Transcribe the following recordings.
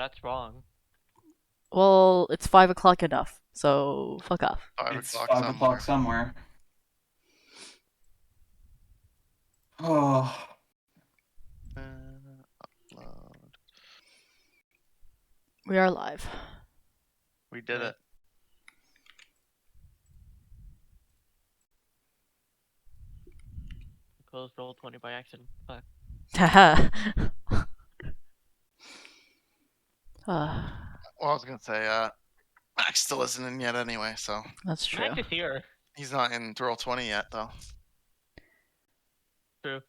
That's wrong. Well, it's 5 o'clock enough, so fuck off. 5 It's o'clock 5 o'clock somewhere. Oh, Upload. We are live. We did Yeah. it. Closed Roll20 by accident. Fuck. Haha. Well, I was gonna say, Max still isn't in yet anyway, so That's true. Max is here. he's not in Roll 20 yet, though. True.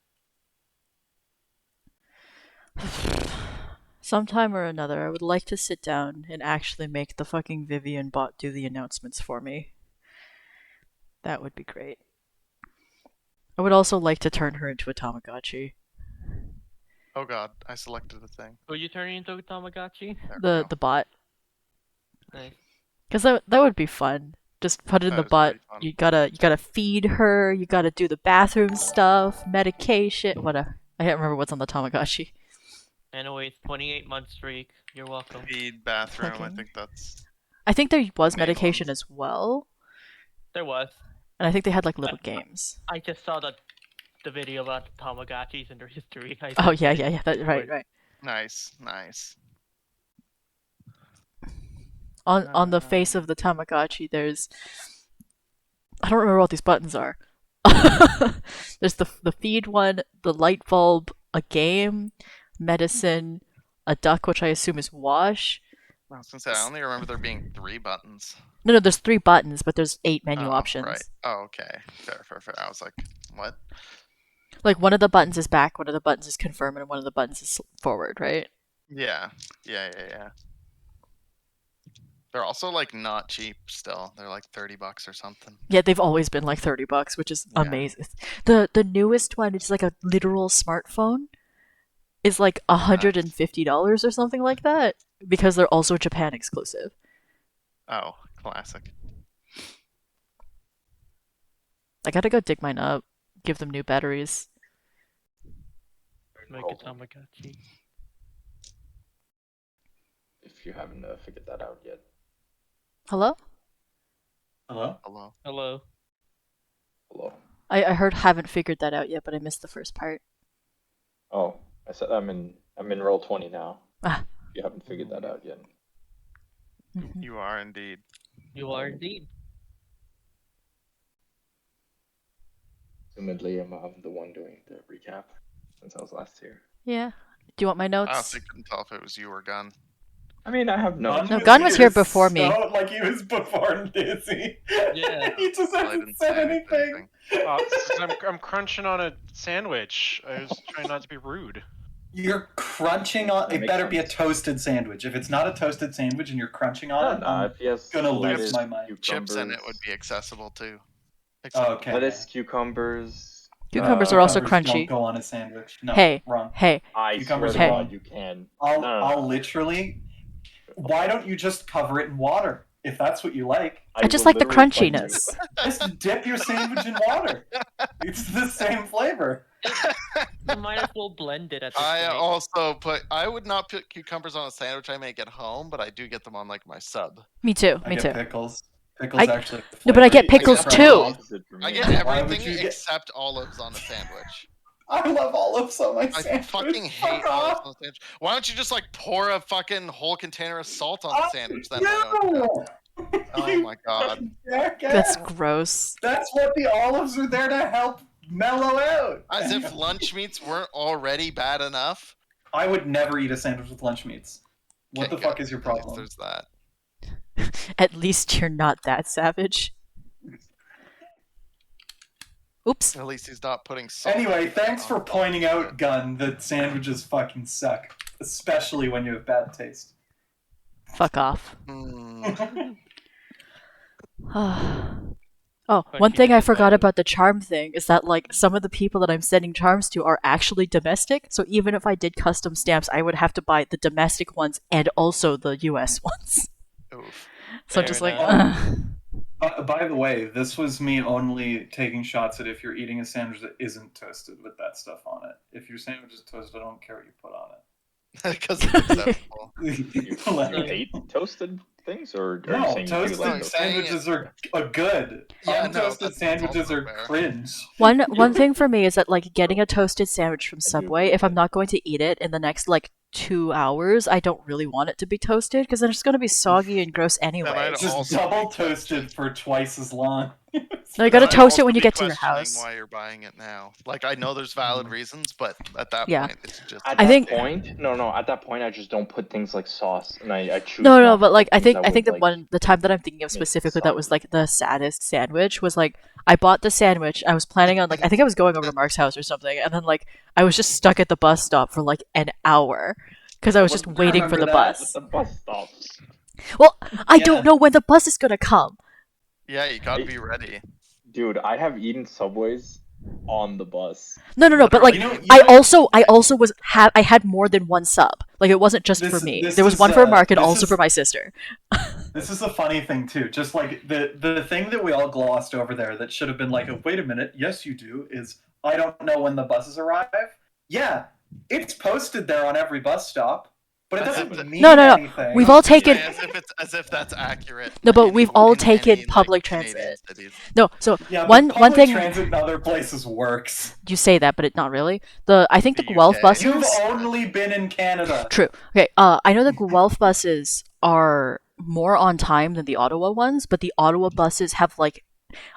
Sometime or another, I would like to sit down and actually make the fucking Vivian bot do the announcements for me. That would be great. I would also like to turn her into a Tamagotchi. Oh god, I selected the thing. Were you turning into a Tamagotchi? There we go. The bot. Nice. Because that would be fun. Just put it in That the is butt. pretty fun. You gotta feed her. You gotta do the bathroom stuff, medication, whatever. I can't remember what's on the Tamagotchi. Anyways, 28-month streak. You're welcome. Feed, bathroom, I Fucking- think that's... I think there was Main medication ones. as well, There was. and I think they had like little games. I just saw the video about Tamagotchis and their history. Oh yeah. Right. Nice, nice. On the face of the Tamagotchi, there's I don't remember what these buttons are. There's the feed one, the light bulb, a game, medicine, a duck, which I assume is wash. I was gonna say, I only remember there being 3 buttons. No, there's 3 buttons, but there's 8 menu Oh, options. Right. Oh, okay. Fair. I was like, what? Like one of the buttons is back, one of the buttons is confirm, and one of the buttons is forward, right? Yeah. They're also like not cheap still. They're like $30 or something. Yeah, they've always been like $30, which is Yeah. amazing. The newest one, it's like a literal smartphone, is like $150 or something like that, because they're also Japan exclusive. Oh, classic. I gotta go dig mine up, give them new batteries. Make a Tamagotchi. If you haven't figured that out yet. Hello? hello? Hello. Hello. Hello. I heard haven't figured that out yet, but I missed the first part. Oh, I said I'm in roll 20 now. Ah. If you haven't figured that out yet. Mhm. You are indeed. You are indeed. Assumedly, I'm the one doing the recap since I was last here. Yeah. Do you want my I notes? honestly couldn't tell if it was you or Gun. I mean, I have no. No, Gunn was here before me. So, like he was before Dizzy. Yeah. He just I hasn't didn't said say anything. I'm crunching on a sandwich. I was trying not to be rude. You're crunching on. It Makes better be a sense. toasted sandwich. If it's not a toasted sandwich and you're crunching on it, I'm if he has gonna lose lettuce, my mind. Chips in it cucumbers- would be accessible too. Oh, okay. Lettuce, cucumbers. Cucumbers are also Cucumbers crunchy. Don't go on a sandwich. No, Hey. wrong. Hey, I Cucumbers swear to are God, you can. I'll literally. Why don't you just cover it in water if that's what you like? I just will like the literally punch crunchiness. you. Just dip your sandwich in water. It's the same flavor. You might as well blend it at this point. I would not put cucumbers on a sandwich I make at home, but I do get them on like my sub. Me too. I Me get too. Pickles. Pickles actually. No, but I get flavor. pickles Except too. for- Opposite for I me. get Why would everything you get- except olives on a sandwich. I love olives on my I sandwich. fucking hate Fuck olives off. on a sandwich. Why don't you just like pour a fucking whole container of salt on the I sandwich then? I don't know. do. Oh You my god. fucking jackass. That's gross. That's what the olives are there to help mellow out. As if lunch meats weren't already bad enough. I would never eat a sandwich with lunch meats. What the Okay, fuck is your at least problem? There's that. At least you're not that savage. Oops. At least he's not putting salt. Anyway, thanks for on top pointing of out, it. Gun, that sandwiches fucking suck. Especially when you have bad taste. Fuck off. Mm. Oh, one thing I forgot about the charm thing is that like some of the people that I'm sending charms to are actually domestic. So even if I did custom stamps, I would have to buy the domestic ones and also the US ones. Oof. So I'm Fair just like, enough. ugh. By the way, this was me only taking shots at if you're eating a sandwich that isn't toasted with that stuff on it. If your sandwich is toasted, I don't care what you put on it. Because it's acceptable. You Like, ate toasted things, or are you no, saying you do toasted like No, toast? sandwiches are good. Yeah, no, Untoasted that's sandwiches also are fair. cringe. One thing for me is that like getting a toasted sandwich from I do Subway, agree if with I'm that. not going to eat it in the next like 2 hours, I don't really want it to be toasted because then it's going to be soggy and gross anyway. I'd Just also double be toasted questioning- for twice as long. No, you gotta Then I'd toast it also when you be get to your questioning house. Why you're buying it now? Like I know there's valid reasons, but at that Yeah. point, it's just. At I that think- point, no. At that point, I just don't put things like sauce, and I choose. No, not but to like put I things think that I think would, like, the time that I'm thinking of make it specifically that was soggy. like the saddest sandwich was like I bought the sandwich. I was planning on like I think I was going over to Mark's house or something, and then like I was just stuck at the bus stop for like an hour because I was just Well, waiting for remember the that? bus. The bus stops. Well, I Yeah. don't know when the bus is gonna come. Yeah, you gotta be ready. Dude, I have eaten Subways on the bus. No, but like You know- I also was I had more than one sub. Like it wasn't just for This- me. this There was is, one for Mark and this also is- for my sister. This is a funny thing too. Just like the thing that we all glossed over there that should have been like, oh, wait a minute, yes you do, is I don't know when the buses arrive. Yeah, it's posted there on every bus stop, but it As doesn't if- mean No. anything. We've I all was gonna say, taken- as if that's accurate. No, but in- we've all in taken any, like, public Canadian transit. cities. No, so Yeah, but one public thing transit in other places works. you say that, but it not really. I think the The Guelph UK. buses. You've only been in Canada. True. Okay. I know the Guelph buses are more on time than the Ottawa ones, but the Ottawa buses have like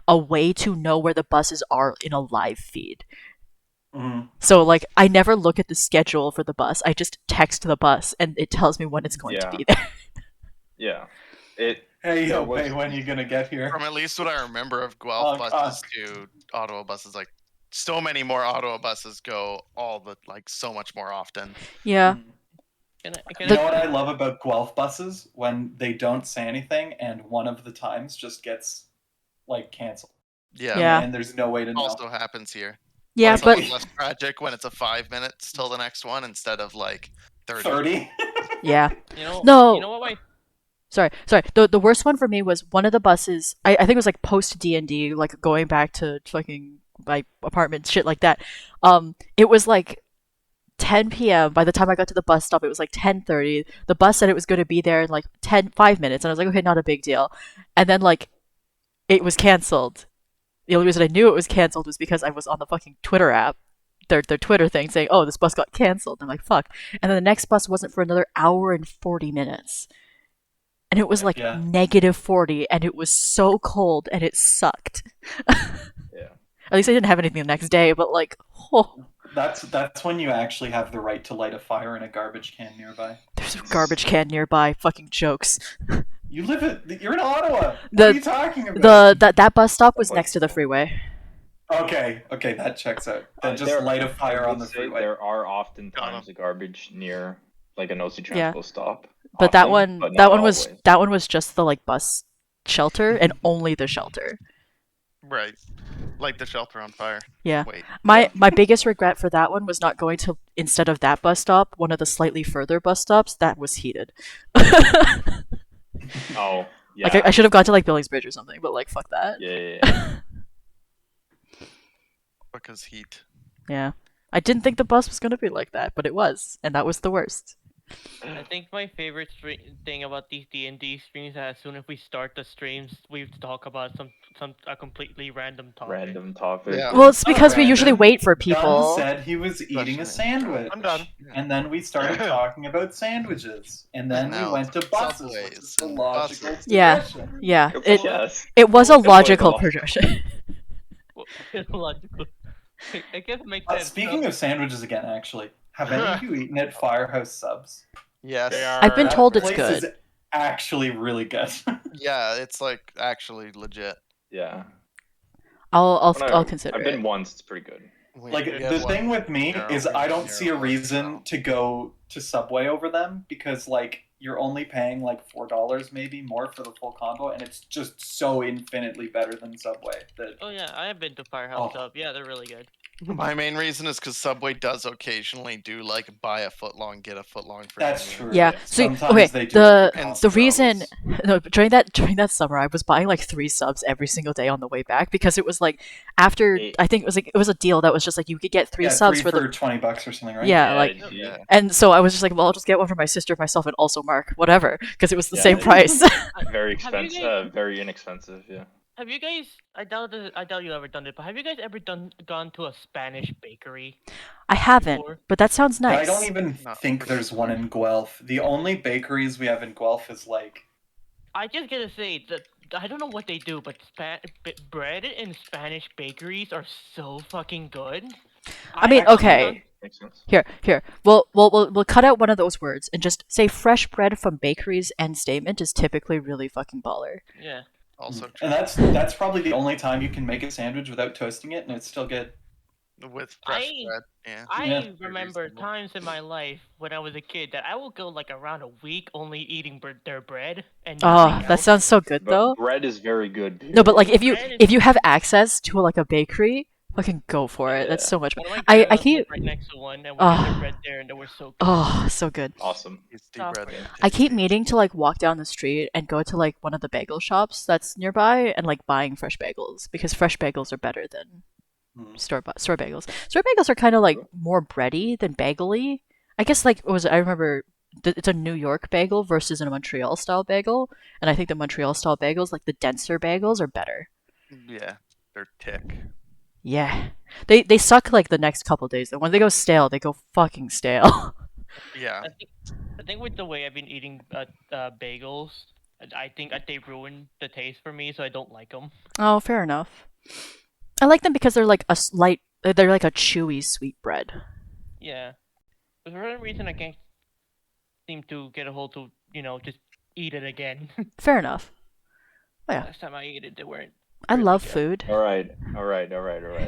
a way to know where the buses are in a live feed. Mhm. So like I never look at the schedule for the bus. I just text the bus and it tells me when it's going to Yeah. be there. Yeah. It. Hey, Yeah, yo, what's- hey, when you gonna get here? From at least what I remember of Guelph Oh, buses to Ottawa buses, like so many more Ottawa buses go so much more often. Yeah. Can You I, know what I love about Guelph buses? When they don't say anything and one of the times just gets like canceled. Yeah. And there's no way to know. Also happens here. Yeah, It's but a little less tragic when it's a 5 minutes till the next one instead of like 30. 30? yeah. no. No. You know what? Sorry. The worst one for me was one of the buses. I think it was like post D&D, like going back to fucking my apartment, shit like that. It was like 10 p.m. By the time I got to the bus stop, it was like 10:30. The bus said it was going to be there in like 5 minutes, and I was like, okay, not a big deal. And then like it was canceled. The only reason I knew it was canceled was because I was on the fucking Twitter app, their Twitter thing saying, oh, this bus got canceled. I'm like, fuck. And then the next bus wasn't for another hour and 40 minutes. And it was like Yeah. -40, and it was so cold, and it sucked. Yeah. At least I didn't have anything the next day, but like, oh, That's when you actually have the right to light a fire in a garbage can nearby. there's a garbage can nearby. Fucking jokes. You live you're in Ottawa. What The- are you talking about? That bus stop was Like- next to the freeway. Okay, that checks out. Then just There- light a I fire on would the say freeway. There are often Got 'em. times of garbage near like an OC Yeah. Transpo stop. But that Often, one but that not one was always. that one was just the like bus shelter and only the shelter. Right. Like the shelter on fire. Yeah. Wait. My biggest regret for that one was not going to, instead of that bus stop, one of the slightly further bus stops that was heated. Oh, yeah. Like I should have gone to like Billingsbridge or something, but like fuck that. Yeah. Because heat. Yeah. I didn't think the bus was going to be like that, but it was, and that was the worst. I think my favorite thing about these D&D streams is that as soon as we start the streams, we talk about a completely random topic. Random topic. Yeah. Well, it's because we random. usually wait for Gunn people. said he was eating a sandwich. I'm done. And then we started talking about sandwiches. And then we Now went to it's buses, which Subways is the and logical buses. Yeah. progression. Yeah. Yes. It was a It's like logical a- progression. Well, it's logical. I guess it makes sense. Speaking of sandwiches again, actually, have any of you eaten at Firehouse Subs? Yes. They are- I've been That told it's place good. is actually really good. Yeah, it's like actually legit. Yeah. I'll When I'll consider I've been it. once. It's pretty good. We- Like we the had one thing with me narrow- is I don't see a narrow reason now. to go to Subway over them because like you're only paying like $4 maybe more for the full combo, and it's just so infinitely better than Subway. That Oh yeah, I have been to Firehouse Oh. Sub. Yeah, they're really good. My main reason is because Subway does occasionally do like buy a footlong, get a footlong for That's 10 true. Yeah. So Sometimes okay, they do it the for And the Costco. reason no but during that summer I was buying like 3 subs every single day on the way back because it was like after Eight. I think it was a deal that was just like you could get 3 Yeah, subs three for for the $20 or something, right? yeah like yeah. and so I was just like well I'll just get one for my sister, myself, and also Mark whatever because it was the Yeah, same it- price. Very Have you expensive. guys- Very inexpensive. Yeah. Have you guys? I doubt you ever done it, but have you guys ever gone to a Spanish bakery? I haven't, Before? but that sounds But nice. I don't even Not think there's one in Guelph. The only bakeries we have in Guelph is like I just gotta say that I don't know what they do, but bread in Spanish bakeries are so fucking good. I mean, actually okay. found- Makes sense. Here. We'll cut out one of those words and just say fresh bread from bakeries and statement is typically really fucking baller. Yeah. Also and true. that's probably the only time you can make a sandwich without toasting it and it's still good. With fresh I- bread. Yeah. I Yeah. Very remember reasonable. times in my life when I was a kid that I would go like around a week only eating their bread and Oh, nothing that else. sounds so good But though. bread is very good. No, but like if Bread is- you have access to like a bakery, fucking go for it. That's Yeah. so much. One of my I grandmas keep lived right next to one, and we Oh. got their bread there, and they were so good. Oh, so good. Awesome. Tasty Stop bread. it. I keep tasty. meaning to like walk down the street and go to like one of the bagel shops that's nearby and like buying fresh bagels because fresh bagels are better than Hmm. store bagels. Store bagels are kind of like more bready than bagely. I guess like I remember it's a New York bagel versus a Montreal style bagel, and I think the Montreal style bagels, like the denser bagels, are better. Yeah. They're thick. Yeah, they suck like the next couple days. And when they go stale, they go fucking stale. Yeah. I think with the way I've been eating bagels, I think they ruin the taste for me, so I don't like them. Oh, fair enough. I like them because they're like they're like a chewy sweet bread. Yeah. But for some reason, I can't seem to get a hold to, just eat it again. Fair enough. Yeah. Last time I ate it, they weren't. I really love good. food. All right.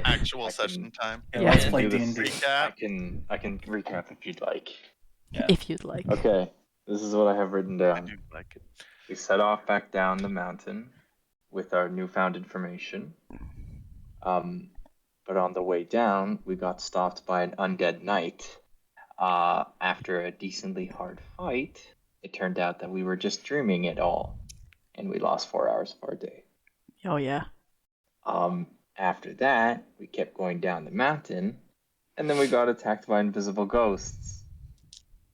Actual I session time. Yeah, Yeah. let's Yeah. play Do the D&D. recap. I can recap if you'd like. Yeah. If you'd like. Okay. This is what I have written I down. do like it. We set off back down the mountain with our newfound information. But on the way down, we got stopped by an undead knight. After a decently hard fight, it turned out that we were just dreaming it all, and we lost 4 hours of our day. Oh yeah. After that, we kept going down the mountain, and then we got attacked by invisible ghosts.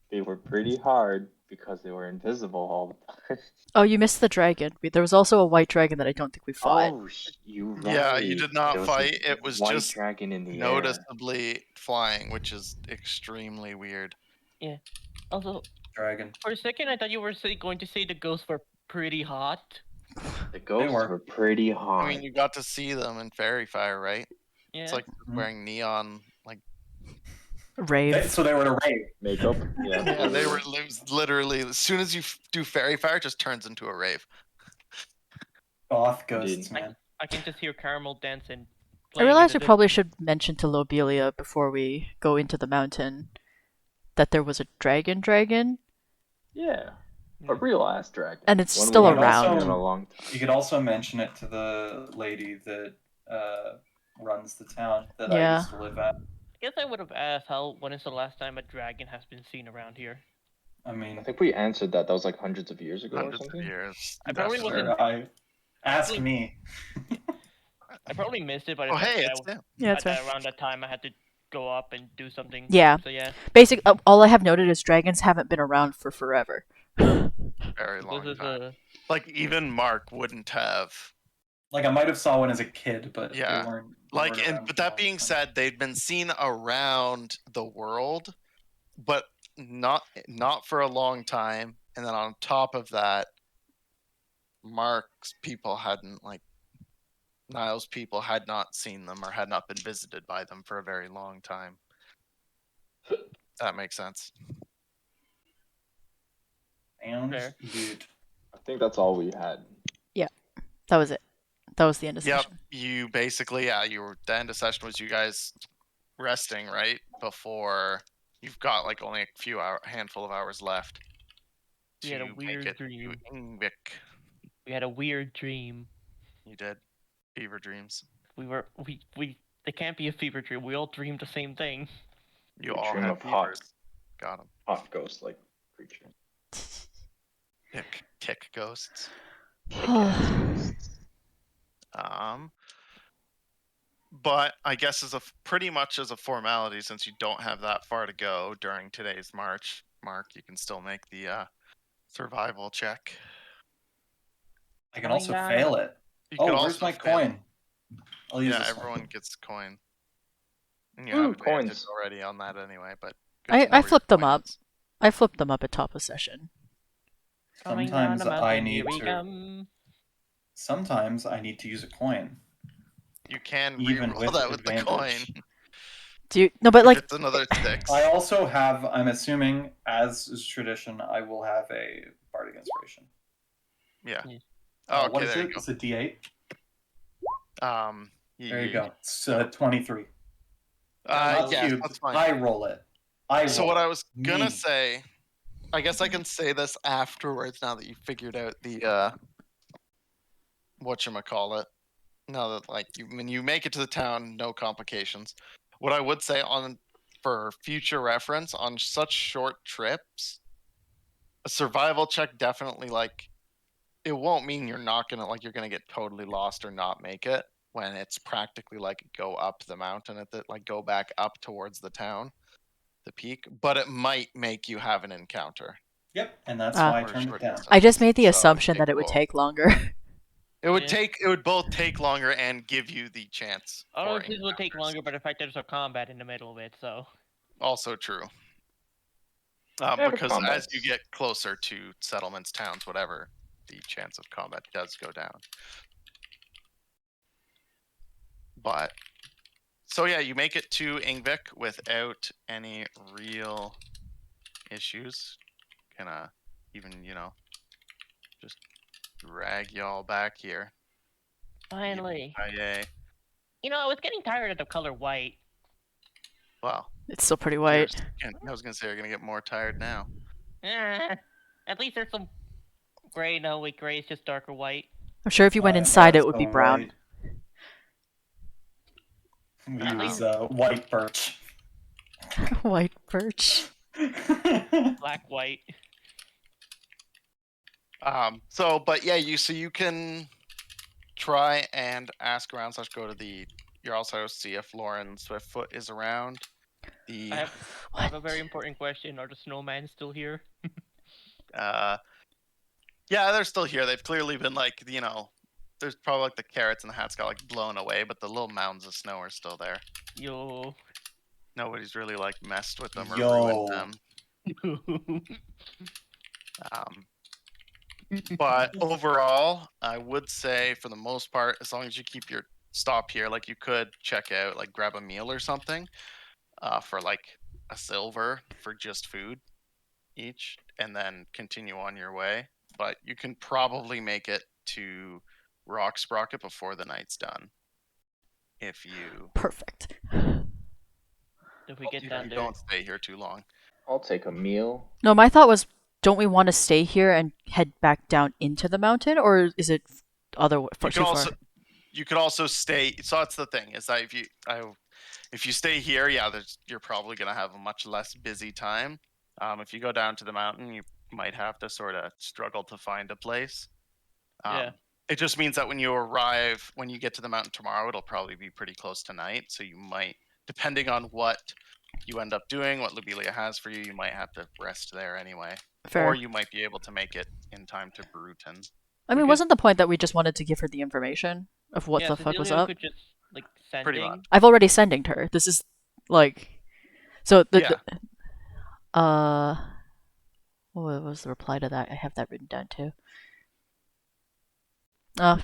They were pretty hard because they were invisible all the time. Oh, you missed the dragon. There was also a white dragon that I don't think we fought. Oh, you Yeah, you right. did not There was fight. a It was white just dragon in the air. noticeably flying, which is extremely weird. Also, Dragon. for a second, I thought you were going to say the ghosts were pretty hot. The ghosts were. were pretty hot. I mean, you got to see them in Fairy Fire, right? Yeah. It's like Mhm. wearing neon. Like, Rave. So they were in a rave. Makeup. Yeah. yeah, they were it was literally as soon as you do Fairy Fire, it just turns into a rave. Goth ghosts, Indeed. man. I can just hear Caramel dancing. I realize we probably should mention to Lobelia before we go into the mountain that there was a dragon, Yeah. A real ass dragon. and it's One still we haven't around. seen in a long time. You could also mention it to the lady that runs the town that I Yeah. used to live at. I guess I would have asked when is the last time a dragon has been seen around here. I mean, I think we answered that. That was like hundreds of years ago or Hundreds of something. years. I probably definitely. wasn't- ask Probably- me. I probably missed it, but Oh, I- hey, I- it's them. Yeah, that's right. around that time I had to go up and do something. Yeah. So yeah, All I have noted is dragons haven't been around for forever. Very long this is time. Like even Mark wouldn't have. Like I might have saw one as a kid, but Yeah. they weren't. Like, around but for a that long being time. said, they'd been seen around the world, but not for a long time. And then on top of that, Mark's people hadn't Niall's people had not seen them or had not been visited by them for a very long time. That makes sense. And Fair. dude, I think that's all we had. That was it. That was the end of Yep. session. You basically, the end of session was you guys resting, right? Before you've got like only a handful of hours left. We had a to make weird it to dream. Ingvik. We had a weird dream. You did. Fever dreams. We They can't be a fever dream. We all dream the same thing. You We all dream have of hot. fevers. Got them. Hot ghost-like creature. Tick ghosts. Kick-ass ghosts. But I guess pretty much as a formality, since you don't have that far to go during today's march, Mark, you can still make the survival check. I can Oh, also yeah. fail it. You Oh, could where's also my fail. coin? I'll use Yeah, this everyone one. gets coin. And you Ooh, have advantage coins. already on that anyway, but good I to know where your flipped them coin up. is. I flipped them up at top of session. Coming down Sometimes the I mountain, need here we to. come. Sometimes I need to use a coin. You can Even reroll with that with the coin. advantage. Do you no? But If like, it's another 6. I also have, I'm assuming, as is tradition, I will have a bardic inspiration. Yeah. Yeah. Oh, okay, What is there it? you It's a D8. go. There you go. It's no. 23. Not Yeah, cubed. that's fine. I roll it. So what I was gonna Me. say, I guess I can say this afterwards now that you figured out the whatchamacallit. Now that like when you make it to the town, no complications. What I would say for future reference on such short trips, a survival check definitely like it won't mean you're not gonna like you're gonna get totally lost or not make it when it's practically like go up the mountain at the like go back up towards the town, the peak, but it might make you have an encounter. Yep, and that's Ah. why I for a turned it short down. distance. I just made the So, assumption okay, that it would cool. take longer. It would Yeah. it would both take longer and give you the chance. All for of this will take encounters. longer, but the fact there's a combat in the middle of it, so. Also true. Yeah, but Because as you combat's- get closer to settlements, towns, whatever, the chance of combat does go down. But so yeah, you make it to Ingvik without any real issues. Gonna even just drag y'all back here. Finally. Yay. You know, I was getting tired of the color white. Well, It's still pretty white. I was gonna say you're gonna get more tired now. At least there's some gray. No, wait, gray is just darker white. I'm sure if you went I inside, had it would be some brown. white. We At use least- white birch. White birch. Black, white. But yeah, you can try and ask around / go to your also see if Lauren Swiftfoot is around. I have a What? very important question. Are the snowmen still here? Yeah, they're still here. They've clearly been like, there's probably like the carrots and the hats got like blown away, but the little mounds of snow are still there. Yo. Nobody's really like messed with them or Yo. ruined them. But overall, I would say for the most part, as long as you keep your stop here, like you could check out, like grab a meal or something, for like a silver for just food each, and then continue on your way. But you can probably make it to Rock Sprocket before the night's done. If you Perfect. If we get you down there. don't stay here too long. I'll take a meal. No, my thought was, don't we want to stay here and head back down into the mountain, or is it other You too could far? also you could also stay. So that's the thing is that if you stay here, yeah, you're probably gonna have a much less busy time. If you go down to the mountain, you might have to sort of struggle to find a place. Yeah. It just means that when you get to the mountain tomorrow, it'll probably be pretty close to night. So you might, depending on what you end up doing, what Lobelia has for you, you might have to rest there anyway. Fair. Or you might be able to make it in time to Bruton. I mean, could- wasn't the point that we just wanted to give her the information of what Yeah, the fuck was Cecilia up? could just like Pretty sending. much. I've already sending to her. This is like, so Yeah. what was the reply to that? I have that written down too.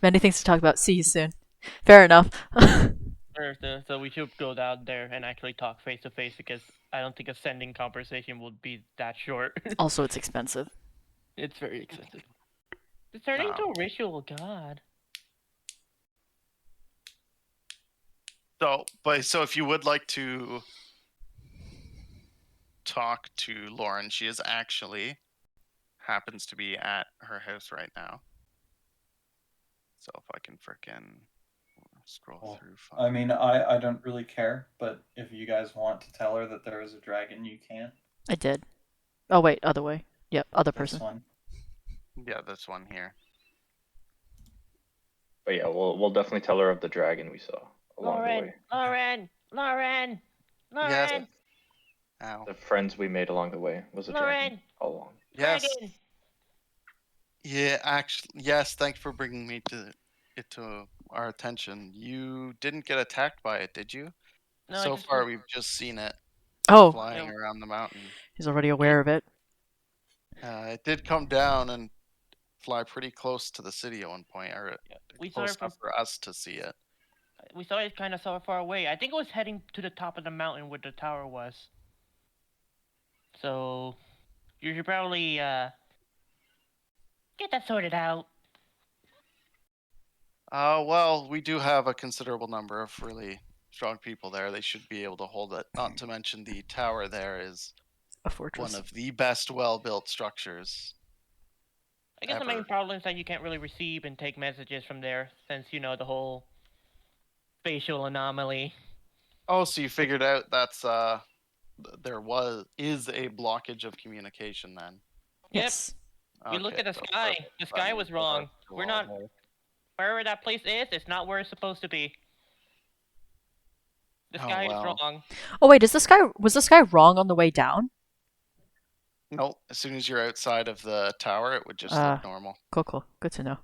Many things to talk about. See you soon. Fair enough. So we should go down there and actually talk face to face because I don't think a sending conversation would be that short. Also, it's expensive. It's very expensive. It's turning into a ritual, god. So if you would like to talk to Lauren, she is actually happens to be at her house right now. So if I can frickin' Scroll Well, through. I mean, I don't really care, but if you guys want to tell her that there is a dragon, you can. I did. Oh wait, other way. Yep, other This person. one. Yeah, this one here. But yeah, we'll definitely tell her of the dragon we saw along the Lauren, way. Lauren, Lauren, Yes. Lauren, Ow. The friends we made along the way was a dragon Lauren, all along. Yes. dragon. Yeah, actually, yes. Thanks for bringing it to our attention. You didn't get attacked by it, did you? No, I So just far, we've just seen it Oh, flying No. around the mountain. he's already aware of it. It did come down and fly pretty close to the city at one point, or we saw close it from enough for us to see it. we saw it kind of so far away. I think it was heading to the top of the mountain where the tower was. So you should probably get that sorted out. Well, we do have a considerable number of really strong people there. They should be able to hold it. Not to mention the tower there is A fortress. one of the best well-built structures. I guess the main Ever. problem is that you can't really receive and take messages from there, since you know the whole spatial anomaly. Oh, so you figured out that's is a blockage of communication then. Yes. We looked Okay, at the so sky. perfect. The That sky means was we'll have wrong. to We're all not know. wherever that place is. It's not where it's supposed to be. The Oh, sky is well. wrong. Oh wait, was this guy wrong on the way down? Nope. As soon as you're outside of the tower, it would just Ah. look normal. Cool. Good to know.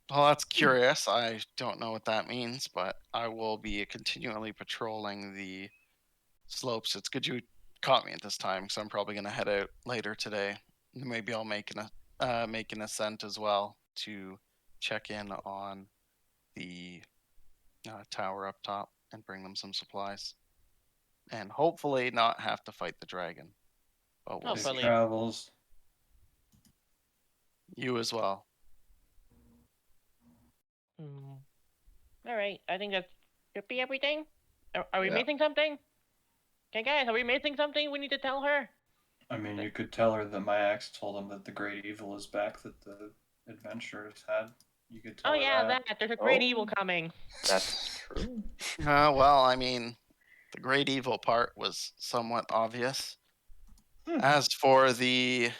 Well, that's curious. I don't know what that means, but I will be continually patrolling the slopes. It's good you caught me at this time, because I'm probably going to head out later today. Maybe I'll make an ascent as well to check in on the tower up top and bring them some supplies, and hopefully not have to fight the dragon. But we'll Oh, Safe see. probably. travels. You as well. All right. I think that should be everything. Are we Yeah. missing something? Okay, guys, are we missing something? We need to tell her. I mean, you could tell her that my axe told him that the great evil is back that the adventurers had. You could tell Oh her yeah, that. that. There's a great Oh. evil coming. That's true. Well, I mean, the great evil part was somewhat obvious. As for the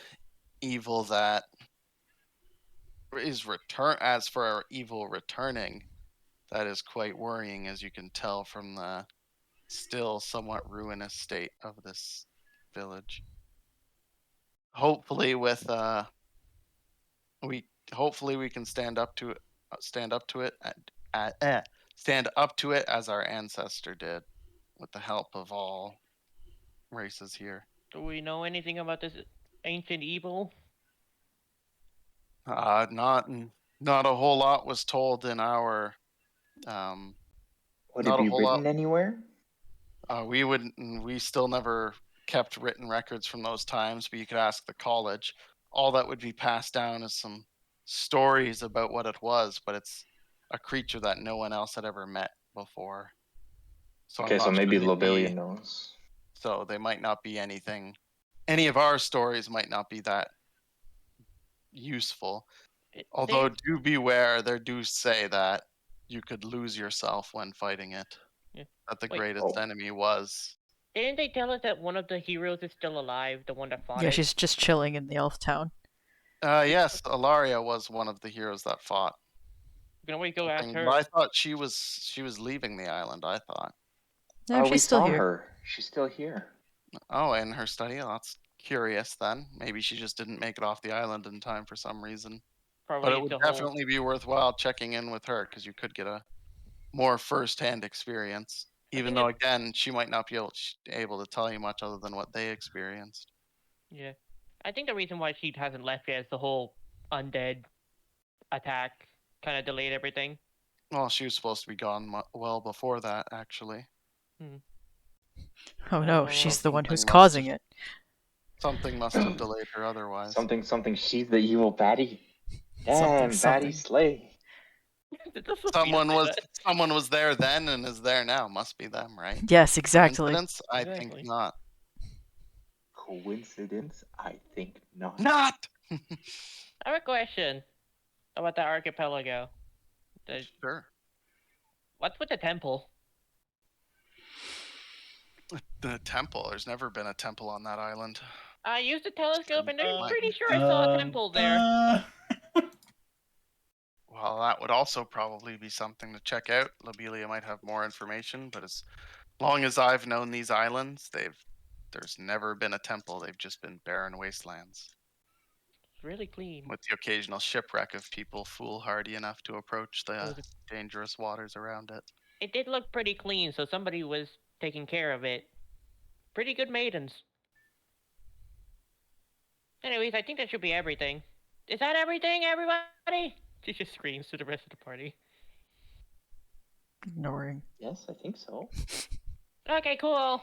evil that is as for our evil returning, that is quite worrying, as you can tell from the still somewhat ruinous state of this village. Hopefully, we can stand up to it as our ancestor did, with the help of all races here. Do we know anything about this ancient evil? Not a whole lot was told in our. Would Not it a be whole written lot. anywhere? We still never kept written records from those times, but you could ask the college. All that would be passed down is some stories about what it was, but it's a creature that no one else had ever met before. So I'm Okay, so not maybe sure they'd Lobelia be- knows. So they might not be anything. Any of our stories might not be that useful. Although do beware, they do say that you could lose yourself when fighting it. Yeah. That the Wait. greatest Oh. enemy was. Didn't they tell us that one of the heroes is still alive? The one that fought Yeah, it? she's just chilling in the elf town. Yes, Ilaria was one of the heroes that fought. We can always go I ask think- her. but I thought she was leaving the island. I thought. No, we she's still saw here. her. She's still here. Oh, in her study. Oh, that's curious. Then maybe she just didn't make it off the island in time for some reason. Probably But it it's would the whole. definitely be worthwhile checking in with her, because you could get a more first-hand experience. Even think though, again, she might not be able to tell you much other than what they experienced. Yeah. I think the reason why she hasn't left yet is the whole undead attack kind of delayed everything. Well, she was supposed to be gone well before that, actually. Oh no, Oh, she's the one something who's must causing have- it. Something must have delayed her otherwise. Something. She's the evil baddie. Damn, Something. baddie slay. Someone was there then and is there now. Must be them, right? Yes, exactly. Coincidence? I Exactly. think not. Coincidence? I think not. Not. I have a question. about the archipelago. Sure. What's with the temple? The temple. There's never been a temple on that island. I used a telescope, and I'm Like- pretty sure I saw a temple there. Well, that would also probably be something to check out. Lobelia might have more information, but as long as I've known these islands, there's never been a temple. They've just been barren wastelands, It's really clean. with the occasional shipwreck of people foolhardy enough to approach the dangerous waters around it. It did look pretty clean, so somebody was taking care of it. Pretty good maidens. Anyways, I think that should be everything. Is that everything, everybody? She just screams to the rest of the party. Ignoring. Yes, I think so. Okay, cool.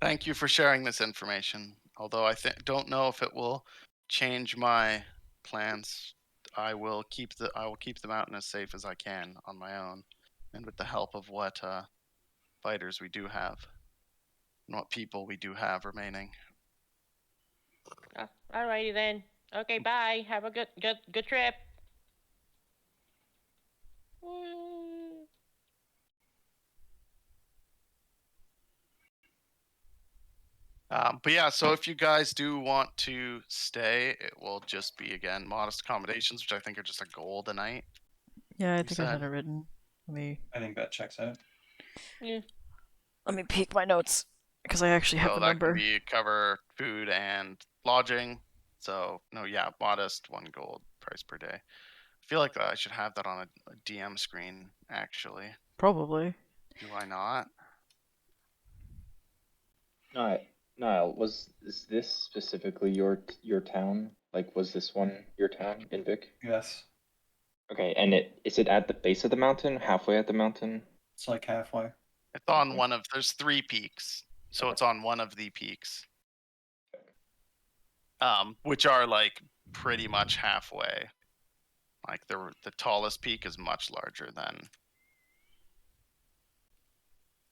Thank you for sharing this information. Although I don't know if it will change my plans. I will keep the mountain as safe as I can on my own, and with the help of what fighters we do have, and what people we do have remaining. Alrighty then. Okay, bye. Have a good trip. Mm. But yeah, so if you guys do want to stay, it will just be again modest accommodations, which I think are just a gold a night. Yeah, I You think I had said? it written. I think that checks out. Let me peek my notes because I actually have So the that number. can be cover food and lodging. So no, yeah, modest 1 gold price per day. I feel like I should have that on a DM screen actually. Probably. Do I not? Alright, Niall, is this specifically your town? Like, was this one your town, Invik? Yes, Okay, and is it at the base of the mountain, halfway at the mountain? it's like halfway. It's on Okay. one of. There's 3 peaks, so it's on one of the peaks. Which are like pretty much halfway. Like the tallest peak is much larger than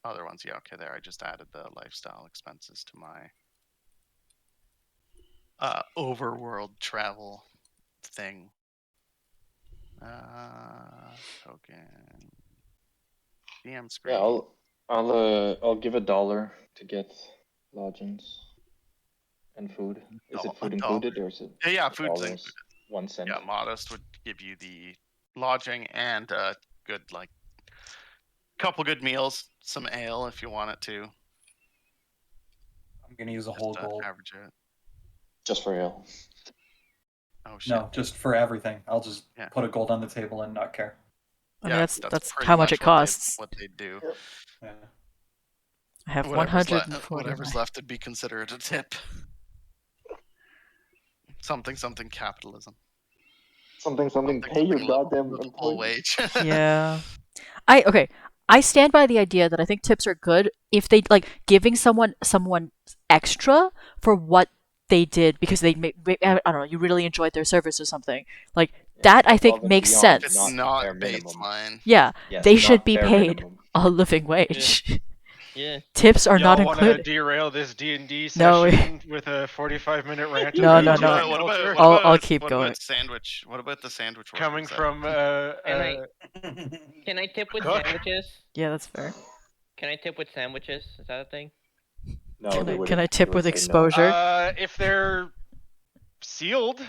other ones. Yeah, okay, there. I just added the lifestyle expenses to my overworld travel thing. Token. DM screen. Yeah, I'll give $1 to get lodgings and food. Is it food $1. included or is it? Yeah, food's $1, included. 1 cent. Yeah, modest would give you the lodging and good couple good meals, some ale if you want it to. I'm gonna use a Just whole to gold. average it. Just for ale. Oh shit. No, just for everything. I'll just Yeah. put a gold on the table and not care. I mean, that's pretty how much it what costs. What they do. Yeah. I have Whatever's 140. whatever's left would be considered a tip. Something capitalism. Something, Something, pay your goddamn livable employees. wage. Yeah. I stand by the idea that I think tips are good if they like giving someone extra for what they did because they I don't know, you really enjoyed their service or something. Like that I think Above and makes beyond, It's sense. not bare minimum. baseline. Yeah, Yes, they not should be bare paid minimum. a living wage. Yeah. Tips are not Y'all want to included. derail this D&D No. session with a 45-minute rant? No, about no, no. Japan culture? I'll keep what going. About sandwich? What about the sandwich? Coming workers that- from Can I tip with Cook. sandwiches? Yeah, that's fair. Can I tip with sandwiches? Is that a thing? No, Can they I wouldn't. tip They would with say no. exposure? if they're sealed,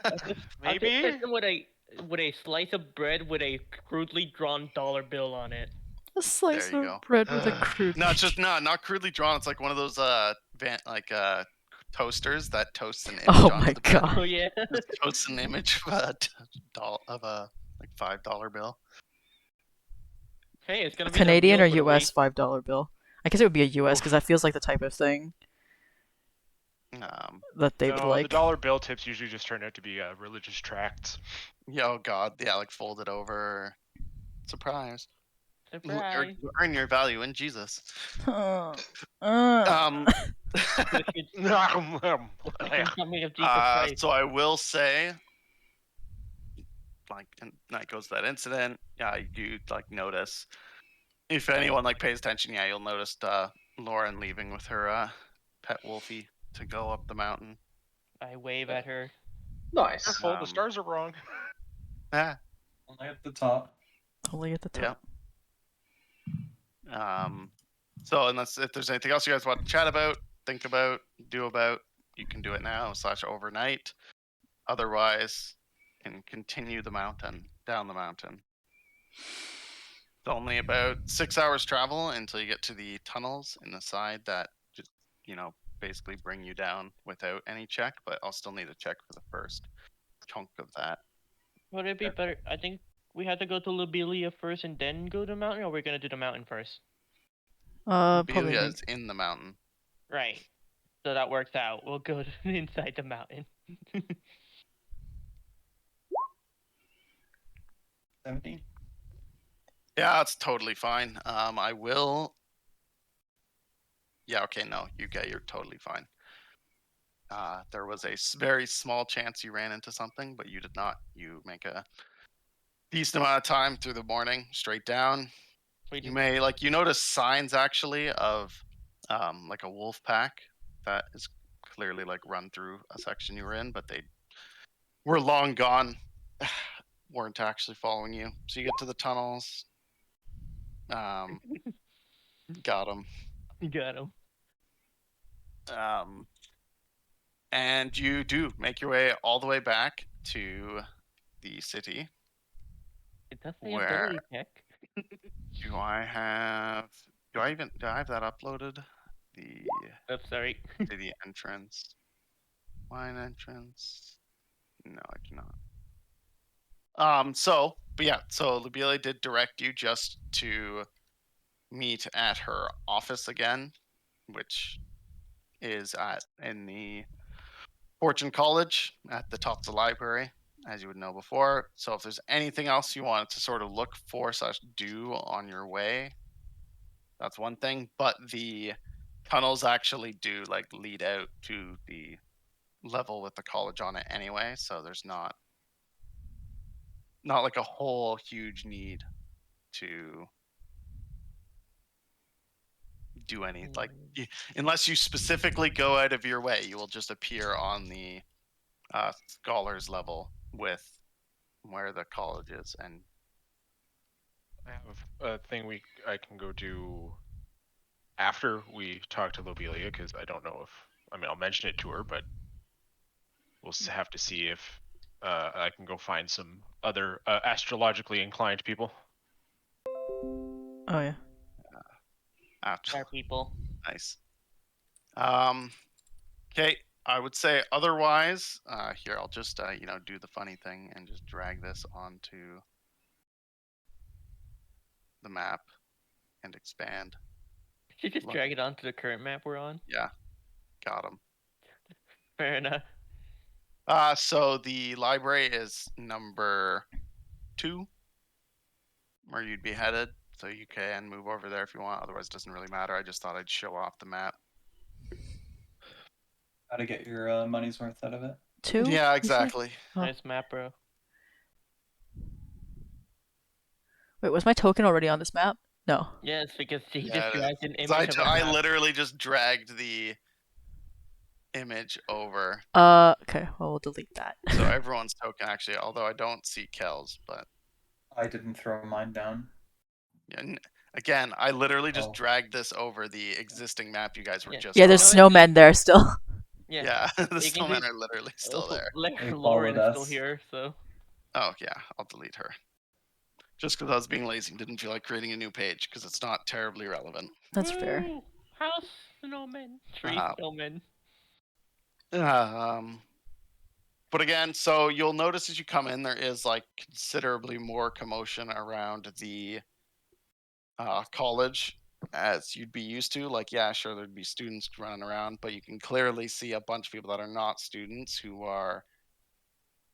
I'll tip maybe. them with a slice of bread with a crudely drawn dollar bill on it. A slice There you of go. bread with a crude. No, it's just not crudely drawn. It's like one of those toasters that toasts an image Oh onto my the bread. Oh god. yeah. Just toasts an image of a like $5 bill. Hey, it's gonna A be the Canadian meal or for the US week. $5 bill? I guess it would be a US because that feels like the type of thing that they would No, the like. dollar bill tips usually just turn out to be religious tracts. Yeah, oh god, yeah, like folded over. Surprise. Surprise. You earn your value in Jesus. Uh, Coming of Jesus Christ. So I will say, like, and that goes to that incident. Yeah, you do like notice if anyone like pays attention. Yeah, you'll notice Lauren leaving with her pet Wolfie to go up the mountain. I wave at her. Nice. Careful, the stars are wrong. Ah, Only at the top. Only at the top. So unless if there's anything else you guys want to chat about, think about, do about, you can do it now / overnight. Otherwise, can continue the mountain, down the mountain. It's only about 6 hours travel until you get to the tunnels in the side that just, basically bring you down without any check, but I'll still need a check for the first chunk of that. Would it be better? I think we had to go to Lobelia first and then go to the mountain, or we're gonna do the mountain first. Probably Belia make- is in the mountain. Right. So that works out. We'll go to inside the mountain. 17. Yeah, that's totally fine. I will. Yeah, okay, no, you're totally fine. There was a very small chance you ran into something, but you did not. You make a decent amount of time through the morning, straight down. We You just- may you notice signs actually of like a wolf pack that is clearly run through a section you were in, but they were long gone. Weren't actually following you. So you get to the tunnels. Got them. Got him. And you do make your way all the way back to the city. It does say Where? ability check. Do I have that uploaded? The Oh, sorry. city entrance. Wine entrance. No, I do not. So Lobelia did direct you just to meet at her office again, which is in the Fortune College at the top of the library, as you would know before. So if there's anything else you wanted to sort of look for / do on your way, that's one thing. But the tunnels actually do lead out to the level with the college on it anyway, so there's not like a whole huge need to do any unless you specifically go out of your way, you will just appear on the scholars level with where the college is. And I have a thing I can go do after we talk to Lobelia, because I don't know if I'll mention it to her, but we'll have to see if I can go find some other astrologically inclined people. Oh yeah. after Our people. nice. Okay, I would say otherwise, here I'll just do the funny thing and just drag this onto the map and expand. Should just drag it onto the current map we're on. Yeah, got him. Fair enough. So the library is number 2, where you'd be headed. So you can move over there if you want. Otherwise, it doesn't really matter. I just thought I'd show off the map. How to get your money's worth out of it. 2? Yeah, exactly. Oh. Nice map, bro. Wait, was my token already on this map? No. Yes, because he Yeah, just dragged an image So of a I map. literally just dragged the image over. Okay. Well, we'll delete that. So everyone's token actually, although I don't see Kel's, but I didn't throw mine down. yeah, again, I literally just Oh. dragged this over the existing map you guys were Yeah. just Yeah, on. there's No, snowmen there still. Yeah. Yeah, the You can snowmen do- are literally still there. They Lauren is followed still us. here, so. Oh yeah, I'll delete her. Just because I was being lazy and didn't feel like creating a new page because it's not terribly relevant. That's fair. Woo! House snowmen. Tree Uh-huh. snowmen. But again, so you'll notice as you come in, there is considerably more commotion around the college as you'd be used to. Yeah, sure, there'd be students running around, but you can clearly see a bunch of people that are not students who are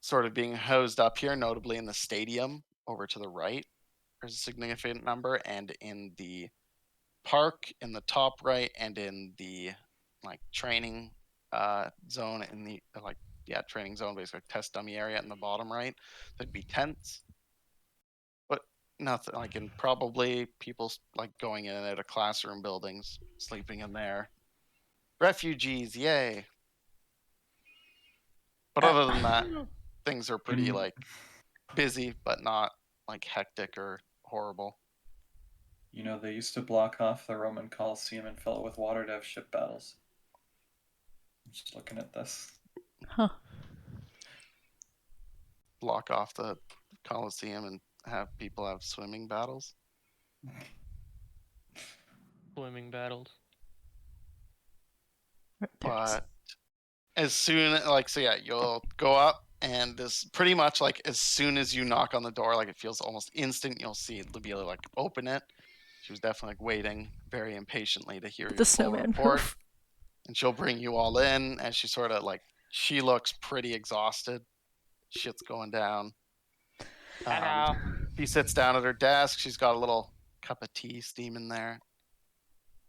sort of being housed up here, notably in the stadium over to the right. There's a significant number, and in the park in the top right, and in the training zone in the training zone, basically test dummy area in the bottom right, there'd be tents, but nothing in probably people going in and out of classroom buildings, sleeping in there. Refugees, yay. But other than that, things are pretty Mm. busy, but not like hectic or horrible. You know, they used to block off the Roman Colosseum and fill it with water to have ship battles. I'm just looking at this. Huh. Block off the Colosseum and have people have swimming battles. Swimming battles. Right, there it is. But as soon you'll go up, and this pretty much like as soon as you knock on the door, like it feels almost instant. You'll see Labila like open it. She was definitely like waiting very impatiently to hear Did your the full snowman report, move? and she'll bring you all in. And she sort of like she looks pretty exhausted. Shit's going down. Hello. She sits down at her desk. She's got a little cup of tea steaming there,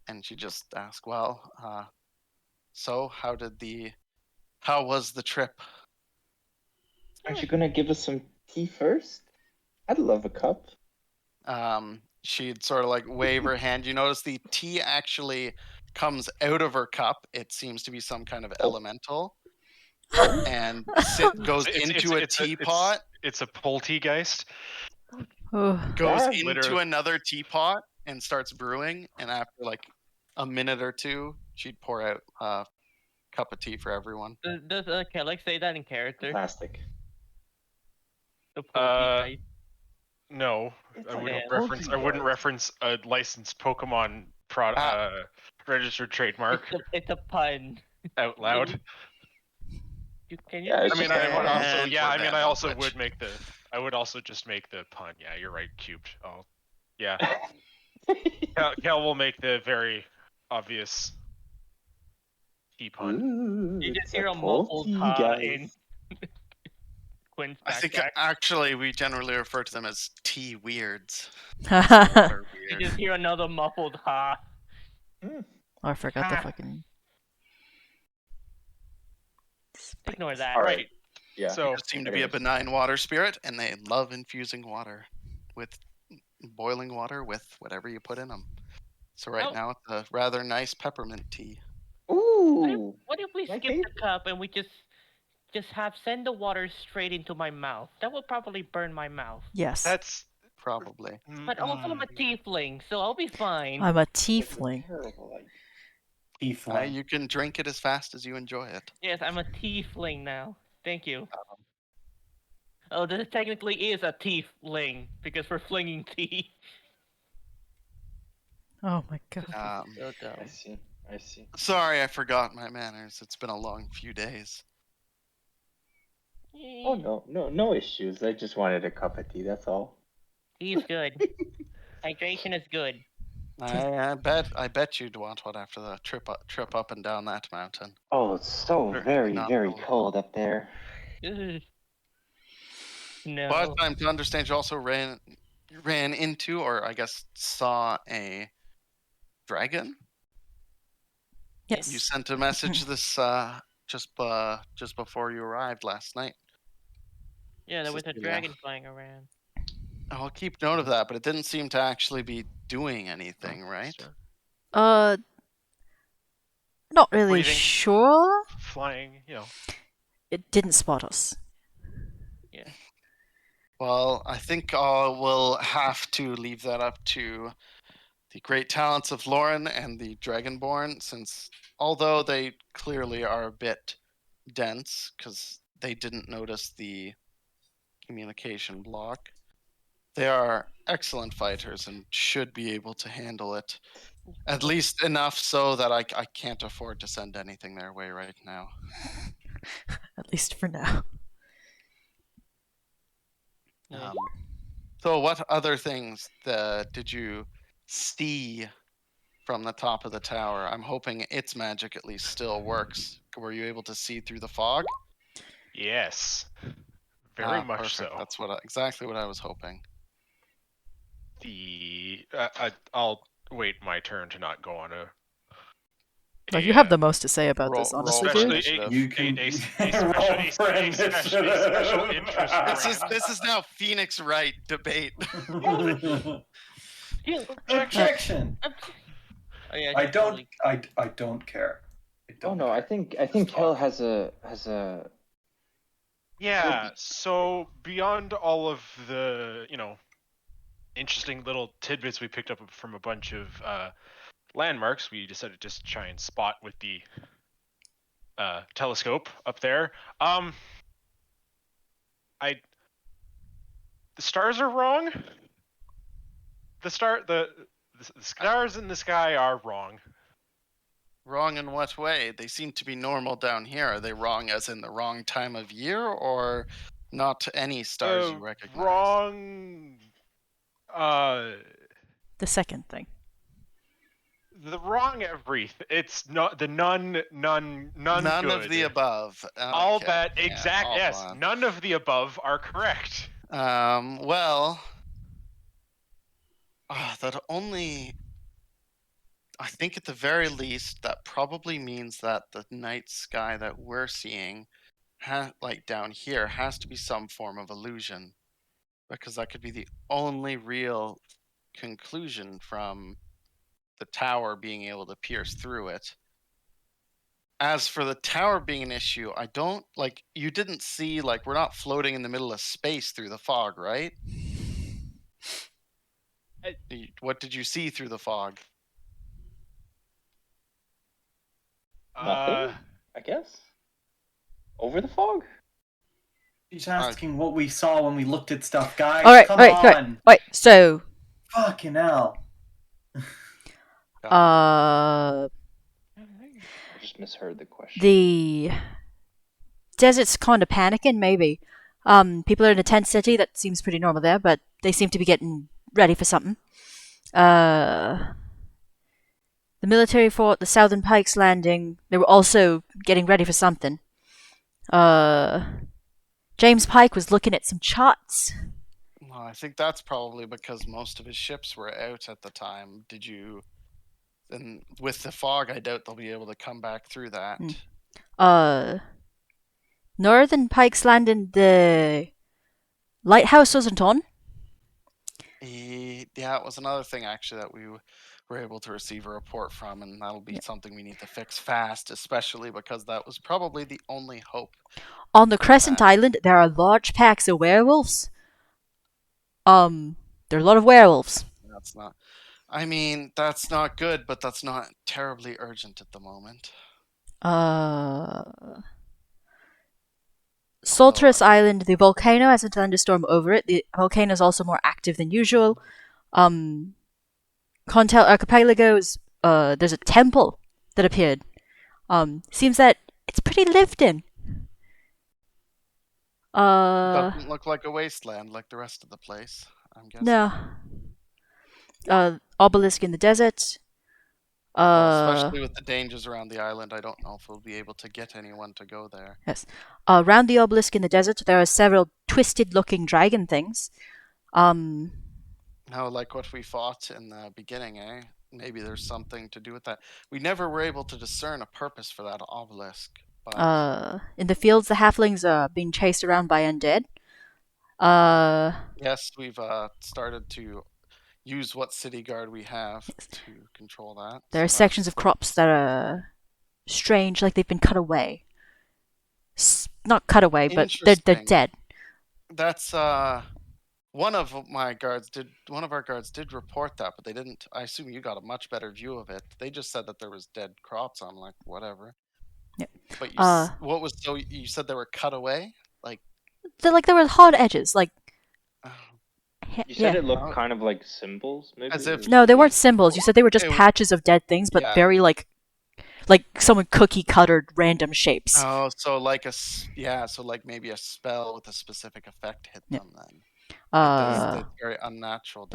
and she just asks, "Well, so how was the trip?" Aren't you gonna give us some tea first? I'd love a cup. She'd sort of like wave her hand. You notice the tea actually comes out of her cup. It seems to be some kind of elemental, and goes into a teapot. It's a poltergeist. Oh, Goes Yeah, into literally. another teapot and starts brewing. And after like a minute or two, she'd pour out a cup of tea for everyone. Does Kellic say that in character? Plastic. The poltergeist. No, It's I like wouldn't a reference. I wouldn't poltergeist. reference a licensed Pokemon registered trademark It's a pun. out loud. Can you? Yeah, it's I mean, just I would a- also, And yeah, we're I mean, then I on also Twitch. would make the. I would also just make the pun. Yeah, you're right. Cubed. Oh, yeah. Cal will make the very obvious T pun. Ooh, You just it's hear a muffled ha poltergeist. in Quinn's I think backpack. actually we generally refer to them as tea weirds. oh, They're You weird. just hear another muffled ha. I forgot the Ha. fucking. Ignore that. All Right. right. Yeah. So Just seem to be a anyways. benign water spirit, and they love infusing water with boiling water with whatever you put in them. So right Oh. now it's a rather nice peppermint tea. Ooh. What if we My skip the cup and we just send the water straight into my mouth? That will probably burn my mouth. Yes. that's. Probably. But also I'm a tiefling, so I'll be fine. I'm a That's a tiefling. terrible idea. Tiefling. You can drink it as fast as you enjoy it. Yes, I'm a tiefling now. Thank you. Oh, this technically is a tiefling because we're flinging tea. Oh my god. So dumb. I see. I see. Sorry, I forgot my manners. It's been a long few days. Oh no issues. I just wanted a cup of tea. That's all. Tea is good. Hydration is good. I bet you'd want one after the trip up and down that mountain. Oh, it's so Certainly not very the one. cold up there. Ugh. No. But I'm to understand you also ran into, or I guess saw a dragon. Yes. You sent a message this just before you arrived last night. Yeah, there was a Yeah. dragon flying around. I'll keep note of that, but it didn't seem to actually be doing anything, right? Not really What do you think? sure. Flying, you know. It didn't spot us. Well, I think we'll have to leave that up to the great talents of Lauren and the Dragonborn, since although they clearly are a bit dense because they didn't notice the communication block, they are excellent fighters and should be able to handle it. At least enough so that I can't afford to send anything their way right now. At least for now. Yeah. So what other things did you see from the top of the tower? I'm hoping its magic at least still works. Were you able to see through the fog? Yes. Very much Perfect. so. That's exactly what I was hoping. I'll wait my turn to not go on a. Like, you have the most to say about this, roll honestly, for dude. initiative. You can a roll for special initiative. interest This is now Phoenix Wright debate. Objection. Oh, yeah, I she's don't. totally- I don't care. I Oh don't no, I care. think Kel has a Yeah, so beyond all of the, interesting little tidbits we picked up from a bunch of landmarks, we decided to just try and spot with the telescope up there. The stars are wrong. The stars in the sky are wrong. Wrong in what way? They seem to be normal down here. Are they wrong as in the wrong time of year, or not any stars you recognize? Wrong. The second thing. The wrong everything. It's not the none None good. of the above. All Okay, that yeah, exact. all Yes, one. none of the above are correct. Well, that only. I think at the very least, that probably means that the night sky that we're seeing, like down here, has to be some form of illusion, because that could be the only real conclusion from the tower being able to pierce through it. As for the tower being an issue, I don't like. You didn't see, like, we're not floating in the middle of space through the fog, right? What did you see through the fog? Nothing, I guess. Over the fog. He's asking what we saw when we looked at stuff, guys. All right, Come all right, all right. on. Wait, so Fucking hell. I just misheard the question. the desert's kind of panicking, maybe. People are in a tent city. That seems pretty normal there, but they seem to be getting ready for something. The military fort, the Southern Pikes Landing, they were also getting ready for something. James Pike was looking at some charts. Well, I think that's probably because most of his ships were out at the time. And with the fog, I doubt they'll be able to come back through that. Northern Pikes Landing, the lighthouse wasn't on. Yeah, it was another thing actually that we were able to receive a report from, and that'll be something we need to fix fast, especially because that was probably the only hope. On the Crescent Island, there are large packs of werewolves. There are a lot of werewolves. That's not. I mean, that's not good, but that's not terribly urgent at the moment. Salters Island, the volcano has a thunderstorm over it. The volcano is also more active than usual. Contel Archipelagos, there's a temple that appeared. Seems that it's pretty lived in. Doesn't look like a wasteland like the rest of the place, I'm guessing. No. Obelisk in the desert. Especially with the dangers around the island, I don't know if we'll be able to get anyone to go there. Yes. Around the obelisk in the desert, there are several twisted-looking dragon things. No, like what we fought in the beginning, eh? Maybe there's something to do with that. We never were able to discern a purpose for that obelisk. But... in the fields, the halflings are being chased around by undead. Yes, we've started to use what city guard we have to control that. There are sections of crops that are strange, like they've been cut away. Not cut away, but they're dead. That's one of our guards did report that, but they didn't. I assume you got a much better view of it. They just said that there was dead crops. I'm like, whatever. Yep. But you said they were cut away? There were hard edges, like. You said it looked kind of like symbols, maybe? No, they weren't symbols. You said they were just patches of dead things, but very like someone cookie cuttered random shapes. Oh, so like maybe a spell with a specific effect hit them then. It's very unnatural.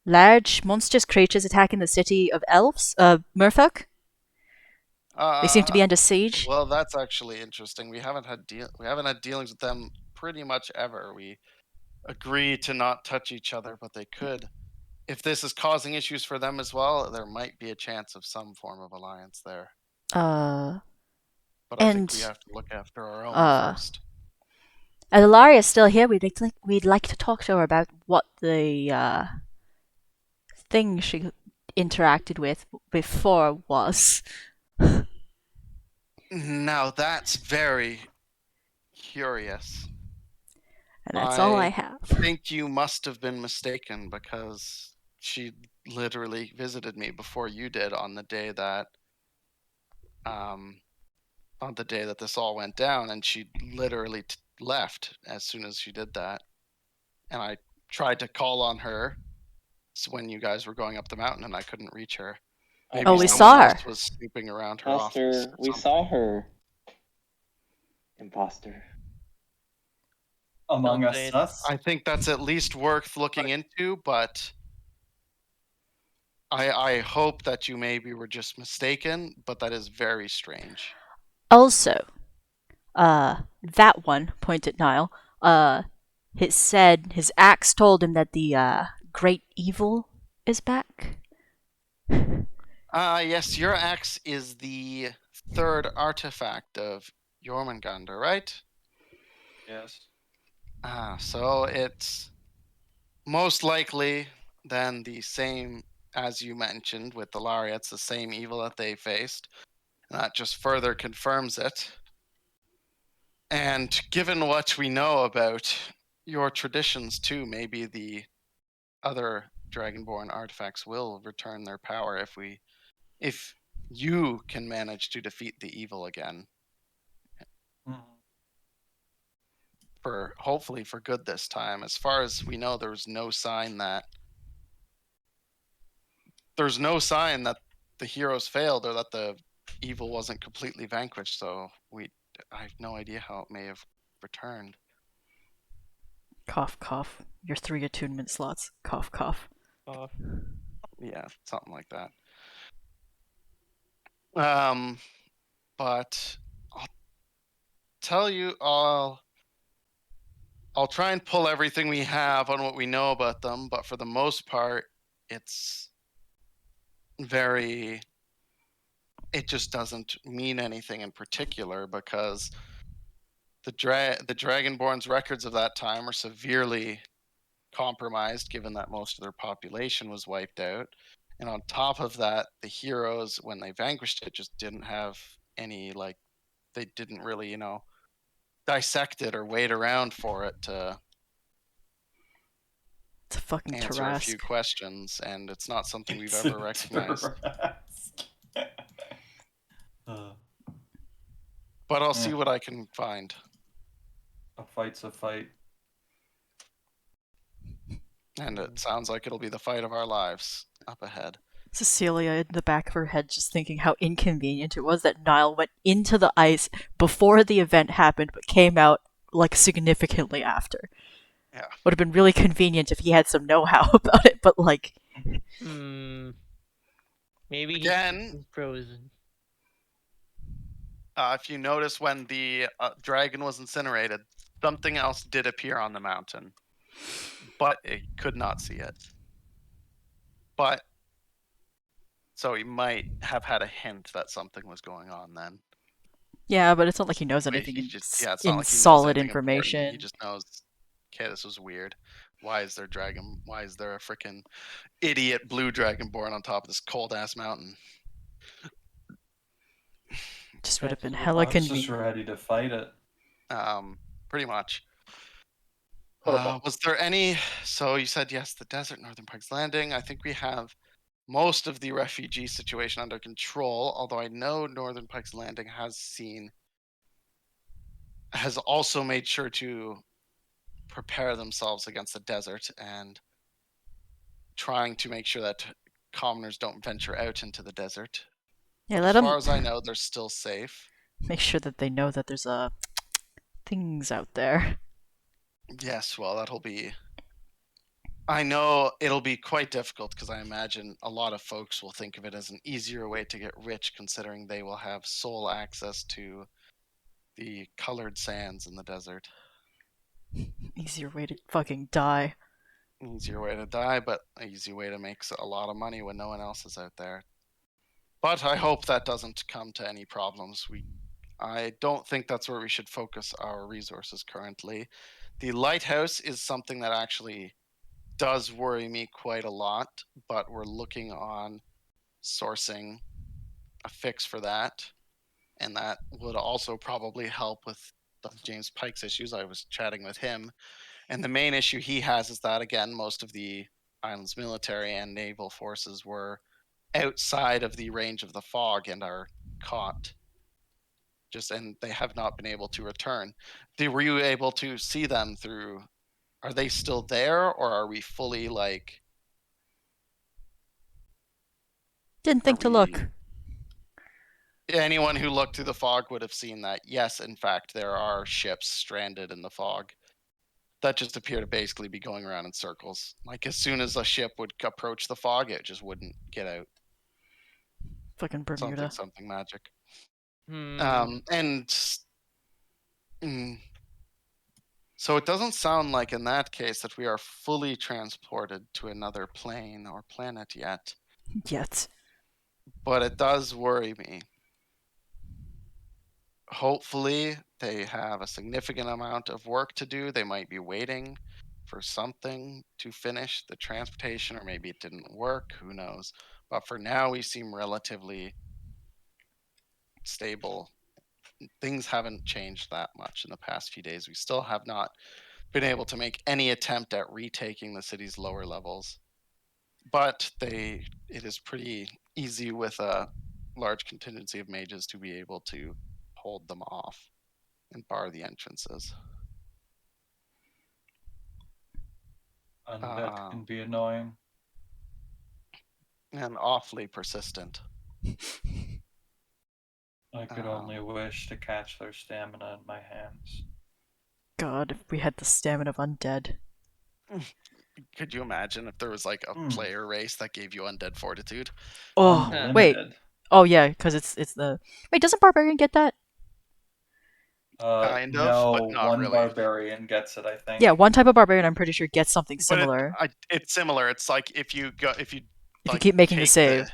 Large monstrous creatures attacking the city of elves, Merfolk. They seem to be under siege. Well, that's actually interesting. We haven't had dealings with them pretty much ever. We agree to not touch each other, but they could. If this is causing issues for them as well, there might be a chance of some form of alliance there. But I think we have to look after our own first. As Ilaria's still here, we'd like to talk to her about what the thing she interacted with before was. Now that's very curious. And that's all I I have. think you must have been mistaken because she literally visited me before you did on the day that this all went down, and she literally left as soon as she did that. And I tried to call on her when you guys were going up the mountain, and I couldn't reach her. Maybe Oh, we someone saw else her. was snooping around her office. Imposter, or we something. saw her. Imposter. Among Don't Us say it. sus. I think that's at least worth looking into, but I hope that you maybe were just mistaken, but that is very strange. Also, that one, point at Niall, it said his axe told him that the great evil is back. Yes, your axe is the third artifact of Jormungandr, right? Yes. So it's most likely then the same as you mentioned with the Lariats, the same evil that they faced. And that just further confirms it. And given what we know about your traditions too, maybe the other Dragonborn artifacts will return their power if you can manage to defeat the evil again. Mhm. For hopefully for good this time. As far as we know, there's no sign that the heroes failed or that the evil wasn't completely vanquished. So I have no idea how it may have returned. Cough, cough. Your 3 attunement slots. Cough, cough. Yeah, something like that. But I'll tell you, I'll try and pull everything we have on what we know about them, but for the most part, it's very. It just doesn't mean anything in particular because the Dragonborn's records of that time are severely compromised, given that most of their population was wiped out. And on top of that, the heroes, when they vanquished it, just didn't have any they didn't really, dissect it or wait around for it to It's a fucking answer a few Tarask. questions, and it's not something we've It's ever a recognized. Tarask. But I'll Yeah. see what I can find. A fight's a fight. And it sounds like it'll be the fight of our lives up ahead. Cecilia in the back of her head just thinking how inconvenient it was that Niall went into the ice before the event happened but came out like significantly after. Yeah. Would have been really convenient if he had some know-how about it, but like Maybe Again- he's frozen. If you notice when the dragon was incinerated, something else did appear on the mountain, but it could not see it. But so he might have had a hint that something was going on then. yeah, but it's not like he knows But anything he in, just, yeah, it's in not like he knows solid anything important. information. He just knows, okay, this was weird. Why is there dragon? Why is there a freaking idiot blue dragonborn on top of this cold ass mountain? Just would have been That's hella I was just convenient. ready to fight it. Pretty much. Horrible. Was there any? So you said yes, the desert, Northern Pikes Landing. I think we have most of the refugee situation under control. Although I know Northern Pikes Landing has also made sure to prepare themselves against the desert and trying to make sure that commoners don't venture out into the desert. Yeah, But let as them far as I know, they're still safe. make sure that they know that there's things out there. Yes, well, that'll be. I know it'll be quite difficult because I imagine a lot of folks will think of it as an easier way to get rich, considering they will have sole access to the colored sands in the desert. Easier way to fucking die. Easier way to die, but an easy way to make a lot of money when no one else is out there. But I hope that doesn't come to any problems. I don't think that's where we should focus our resources currently. The lighthouse is something that actually does worry me quite a lot, but we're looking on sourcing a fix for that. And that would also probably help with of James Pike's issues. I was chatting with him, and the main issue he has is that again, most of the island's military and naval forces were outside of the range of the fog and are caught. And they have not been able to return. Were you able to see them through? Are they still there, or are we fully like? Didn't think to we- look. Anyone who looked through the fog would have seen that. Yes, in fact, there are ships stranded in the fog that just appear to basically be going around in circles. Like as soon as a ship would approach the fog, it just wouldn't get out. Fucking Bermuda. Something magic. Hmm. So it doesn't sound like in that case that we are fully transported to another plane or planet yet, Yet. but it does worry me. Hopefully they have a significant amount of work to do. They might be waiting for something to finish the transportation, or maybe it didn't work, who knows. But for now we seem relatively stable. Things haven't changed that much in the past few days. We still have not been able to make any attempt at retaking the city's lower levels, but it is pretty easy with a large contingency of mages to be able to hold them off and bar the entrances. Undead can be annoying. And awfully persistent. I could only wish to catch their stamina in my hands. God, if we had the stamina of undead. Could you imagine if there was like a player race that gave you undead fortitude? Oh, wait. Unlimited. Oh yeah, because it's the. Wait, doesn't Barbarian get that? Kind of, no, but not one really. barbarian gets it, I think. Yeah, one type of Barbarian I'm pretty sure gets something But similar. it's similar. It's like if you If you like, keep making the take save.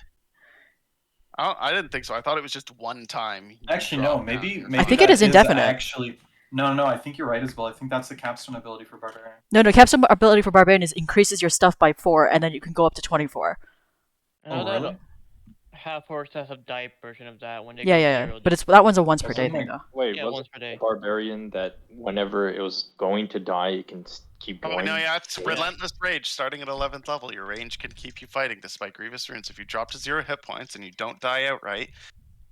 I didn't think so. I thought it was just one time. you Actually, drop no. down Maybe your I think that it is indefinite. Actually, no. I think you're right as well. I think that's the capstone ability for barbarian. No, capstone ability for Barbarian is increases your stuff by 4, and then you can go up to 24. I know Oh, that really? Half Horse has a dive version of that when they Yeah, go yeah, zero. but that one's a once per Wasn't day thing it- though. Wait, Yeah, was once it per day. a barbarian that whenever it was going to die, it can keep Oh going? no, yeah, it's Yeah. relentless rage. Starting at 11th level, your range can keep you fighting despite grievous wounds. If you drop to 0 hit points and you don't die outright,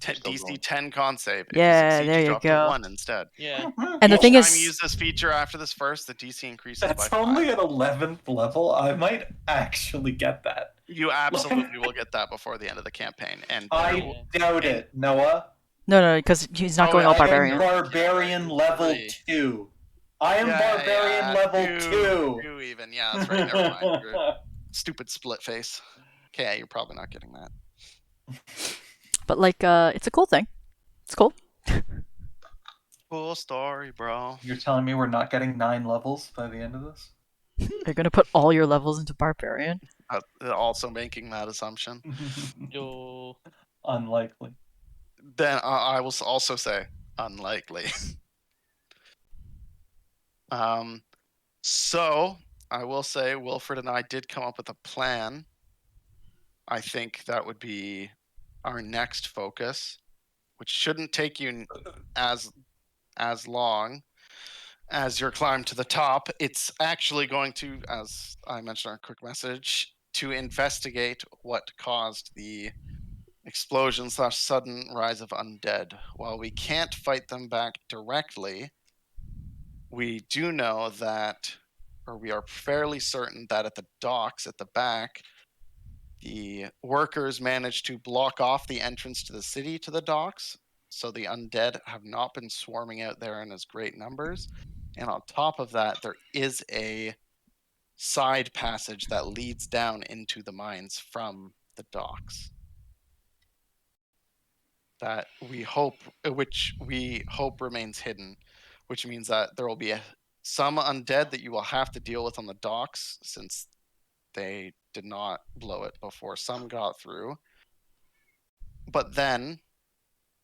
You're still DC going. 10 con save. If Yeah, you succeed, there you you drop go. to 1 instead. Yeah. And the Each thing time is, you use this feature after this first, the DC increases That's by 5. only at 11th level. I might actually get that. You absolutely will get that before the end of the campaign. And I doubt it, Noah. no, because he's not Oh, going all I am Barbarian. Barbarian level 3. 2. I am barbarian level 2. 2 even. Yeah, that's right. Never mind. You're stupid split face. Okay, you're probably not getting that. But like, it's a cool thing. It's cool. Cool story, bro. You're telling me we're not getting 9 levels by the end of this? You're gonna put all your levels into Barbarian. Also making that assumption. Yo. Unlikely. Then I will also say unlikely. So I will say Wilfred and I did come up with a plan. I think that would be our next focus, which shouldn't take you as long as your climb to the top. It's actually going to, as I mentioned in our quick message, to investigate what caused the explosion / sudden rise of undead. While we can't fight them back directly, we do know that, or we are fairly certain that at the docks at the back, the workers managed to block off the entrance to the city to the docks, so the undead have not been swarming out there in as great numbers. And on top of that, there is a side passage that leads down into the mines from the docks that which we hope remains hidden, which means that there will be some undead that you will have to deal with on the docks since they did not blow it before some got through. But then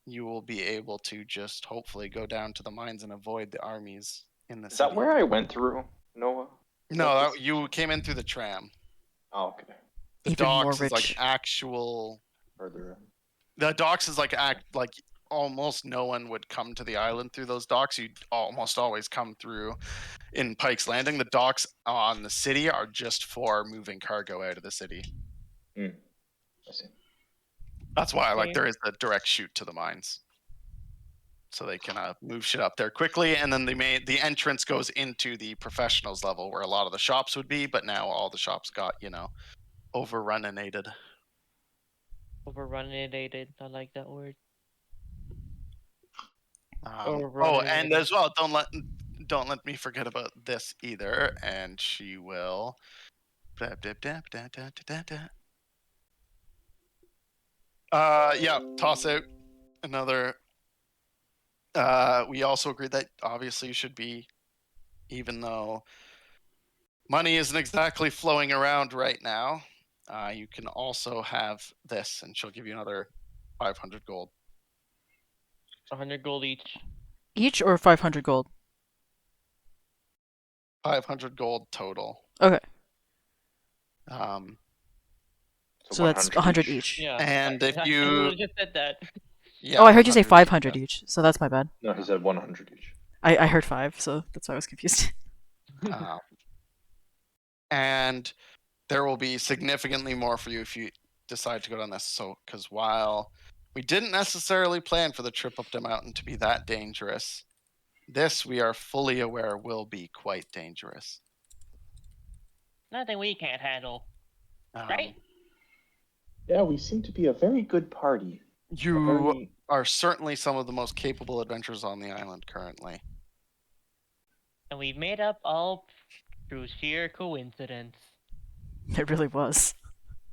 you will be able to just hopefully go down to the mines and avoid the armies in the Is city. that where I went through, Noah? No, you came in through the tram. Oh, okay. The Even more docks is like rich. actual. Further in. The docks is like almost no one would come to the island through those docks. You'd almost always come through in Pike's Landing. The docks on the city are just for moving cargo out of the city. I see. That's why like Okay. there is a direct shoot to the mines, so they can move shit up there quickly. And then the entrance goes into the professionals level where a lot of the shops would be, but now all the shops got overruninated. Overruninated. I like that word. And Overruninated. as well, don't let me forget about this either. And she will. Yeah, toss out another. We also agreed that obviously you should be, even though money isn't exactly flowing around right now, you can also have this, and she'll give you another 500 gold. 100 gold each. Each or 500 gold? 500 gold total. Okay. So So that's 100 each. Yeah. And if I you- literally just said that. Yeah, Oh, I heard you say 100 each, 500 yeah. each, so that's my bad. No, he said 100 each. I heard 5, so that's why I was confused. And there will be significantly more for you if you decide to go down this. So, because while we didn't necessarily plan for the trip up the mountain to be that dangerous, this we are fully aware will be quite dangerous. Nothing we can't handle. Um, Right? Yeah, we seem to be a very good party. A You very- are certainly some of the most capable adventurers on the island currently. And we made up all through sheer coincidence. It really was.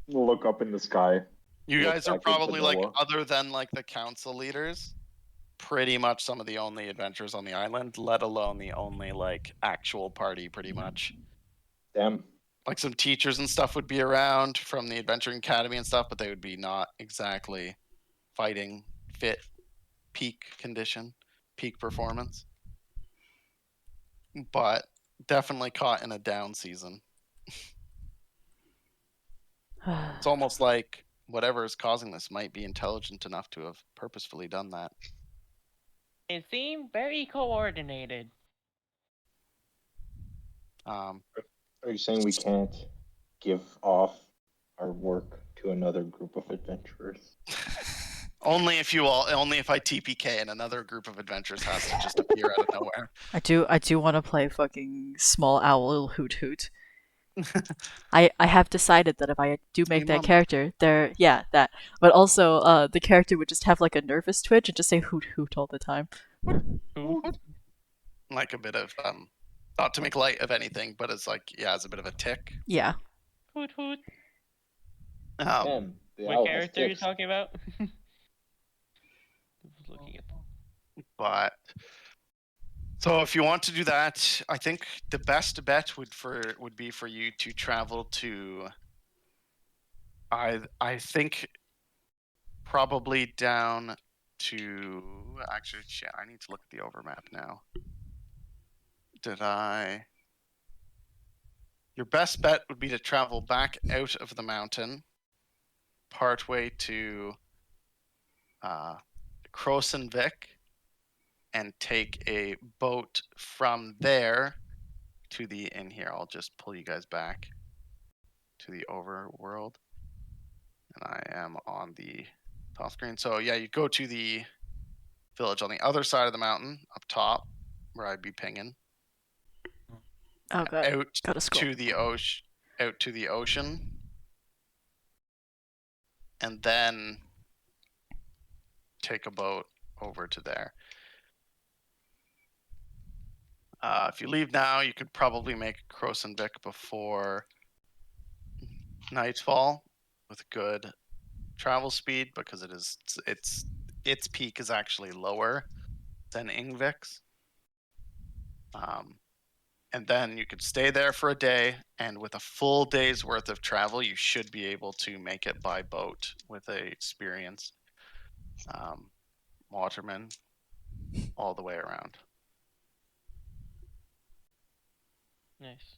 Look up in the sky. You Look guys are back into probably like, Noah. other than like the council leaders, pretty much some of the only adventurers on the island, let alone the only like actual party, pretty much. Damn. Like some teachers and stuff would be around from the adventuring academy and stuff, but they would be not exactly fighting fit, peak condition, peak performance. But definitely caught in a down season. It's almost like whatever is causing this might be intelligent enough to have purposefully done that. It seemed very coordinated. Are you saying we can't give off our work to another group of adventurers? Only if I TPK and another group of adventurers has to just appear out of nowhere. I do want to play fucking Small Owl Hoot Hoot. I have decided that if I do make Hey, that Mom. character, that. But also, the character would just have like a nervous twitch and just say hoot hoot all the time. Like a bit of not to make light of anything, but it's like as a bit of a tick. Yeah. Hoot hoot. Damn, the What owl has character are you ticks. talking about? Just looking at But so if you want to do that, I think the best bet would be for you to travel to. I think probably down to actually shit. I need to look at the overmap now. Your best bet would be to travel back out of the mountain, partway to Crosenvik, and take a boat from there to the in here. I'll just pull you guys back to the overworld, and I am on the top screen. So yeah, you go to the village on the other side of the mountain, up top, where I'd be pinging. Oh god. Out Gotta scroll. to the ocean, and then take a boat over to there. If you leave now, you could probably make Crosenvik before nightfall with good travel speed, because its peak is actually lower than Ingvik's. And then you could stay there for a day, and with a full day's worth of travel, you should be able to make it by boat with a experienced waterman all the way around. Nice.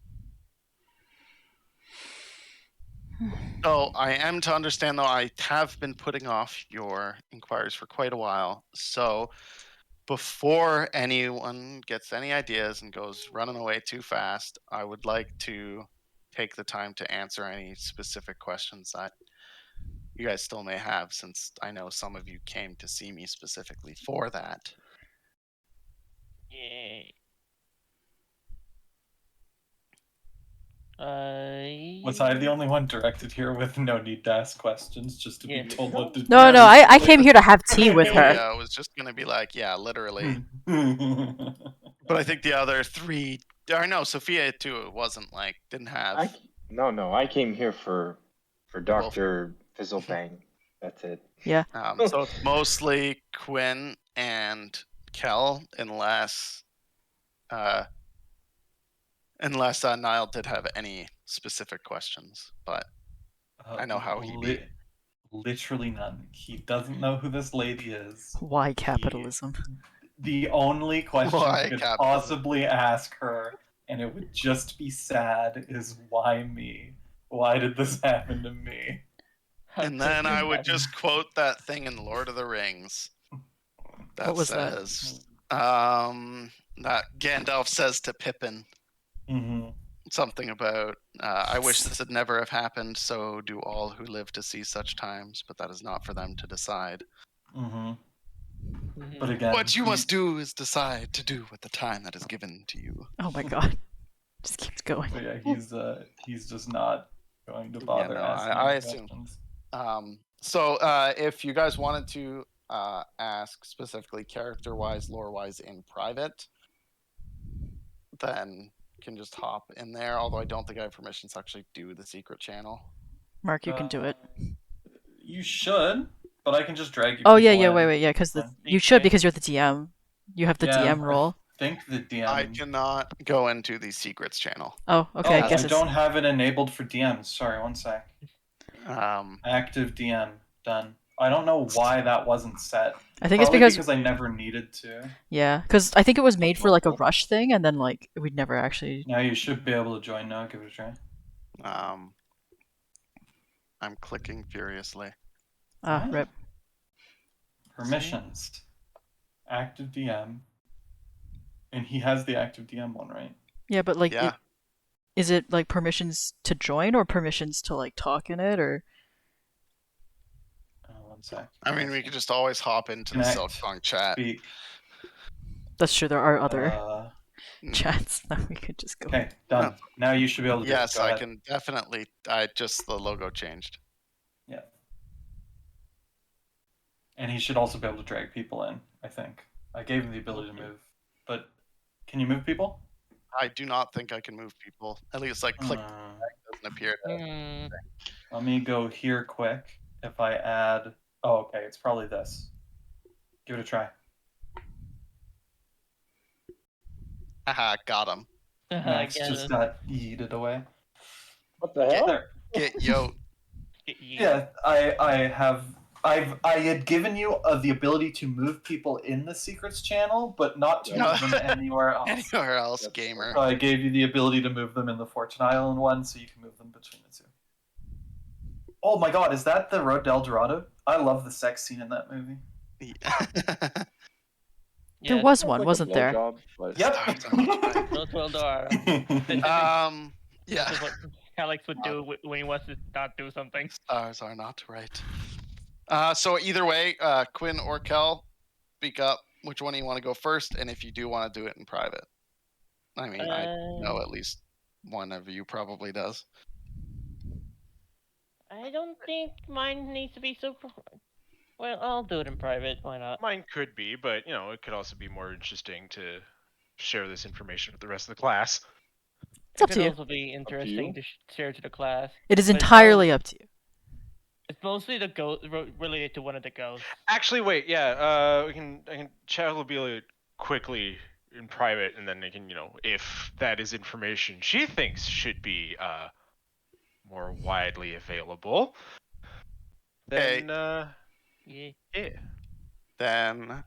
So I am to understand, though, I have been putting off your inquiries for quite a while. So before anyone gets any ideas and goes running away too fast, I would like to take the time to answer any specific questions that you guys still may have, since I know some of you came to see me specifically for that. Yeah. Was I the only one directed here with no need to ask questions, just to Yeah. be told what to do? No, no, I came here to have tea with her. Yeah, I was just gonna be like, yeah, literally. Hmm. But I think the other three, or no, Sophia too. It wasn't like didn't have. No, I came here for Wolf. Dr. Fizzlebang. That's it. So it's mostly Quinn and Kel, unless Niall did have any specific questions. But I know how he be. Literally none. He doesn't know who this lady is. Why capitalism? The only question Why you could capitalism? possibly ask her, and it would just be sad, is why me? Why did this happen to me? And then I would just quote that thing in Lord of the Rings. That What was that? says, that Gandalf says to Pippin Mm-hmm. something about, I wish this had never have happened, so do all who live to see such times, but that is not for them to decide. Mm-hmm. Mhm. But again, What you must do is decide to do with the time that is given to you. Oh my god. Just keeps going. But yeah, he's just not going to bother no, asking I any assume. questions. So if you guys wanted to ask specifically character-wise, lore-wise in private, then you can just hop in there. Although I don't think I have permission to actually do the secret channel. Mark, you can do it. You should, but I can just drag you. Oh yeah, people yeah, in. wait, yeah, because Fine. you should because you're the DM. You have the Yeah, DM role. I think the DM. I cannot go into the secrets channel. Oh, okay, Oh, I guess I it's don't have it enabled for DMs. Sorry, one sec. Um, Active DM done. I don't know why that wasn't set. I think it's Probably because I never needed to. yeah, because I think it was made for like a rush thing, and then like we'd never actually. Now you should be able to join now. Give it a try. I'm clicking furiously. Ah, What? rip. Permissions. Active DM. And he has the active DM one, right? Yeah, but like, Yeah. is it like permissions to join or permissions to like talk in it or? One sec. I mean, we could just always hop into the Connect. Silksong chat. Speak. That's true. There are other chats that we could just go. Okay, done. No. Now you should be able to. Yes, Go I ahead. can definitely. Just the logo changed. Yeah. And he should also be able to drag people in, I think. I gave him the ability to move. But can you move people? I do not think I can move people. At least, like, click doesn't appear. Mm. Let me go here quick. If I add. Oh, okay. It's probably this. Give it a try. Haha, got him. I Max get just it. got yeeted away. What the hell? There. Get yo. Yeah, I had given you the ability to move people in the secrets channel, but not to No. move them anywhere else. Anywhere else, That's gamer. So I gave you the ability to move them in the Fortune Island one, so you can move them between the two. Oh my god, is that the Road to El Dorado? I love the sex scene in that movie. There Yeah, was Sounds one, like a wasn't there? blowjob, but- Yep. Those will do our- Yeah. This is what Alex would do when he wants to not do something. Stars are not right. So either way, Quinn or Kel, speak up. Which one do you want to go first? And if you do want to do it in private, I mean, I know at least one of you probably does. I don't think mine needs to be super. Well, I'll do it in private. Why not? Mine could be, but it could also be more interesting to share this information with the rest of the class. It's up It to could you. also be interesting you. to share to the class. It is But it's entirely up to you. It's mostly the ghost related to one of the ghosts. Actually, wait, yeah, I can chat with Lobelia quickly in private, and then I can, if that is information she thinks should be more widely available, then Yeah. yeah. Then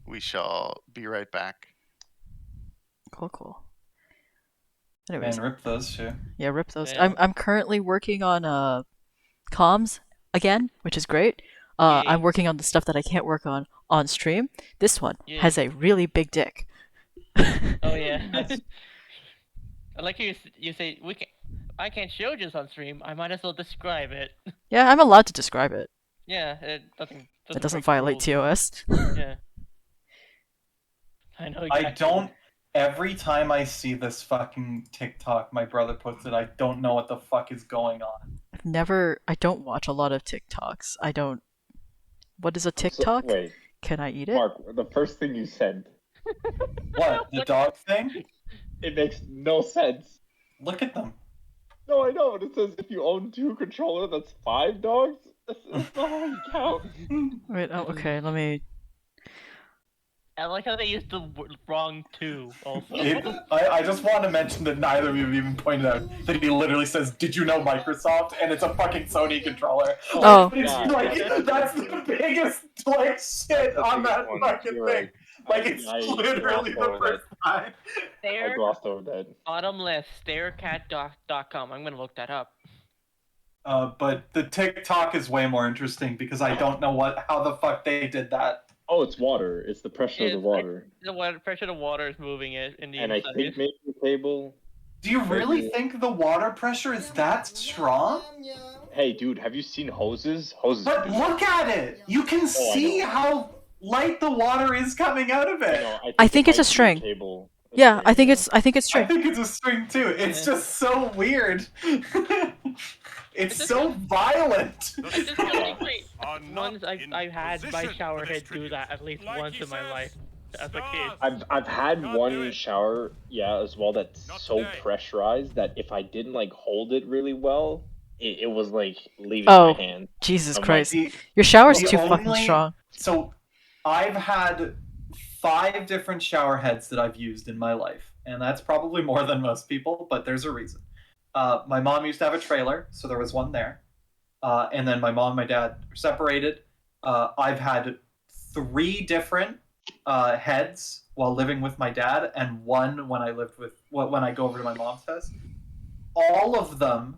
we shall be right back. Cool, cool. Anyways, Man, rip those two. yeah, rip those. Yeah. I'm currently working on comms again, which is great. Yay. I'm working on the stuff that I can't work on stream. This one Yay. has a really big dick. Oh yeah. Nice. I like you say I can't show this on stream. I might as well describe it. Yeah, I'm allowed to describe it. Yeah, it doesn't. It doesn't break the violate rules. TOS. Yeah. I know. I Exactly. don't. Every time I see this fucking TikTok, my brother puts it. I don't know what the fuck is going on. I don't watch a lot of TikToks. I don't. What is a TikTok? Wait, Can I eat it? Mark, the first thing you said, What? The dog thing? it makes no sense. Look at them. No, I know, but it says if you own 2 controllers, that's 5 dogs? That's not how you count. Wait, oh, okay, let me. I like how they used the wrong two. Also. I just want to mention that neither of you have even pointed out that he literally says, "Did you know Microsoft?" and it's a fucking Sony controller. Oh. It's Yeah. like that's the biggest like shit the on biggest that one, fucking you're thing. right. Like it's I literally glossed the over first time. I Stare, glossed over that. bottom left, starecat.com. I'm gonna look that up. But the TikTok is way more interesting because I don't know how the fuck they did that. Oh, it's water. It's the pressure of the It's water. The water pressure of the water is moving it in the And I inside. think maybe the table. Do you really think the water pressure is that strong? Hey, dude, have you seen hoses? Hoses. But do- look at it! You can I see know. how light the water is coming out of I it. know, I think it it's a might be the string. Cable. Yeah, I think it's I string. think it's a string too. It's Yeah. just so weird. It's just- so violent. I just don't think Are not once I've in had my position shower for head this do tribute. that at least Like once he in my says, life as a kid. stars. I've had Not do one it. shower, yeah, as well that's Not so today. pressurized that if I didn't like hold it really well, it was like leaving Oh. my hand. Jesus I'm like, Christ. The- Your shower's the too fucking only- strong. So, I've had 5 different shower heads that I've used in my life, and that's probably more than most people. But there's a reason. My mom used to have a trailer, so there was one there. And then my mom and my dad were separated. I've had 3 different heads while living with my dad, and one when I go over to my mom's house. All of them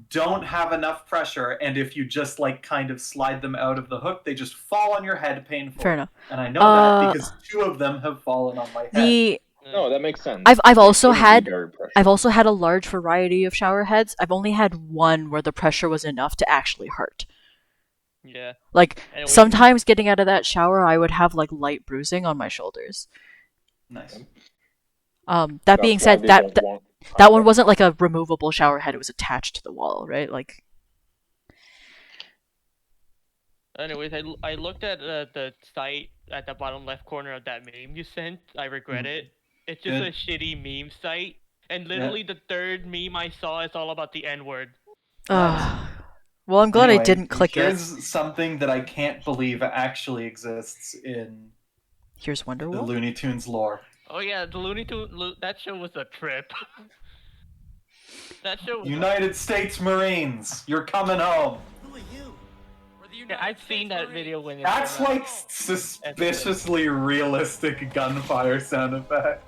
don't have enough pressure, and if you just like kind of slide them out of the hook, they just fall on your head painfully. Fair enough. And I know Uh, that because 2 of them have fallen on my head. The No, that makes sense. I've It also shouldn't be had very pressured. I've also had a large variety of shower heads. I've only had one where the pressure was enough to actually hurt. Yeah. Like Anyway. sometimes getting out of that shower, I would have like light bruising on my shoulders. Nice. That That's being why said, they that don't that, want that one contact. wasn't like a removable shower head; it was attached to the wall, right? Like, Anyways, I looked at the site at the bottom left corner of that meme you sent. I regret it. It's just Good. a shitty meme site, and literally the third meme I saw is all about the N word. well, I'm glad I Anyway, didn't click it. Here's something that I can't believe actually exists in Here's the Wonderwall. Looney Tunes lore. Oh yeah, the Looney Tunes. That show was a trip. That show. Was United States Marines, you're coming home. Yeah, I've seen that video when. it That's came out. like suspiciously realistic gunfire sound effects.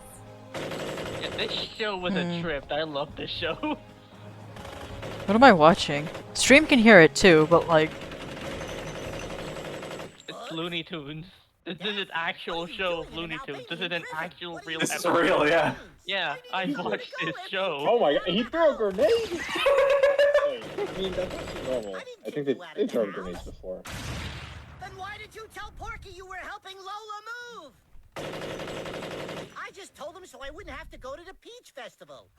Yeah, this show was a Hmm. trip. I love this show. What am I watching? Stream can hear it too, but like, It's Looney Tunes. This is an actual show of Looney Tunes. This is an actual real. This is episode. real, yeah. Yeah, I watched this show. Oh my god, he threw a grenade! Wait, I mean, that's normal. I think they've thrown grenades before. Then why did you tell Porky you were helping Lola move? I just told him so I wouldn't have to go to the Peach Festival.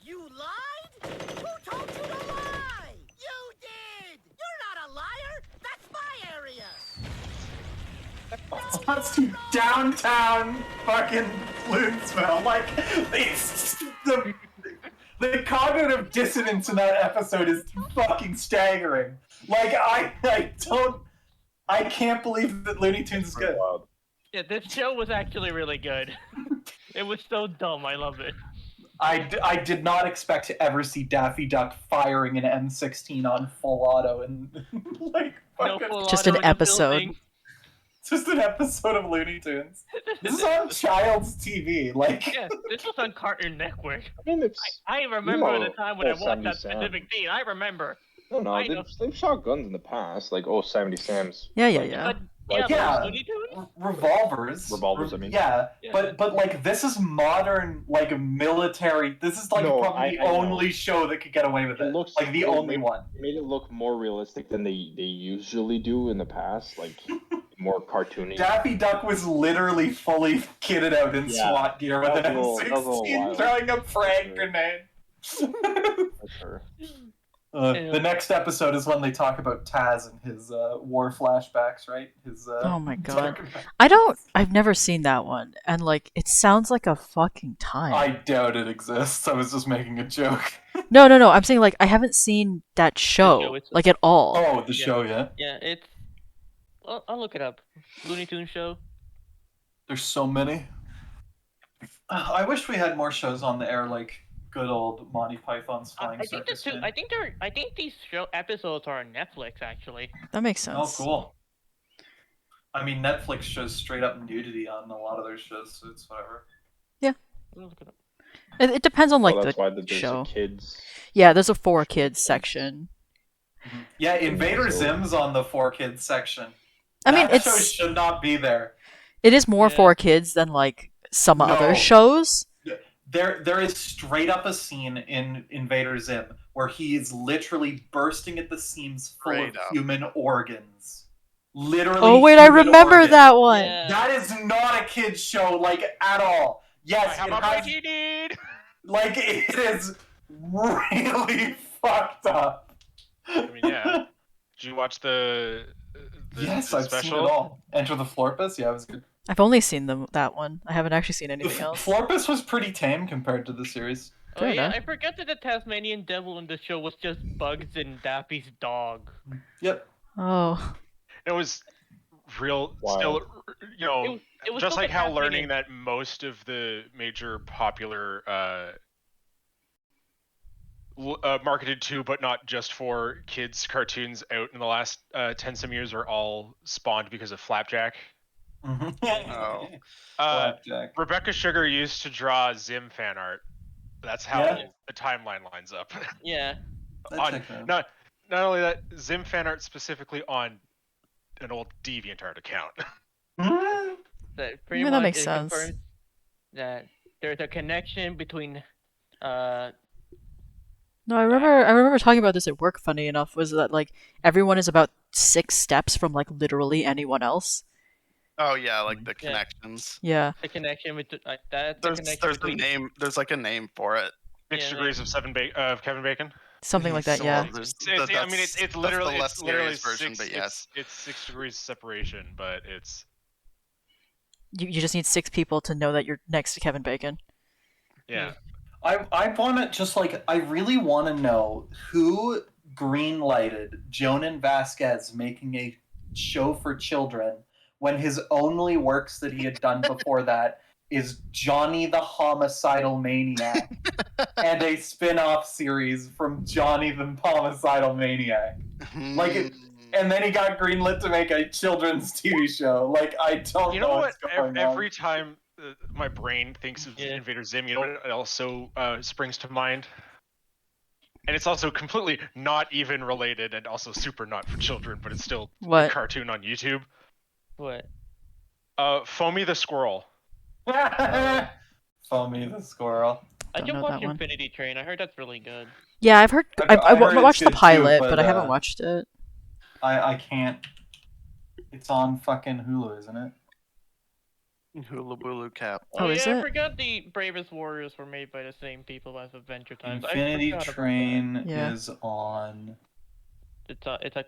You lied? Who told you to lie? You did! You're not a liar! That's my area! That's downtown fucking Loonsville. Like, it's the cognitive dissonance in that episode is fucking staggering. Like, I can't believe that Looney Tunes is good. Wild. Yeah, this show was actually really good. It was so dumb. I love it. I did not expect to ever see Daffy Duck firing an M16 on full auto and like No fucking full Just auto an in the episode. building. Just an episode of Looney Tunes. This is on child's TV. Like, Yeah, this was on Cartoon Network. I mean, it's I remember the time when I watched that 70 Sam. specific scene. I remember. no, I know. they've shot guns in the past, like 70 Sam's. Yeah, yeah, like, yeah. But Like, yeah, yeah. but Looney Tunes? revolvers. Revolvers, I mean. Yeah, Yeah. but like this is modern, like military. This is like No, probably the I know. only show that could get away with it. Like the only one. They made it look more realistic than they usually do in the past, like more cartoony. Daffy Duck was literally fully kitted out in Yeah. SWAT gear with That an was a little M16 wild. throwing a frag Sure. grenade. For sure. The next episode is when they talk about Taz and his war flashbacks, right? His Oh my god. dark- I've never seen that one, and like it sounds like a fucking time. I doubt it exists. I was just making a joke. No, I'm saying like I haven't seen that show it's- like at all. Oh, the Yeah. show, yeah. Yeah, it's. I'll look it up. Looney Tunes show. There's so many. I wish we had more shows on the air, like good old Monty Python's Flying I think the Circus. two. Man. I think these show episodes are on Netflix actually. That makes Oh, sense. cool. I mean, Netflix shows straight up nudity on a lot of their shows, so it's whatever. I'll look it up. It depends on like Well, that's why the there's show. a kids. Yeah, there's a 4 kids section. Yeah, Invader So- Zim's on the 4 kids section. I mean, that show it's should not be there. it is more Yeah. for kids than like some No. other shows. There is straight up a scene in Invader Zim where he is literally bursting at the seams full Straight of up. human organs. Literally. Oh wait, I human remember organs. that one. Yeah. That is not a kids show, like at all. Yes, How it about my has, need? like it is really fucked up. I mean, yeah. Did you watch the Yes, the I've special? seen it all. Enter the Florpus, yeah, it was good. I've only seen that one. I haven't actually seen The anything else. Florpus was pretty tame compared to the series. Oh Fair yeah, enough. I forgot that the Tasmanian devil in the show was just Bugs and Daffy's dog. Yep. Oh, It was real, Wild. still, you know, It was just still like the how Tasmanian- learning that most of the major popular marketed to but not just for kids cartoons out in the last 10 some years are all spawned because of Flapjack. Oh. Flapjack. Rebecca Sugar used to draw Zim fan art. That's how Yeah. the timeline lines up. Yeah. That on- checks out. not only that, Zim fan art specifically on an old DeviantArt account. Hmm? That pretty Yeah, much that makes it sense. confirms that there's a connection between no, I remember talking about this at work. Funny enough, was that like everyone is about 6 steps from like literally anyone else. Oh yeah, like the Yeah. connections. Yeah, the connection with that's the There's connection there's a between name. There's like a name for it. 6 Yeah, degrees of Kevin Bacon. something like that. So, Yeah. there's- I mean, that's- it's that's literally the less it's literally serious version, 6, but yes. it's 6 degrees separation, but it's You just need 6 people to know that you're next to Kevin Bacon. yeah. I want to just like I really want to know who greenlighted Jonan Vasquez making a show for children when his only works that he had done before that is Johnny the Homicidal Maniac and a spin-off series from Johnny the Homicidal Maniac. Like it- And then he got greenlit to make a children's TV show. Like I don't You know know what? what's going on. Every time my brain thinks of Yeah. Invader Zim, you know what also springs to mind? And it's also completely not even related and also super not for children, but it's still a What? cartoon on YouTube. what? Foamy the Squirrel. Foamy the Squirrel. I Don't just know watched that one. Infinity Train. I heard that's really good. Yeah, I've heard. I I heard watched it's the good too, pilot, but, but I haven't watched it. I can't. It's on fucking Hulu, isn't it? Hula Bulu Cap. Oh, is yeah, I it? forgot the Bravest Warriors were made by the same people as Adventure Time. I Infinity forgot about that. Train Yeah. is on It's a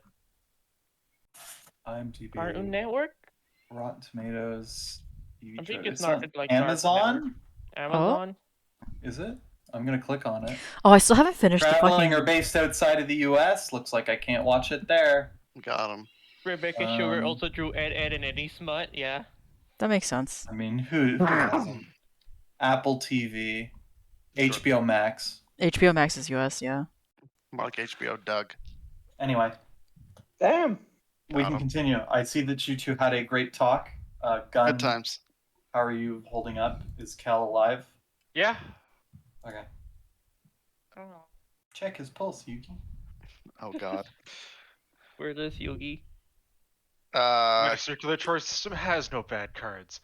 IMDb, Cartoon Network. Rotten Tomatoes. TV I think show. it's not on like Cartoon Amazon. Amazon. Is it? I'm gonna click on it. Oh, I still haven't finished the Traveling fucking. or based outside of the U.S. Looks like I can't watch it there. Got him. Rebecca Sugar Um, also drew Ed and Eddie Smut. Yeah. That makes sense. I mean, who doesn't? Apple TV, HBO Max. HBO Max is US. Yeah. More like HBO Doug. Anyway, Damn. we Got can 'em. continue. I see that you two had a great talk. Gun, Good times. how are you holding up? Is Cal alive? Yeah. Okay. Check his pulse, Yuki. Oh God. Where is Yogi? My circulatory system has no bad cards.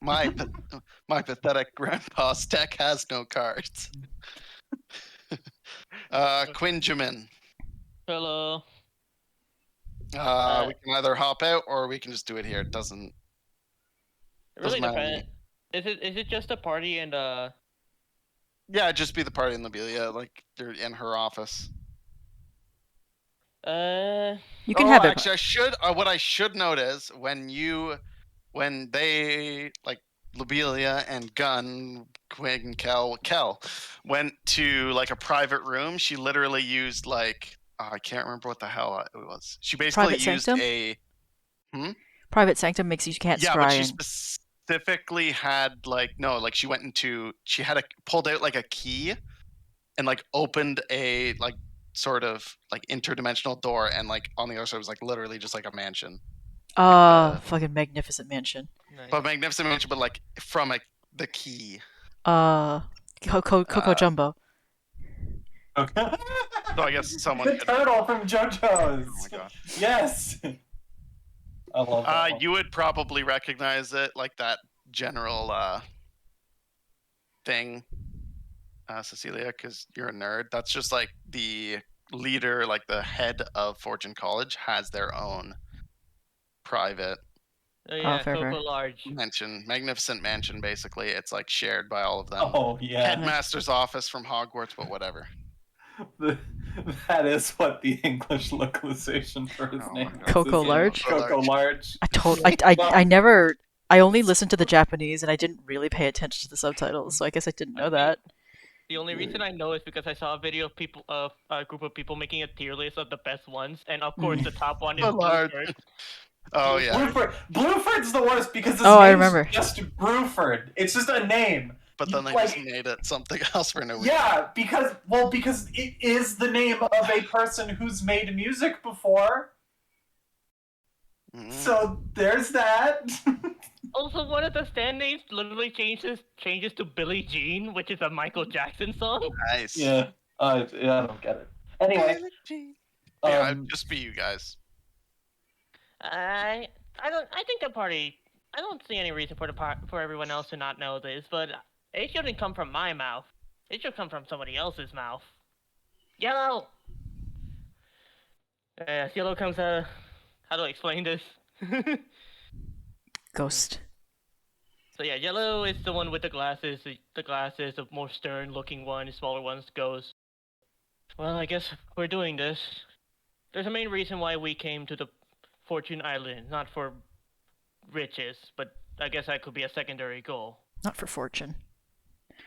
my my pathetic grandpa's deck has no cards. Quinjamin. Hello. We can either hop out or we can just do it here. It doesn't. It really Doesn't matter to depends. Is it just a party and Yeah, just be the party in Lobelia, like you're in her office. You can have it. Actually, I should. What I should note is when they like Lobelia and Gunn, Quinn, Kel went to like a private room. She literally used like I can't remember what the hell it was. She basically Private used sanctum? Private sanctum makes you can't yeah, scry. but she specifically had like no, like she had pulled out like a key and like opened a like sort of like interdimensional door, and like on the other side was like literally just like a mansion. Fucking magnificent mansion. nice. But magnificent mansion, but like from the key. Coco Jumbo. Okay. So I guess someone The could. turtle from JoJo's. Oh my God. Yes. I love that. one. You would probably recognize it, like that general thing, Cecilia, because you're a nerd. That's just like the leader, like the head of Fortune College, has their own private Oh yeah, fair, fair. Coco Large. mansion, magnificent mansion. Basically, it's like shared by all of them. Oh yeah. Headmaster's office from Hogwarts, but whatever. That is what the English localization for his Oh my name God. is. Coco isn't it? Large? Coco Large. I never. I only listened to the Japanese, and I didn't really pay attention to the subtitles, so I guess I didn't know that. The only reason I know is because I saw a video of people of a group of people making a tier list of the best ones, and of course the top one is Coco Large. Bluebird. Oh yeah. Blueford's the worst because his Oh, I name's remember. just Bruford. It's just a name. But then they Like- just made it something else for no reason. Yeah, because it is the name of a person who's made music before. Mhm. So there's that. Also, one of the stand names literally changes to Billie Jean, which is a Michael Jackson song. Nice. yeah, I don't get it. Anyway, Yeah, it'd just be you guys. I think the party. I don't see any reason for everyone else to not know this, but it shouldn't come from my mouth. It should come from somebody else's mouth. Yellow. Yellow comes out. How do I explain this? Ghost. So yeah, Yellow is the one with the glasses. The glasses, the more stern-looking one. The smaller one's Ghost. Well, I guess we're doing this. There's a main reason why we came to the Fortune Island, not for riches, but I guess that could be a secondary goal. Not for fortune.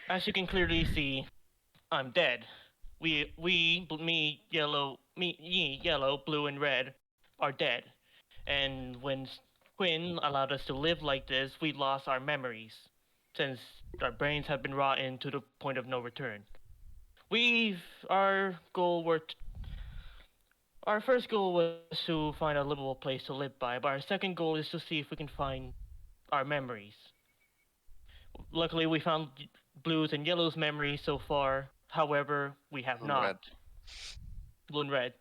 As you can clearly see, I'm dead. Me, Yellow, Blue, and Red are dead. And when Quinn allowed us to live like this, we lost our memories, since our brains have been rotten to the point of no return. Our first goal was to find a livable place to live by, but our second goal is to see if we can find our memories. Luckily, we found Blue's and Yellow's memories so far. However, we have Blue and not. Red. Blue and Red.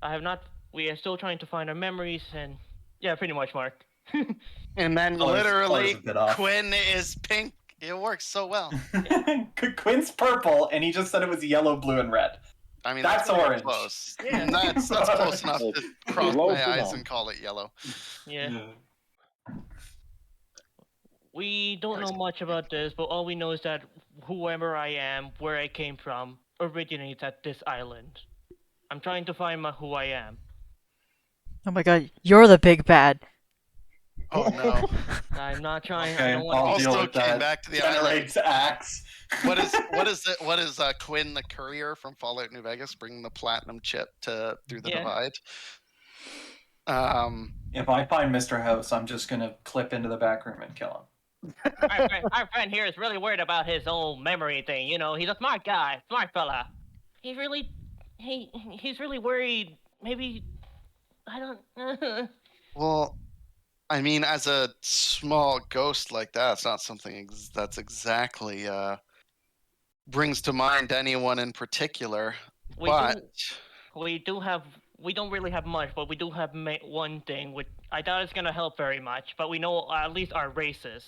I have not. We are still trying to find our memories, and yeah, pretty much, Mark. And then Color's literally, a bit off. Quinn is pink. It works so well. Quinn's purple, and he just said it was yellow, blue, and red. I mean, That's pretty orange. Close. Yeah. That's close enough to cross Close my eyes enough. and call it yellow. Yeah. We don't know much about this, but all we know is that whoever I am, where I came from, originates at this island. I'm trying to find who I am. Oh my god, you're the big bad. Oh no. I'm not trying. Okay, I don't want I'll deal Also with came that. back to the island. Generates axe. What is Quinn the courier from Fallout New Vegas bringing the platinum chip through the Yeah. divide? If I find Mr. House, I'm just gonna clip into the back room and kill him. our friend here is really worried about his own memory thing. You know, he's a smart guy, smart fella. He's really worried. Maybe I don't. Well, I mean, as a small ghost like that, it's not something that's exactly brings to mind anyone in particular. We But we don't really have much, but we do have one thing which I doubt it's gonna help very much, but we know at least our races.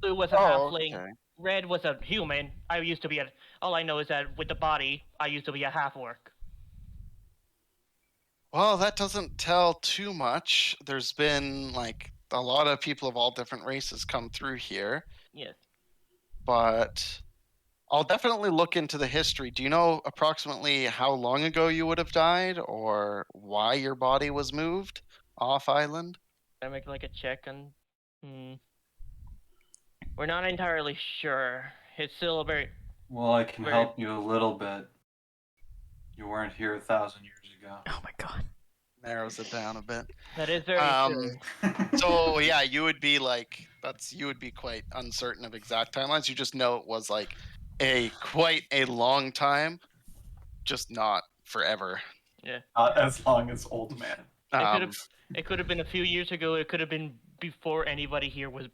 Blue was a halfling. okay. Red was a human. I used to be a. All I know is that with the body, I used to be a half orc. Well, that doesn't tell too much. There's been like a lot of people of all different races come through here, Yes. but I'll definitely look into the history. Do you know approximately how long ago you would have died or why your body was moved off island? I make like a check on. Hmm. We're not entirely sure. It's still a very. Well, I can Very- help you a little bit. You weren't here 1,000 years ago. Oh my god. Narrows it down a bit. That is very Um, true. So yeah, you would be quite uncertain of exact timelines. You just know it was like quite a long time, just not forever. Not as long as old man. Um, It could have been a few years ago. It could have been before anybody here were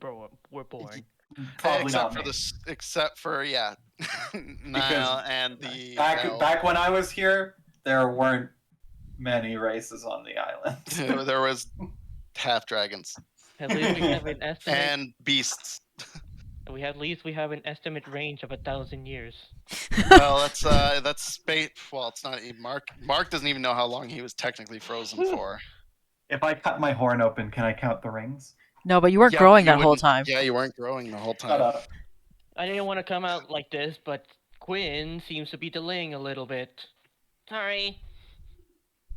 born. Probably except not for me. this, except for yeah, Niall and the Back when I was here, there weren't many races on the island. there was half dragons At least we have an estimate. and beasts. At least we have an estimate range of 1,000 years. Well, that's space. Well, it's not even Mark. Mark doesn't even know how long he was technically frozen for. If I cut my horn open, can I count the rings? No, but you weren't Yeah, growing you that whole wouldn't- time. Yeah, you weren't growing the whole Shut time. up. I didn't want to come out like this, but Quinn seems to be delaying a little bit. Sorry.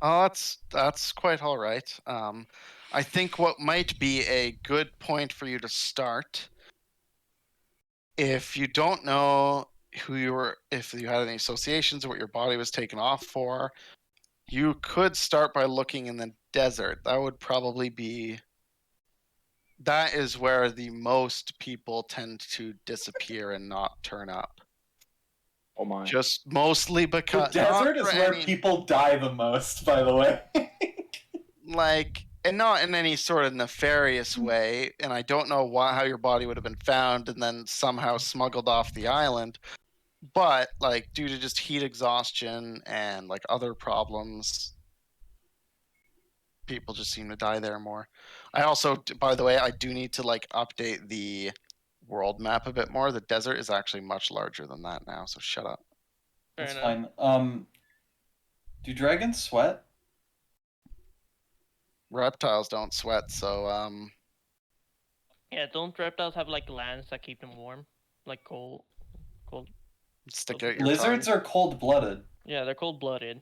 Oh, that's quite all right. I think what might be a good point for you to start, if you don't know if you had any associations or what your body was taken off for, you could start by looking in the desert. That is where the most people tend to disappear and not turn up. Oh my. Just mostly The because desert is not for where any- people die the most, by the way. like, and not in any sort of nefarious way, and I don't know how your body would have been found and then somehow smuggled off the island, but like due to just heat exhaustion and like other problems, people just seem to die there more. I also, by the way, I do need to like update the world map a bit more. The desert is actually much larger than that now, so shut up. Fair That's enough. fine. Do dragons sweat? Reptiles don't sweat, so Yeah, don't reptiles have like glands that keep them warm? Like cold. stick out your Lizards tongue. are cold-blooded. Yeah, they're cold blooded.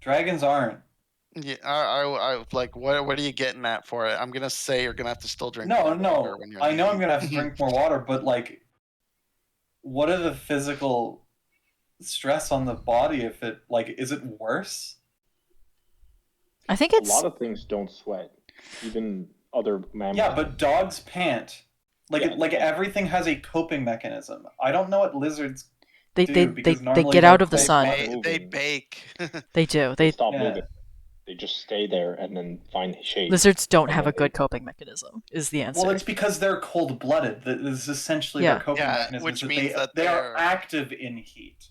Dragons aren't. Yeah, I like what are you getting at for it? I'm gonna say you're gonna have to still drink. No, more no. water when you're I know I'm leaving. gonna have to drink more water, but like, what are the physical stress on the body if it like is it worse? I think A it's lot of things don't sweat. Even other mammals. Yeah, but dogs pant. Like Yeah, like yeah. everything has a coping mechanism. I don't know what lizards they do, they because they normally get they're out of the quite sun. quiet. They moving. bake. They do. They They stop Yeah. moving. They just stay there and then find shade. lizards don't And have then a good they- coping mechanism. Is the answer? Well, it's because they're cold-blooded. That is essentially Yeah. their coping Yeah, mechanism. which is that means that they are they're- active in heat.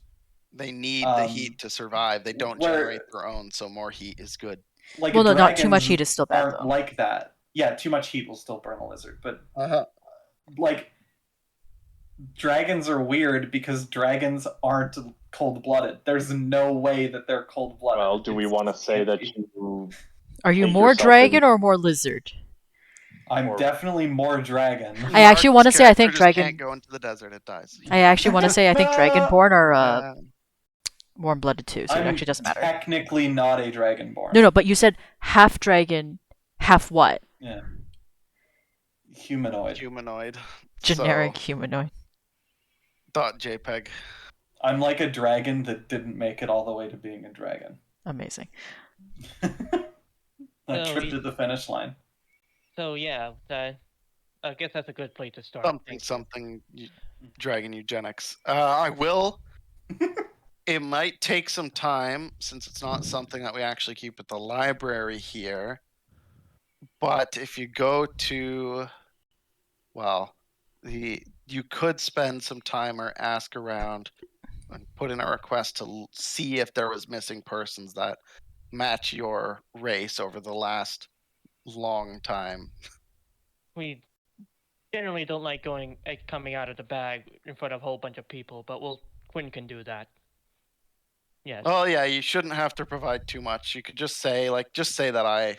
They need the Um, heat to survive. They don't where- generate their own, so more heat is good. Like Well, no, not too much dragons heat is still bad aren't though. like that. Yeah, too much heat will still burn a lizard, but Uh-huh. like dragons are weird because dragons aren't cold-blooded. There's no way that they're cold-blooded. Well, do we It's- want to say can't that be. you? Are you Take more yourself dragon in- or more lizard? I'm or- definitely more dragon. I actually Mark's wanna say I think character just dragon- can't go into the desert. It dies. I actually want to say I think dragonborn are Uh, warm-blooded too, so it I'm actually doesn't matter. technically not a dragonborn. No, but you said half dragon, half what? Yeah. Humanoid. humanoid. Generic So, humanoid. .jpg. I'm like a dragon that didn't make it all the way to being a dragon. Amazing. That No, trip he- to the finish line. So yeah, I guess that's a good place to start. Something Thank you. something dragon eugenics. I will it might take some time since it's not something that we actually keep at the library here. But if you go to, well, you could spend some time or ask around and put in a request to see if there was missing persons that match your race over the last long time. We generally don't like coming out of the bag in front of a whole bunch of people, but Quinn can do that. Yes. Oh yeah, you shouldn't have to provide too much. You could just say that I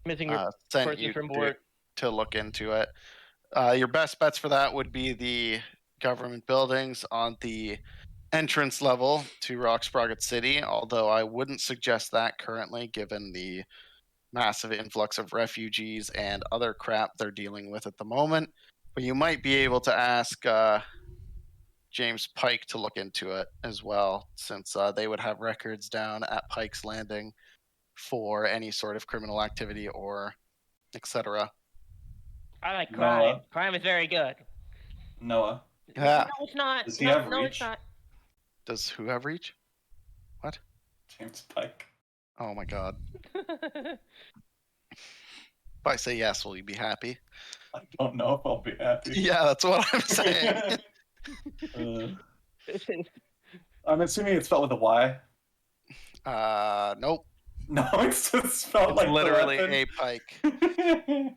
Missing sent person you from board. to look into it. Your best bets for that would be the government buildings on the entrance level to Rock Sprocket City, although I wouldn't suggest that currently given the massive influx of refugees and other crap they're dealing with at the moment. But you might be able to ask James Pike to look into it as well, since they would have records down at Pike's Landing for any sort of criminal activity or etc. I like No, crime. Crime is very good. Noah. Yeah. No, it's not. Does he no, have no, reach? it's not. Does who have reach? What? James Pike. Oh my god. If I say yes, will you be happy? I don't know if I'll be happy. Yeah, that's what I'm saying. I'm assuming it's spelled with a Y. Nope. No, it's just spelled It's like the literally weapon. a pike.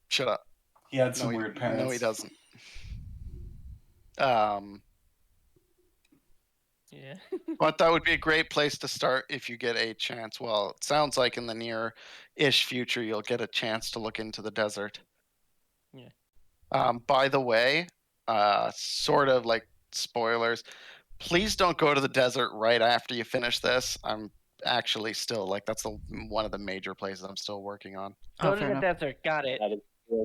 Shut up. He had some No, weird parents. No, he doesn't. Yeah. But that would be a great place to start if you get a chance. Well, it sounds like in the near-ish future you'll get a chance to look into the desert. Yeah. By the way, sort of like spoilers, please don't go to the desert right after you finish this. I'm actually still like that's one of the major places I'm still working on. Go Oh, to fair the enough. desert. Got it. That is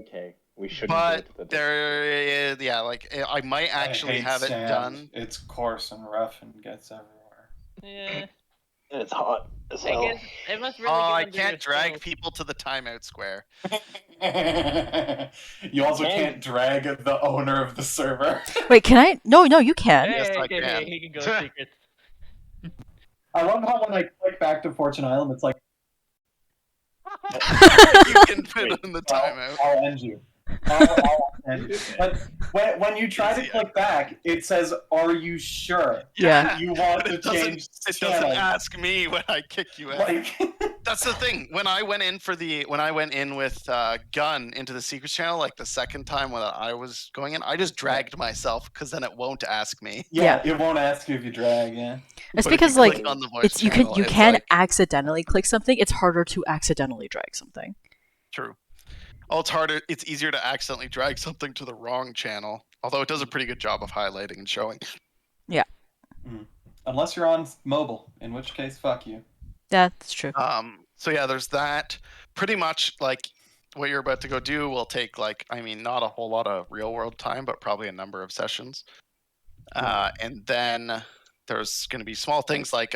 okay. We shouldn't But go to the desert. there is, yeah, like I might actually I hate have it sand. done. It's coarse and rough and gets everywhere. Yeah. And it's hot as I hell. guess it must really Oh, get I under can't your drag skin. people to the timeout square. You also Can- can't drag the owner of the server. Wait, can I? No, you can. Yes, I Hey, can. he can go secrets. I love how when I click back to Fortune Island, it's like, You can put in the well, timeout. I'll end you. I'll end you. But when you try to Easy. click back, it says, "Are you sure Yeah. you want But to it doesn't. change It channel?" doesn't ask me when I kick you out. Like, That's the thing. When I went in with Gun into the secrets channel, like the second time when I was going in, I just dragged myself because then it won't ask me. yeah, it won't ask you if you drag. Yeah. It's But if because you like click on the voice it's you channel, can it's can like, accidentally click something. It's harder to accidentally drag something. true. Oh, it's harder. It's easier to accidentally drag something to the wrong channel. Although it does a pretty good job of highlighting and showing. Unless you're on mobile, in which case, fuck you. Yeah, that's true. So yeah, there's that. Pretty much like what you're about to go do will take not a whole lot of real world time, but probably a number of sessions. And then there's going to be small things like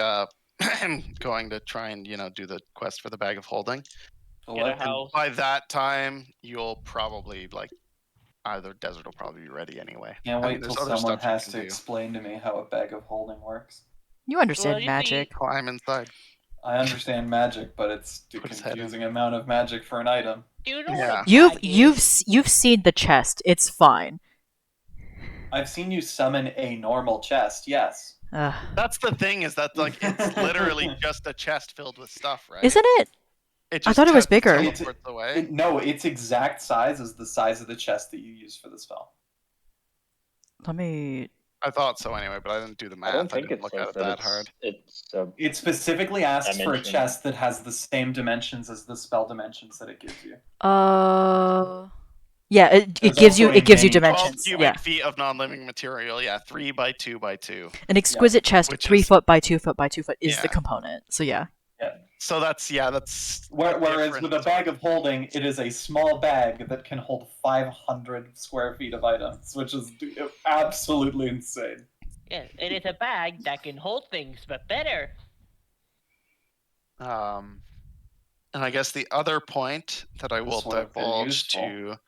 going to try and do the quest for the bag of holding. So Get a what? house. By that time, you'll probably either desert will probably be ready anyway. Can't I wait mean, till there's other someone stuff you has can to do. explain to me how a bag of holding works. You understand Well, you see- magic. Climb inside. I understand magic, but it's a Put his head in. confusing amount of magic for an item. Do you know Yeah. what a You've bag you've is? you've seen the chest. It's fine. I've seen you summon a normal chest, yes. Ugh. That's the thing is that it's literally just a chest filled with stuff, right? Isn't it? It I thought it was bigger. teleports away. No, its exact size is the size of the chest that you use for the spell. Let me. I thought so anyway, but I didn't do the I math. don't think didn't it look says at it that that hard. it's It specifically asks for a Dimension. chest that has the same dimensions as the spell dimensions that it gives you. Yeah. It There's gives you also a it gives you mini 12 dimensions. cubic Yeah. feet of non-living material. Yeah, 3 by 2 by 2. An exquisite chest, Which 3 is- foot by 2 foot by 2 foot is the Yeah. component. So yeah. So that's Whereas with a different. bag of holding, it is a small bag that can hold 500 square feet of items, which is absolutely insane. Yes, it is a bag that can hold things, but better. And I guess the other point that I will This would have been divulge useful. to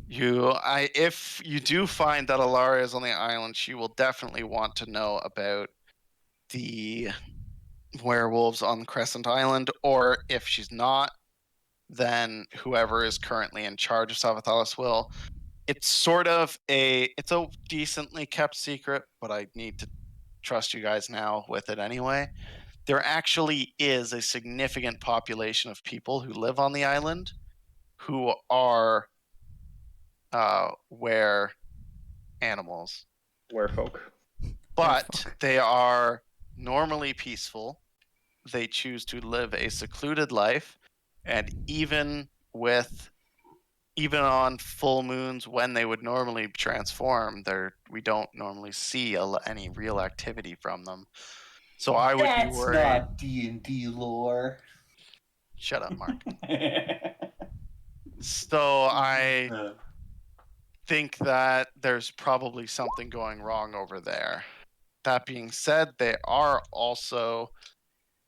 If you do find that Alaria is on the island, she will definitely want to know about the werewolves on Crescent Island, or if she's not, then whoever is currently in charge of Savathalis will. It's it's a decently kept secret, but I need to trust you guys now with it anyway. There actually is a significant population of people who live on the island who are were animals, Werefolk. but they are normally peaceful. They choose to live a secluded life, and even on full moons when they would normally transform, we don't normally see any real activity from them. So I would be worried. That's not D&D lore. Shut up, Mark. So I think that there's probably something going wrong over there. That being said, they are also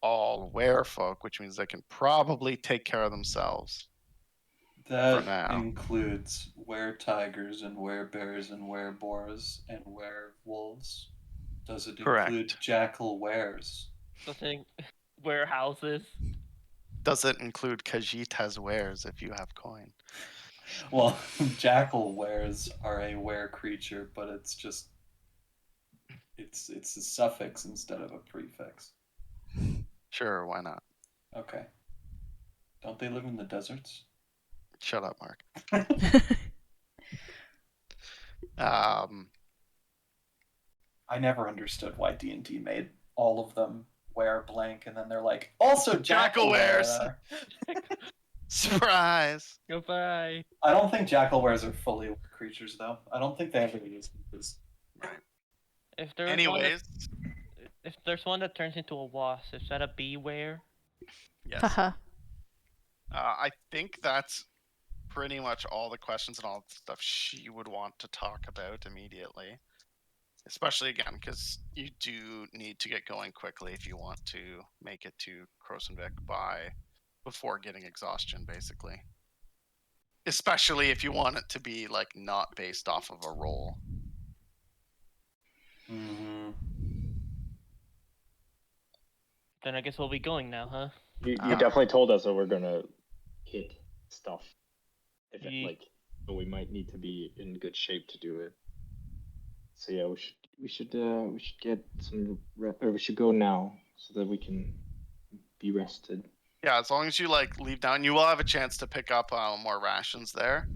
all werefolk, which means they can probably take care of themselves. That now. includes were-tigers and were-bears and were-boars and were-wolves. Does it Correct. include jackal wares? Something warehouses. Does it include Khajiit's wares if you have coin? Well, jackal wares are a were creature, but it's just it's a suffix instead of a prefix. Sure, why not? Okay. Don't they live in the deserts? Shut up, Mark. I never understood why D&D made all of them wear blank, and then they're like, also jackal wares. Surprise! Goodbye. I don't think jackal wares are fully were creatures, though. I don't think they ever use this. If there's Anyways, if there's one that turns into a wasp, is that a beware? yes. Haha. I think that's pretty much all the questions and all the stuff she would want to talk about immediately. Especially again, because you do need to get going quickly if you want to make it to Krosenvik before getting exhaustion, basically. Especially if you want it to be like not based off of a roll. Mm-hmm. Then I guess we'll be going now, huh? You definitely told us that we're gonna hit stuff. If Ye- so we might need to be in good shape to do it. So yeah, we should get some or we should go now so that we can be rested. Yeah, as long as you leave down, you will have a chance to pick up more rations there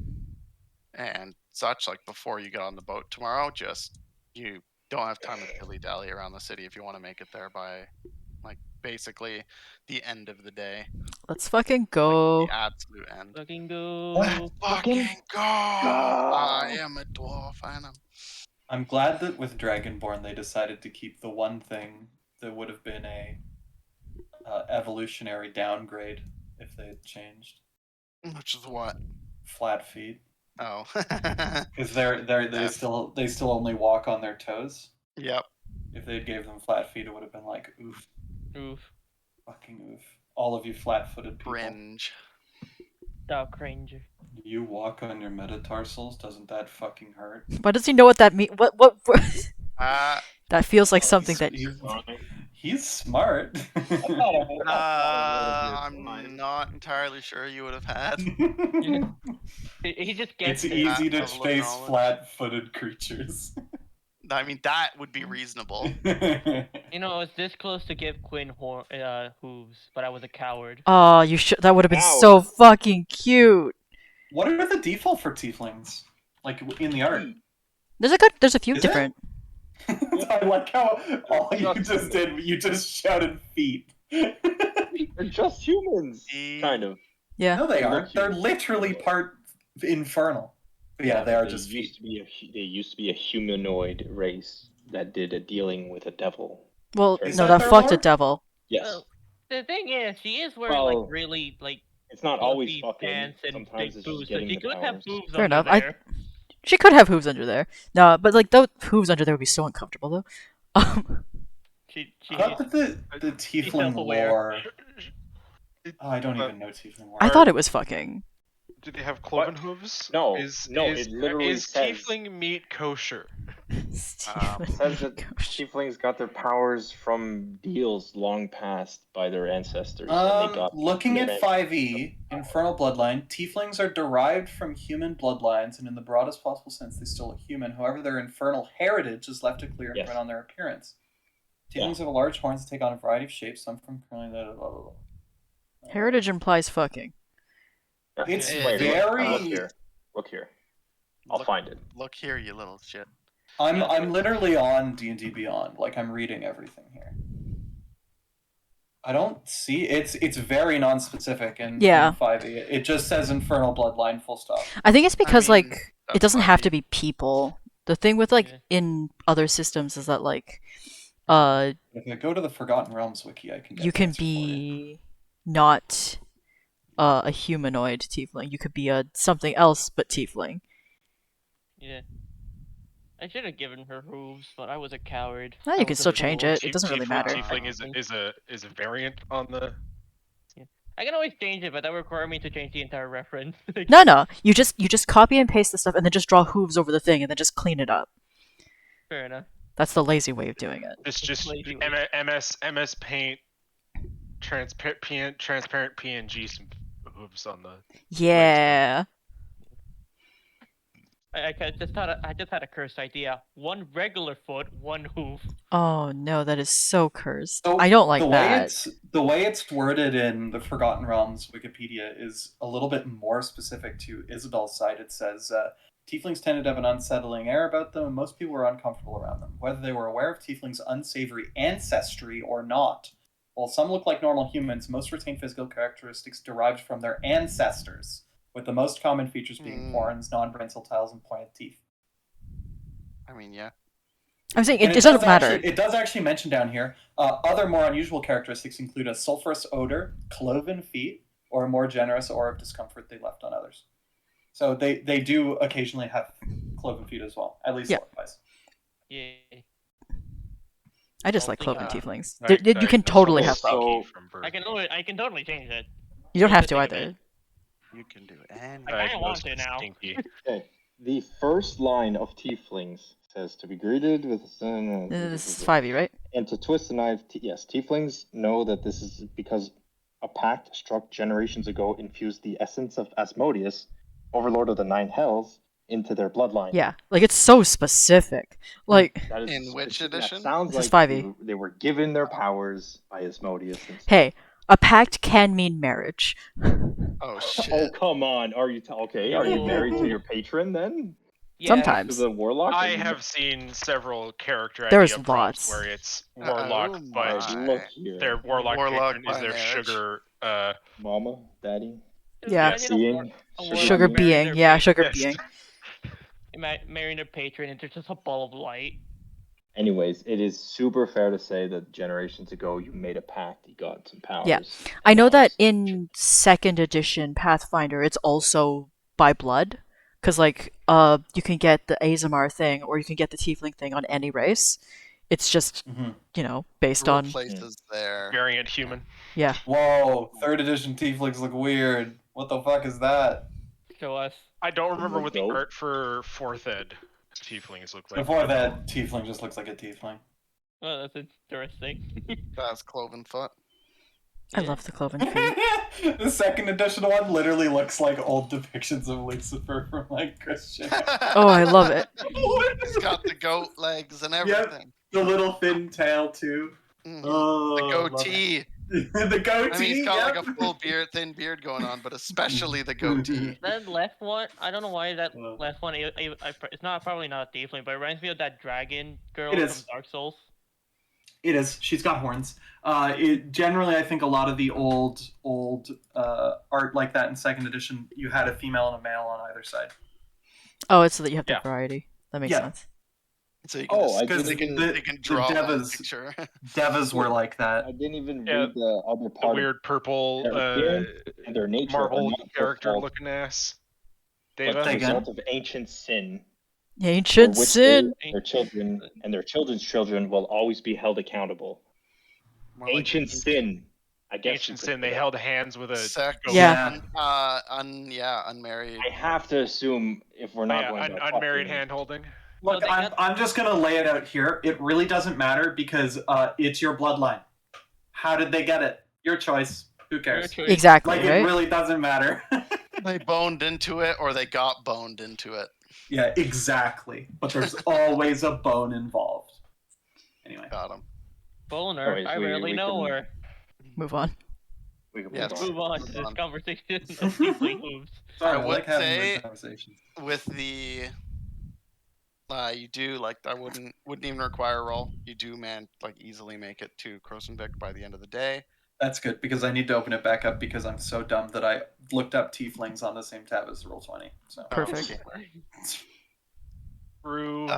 and such before you get on the boat tomorrow. Just you don't have time to dilly-dally around the city if you want to make it there by basically the end of the day. Let's fucking go. The absolute end. Fucking go. Let's fucking go! I am a dwarf, and I'm glad that with Dragonborn they decided to keep the one thing that would have been a evolutionary downgrade if they had changed. Which is what? Flat feet. Oh. Because they still only walk on their toes. Yep. If they gave them flat feet, it would have been like oof, Oof. fucking oof. All of you flat-footed people. Cringe. Dark Ranger. You walk on your metatarsals. Doesn't that fucking hurt? Why does he know what that means? What? That feels like something that. He's smart. I'm not entirely sure you would have had. He just gets It's it. easy to level of chase knowledge. flat-footed creatures. I mean, that would be reasonable. You know, I was this close to give Quinn hooves, but I was a coward. Oh, you should. That would have been Ow. so fucking cute. What are the default for tieflings? Like in the art? There's a few Is it? different. I like how all you just did. You just shouted feet. They're just humans, kind of. Yeah. No, they aren't. They're literally part infernal. But yeah, they are just feet. They used to be a humanoid race that did a dealing with a devil. Well, Is no, that that their fucked a lore? devil. Yes. Well, the thing is, she is wearing Well, really it's not always fluffy fucking. pants and Sometimes big it's just boobs, so getting she the could have powers. boobs Fair under enough. there. She could have hooves under there. No, but those hooves under there would be so uncomfortable though. She I thought that the tiefling self-aware. lore. Oh, I don't even know tiefling lore. I thought it was fucking. Do they have cloven hooves? No, is, no, Is, it literally is says- tiefling meat kosher? Stephen It says that Gosh. tieflings got their powers from deals long past by their ancestors. And they got Looking their at 5e, Infernal Bloodline, tieflings are derived from human bloodlines, and in the broadest possible sense, they still look human. However, their infernal heritage is left to clear and Yes. print on their appearance. Yeah. Tieflings have large horns that take on a variety of shapes, some from curling, blah, blah, blah, blah. Heritage implies fucking. It's Wait, very- Look here. Look here. I'll find it. Look here, you little shit. I'm literally on D&D Beyond. Like, I'm reading everything here. I don't see it's very non-specific in 5e. It just says Infernal Bloodline, full stop. I think it's because mean, like it that's doesn't have 5e. to be people. The thing with like Yeah. in other systems is that like If I go to the Forgotten Realms wiki, I can get you the can answer for you. be not a humanoid tiefling. You could be a something else but tiefling. Yeah. I should have given her hooves, but I was a coward. Well, I you can was a still change fool. it. It doesn't really matter. Tiefling is a variant on the. I can always change it, but that would require me to change the entire reference. No. You just copy and paste the stuff and then just draw hooves over the thing and then just clean it up. Fair enough. That's the lazy way of doing it. It's just Lazy MS Paint, transparent PNG, some hooves on the. Yeah. I just had a cursed idea. One regular foot, one hoof. Oh no, that is so cursed. So I don't like the that. The way it's worded in the Forgotten Realms Wikipedia is a little bit more specific to Isabel's side. It says, tieflings tended to have an unsettling air about them, and most people were uncomfortable around them, whether they were aware of tieflings' unsavory ancestry or not. While some look like normal humans, most retain physical characteristics derived from their ancestors, with the most common features being horns, non-prehensile tiles, and pointed teeth. I mean, yeah. I'm saying And it doesn't matter. It does actually mention down here, other more unusual characteristics include a sulfurous odor, cloven feet, or a more generous aura of discomfort they left on others. So they do occasionally have cloven feet as well, at least Yeah. otherwise. Yay. I just I'll like think cloven about it. tieflings. Like- You like can the totally have Solo both. So- from birth. I can totally change it. You don't Just have to to think of either. it. You can do anything. I kinda want to now. Stinky. Okay. The first line of tieflings says to be greeted with This is 5e, right? and to twist the knife. Yes, tieflings know that this is because a pact struck generations ago infused the essence of Asmodeus, Overlord of the Nine Hells, into their bloodline. Yeah. Like it's so specific. Like That is, In which that edition? sounds This is like 5e. they were given their powers by Asmodeus. And stuff. hey, a pact can mean marriage. Oh Oh shit! come on! Are you okay? Are you married to your patron then? Yeah. Sometimes. To the warlock? I Are you- have seen several character There's idea prompts lots. where it's Oh warlock, but my. Look here, their warlock Warlock patron is by their marriage. sugar. Mama, daddy, Yeah. Imagine a seeing, war- a sugar warlock Sugar being- marrying being. their Yeah, patron- sugar Yes. being. Marrying their patron and there's just a ball of light. Anyways, it is super fair to say that generations ago you made a pact, you got some powers. Yeah. I know that in 2nd edition Pathfinder, it's also by blood. Because, like, you can get the Azamar thing or you can get the Tiefling thing on any race. It's just, Mhm. Based Rule on. places there. Variant human. Yeah. Whoa, 3rd edition tieflings look weird. What the fuck is that? Show us. I don't remember what the Nope. art for 4th ed tieflings look like. Before that, tiefling just looks like a tiefling. Oh, that's interesting. That's cloven foot. I love the cloven feet. The 2nd edition one literally looks like old depictions of Lucifer from like Christian. Oh, I love it. He's got the goat legs and everything. The little thin tail too. Mhm. Oh, The love goatee. it. The goatee. I mean, he's got yep. like a full beard, thin beard going on, but especially the goatee. That left one, I don't know why that Well. left one. It's not probably not a tiefling, but it reminds me of that dragon girl It from is. Dark Souls. It is. She's got horns. It generally, I think a lot of the old art like that in 2nd edition, you had a female and a male on either side. Oh, it's so that you have the Yeah. variety. That makes Yeah. sense. So you can, Oh, I because didn't they even- can the draw one Devas- picture. Devas were like that. I didn't even Yeah, read the other The part weird purple their appearance and their nature are Marvel not their character fault, looking ass. but Deva. the Say again? result of ancient sin. for Ancient which sin. Their children and their children's children will always be held accountable. More like Ancient sin. I guess Ancient you could sin. They say that. held hands with a Sex. ghost. Yeah. Unmarried. I have to assume if we're not going by unmarried fucking- hand holding. Look, they I'm, got- I'm just gonna lay it out here. It really doesn't matter because it's your bloodline. How did they get it? Your choice. Who Your cares? choice. Exactly, Like right? it really doesn't matter. They boned into it, or they got boned into it. Yeah, exactly. But there's always a bone involved. Anyway. Got him. Boner. Anyways, I we rarely know can- her. Move on. We can Yes. move on. Move on to this conversation of deeply moves. Sorry, I I would like having say- weird conversations. With the, you do like I wouldn't even require a roll. You do easily make it to Krosenvik by the end of the day. That's good because I need to open it back up because I'm so dumb that I looked up tieflings on the same tab as Roll20. So Perfect. Through.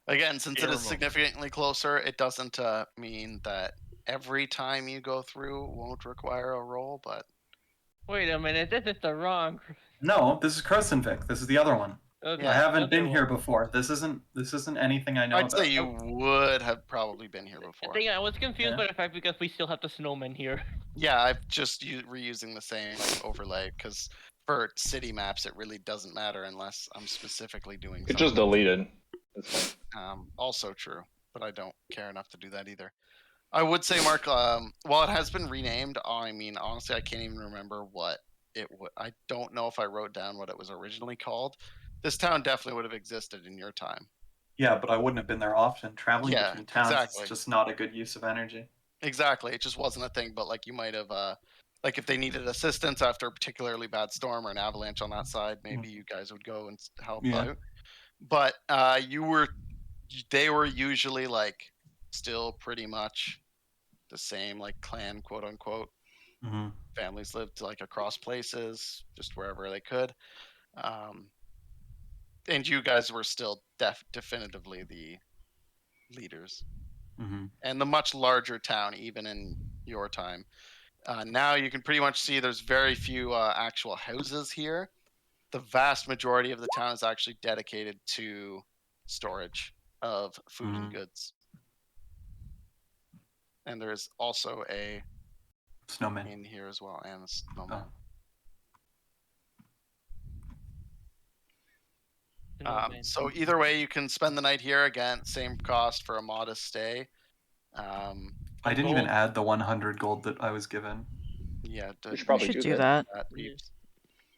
Again, since it Air is mode. significantly closer, it doesn't mean that every time you go through won't require a roll, but Wait a minute, this is the wrong. no, this is Krosenvik. This is the other one. Okay, I haven't other been here one. before. This isn't anything I know I'd about. say you would have probably been here before. I was confused Yeah. by the fact because we still have the snowman here. Yeah, I've just reusing the same overlay because for city maps it really doesn't matter unless I'm specifically doing You could just something. delete it. It's fine. Also true, but I don't care enough to do that either. I would say, Mark, while it has been renamed, I mean, honestly, I can't even remember what it would. I don't know if I wrote down what it was originally called. This town definitely would have existed in your time. Yeah, but I wouldn't have been there often. Traveling Yeah, between towns exactly. is just not a good use of energy. Exactly, it just wasn't a thing. But like, you might have, like, if they needed assistance after a particularly bad storm or an avalanche on that side, maybe you guys would go and help Yeah. out. But they were usually like still pretty much the same, like clan, quote unquote. Mm-hmm. Families lived like across places, just wherever they could. And you guys were still definitively the leaders, Mm-hmm. and the much larger town, even in your time. Now you can pretty much see there's very few actual houses here. The vast majority of the town is actually dedicated to storage of food and goods. And there's also a Snowman. in here as well, and a snowman. Oh. Snowman. So either way, you can spend the night here. Again, same cost for a modest stay. I didn't even Gold. add the 100 gold that I was given. Yeah, We should We probably should do do that. Peeps.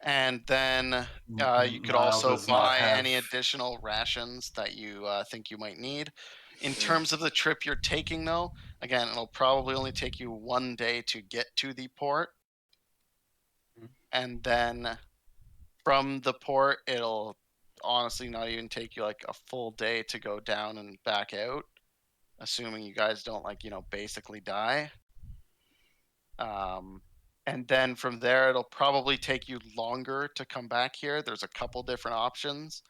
And then you could Niall also does not buy have- any additional rations that you think you might need. In terms of the trip you're taking, though, again, it'll probably only take you 1 day to get to the port. And then from the port, it'll honestly not even take you like a full day to go down and back out, assuming you guys don't basically die. And then from there, it'll probably take you longer to come back here. There's a couple different options.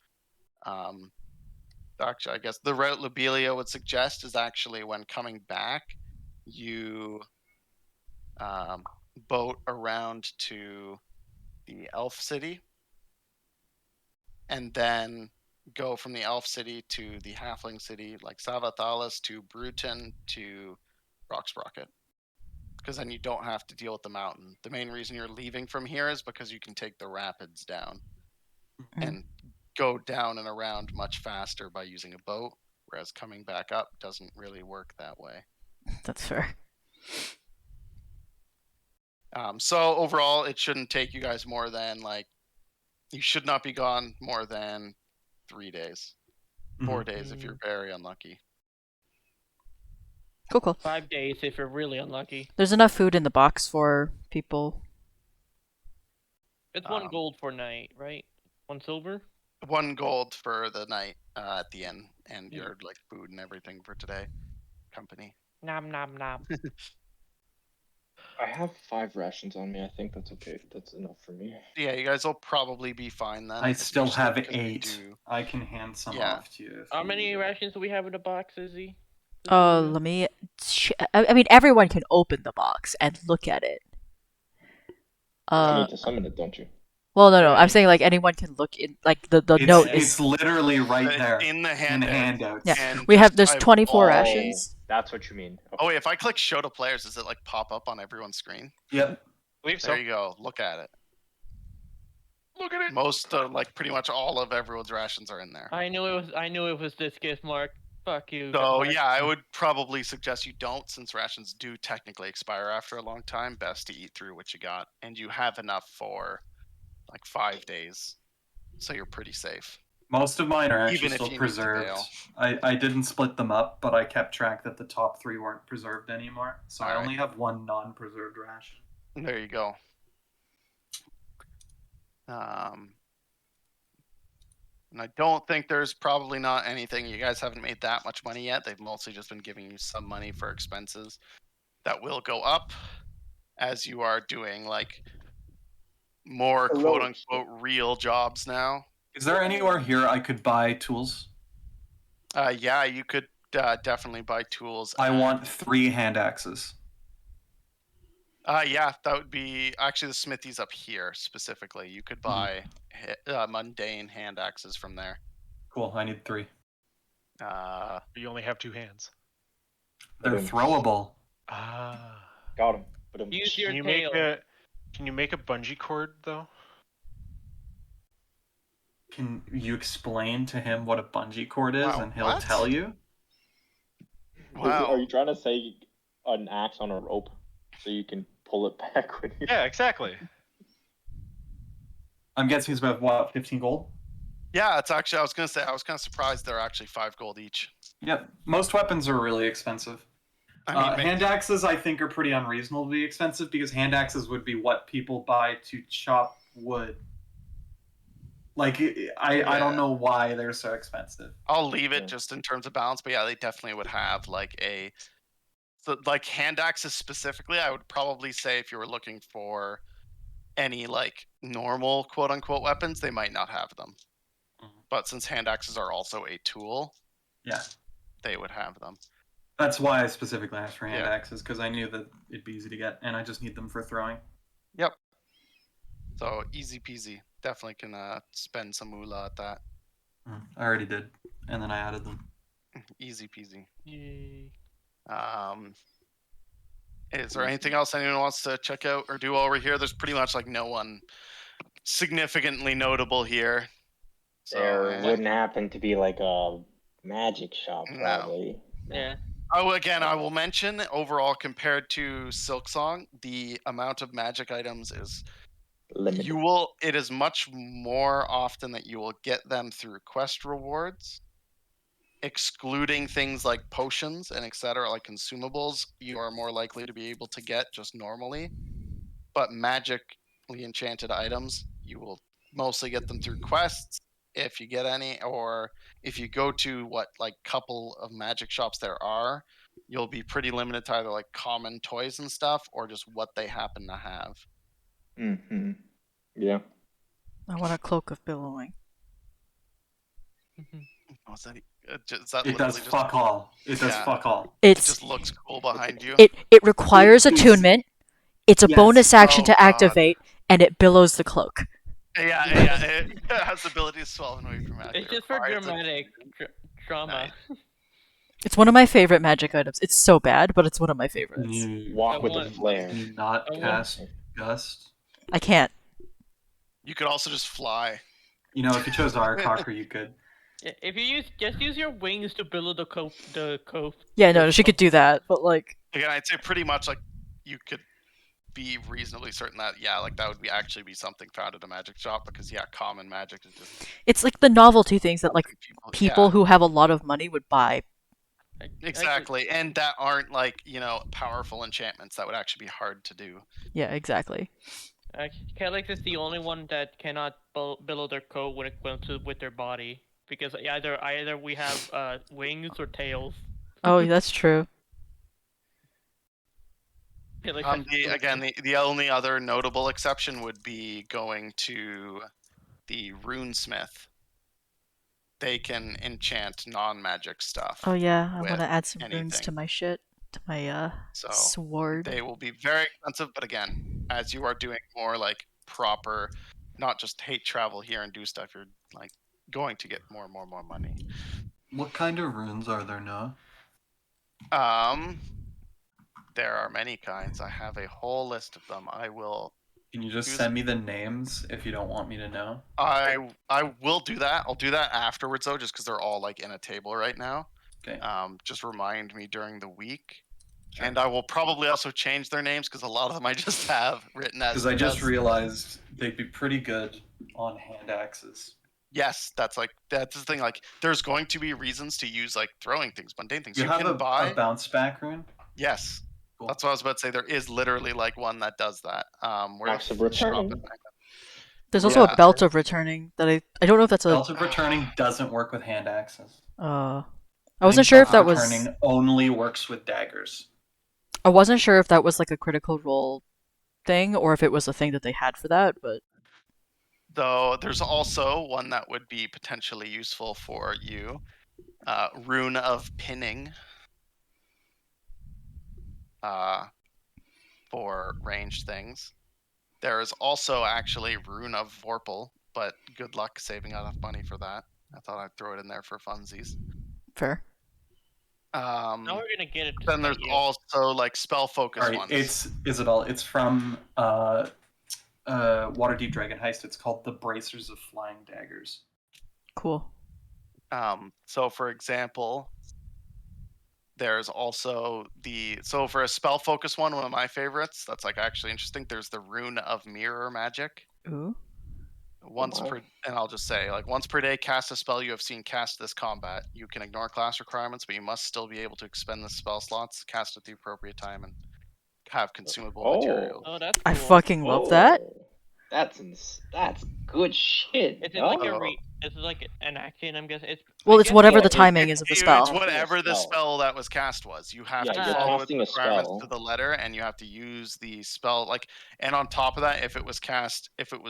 Actually, I guess the route Lobelia would suggest is actually when coming back, you boat around to the Elf City, and then go from the Elf City to the Halfling City, like Savathalis to Bruton to Rocksprocket. Because then you don't have to deal with the mountain. The main reason you're leaving from here is because you can take the rapids down and go down and around much faster by using a boat, whereas coming back up doesn't really work that way. That's fair. So overall, it shouldn't take you guys more than you should not be gone more than 3 days, 4 days if you're very unlucky. Cool, cool. 5 days if you're really unlucky. There's enough food in the box for people. It's 1 gold for night, right? 1 silver? 1 gold for the night at the end, and your food and everything for today. Company. Nom nom nom. I have 5 rations on me. I think that's okay. That's enough for me. Yeah, you guys will probably be fine then. I if still you're have because we 8. do- I can hand some Yeah. off to you. if How you many need it. rations do we have in the box, Izzy? Let me. I mean, everyone can open the box and look at it. You need to summon it, don't you? Well, no, I'm Right. saying like anyone can look in like the It's, note it's is literally right It's there in the in the handout. handouts. Yeah. And we have just there's type 24 all- rations. That's what you mean. Oh wait, if I click show to players, does it like pop up on everyone's screen? Yep. believe so. There you go. Look at it. Look at it. Most, like pretty much all of everyone's rations are in there. I knew it was this gift, Mark. Fuck you. So Mark. yeah, I would probably suggest you don't, since rations do technically expire after a long time. Best to eat through what you got, and you have enough for like 5 days, so you're pretty safe. Most of mine are actually Even if still you need to preserved. bail. I didn't split them up, but I kept track that the top 3 weren't preserved anymore. So I Alright. only have 1 non-preserved ration. There you go. And I don't think there's probably not anything. You guys haven't made that much money yet. They've mostly just been giving you some money for expenses that will go up as you are doing like more Hello. quote unquote real jobs now. Is there anywhere here I could buy tools? Yeah, you could definitely buy tools. I at- want 3 hand axes. Yeah, that would be actually the smithy's up here specifically. You could buy mundane hand axes from there. Cool, I need 3. You only have 2 hands. They're Ba-dum. throwable. Ah. Got him. But Use your Can you tail. make a bungee cord though? Can you explain to him what a bungee cord is, Wow, and he'll what? tell you? Wow. Are you trying to say an axe on a rope so you can pull it back when you? Yeah, exactly. I'm guessing it's about what, 15 gold? Yeah, it's actually I was kind of surprised they're actually 5 gold each. Yep. Most weapons are really expensive. I mean, Hand axes, I think, are pretty unreasonably expensive because hand axes would be what people buy to chop wood. Like, I Yeah. don't know why they're so expensive. I'll leave it Yeah. just in terms of balance, but yeah, they definitely would have like like hand axes specifically. I would probably say if you were looking for any like normal quote unquote weapons, they might not have them. Mhm. But since hand axes are also a tool, Yeah. they would have them. That's why I specifically asked for hand Yeah. axes, because I knew that it'd be easy to get, and I just need them for throwing. So easy peasy. Definitely can spend some moolah at that. I already did, and then I added them. Easy peasy. Yay. Is there anything else anyone wants to check out or do while we're here? There's pretty much like no one significantly notable here. So There wouldn't happen to be like a magic shop, No. probably. Yeah. Oh, again, I will mention overall compared to Silksong, the amount of magic items is Limited. it is much more often that you will get them through quest rewards, excluding things like potions and etc. like consumables. You are more likely to be able to get just normally, but magically enchanted items you will mostly get them through quests if you get any, or if you go to what like couple of magic shops there are, you'll be pretty limited to either like common toys and stuff or just what they happen to have. Mm-hmm. Yeah. I want a cloak of billowing. Oh, is that, is that It does literally just, fuck all. It does Yeah. fuck all. it It's just looks cool behind you? it requires It's- attunement. It's a Yes. bonus action Oh, to God. activate, and it billows the cloak. Yeah, it has the ability to swell and wave dramatically. It's just for Requires dramatic drama. It's one of my favorite magic items. It's so bad, but it's one of my favorites. You, Walk I with a want- flare. can you not I want- cast Gust? I can't. You could also just fly. You know, if you chose Arkhocker, you could. Yeah, if you use your wings to billow the coat. Yeah, no, she could do that, but like, Again, I'd say pretty much like you could be reasonably certain that like that would be actually be something found at a magic shop because common magic is just it's like the novelty things that like people yeah, who have a lot of money would buy. exactly, and that aren't like powerful enchantments that would actually be hard to do. Yeah, exactly. Calyx is the only one that cannot billow their coat when it comes to with their body because either we have wings or tails. Oh, that's true. Calyx has The only other notable exception would be going to the runesmith. They can enchant non-magic stuff. Oh yeah, I with want to add some runes anything. to my shit, to my So sword. they will be very expensive, but again, as you are doing more like proper not just hate travel here and do stuff. You're like going to get more and more money. What kind of runes are there now? There are many kinds. I have a whole list of them. I will. Can you just Use- send me the names if you don't want me to know? I will do that. I'll do that afterwards though, just because they're all like in a table right now. Okay. Just remind me during the week. Sure. And I will probably also change their names because a lot of them I just have written as. Because I just as- realized they'd be pretty good on hand axes. Yes, that's the thing. Like, there's going to be reasons to use like throwing things, mundane things. You have can buy. a bounce back rune? Yes, Cool. that's what I was about to say. There is literally like one that does that. Where Axe of the shop Returning. is. There's also Yeah. a belt of returning that I don't know if that's a Belt of Returning doesn't work with hand axes. I wasn't sure if that was Returning only works with daggers. I wasn't sure if that was like a critical role thing or if it was a thing that they had for that, but Though there's also one that would be potentially useful for you. Rune of Pinning. For ranged things. There is also actually Rune of Vorpal, but good luck saving enough money for that. I thought I'd throw it in there for funsies. fair. Um, Now we're gonna get it. to then there's you. also like spell focus Sorry, ones. it's Isabel. It's from Waterdeep Dragon Heist. It's called the Bracers of Flying Daggers. Cool. So for example, there's also so for a spell focus one of my favorites that's like actually interesting. There's the Rune of Mirror Magic. Ooh. Once per, and I'll just say, like, once per day, cast a spell you have seen cast this combat. You can ignore class requirements, but you must still be able to expend the spell slots, cast at the appropriate time, and have consumable materials. Oh, that's I cool. fucking love that. Oh, that's good shit. Is it like no? is it like an action? I'm guessing. Well, I it's guess whatever yeah, the it's- timing is of the It's spell. whatever the Spell. spell that was cast was. You have Yeah, to you're follow casting its a requirements spell. to the letter, and you have to use the spell. Like, and on top of that, if it was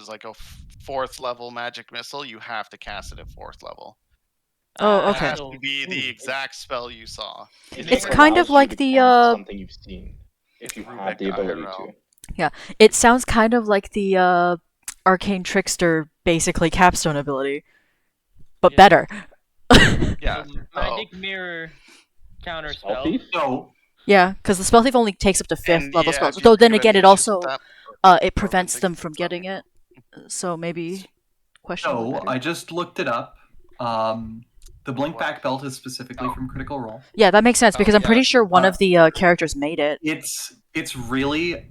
like a fourth level magic missile, you have to cast it at fourth level. Oh, It okay. has to be the Ooh. exact spell you saw. It's It kind of allows you like to the, cast something you've seen if you have Rubik the ability IRL. to. It sounds kind of like the Arcane Trickster basically capstone ability, but Yeah. better. Yeah. Magic mirror counter Spell spell. thief? So Yeah, because the spell thief only takes up to fifth And, level yeah, spells. if you Though then have again, any it issues with also that, it prevents things them to from let me getting it. So maybe So questionable. I just looked it up. The blink What? back belt is specifically Oh. from Critical Role. Yeah, that makes sense Oh, because I'm yeah. pretty sure one Uh, of the characters made it. It's really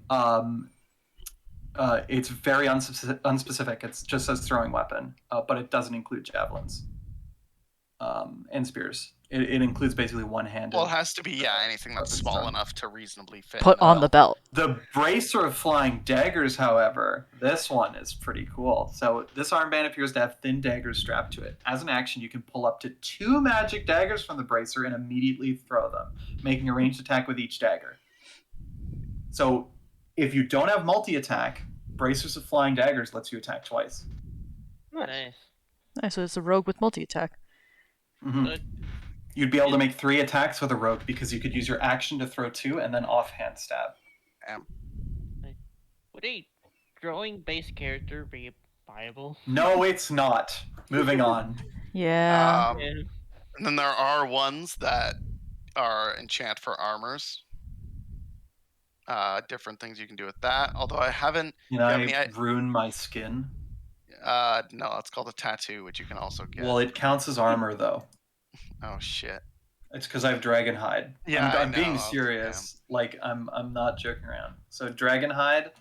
it's very unspecific. It just says throwing weapon, but it doesn't include javelins and spears. It includes basically one-handed. Well, it has to be anything that's Weapons small done. enough to reasonably fit. Put in on a the belt. belt. The Bracer of Flying Daggers, however, this one is pretty cool. So this armband appears to have thin daggers strapped to it. As an action, you can pull up to 2 magic daggers from the bracer and immediately throw them, making a ranged attack with each dagger. So if you don't have multi-attack, Bracers of Flying Daggers lets you attack twice. Nice. Nice, so it's a rogue with multi-attack. Mhm. But- You'd be able to make 3 attacks with a rogue because you could use your action to throw 2 and then offhand stab. Would a drawing based character be viable? No, it's not. Moving on. Yeah. Yeah. And then there are ones that are enchant for armors. Different things you can do with that. Although I haven't. Can Yeah, I I mean, ruin my skin? No, it's called a tattoo, which you can also get. Well, it counts as armor, though. Oh shit. It's because I have dragon hide. Yeah, I'm I being know. serious. Like I'm not joking around. So dragon hide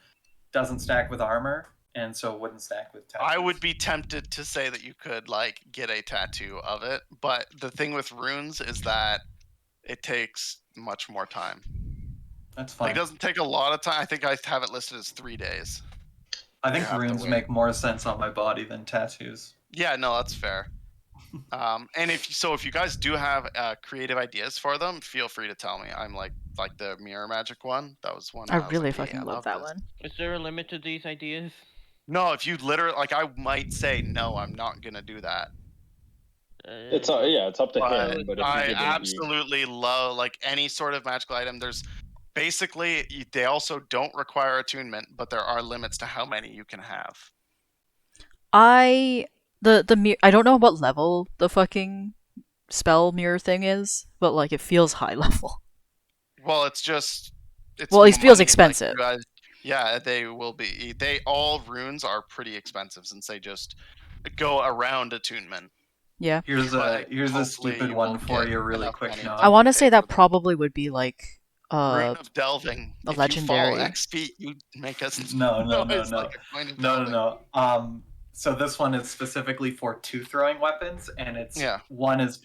doesn't stack with armor, and so it wouldn't stack with tattoos. I would be tempted to say that you could like get a tattoo of it, but the thing with runes is that it takes much more time. That's Like, fine. it doesn't take a lot of time. I think I have it listed as 3 days. I think you have to runes wait. make more sense on my body than tattoos. Yeah, no, that's fair. And if you guys do have creative ideas for them, feel free to tell me. I'm like the mirror magic one. That was one. I was really like, fucking "Yeah, I love that this." one. Is there a limit to these ideas? No, if you literally like, I might say no. I'm not gonna do that. It's up to But him. But if I you give him absolutely love like any sort of magical item. There's basically they also don't require attunement, but there are limits to how many you can have. I I don't know what level the fucking spell mirror thing is, but like it feels high level. Well, it's just. It's Well, it feels money, like, expensive. you guys- yeah, they will be. They all runes are pretty expensive since they just go around attunement. Yeah. Here's But a hopefully stupid you one will for get you, really enough quick money note. I want to pay say for that them. probably would be like Rune of delving. a If legendary. you fall X feet, you make us No, noise like a coin of no, delving. no. So this one is specifically for two throwing weapons, and it's Yeah. one is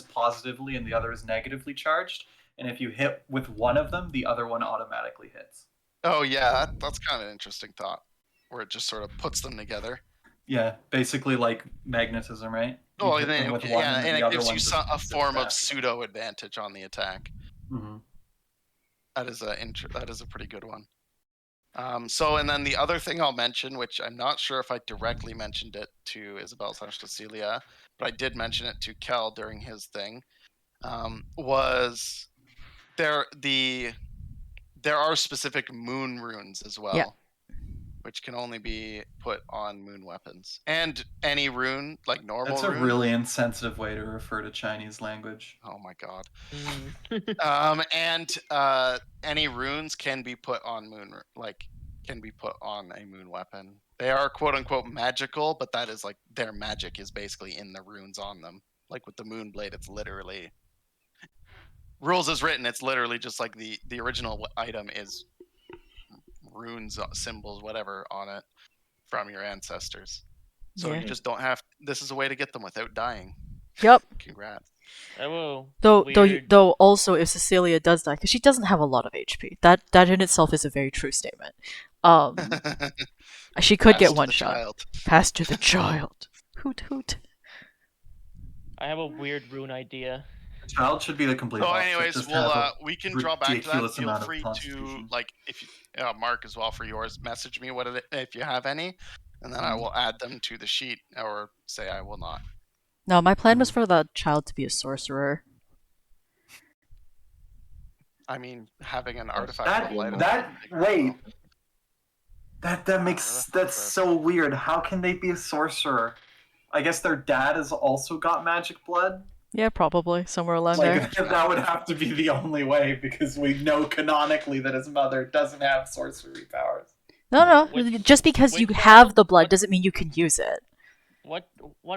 positively and the other is negatively charged. And if you hit with one of them, the other one automatically hits. Oh yeah, that's kind of an interesting thought, where it just sort of puts them together. Yeah, basically like magnetism, right? You Oh, hit and then them with one, yeah, and then and the it other gives one you just a sits form of back. pseudo advantage on the attack. Mhm. That is a pretty good one. So, and then the other thing I'll mention, which I'm not sure if I directly mentioned it to Isabel/Cecilia, but I did mention it to Kel during his thing, was there are specific moon runes as well. Yeah. Which can only be put on moon weapons. And any rune, like normal That's a runes. really insensitive way to refer to Chinese language. Oh my god. Mm. And any runes can be put on can be put on a moon weapon. They are quote unquote magical, but that is like their magic is basically in the runes on them. Like with the moon blade, it's literally rules as written. It's literally just like the original item is runes, symbols, whatever on it from your ancestors. So Yeah. you just don't have. This is a way to get them without dying. Yep. Congrats. Oh, Though also if Cecilia does die, because she doesn't have a lot of HP, that in itself is a very true statement. She could Pass get to one the shot. child. Pass to the child. Hoot hoot. I have a weird rune idea. Child should be the complete So, opposite. anyways, Just have a we can draw back to that. ridiculous Feel amount of free to constitution. like if you, Mark as well for yours. Message me if you have any, and then I Mm. will add them to the sheet, or say I will not. No, my plan was for the child to be a sorcerer. I mean, having an artifact That- level item. that- wait. That makes that's that's fair. so weird. How can they be a sorcerer? I guess their dad has also got magic blood. Yeah, probably somewhere along there. Like that would have to be the only way because we know canonically that his mother doesn't have sorcery powers. No, Which- just because you which have child? the blood What- doesn't mean you can use it. What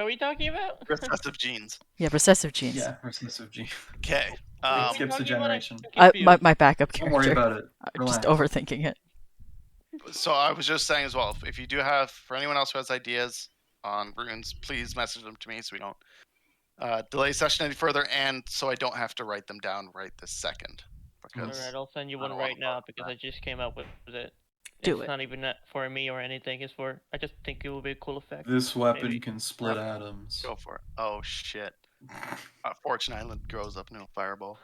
are we talking about? Recessive genes. Yeah, recessive genes. Yeah, recessive gene. Okay. What are we Skips a talking about? I'm generation. confused. My backup Don't character. worry about it. I'm just Relax. overthinking it. So I was just saying as well, if you do have, for anyone else who has ideas on runes, please message them to me so we don't delay session any further, and so I don't have to write them down right this second. Because Alright, I'll send you I one don't right wanna now bother because that. I just came up with it. Do It's it. not even that for me or anything. It's for I just think it will be a cool effect. This weapon Maybe. can split atoms. Go for it. Oh shit. Fortune Island grows up no fireball.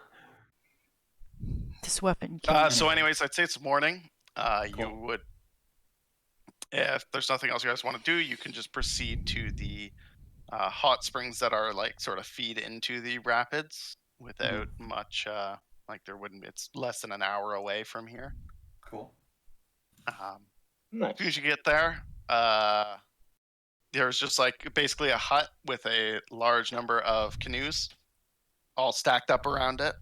This weapon can. So anyways, I'd say it's morning. You Cool. would, if there's nothing else you guys want to do, you can just proceed to the hot springs that are like sort of feed into the rapids without much like there wouldn't. It's less than an hour away from here. Cool. Nice. As soon as you get there, there's just like basically a hut with a large number of canoes all stacked up around it,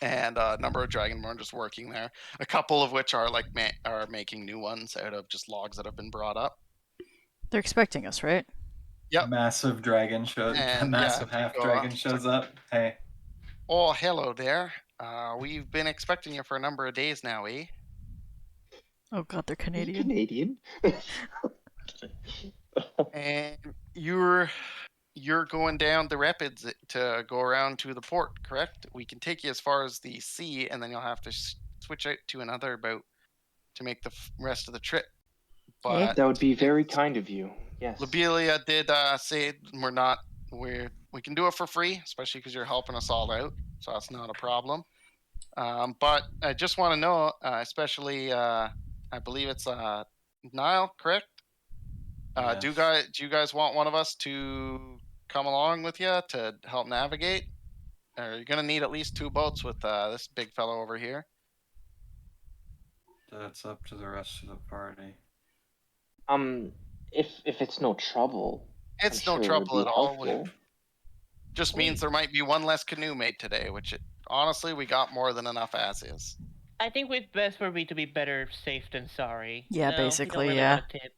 and a number of dragonborn just working there. A couple of which are like are making new ones out of just logs that have been brought up. They're expecting us, right? Yep. Massive dragon shows. And, Massive yeah, half go dragon up. shows up. Hey. Oh, hello there. We've been expecting you for a number of days now, eh? Oh god, they're Are you Canadian. Canadian? And you're going down the rapids to go around to the port, correct? We can take you as far as the sea, and then you'll have to switch out to another boat to make the rest of the trip. But That would be very kind of you. Yes. Lobelia did say we can do it for free, especially because you're helping us all out, so that's not a problem. But I just want to know, especially I believe it's Niall, correct? Do you guys want one of us to come along with you to help navigate? Or you're gonna need at least 2 boats with this big fellow over here. That's up to the rest of the party. if it's no trouble, It's I'm no sure it would trouble be at all. helpful. Just Wait. means there might be one less canoe made today, Helpful. just means there might be one less canoe made today, honestly, we got more than enough as is. I think it's best for me to be better safe than sorry. Yeah, No, basically, we don't really yeah. want to tip.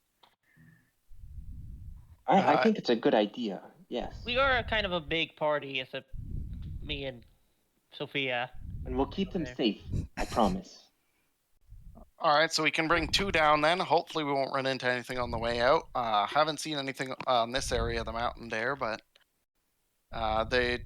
I think it's a good idea. Yes. We are kind of a big party, except me and Sophia. And we'll keep them Okay. safe. I promise. All right, so we can bring 2 down then. Hopefully, we won't run into anything on the way out. Haven't seen anything on this area of the mountain there, but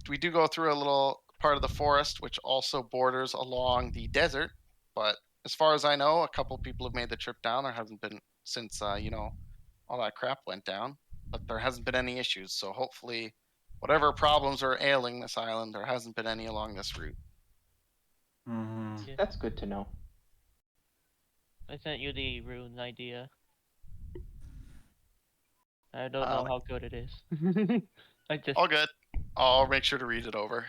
we do go through a little part of the forest, which also borders along the desert. But as far as I know, a couple people have made the trip down. There hasn't been since all that crap went down, but there hasn't been any issues. So hopefully, whatever problems are ailing this island, there hasn't been any along this route. Mhm. That's good to know. I sent you the rune idea. I don't know how good it is. I just All good. I'll make sure to read it over.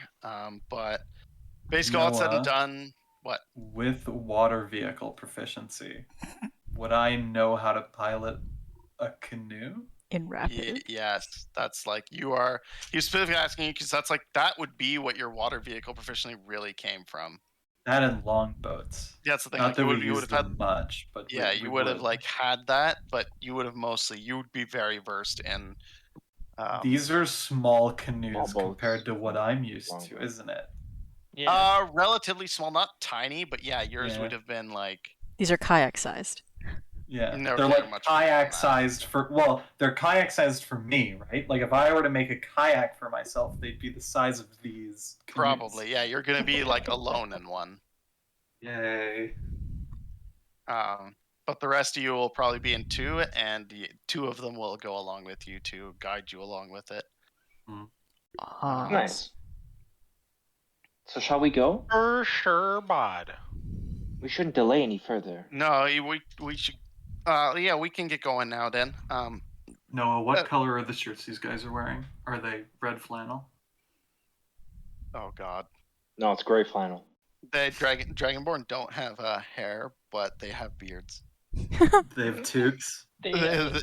But basically, all said and Noah. done. What? With water vehicle proficiency, would I know how to pilot a canoe? In rapid. Yes, that's like you are. He's specifically asking you because that's like that would be what your water vehicle proficiency really came from. That and longboats. That's the thing. Not Like, that we you would use have had. them much, but Yeah, we you would have like had that, but you would have you would be very versed in. These are small canoes Small compared boats. to what I'm used to, Longboats. isn't it? yeah. Relatively small, not tiny, but yeah, yours Yeah. would have been like. These are kayak sized. Yeah, Never they're care like much more than kayak that. sized for. Well, they're kayak sized for me, right? Like if I were to make a kayak for myself, they'd be the size of these. Canoes. Probably, yeah. You're gonna be like alone in one. Yay! But the rest of you will probably be in 2, and 2 of them will go along with you to guide you along with it. Nice. So shall we go? For sure, bod. We shouldn't delay any further. No, we should. Yeah, we can get going now. Then. Noah, what color are the shirts these guys are wearing? Are they red flannel? Oh God. No, it's gray flannel. The Dragonborn don't have hair, but they have beards. They have toques. They They have, have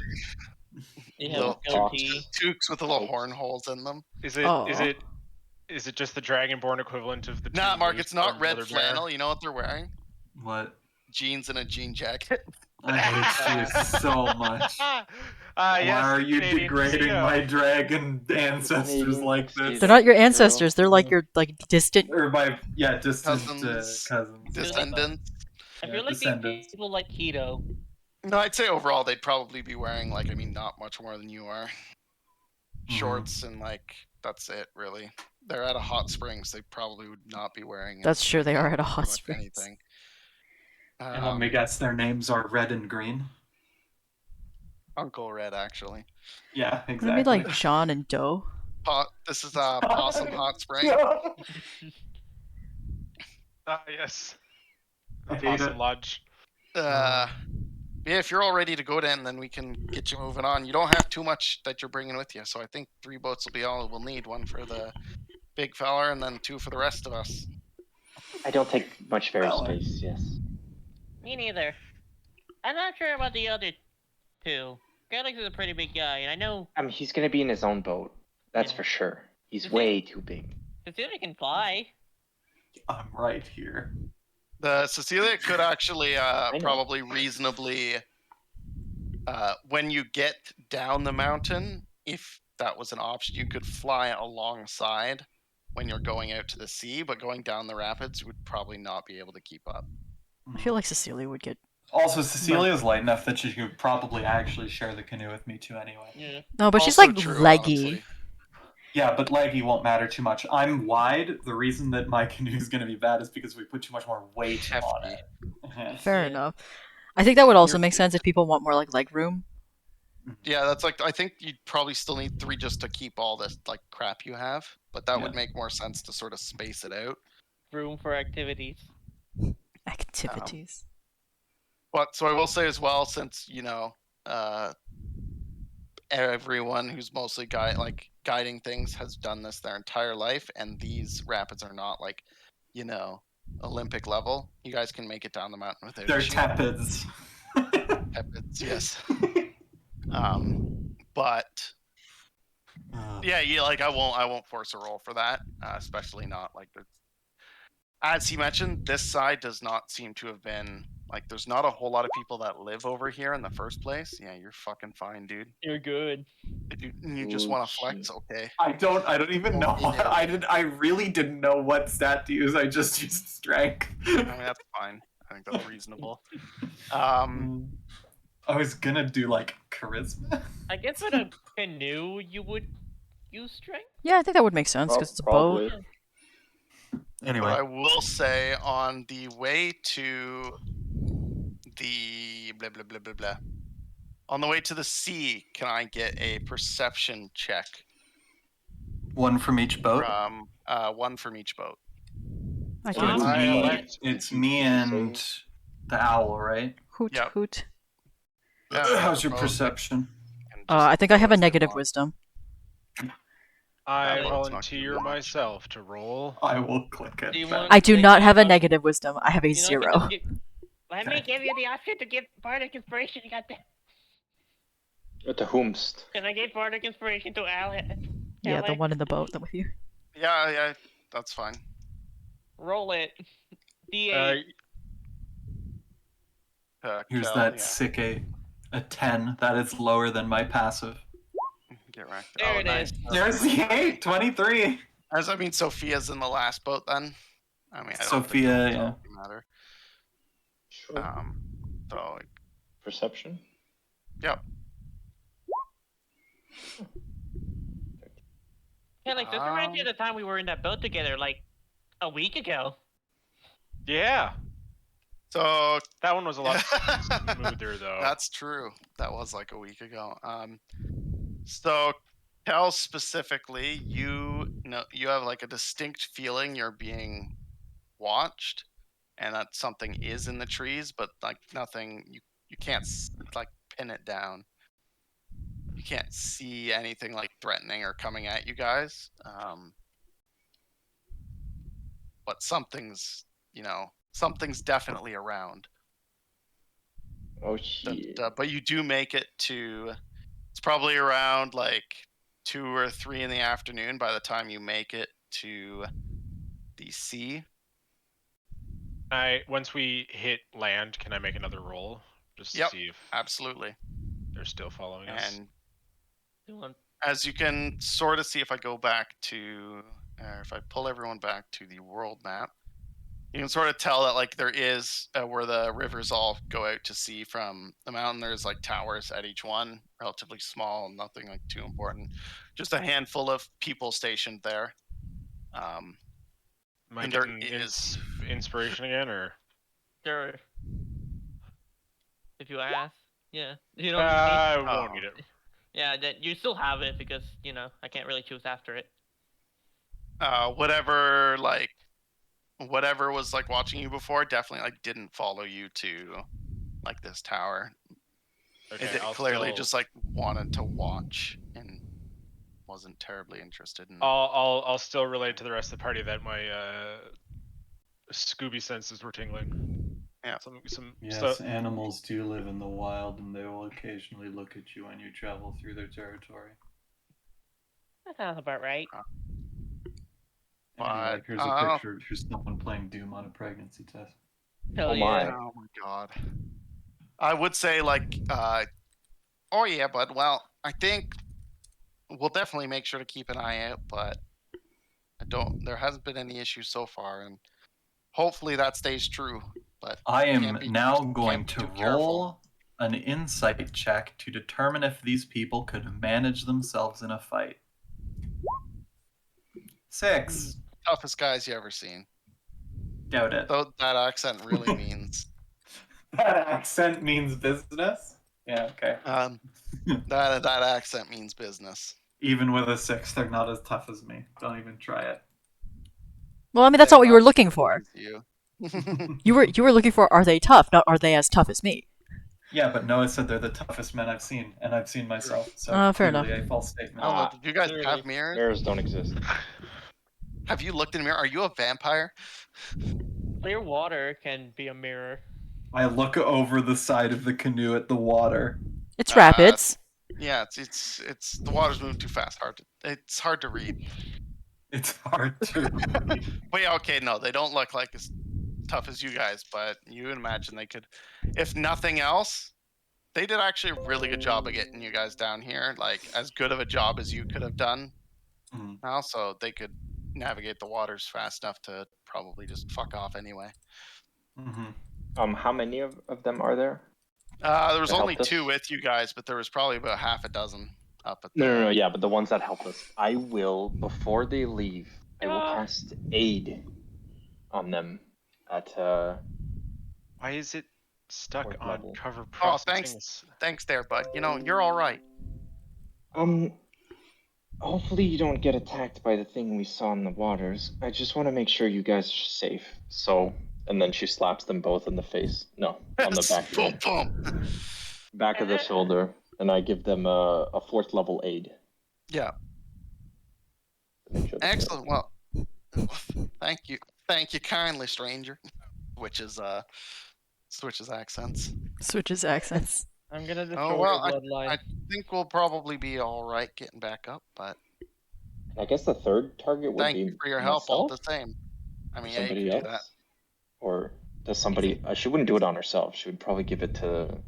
they little have goatee. toques with the little horn holes in them. Is it? Oh. Is it just the Dragonborn equivalent of the? Nah, two Mark, moose it's not from red Mother Bear? flannel. You know what they're wearing? What? Jeans and a jean jacket. I hate you so much. Why Yes, are the you Canadian degrading casino. my dragon ancestors Canadian like casino. this? They're not your ancestors. They're like your distant. Or my distant Cousins. cousins. Descendants. I Yeah, feel like these descendants. people like keto. No, I'd say overall they'd probably be wearing not much more than you are. Shorts and that's it really. They're at a hot springs. They probably would not be wearing. That's true. They are at a pretty hot much springs. anything. And let me guess, their names are Red and Green. Uncle Red, actually. Yeah, exactly. Maybe like John and Doe. This is Possum Hot Spring. Ah, yes. I The hate Possum it. Lodge. Yeah, if you're all ready to go then we can get you moving on. You don't have too much that you're bringing with you, so I think 3 boats will be all we'll need. 1 for the big fella, and then 2 for the rest of us. I don't take much ferry Well, space. Yes. Me neither. I'm not sure about the other 2. Galax is a pretty big guy, and I know I mean, he's gonna be in his own boat. That's Yeah. for sure. He's Is way too big. Cecilia can fly. I'm right here. The Cecilia could actually know. probably reasonably, when you get down the mountain, if that was an option, you could fly alongside when you're going out to the sea, but going down the rapids would probably not be able to keep up. I feel like Cecilia would get. Also, Cecilia's light enough that she could probably actually share the canoe with me too anyway. Yeah. No, but she's Also like true, leggy. honestly. Yeah, but leggy won't matter too much. I'm wide. The reason that my canoe is going to be bad is because we put too much more weight on Hefty. it. Fair Yeah. enough. I think that would also make sense if people want more like leg room. Yeah, that's I think you'd probably still need 3 just to keep all this crap you have, but that would Yeah. make more sense to sort of space it out. Room for activities. Activities. But so I will say as well, since everyone who's mostly guiding things has done this their entire life, and these rapids are not Olympic level. You guys can make it down the mountain without They're issue. tapids. Rapids, yes. But yeah, I won't force a roll for that, especially not like as he mentioned, this side does not seem to have been like there's not a whole lot of people that live over here in the first place. Yeah, you're fucking fine, dude. You're good. You just want to flex, okay? I don't even know. Well, yeah. I really didn't know what stat to use. I just used strength. I mean, that's fine. I think that's reasonable. I was gonna do like charisma. I guess with a canoe, you would use strength. Yeah, I think that would make sense because it's a boat. Probably. Anyway, I will say on the way to the blah blah blah blah blah. On the way to the sea, can I get a perception check one from each boat. from one from each boat? I So can. it's Wow. me. It's me and the owl, right? Hoot Yep. hoot. How's your boat perception? can I just think I have a go as they negative want. wisdom. I That one's not gonna volunteer do much. myself to roll. I will click it. Do you back. want- I do Thank not you, have a Bob. negative wisdom. I have a You know, zero. Let me Okay. give you the option to give bardic inspiration. You got that? To whomst? Can I give bardic inspiration to Al? Yeah, the Alex? one in the boat that with you. Yeah, that's fine. Roll it. D8. Here's Kel, that yeah, sick a 10. That is lower than my passive. get wrecked. There Oh, it nice. is. There's the 8, 23. As I mean, Sophia's in the last boat then. I mean, I don't Sophia, think yeah. it'll matter. Sure. So Perception. yep. Yeah, like this reminds me of the time we were in that boat together, like a week ago. Yeah, So that one was a lot smoother though. that's true. That was like a week ago. So Kel specifically, you know, you have like a distinct feeling you're being watched, and that something is in the trees, but like nothing. You can't like pin it down. You can't see anything like threatening or coming at you guys. But something's definitely around. Oh shit. But you do make it to. It's probably around like 2 or 3 in the afternoon by the time you make it to the sea. Once we hit land, can I make another roll just to Yep. see if Absolutely. they're still following us? And as you can sort of see, if I go back to, if I pull everyone back to the world map, you can sort of tell that like there is where the rivers all go out to sea from the mountain. There's like towers at each one, relatively small, nothing like too important. Just a handful of people stationed there. Am I and there getting is- inspiration again, or Sure. If you ask, yeah. You know. I Oh. won't need it. Yeah, that you still have it because I can't really choose after it. Whatever was like watching you before definitely like didn't follow you to like this tower. Okay, It I'll clearly still- just like wanted to watch and wasn't terribly interested in. I'll still relate to the rest of the party that my Scooby senses were tingling. Yeah. Yes, animals do live in the wild, and they will occasionally look at you when you travel through their territory. That sounds about right. Anyway, But, here's a picture. Here's someone playing Doom on a pregnancy test. Hell Oh my. yeah. Oh my god. I would say like oh yeah, but well, I think we'll definitely make sure to keep an eye out, but there hasn't been any issues so far, and hopefully that stays true. But I am can't be- now can't going be to too careful. roll an insight check to determine if these people could manage themselves in a fight. 6. toughest guys you ever seen. Doubt it. Though that accent really means That accent means business? Yeah, okay. that accent means business. Even with a 6, they're not as tough as me. Don't even try it. Well, I mean, that's not what you were looking for. You. You were looking for, are they tough? Not, are they as tough as me? Yeah, but Noah said they're the toughest men I've seen, and I've seen myself. So Fair clearly enough. a false statement. Oh, do you guys clearly. have mirrors? Mirrors don't exist. Have you looked in a mirror? Are you a vampire? Clear water can be a mirror. I look over the side of the canoe at the water. It's Uh, rapids. Yeah, it's the water's moving too fast. It's hard to read. It's hard to. But yeah, okay, no, they don't look like as tough as you guys, but you would imagine they could, if nothing else, they did actually a really good job of getting you guys down here, like as good of a job as you could have done. Mhm. Also, they could navigate the waters fast enough to probably just fuck off anyway. Mhm. How many of them are there? There was That only helped us? 2 with you guys, but there was probably about half a dozen up at the. No, yeah, but the ones that help us. I will, before they leave, I will Ah. cast aid on them at Why is it stuck Fourth on level. cover Oh, processing? thanks there, bud. You know, you're all right. Hopefully you don't get attacked by the thing we saw in the waters. I just want to make sure you guys are safe. So, and then she slaps them both in the face. No, on the back. Boom, boom. Back of the shoulder, and I give them a 4th level aid. Yeah. To make sure they're Excellent. Well, thank you kindly, stranger. Switches accents. Switches accents. I'm gonna destroy Oh well, your bloodline. I think we'll probably be all right getting back up, but I guess the third target would thank be you for your help all the myself, same. I or mean, yeah, you somebody can else, do that. or does somebody? She wouldn't do it on herself. She would probably give it to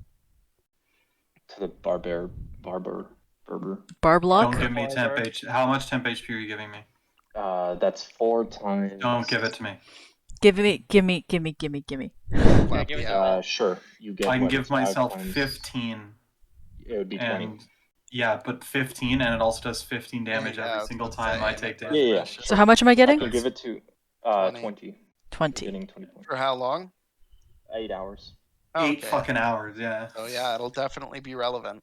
the Berber. Barblock? Don't give me temp Barber. HP. How much temp HP are you giving me? That's 4 times. Don't give it to me. Gimme. Clap give the it to ass. Sure. You get. I can what, give it's 5 myself times- 15. It would be 20. And yeah, but 15, and it also does 15 damage Yeah, I every was single about to time say, I and take it does damage. Yeah. precious. So how much am I I getting? can give it to 20. 20. 20. Getting 20 points. For how long? 8 hours. 8 Okay. fucking hours, yeah. So yeah, it'll definitely be relevant.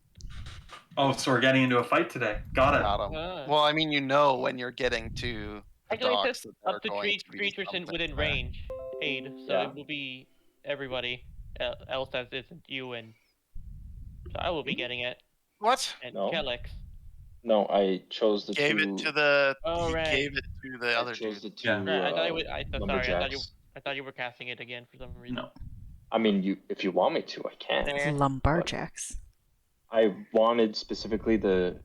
Oh, so we're getting into a fight today. Got it. Got 'em. Ah. Well, I mean, you know when you're getting to the Actually, it docks says that up to there are going to be 3% something within there. range aid, so Yeah. it will be everybody else that isn't you, and so I will be getting it. What? And No. Kellex. No, I chose the Gave two. it to the. Oh, he right. gave it to the I other chose dude. the two. Yeah. Right, I thought you would. Lumberjacks. I thought you were casting it again for some reason. No. I mean, if you want me to, I can. Eh. Lumberjacks. I wanted specifically the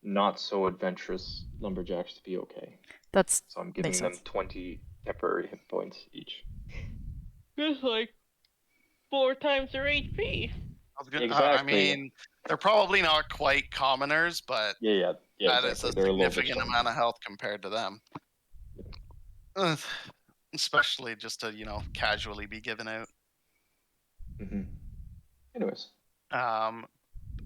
not so adventurous lumberjacks to be okay, That's so I'm giving Makes them sense. 20 temporary hit points each. It's like 4 times their HP. I was gonna, I Exactly. mean, they're probably not quite commoners, but Yeah. that Exactly. is a They're a little bit significant stronger. amount of health compared to them. Ugh. Especially just to, casually be given out. Anyways,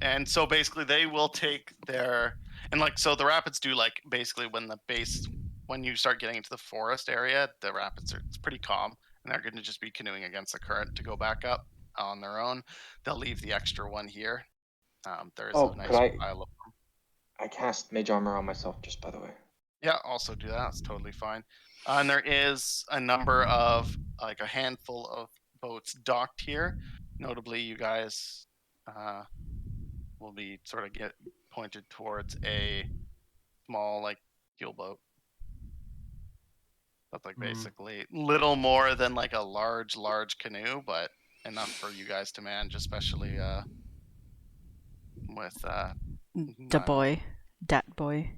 And so basically they will take their, and like, so the rapids do like basically when you start getting into the forest area, the rapids it's pretty calm, and they're going to just be canoeing against the current to go back up on their own. They'll leave the extra one here. There is a nice could I- pile of them. I cast mage armor on myself, just by the way. Yeah, also do that. It's totally fine. And there is a number of, like a handful of boats docked here. Notably, you guys will be sort of get pointed towards a small, like, keel boat. That's like basically little more than like a large canoe, but enough for you guys to manage, especially with Da boy. Dat boy.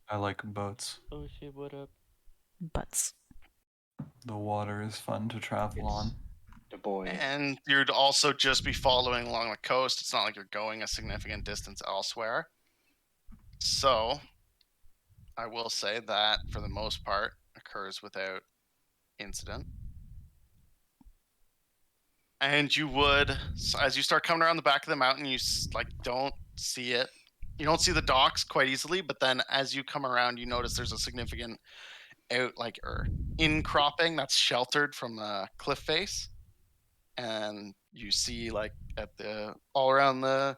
I like boats. Oh shit! What up? Butts. The water is fun to travel on. The boy. And you'd also just be following along the coast. It's not like you're going a significant distance elsewhere. So, I will say that for the most part occurs without incident. And you would, so as you start coming around the back of the mountain, you don't see it. You don't see the docks quite easily, but then as you come around, you notice there's a significant incropping that's sheltered from the cliff face. And you see like all around the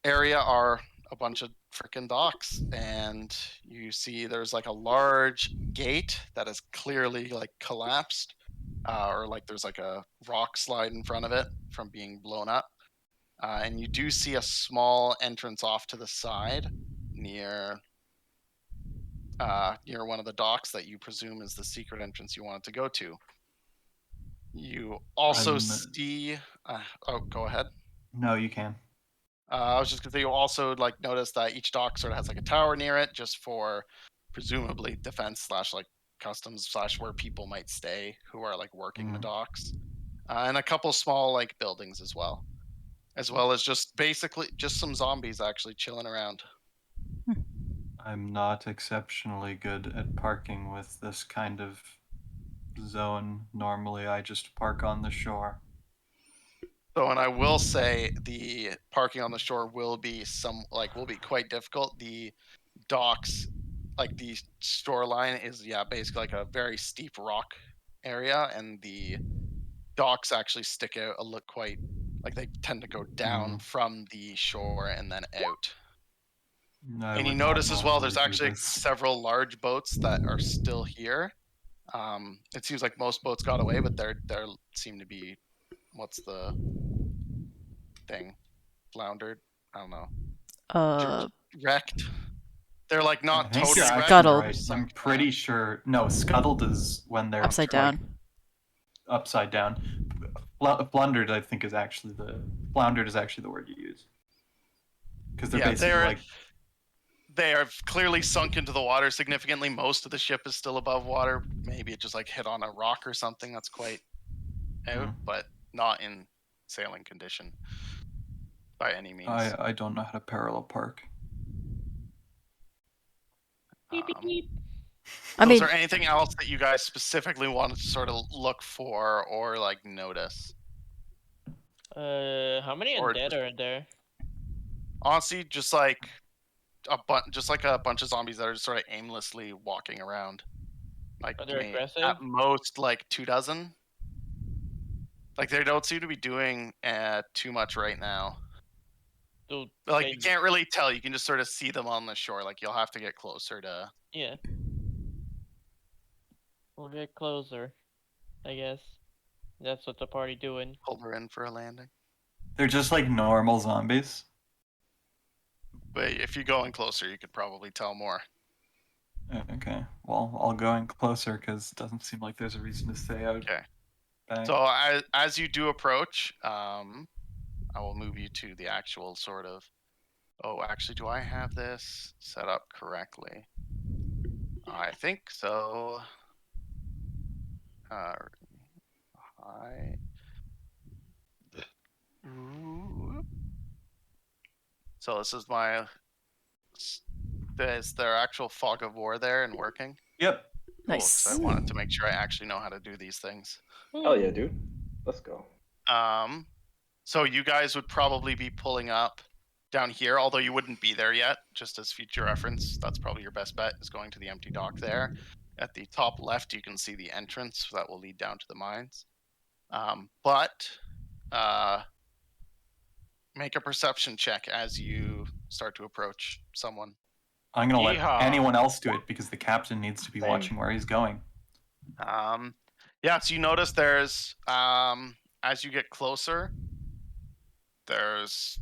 area are a bunch of freaking docks, and you see there's like a large gate that is clearly like collapsed, or like there's like a rock slide in front of it from being blown up. And you do see a small entrance off to the side near one of the docks that you presume is the secret entrance you wanted to go to. You also see. Oh, go ahead. No, you can. I was just gonna say you also like notice that each dock sort of has like a tower near it, just for presumably defense slash like customs slash where people might stay who are like working the docks, and a couple small like buildings as well as just basically just some zombies actually chilling around. I'm not exceptionally good at parking with this kind of zone. Normally, I just park on the shore. So, and I will say the parking on the shore will be quite difficult. The docks, like the shoreline, is basically like a very steep rock area, and the docks actually stick out. Look quite like they tend to go down from the shore and then out. I And you would not notice as well, there's normally do actually this. several large boats that are still here. It seems like most boats got away, but there seem to be, what's the thing, floundered? I don't know. Wrecked. They're like I not think totally you're wrecked. actually Scuttled. right. Some- I'm pretty sure. No, scuttled is when they're Upside like, down. upside down. Floundered, I think, is actually the word you use. Because they're basically like. They are clearly sunk into the water significantly. Most of the ship is still above water. Maybe it just like hit on a rock or something that's quite out, but not in sailing condition by any means. I don't know how to parallel park. I Was mean, there anything else that you guys specifically wanted to sort of look for or like notice? How many Or undead are there? Honestly, just like a bunch of zombies that are just sort of aimlessly walking around. Like Are they aggressive? at most like 24. Like they don't seem to be doing too much right now. So, Like you can't really tell. You can just sort of see them on the shore. Like you'll have to get closer to. Yeah. We'll get closer, I guess. That's what the party doing. Pull her in for a landing. They're just like normal zombies. But if you're going closer, you could probably tell more. Okay. Well, I'll go in closer because it doesn't seem like there's a reason to stay out. Okay. back. So as you do approach, I will move you to the actual sort of. Oh, actually, do I have this set up correctly? I think so. Hi. So this is my. Is there actual fog of war there and working? Yep. Cool, 'cause nice. I wanted to make sure I actually know how to do these things. Oh yeah, dude. Let's go. So you guys would probably be pulling up down here, although you wouldn't be there yet, just as future reference. That's probably your best bet, is going to the empty dock there. At the top left, you can see the entrance that will lead down to the mines. Make a perception check as you start to approach someone. I'm gonna let Yeehaw. anyone else do it because the captain needs to be Same. watching where he's going. Yeah, so you notice there's as you get closer, there's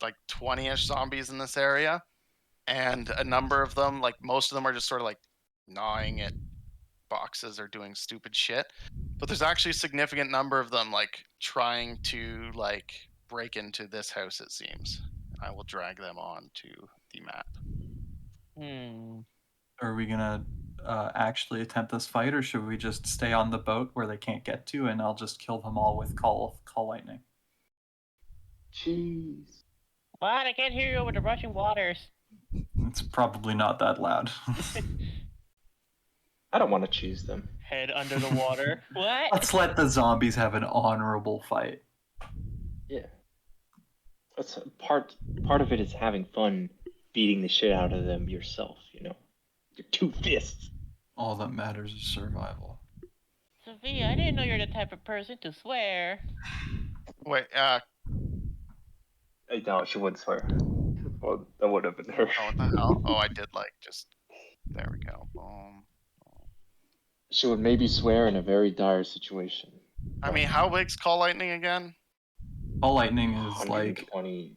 like 20-ish zombies in this area, and a number of them, like most of them, are just sort of like gnawing at boxes or doing stupid shit. But there's actually a significant number of them like trying to like break into this house, it seems. I will drag them on to the map. Are we gonna actually attempt this fight, or should we just stay on the boat where they can't get to, and I'll just kill them all with call lightning? Jeez. What? I can't hear you over the rushing waters. It's probably not that loud. I don't want to choose them. Head under the water. What? Let's let the zombies have an honorable fight. Yeah. That's part of it is having fun beating the shit out of them yourself, you know. Your two fists. All that matters is survival. Sophia, I didn't know you're the type of person to swear. Wait, No, she wouldn't swear. Well, that would have been her. oh, what the hell? Oh, I did like just. There we go. Boom. She would maybe swear in a very dire situation. I mean, how big's Call Lightning again? Call lightning is like 120.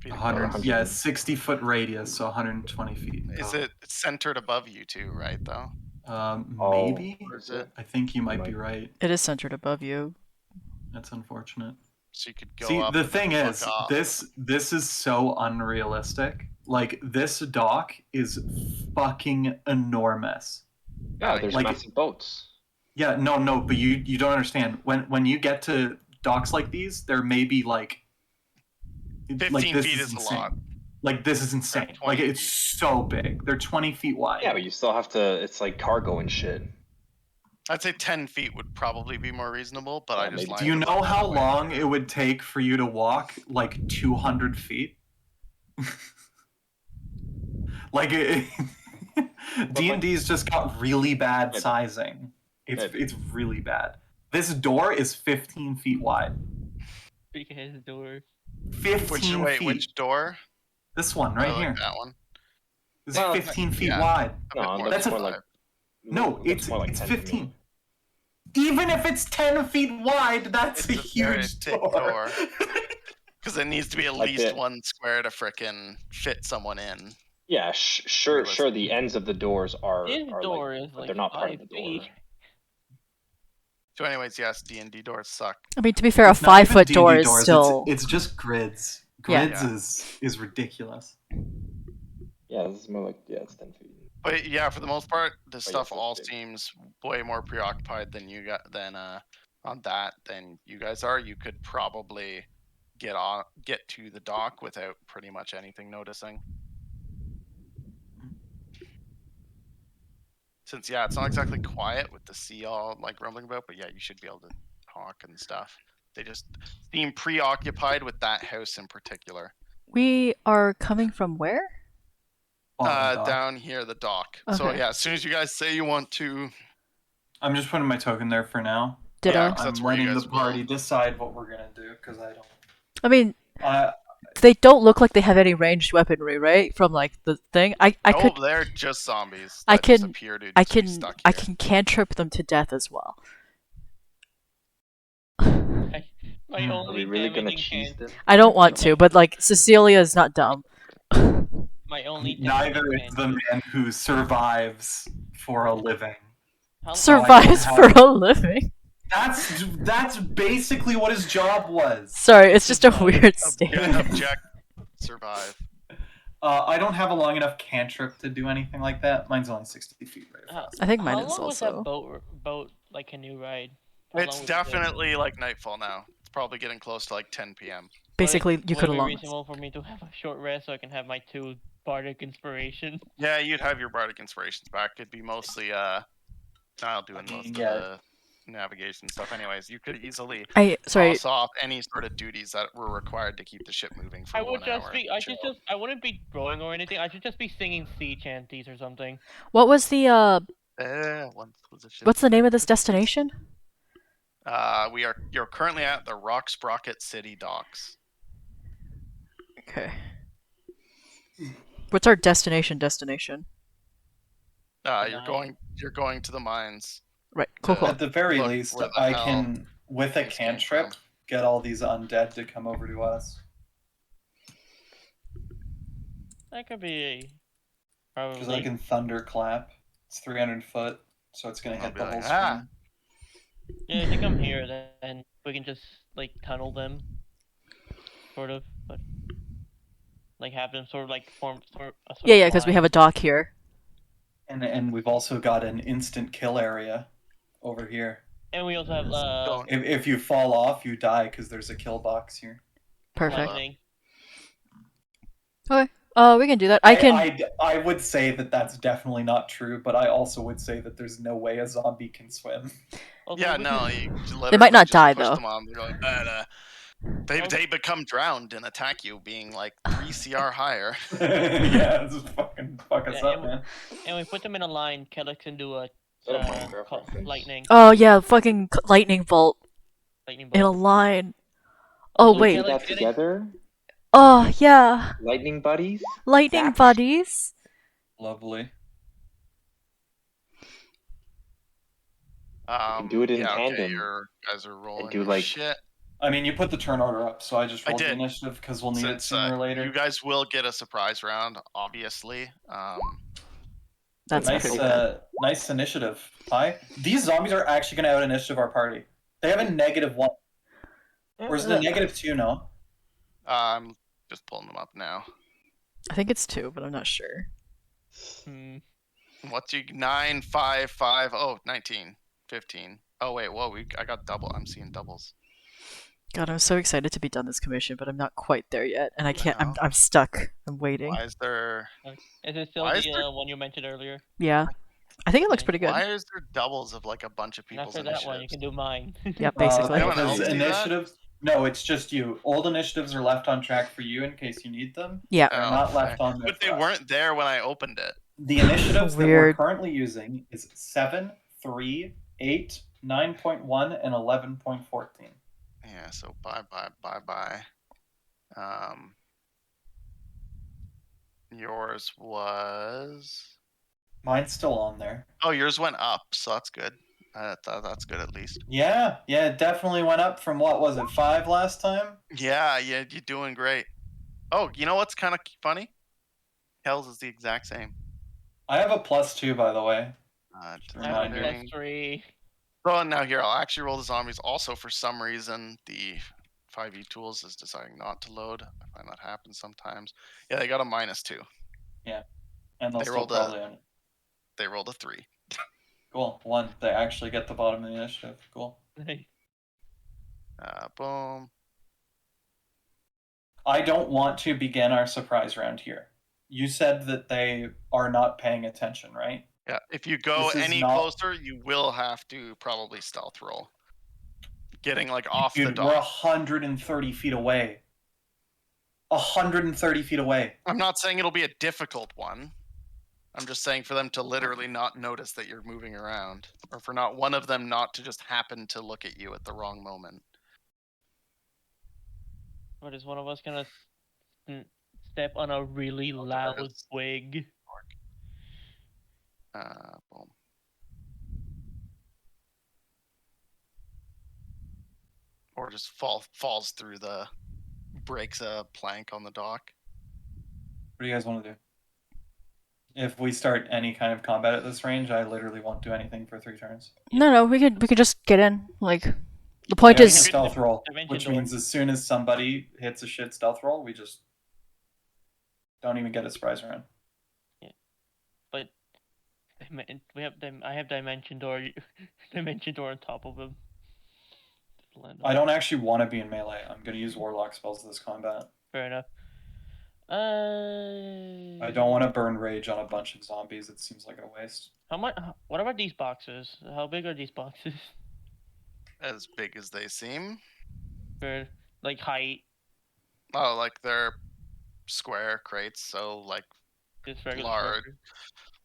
100, yeah, 60-foot radius, so 120 feet. Is it centered above you two, right? Though. Maybe. Or is it? I think you might be right. It is centered above you. That's unfortunate. so you could go See, up. the and thing fuck is, off. this is so unrealistic. Like, this dock is fucking enormous. Yeah, there's Like- massive boats. Yeah, no, but you don't understand. When you get to docks like these, there may be like 15 this feet is a insane. lot. Like, this is insane. Like, 20 it's so big. They're 20 feet wide. Yeah, but you still have to. It's like cargo and shit. I'd say 10 feet would probably be more reasonable, but Yeah, I just maybe. lined Do you it know up how that way. long it would take for you to walk like 200 feet? Like D&D's just got really bad Maybe. sizing. Maybe. It's really bad. This door is 15 feet wide. Big ass door. 15 feet. Which door? This one I right like here. that one. It's Well, 15 feet yeah. wide. A bit No, more that's than more five. like No, looks it's more like it's 10 to me. 15. Even if it's 10 feet wide, that's It's a a very huge thick door. door. Because it needs to be at Like least the- one square to frickin' fit someone in. Yeah, sure. The ends of the doors are. This are door like, is but like they're not part of 5 the door. feet. So, anyways, yes, D&D doors suck. I mean, to be fair, a It's not even 5-foot D&D door is doors, still. It's just grids. Yeah. Grids is ridiculous. Yeah, this is more like it's 10 feet. But yeah, for the most part, the yes, stuff that's all big. seems way more preoccupied than you got than you guys are. You could probably get to the dock without pretty much anything noticing. Since yeah, it's not exactly quiet with the sea all like rumbling about, but yeah, you should be able to talk and stuff. They just seem preoccupied with that house in particular. We are coming from where? On the dock. Down here, the dock. So Okay. yeah, as soon as you guys say you want to, I'm just putting my token there for now. Ditto. Yeah, 'cause I'm that's where you letting the guys will. party decide what we're gonna do because I don't. I mean, Uh, they don't look like they have any ranged weaponry, right? From like the thing. I no, could they're just zombies. I that just can- appear to I just be can stuck I here. can cantrip them to death as well. My Hmm. Are only we really gonna damaging cheese can- them? I don't want to, but like Cecilia is not dumb. My only neither damaging is the man who survives for a living. How- Survives have- for a living. That's basically what his job was. Sorry, it's just a weird statement. Object, survive. I don't have a long enough cantrip to do anything like that. Mine's only 60 feet right How- I think mine How is long was also. that boat like canoe ride? How It's long was it there? definitely like nightfall now. It's probably getting close to like 10 p.m. Basically, you Would could it have be long. reasonable for me to have a short rest so I can have my 2 bardic inspiration? Yeah, you'd have your bardic inspirations back. It'd be mostly Niall doing most of Yeah. the navigation stuff. Anyways, you could easily Sorry. toss off any sort of duties that were required to keep the ship moving for I would 1 just hour. be. I Chill. should just. I wouldn't be rowing or anything. I should just be singing sea chanties or something. What was the Once was a ship. what's the name of this destination? You're currently at the Rock Sprocket City docks. Okay. What's our destination? You're going to the mines. Right. Cool. Cool. At the very Look least, where the I hell can, with a things came cantrip, from. get all these undead to come over to us. That could be Because I probably. can thunderclap. It's 300 foot, so it's gonna I'll hit be the like, whole "Ah." screen. Yeah, I think I'm here. Then we can just like tunnel them, sort of, but like have them sort of like form sort. Yeah, because we have a dock here. And we've also got an instant kill area over here. And we also have Don't- If you fall off, you die because there's a kill box here. Perfect. lightning. We can do that. I can. I would say that that's definitely not true, but I also would say that there's no way a zombie can swim. Also, Yeah, we no, can- you They might not literally just die, push though. them on, they're like, they become drowned and attack you, being like 3 CR higher. Yeah, this is fucking fuck us Yeah, up, and- man. And we put them in a line. Kellex can do a that a Minecraft call- reference? lightning. Oh yeah, fucking lightning bolt Lightning in a bolt. line. Oh We We wait. do like that getting- together. Oh yeah, Lightning buddies. lightning Zap. buddies. Lovely. do it in yeah, Okay, tandem. you guys are rolling do, your like- shit. I mean, you put the turn order up, so I just I rolled the did. initiative because we'll need it Since sooner or later. you guys will get a surprise round, obviously. That's nice, pretty good. nice initiative. Hi. These zombies are actually going to out initiative our party. They have a -1. Where's the -2 now? I'm just pulling them up now. I think it's 2, but I'm not sure. Hmm. What's your 9, 5, 5? Oh, 19, 15. Oh wait, whoa, I got double. I'm seeing doubles. God, I'm so excited to be done this commission, but I'm not quite there yet, and I can't. No. I'm stuck. I'm waiting. Why is there? Is it still Why the is there- one you mentioned earlier? Yeah, I think it looks Okay. pretty good. Why is there doubles of like a bunch of And people's after that one, you initiatives? can do mine. Yeah, basically. Anyone else Because do that? initiatives. No, it's just you. Old initiatives are left on track for you in case you need them. Yeah. They're Oh, not okay. left on there. But they for us. weren't there when I opened it. The initiatives that we're Weird. currently using is 7, 3, 8, 9.1, and 11.14. Yeah, so bye. Yours was. Mine's still on there. Oh, yours went up, so that's good. That's good at least. Yeah, it definitely went up from what was it, 5 last time? Yeah, you're doing great. Oh, you know what's kind of funny? Kells is the exact same. I have a +2, by the way. I have a Reminder. +3. Oh, now here, I'll actually roll the zombies. Also, for some reason, the 5e tools is deciding not to load. I find that happens sometimes. Yeah, they got a -2. And they'll They still rolled a- probably own it. They rolled a 3. Cool. 1. They actually get the bottom of the initiative. Cool. Boom. I don't want to begin our surprise round here. You said that they are not paying attention, right? Yeah, if you go This is any not- closer, you will have to probably stealth roll. Getting like off the Dude, we're dock. 130 feet away. 130 feet away. I'm not saying it'll be a difficult one. I'm just saying for them to literally not notice that you're moving around, or for not one of them not to just happen to look at you at the wrong moment. What is one of us gonna step on a really loud is. twig? Boom. Or just falls through breaks a plank on the dock. What do you guys want to do? If we start any kind of combat at this range, I literally won't do anything for 3 turns. No, we could just get in. Like, the point Yeah, is, stealth roll, Dimension which door. means as soon as somebody hits a shit stealth roll, we just don't even get a surprise round. But we have I have dimension door. Dimension door on top of him. I don't actually want to be in melee. I'm going to use warlock spells this combat. Fair enough. I don't want to burn rage on a bunch of zombies. It seems like a waste. How much? What about these boxes? How big are these boxes? As big as they seem. For like height, Oh, like they're square crates, so like just regular. Large. structure.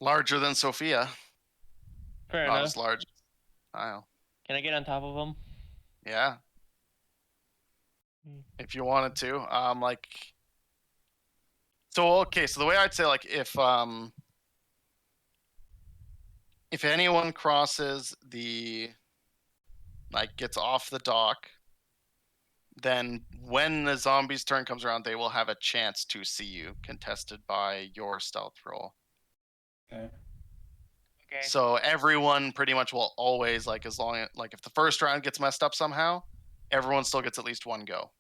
larger than Sophia. Fair Not enough. as large. Tile. Can I get on top of them? Yeah. Hmm. If you wanted to. Like so okay, so the way I'd say like if anyone crosses the like gets off the dock, then when the zombie's turn comes around, they will have a chance to see you, contested by your stealth roll. Okay. Okay. So everyone pretty much will always like as long as like if the first round gets messed up somehow, everyone still gets at least one go.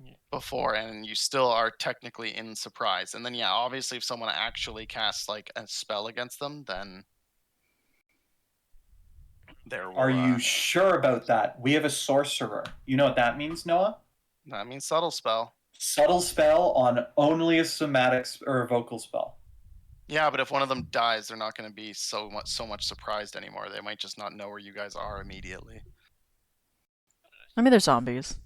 Yeah. Before, and you still are technically in surprise. And then yeah, obviously if someone actually casts like a spell against them, then there will, Are you sure about that? We have a sorcerer. You know what that means, Noah? that means subtle spell. Subtle spell on only a somatic or a vocal spell. Yeah, but if one of them dies, they're not going to be so much surprised anymore. They might just not know where you guys are immediately. I mean, they're zombies.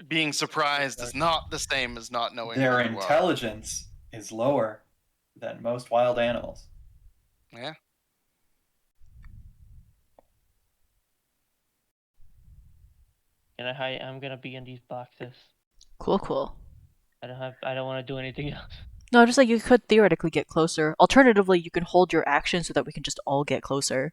Being surprised is not the same as not knowing Their where you are. intelligence is lower than most wild animals. Yeah. Can I hide? I'm gonna be in these boxes. Cool. I don't want to do anything else. No, just like you could theoretically get closer. Alternatively, you can hold your action so that we can just all get closer.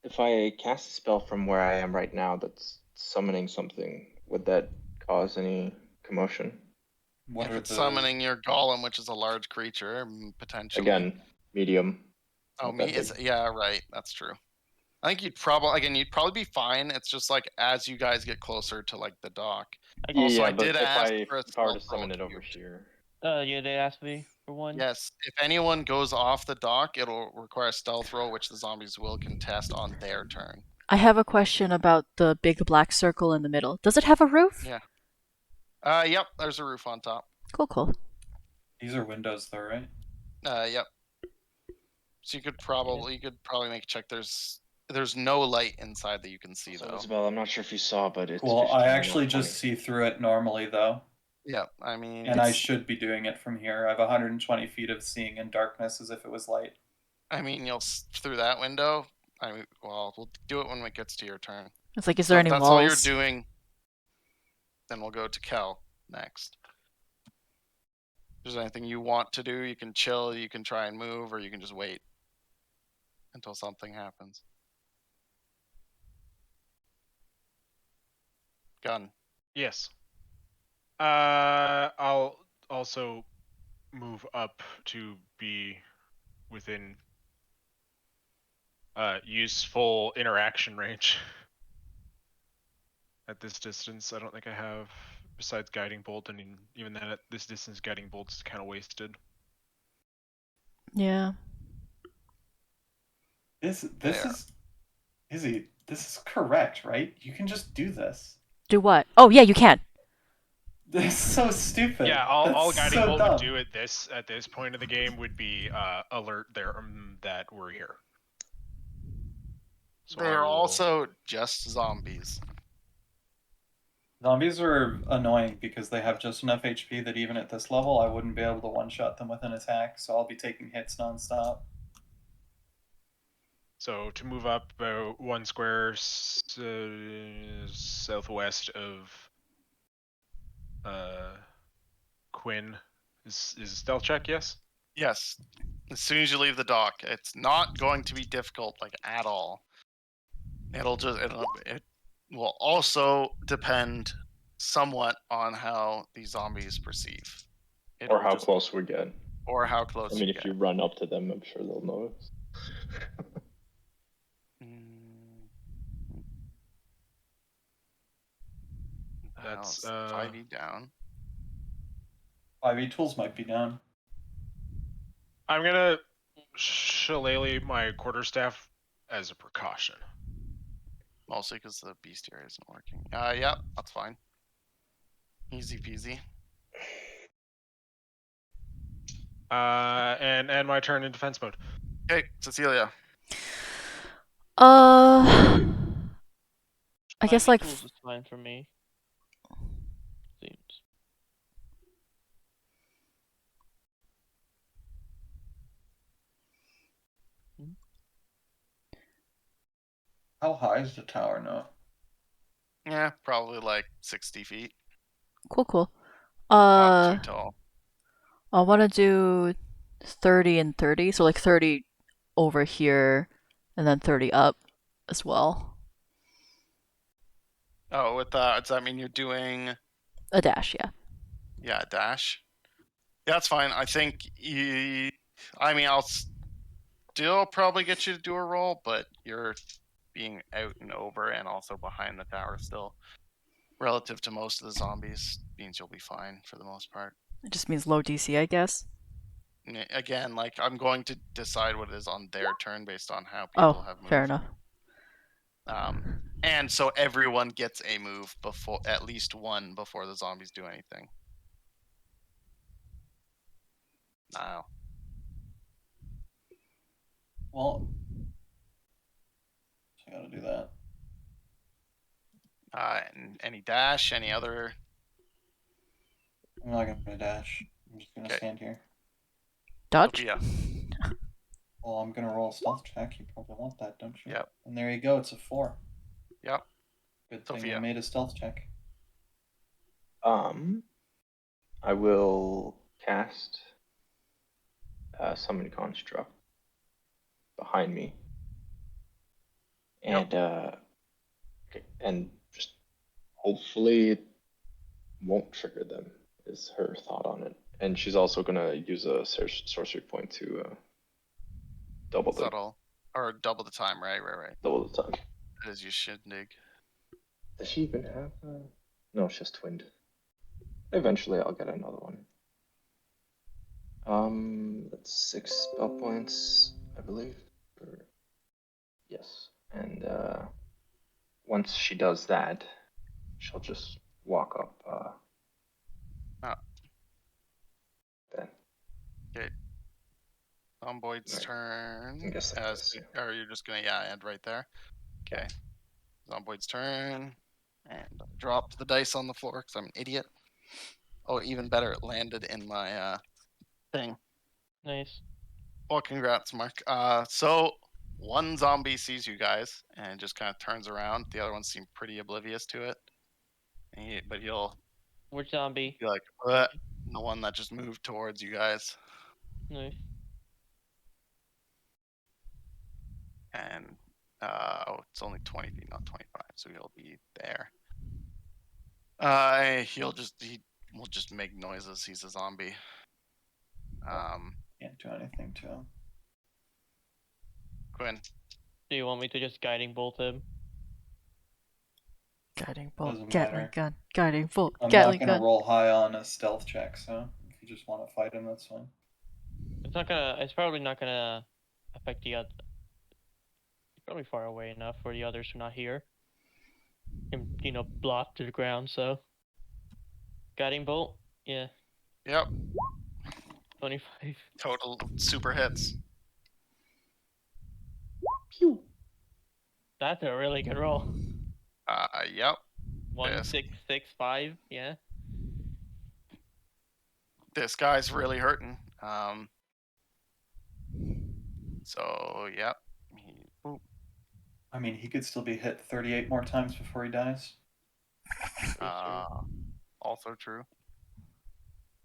If I cast a spell from where I am right now that's summoning something, would that cause any commotion? If it's summoning your golem, which is a large creature, potentially. Again, medium. Oh, not that it's big. yeah, right. That's true. I think you'd probably be fine. It's just like as you guys get closer to like the dock. Also, I but did if ask I for a if I were to stealth roll summon it over cubed. here, Yeah, they asked me for one. Yes, if anyone goes off the dock, it'll require a stealth roll, which the zombies will contest on their turn. I have a question about the big black circle in the middle. Does it have a roof? Yeah. Yep. There's a roof on top. Cool. These are windows, though, right? Yep. So you could probably make a check. There's no light inside that you can see so though. Isabel, I'm not sure if you saw, but it's Cool. 15, I not actually 20. just see through it normally, though. Yeah, I mean, And I should be doing it from here. I have 120 feet of seeing in darkness as if it was light. I mean, through that window. I mean, well, we'll do it when it gets to your turn. It's like, is So there if any that's walls? all you're doing, then we'll go to Kel next. If there's anything you want to do, you can chill, you can try and move, or you can just wait until something happens. Gun. Yes. I'll also move up to be within useful interaction range. At this distance, I don't think I have, besides guiding bolt, and even then at this distance, guiding bolt is kind of wasted. Yeah. This There. is Izzy. This is correct, right? You can just do this. Do what? Oh, yeah, you can. This is so stupid. Yeah, all That's guiding so bolt dumb. would do at this point of the game would be alert there that we're here. So I They're will- also just zombies. Zombies are annoying because they have just enough HP that even at this level, I wouldn't be able to one-shot them with an attack, so I'll be taking hits nonstop. So to move up about 1 square southwest of Quinn is a stealth check, yes? Yes. As soon as you leave the dock, it's not going to be difficult, like at all. It will also depend somewhat on how the zombies perceive. Or how close we get. Or how close I mean, you if get. you run up to them, I'm sure they'll notice. That's 5e down. 5e tools might be down. I'm gonna shillelagh my quarterstaff as a precaution. Mostly because the bestiary isn't working. Yeah, that's fine. Easy peasy. And my turn in defense mode. Okay, Cecilia. I guess 5e like tools is fine for me. Seems. How high is the tower now? Yeah, probably like 60 feet. cool. Not too tall. I want to do 30 and 30, so like 30 over here, and then 30 up as well. Oh, with that, does that mean you're doing A dash, yeah. a dash? Yeah, that's fine. I think I'll still probably get you to do a roll, but you're being out and over and also behind the tower still. Relative to most of the zombies, means you'll be fine for the most part. It just means low DC, I guess. Again, like I'm going to decide what it is on their turn based on how people have moved. Fair enough. And so everyone gets a move before, at least one before the zombies do anything. Now. Well, so I gotta do that. And any dash, any other? I'm not gonna dash. I'm just gonna Okay. stand here. Dodge? Sophia. Well, I'm gonna roll a stealth check. You probably want that, don't you? Yep. And there you go. It's a 4. Yep. Good thing I Sophia. made a stealth check. I will cast Summon Construct behind me. And and just hopefully it won't trigger them is her thought on it. And she's also gonna use a sorcery point to double Is that the all? Or double the time, right. Double the time. That is your shindig. Does she even have a... No, it's just twinned. Eventually I'll get another one. That's 6 spell points, I believe. Yes. And once she does that, she'll just walk up then. Okay. Zomboid's Right. turn. I guess like this, yeah. Or you're just gonna end right there. Okay. Zomboid's turn. And I dropped the dice on the floor because I'm an idiot. Oh, even better, it landed in my thing. Nice. Well, congrats, Mark. So one zombie sees you guys and just kind of turns around. The other ones seem pretty oblivious to it. But he'll Which zombie? be like, "What?" The one that just moved towards you guys. Nice. And it's only 20 feet, not 25, so he'll be there. He will just make noises. He's a zombie. Can't do anything to him. Quinn. Do you want me to just guiding bolt him? Guiding bolt, Doesn't Gatling matter. gun, guiding bolt, I'm Gatling not gonna gun. roll high on a stealth check, so if you just want to fight him, that's fine. It's probably not gonna affect the other. He's probably far away enough for the others to not hear him, block to the ground. So, guiding bolt, yeah, Yep. 25. Total super hits. Pew. That's a really good roll. Yep. 1, Yes. 6, 6, 5. Yeah. This guy's really hurting. So yep. I mean, he could still be hit 38 more times before he dies. Also true.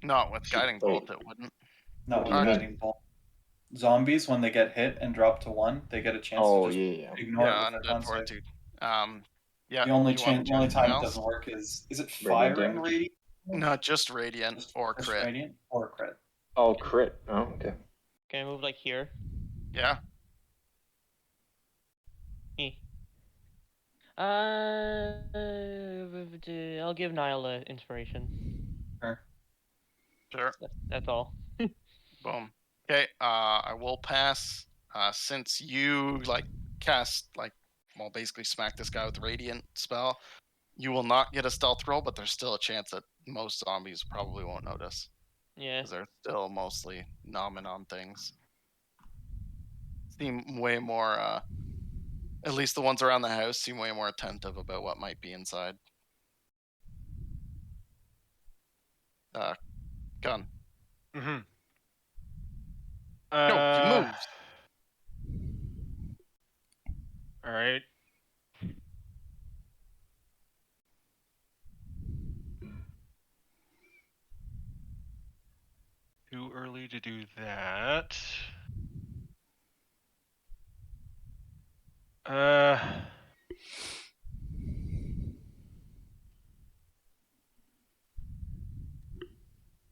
Not with guiding bolt, it wouldn't. Not with What do you mean? guiding bolt. Zombies, when they get hit and drop to 1, they get a chance Oh, to just yeah. ignore it Yeah, with their undead con save. fortitude. Yeah. The only do you want the only anything time it else? doesn't work is it Radiant fire and damage? radiant? No, just radiant Just or just crit. radiant or crit. Oh, crit. Oh, okay. Can I move like here? Yeah. Me. I'll give Niall inspiration. Sure. That's all. Boom. Okay. I will pass. Since you cast basically smack this guy with radiant spell, you will not get a stealth roll, but there's still a chance that most zombies probably won't notice Yeah. because they're still mostly nomming on things. Seem way more. At least the ones around the house seem way more attentive about what might be inside. Gun. Mm-hmm. No, he moves. All right. Too early to do that.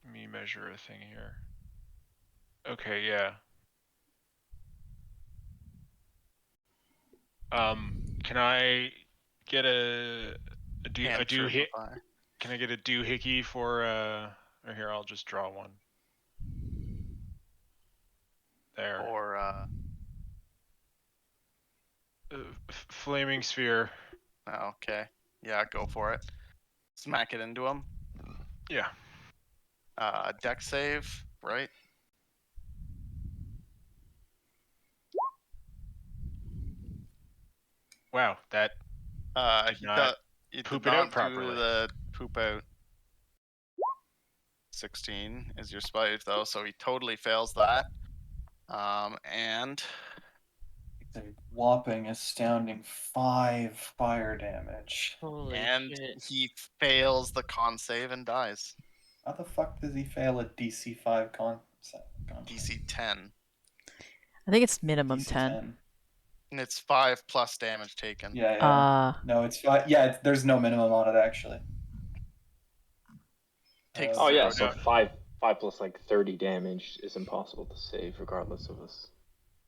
Let me measure a thing here. Okay, yeah. Can I get a doohickey? Can I get a doohickey for or here, I'll just draw one. There. Or flaming sphere. okay. Yeah, go for it. Smack it into him. Yeah. Deck save, right? Wow, that He not did poop not it out do properly. the poop out. 16 is your spite though, so he totally fails that. And It's a whopping, astounding 5 fire damage. Holy and shit. he fails the con save and dies. How the fuck does he fail a DC 5 con save? DC 10. I think it's minimum DC 10. And it's 5 plus damage taken. Yeah. No, it's 5. Yeah, there's no minimum on it actually. Takes Oh yeah, 0 so damage. 5 plus 30 damage is impossible to save regardless of us.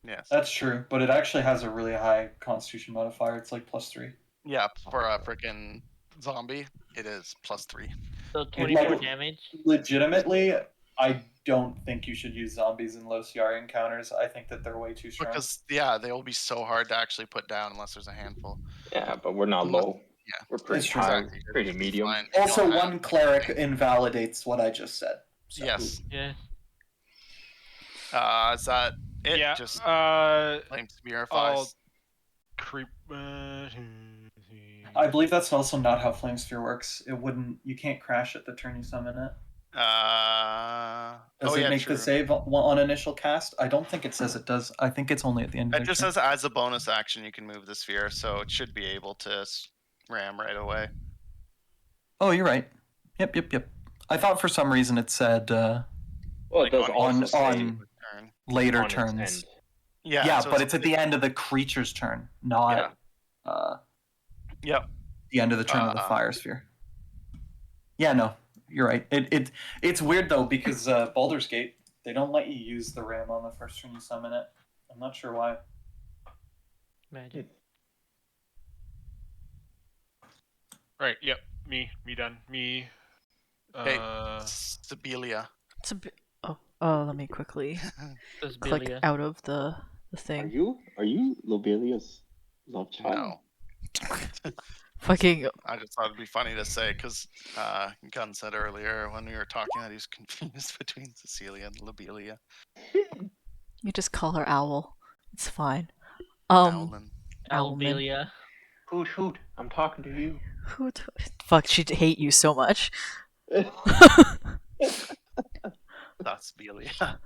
Yes. That's true, but it actually has a really high Constitution modifier. It's like +3. Yeah, for a freaking zombie, it is +3. So 24 like- damage. Legitimately, I don't think you should use zombies in low CR encounters. I think that they're way too strong. Because yeah, they will be so hard to actually put down unless there's a handful. Yeah, but we're not Unless- low. yeah, We're pretty It's true. high, Exactly. pretty You'd be medium. fine. You Also, don't have- one cleric invalidates what I just said. So. Yes. Yeah. Is that it? Yeah. Just Uh, flame spear I'll 5. creep. I believe that's also not how Flame Sphere works. It wouldn't. You can't crash it the turn you summon it. Does oh it yeah, make true. the save on initial cast? I don't think it says it does. I think it's only at the end. It of just turn. says as a bonus action you can move the sphere, so it should be able to ram right away. Oh, you're right. Yep. I thought for some reason it said Well, Like it does on- also on- say on- Turn. later on its turns. end. Yeah, Yeah, but it's at the end of the creature's turn, not Yep. the end of the turn of the fire sphere. Yeah, no, you're right. It's weird though because Baldur's Gate, they don't let you use the ram on the first turn you summon it. I'm not sure why. Magic. Right. Yep. Me done. Me. Hey, Uh, Sibilia. It's a bit. Oh, let me quickly This click Belia. out of the Are thing. you Lobelia's love child? No. Fucking. I just thought it'd be funny to say because Gunn said earlier when we were talking that he's confused between Cecilia and Lobelia. You just call her Owl. It's fine. Owlin. Owlman. Albelia. Hoot! I'm talking to you. Fuck, she'd hate you so much. That's Belia. Some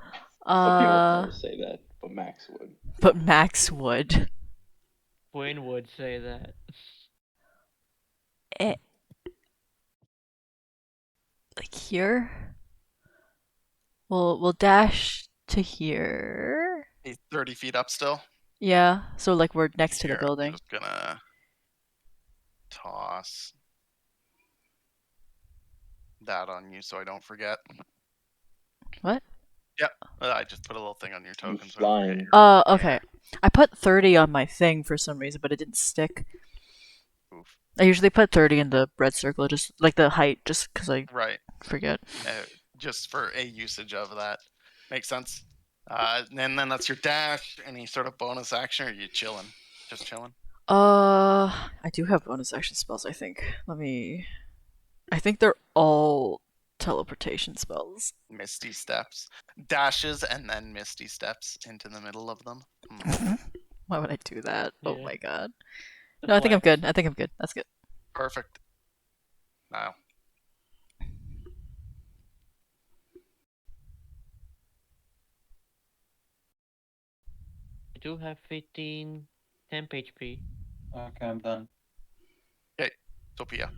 people never say that, but Max would. But Max would. Quinn would say that. Like here. We'll dash to here. He's 30 feet up still. Yeah, so like we're next to the Here, building. I'm just gonna toss that on you so I don't forget. What? Yep. I just put a little thing on your token. So I don't flying. forget your- Okay. I put 30 on my thing for some reason, but it didn't stick. Oof. I usually put 30 in the red circle, just like the height, just because I Right. forget. Just for a usage of that. Makes sense. And then that's your dash. Any sort of bonus action, or are you chilling? Just chilling? I do have bonus action spells, I think. I think they're all teleportation spells. Misty steps. Dashes and then misty steps into the middle of them. Hmm. Why would I do that? Oh Yeah. my god. No, I think I'm good. That's good. Perfect. Now. I do have 15 temp HP. Okay, I'm done. Sophia.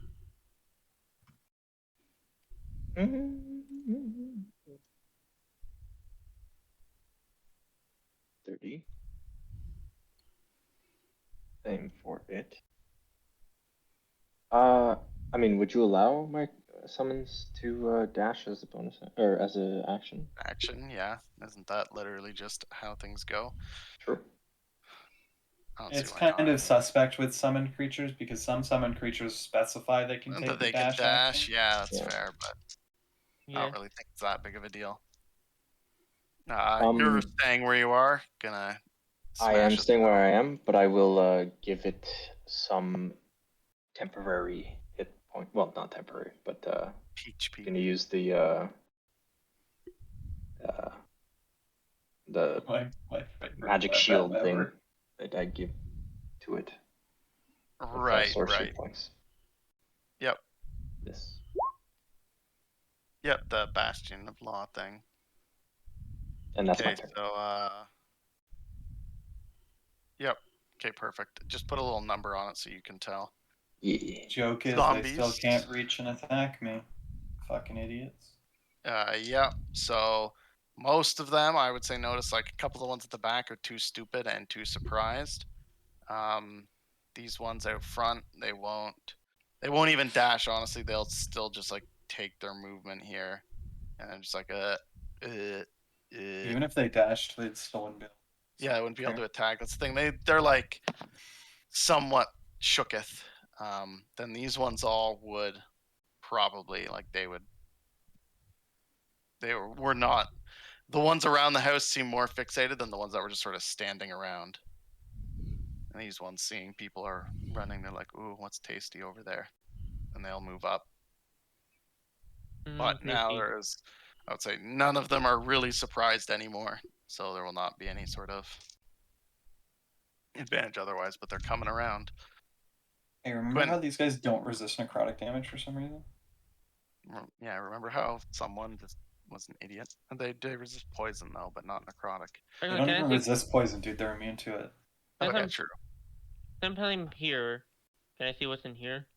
Mm-hmm. 30. Same for it. I mean, would you allow my summons to dash as a bonus or as an action? Action, yeah. Isn't that literally just how things go? True. I don't see It's why kind not. of suspect with summoned creatures because some summoned creatures specify they can take That the they can dash. dash, action. yeah, that's Yeah. fair, but I Yeah. don't really think it's that big of a deal. You're staying where you are, gonna. I smash am it staying through. where I am, but I will give it some temporary hit point. Well, not temporary, but Peach Pete. gonna use the My favorite magic weapon shield ever. thing that I give to it. with, Right, sorcery right. points. Yep. This. Yep, the Bastion of Law thing. And that's my Okay, turn. so yep. Okay, perfect. Just put a little number on it so you can tell. Yeah. Joke is they still Zombies. can't reach and attack me. Fucking idiots. Yeah. So most of them, I would say, notice like a couple of the ones at the back are too stupid and too surprised. These ones out front, they won't even dash. Honestly, they'll still just like take their movement here, and then just like Even if they dashed, they'd still wouldn't be able Yeah, I wouldn't be able Fair. to attack. That's the thing. They're like somewhat shooketh. Then these ones all would probably like they were not. The ones around the house seem more fixated than the ones that were just sort of standing around. And these ones, seeing people are running, they're like, "Ooh, what's tasty over there?" And they'll move up. But now Tasty. there's, I would say, none of them are really surprised anymore. So there will not be any sort of advantage otherwise. But they're coming around. Hey, remember Quinn. how these guys don't resist necrotic damage for some reason? Yeah, remember how someone just was an idiot? And they resist poison though, but not necrotic. They Okay, don't can I even see? resist poison, dude. They're immune to it. Since Okay, I'm- true. since I'm here, can I see what's in here?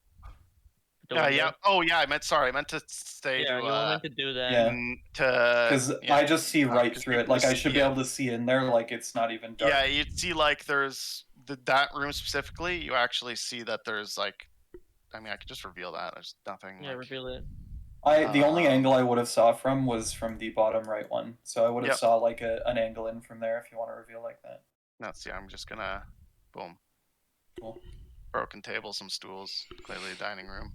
The Yeah, window? yeah. Oh, yeah. I meant to say Yeah, to you want me to do that? Yeah. to Because yeah, I just see right 'cause through you it. Like I just should see be it. able to see in there. Like it's not even dark. Yeah, you'd see like there's that room specifically. You actually see that there's like, I mean, I could just reveal that. There's nothing. Yeah, like, reveal it. The only Um, angle I would have saw from was from the bottom right one. So I would have Yep. saw like an angle in from there if you want to reveal like that. That's I'm just gonna, boom. Cool. Broken table, some stools, clearly a dining room.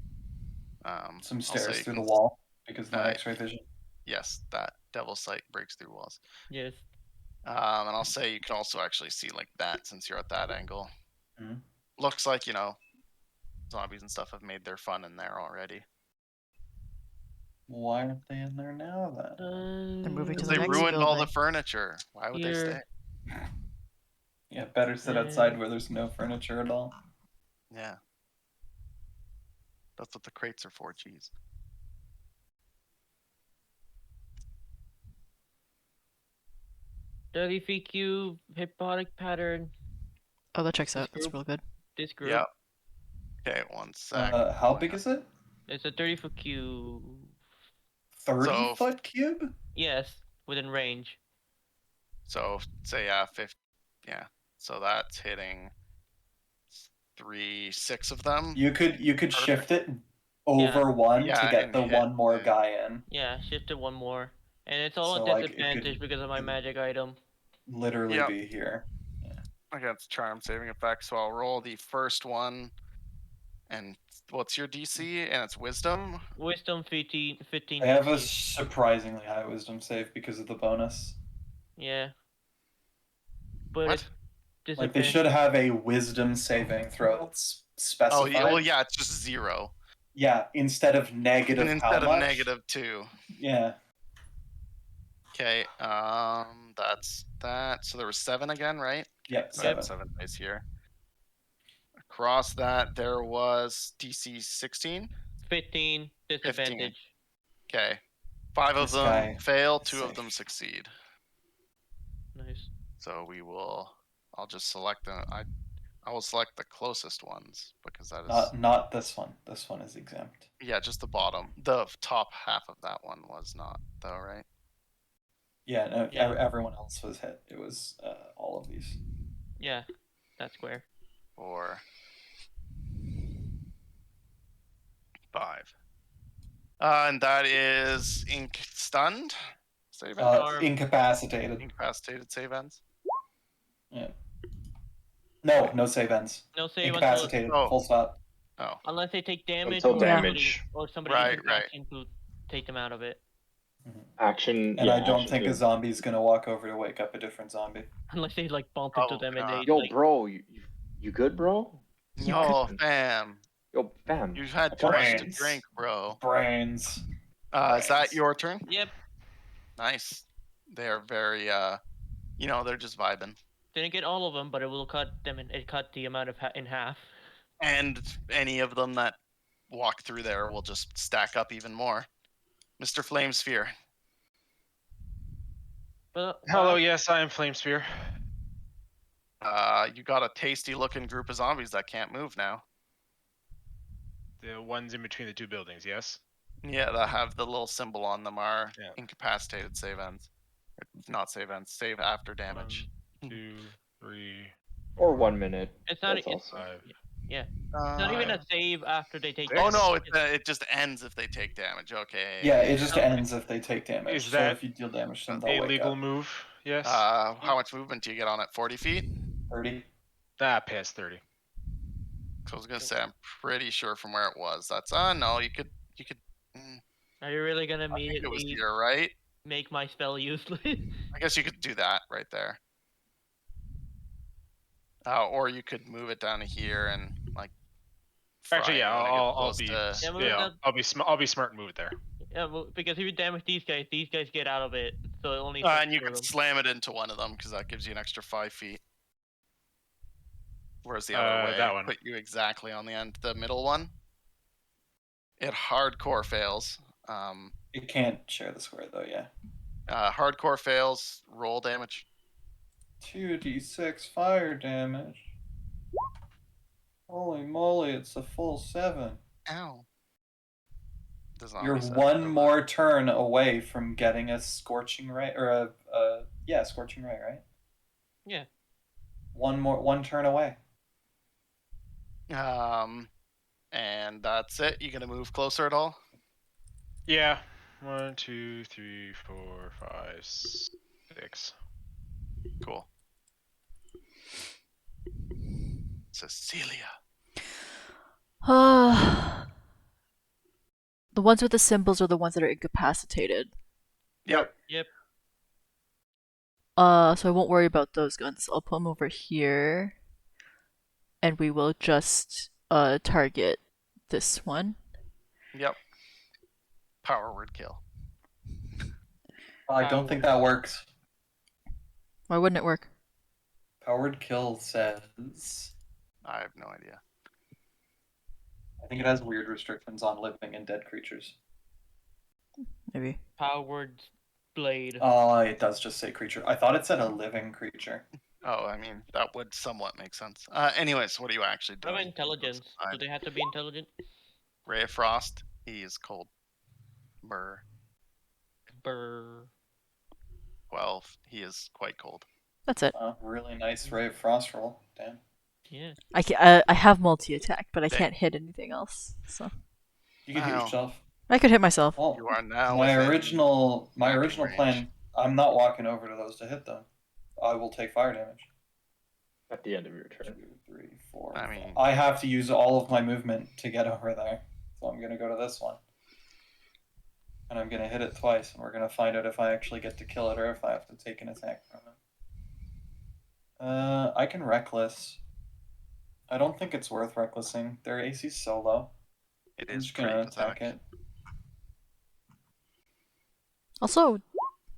Some I'll say stairs you through the can- wall because of my Right. X-ray vision. Yes, that devil's sight breaks through walls. Yes. And I'll say you can also actually see like that since you're at that angle. Mhm. Looks like, zombies and stuff have made their fun in there already. Why aren't they in there now then? They're moving to Because the they next ruined all the building. furniture. Why would they Here. stay? Yeah, better sit outside where there's no furniture at all. Yeah. That's what the crates are for, geez. WFQ hypnotic pattern. Oh, that checks out. This That's group? real good. This group. Yeah. Okay, 1 sec. How big is it? It's a 30-foot cube. 30-foot cube? Yes, within range. So say 50. Yeah. So that's hitting 6 of them. You could Perfect. shift it over one Yeah, to get and the hit one more the- guy in. Yeah, shift it one more. And it's all So, at like, it could- disadvantage because of my magic item. Literally Yep. be here. Against charm saving effect. So I'll roll the first one. And what's your DC? And it's wisdom. Wisdom 15 I have a DC. surprisingly high wisdom save because of the bonus. Yeah. But What? it's Like they disadvantage. should have a wisdom saving throw that's Oh, specified. yeah. Well, yeah. It's just 0. Yeah, instead of negative. And instead how of much? -2. Yeah. Okay. That's that. So there was 7 again, right? Yep. So I have 7. 7 dice here. Across that, there was DC 16. 15 disadvantage. Okay. 5 of This them guy fail, is 2 of safe. them succeed. Nice. So we will. I'll just select the. I will select the closest ones because that is. Not this one. This one is exempt. Yeah, just the bottom. The top half of that one was not, though, right? Yeah. No. Yeah. Everyone else was hit. It was all of these. Yeah, that's square. 4, 5. And that is stunned. Save ends. Charm. Incapacitated. Incapacitated save ends. Yeah. No save ends. No save until Incapacitated. Oh. Full stop. Oh, unless they take damage Until or damage. somebody Right, uses right. action to take them out of it. Action. And yeah, I don't action think too. a zombie's gonna walk over to wake up a different zombie. Unless they like bump Oh, into them and God. they Yo, like bro, you good, bro? no, fam. Yo, fam. You've had too Come much on. to drink, bro. Brains. Is that your turn? Yep. Nice. They are very, they're just vibing. Didn't get all of them, but it will cut them it cut the amount of in half. And any of them that walk through there will just stack up even more. Mr. Flamesphere. But Hello, yes, I am Flamesphere. You got a tasty looking group of zombies that can't move now. The ones in between the 2 buildings, yes? Yeah, that have the little symbol on them are Yeah. incapacitated save ends. Not save ends, save after damage. 1, 2, 3, Or 1 minute. it's not That's it's, also. 5. it's not even a save after they take. Oh damage. no, It's- it just ends if they take damage. Okay. Yeah, it just Okay. ends if they take damage. Is so that if you deal damage to them, A they'll wake legal up. move, Yes. How much movement do you get on it? 40 feet? 30. Past 30. So I was gonna say I'm pretty sure from where it was. That's no, you could Are you really gonna I think it was immediately here, right? make my spell useless? I guess you could do that right there. Or you could move it down to here and like. Actually, yeah, fry it when it gets I'll close be to- Yeah, well, yeah, that- I'll be smart and move it there. Yeah, well, because if you damage these guys get out of it, so it only. And you can can slam it into one of them because that gives you an extra 5 feet. Whereas the other way that one. put you exactly on the end, the middle one. It hardcore fails. You can't share the square though, yeah. Hardcore fails. Roll damage. 2d6 fire damage. Holy moly, it's a full 7. Ow. Does not You're reset one for more turn away from getting a scorching ray, or a scorching ray, right? Yeah. One turn away. that. And that's it. You gonna move closer at all? Yeah. 1, 2, 3, 4, 5, 6. Cool. Cecilia. The ones with the symbols are the ones that are incapacitated. Yep. So I won't worry about those guns. I'll put them over here. And we will just target this one. Yep. Power word kill. I don't think that works. Why wouldn't it work? Powered kill says. I have no idea. I think it has weird restrictions on living and dead creatures. Maybe. Powered blade. Oh, it does just say creature. I thought it said a living creature. Oh, I mean, that would somewhat make sense. Anyways, what are you actually What about doing? intelligence? Do they have to be intelligent? Ray of Frost. He is cold. Burr. Brr. 12. He is quite cold. That's it. Really nice ray of frost roll. Damn. Yeah. I have multi-attack, but I Dang. can't hit anything else. So You can hit Wow. yourself. I could hit myself. Well, You are now my within original attacking range. plan. I'm not walking over to those to hit them. I will take fire damage. At the end of your turn. 2, 3, 4. I mean- I have to use all of my movement to get over there, so I'm gonna go to this one, and I'm gonna hit it twice, and we're gonna find out if I actually get to kill it or if I have to take an attack from it. I can reckless. I don't think it's worth recklessing. Their AC's so low. It I'm is just pretty gonna attack pathetic. it. Also,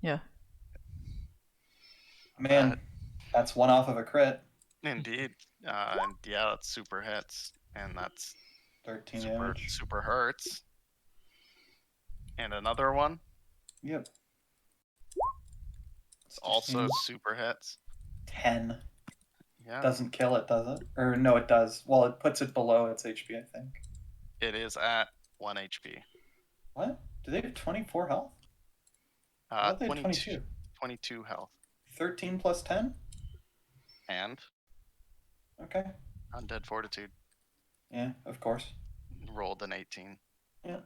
yeah. Man, that's one off of a crit. Indeed. And yeah, that's super hits. And that's 13 super, damage. super hurts. And another one. Yep. Also 16, super hits. 10. Yeah. Doesn't kill it, does it? Or no, it does. Well, it puts it below its HP, I think. It is at 1 HP. What? Do they have 24 health? I thought they had 22. 22 health. 13 plus 10? And Okay. Undead Fortitude. Yeah, of course. Rolled an 18. Yeah.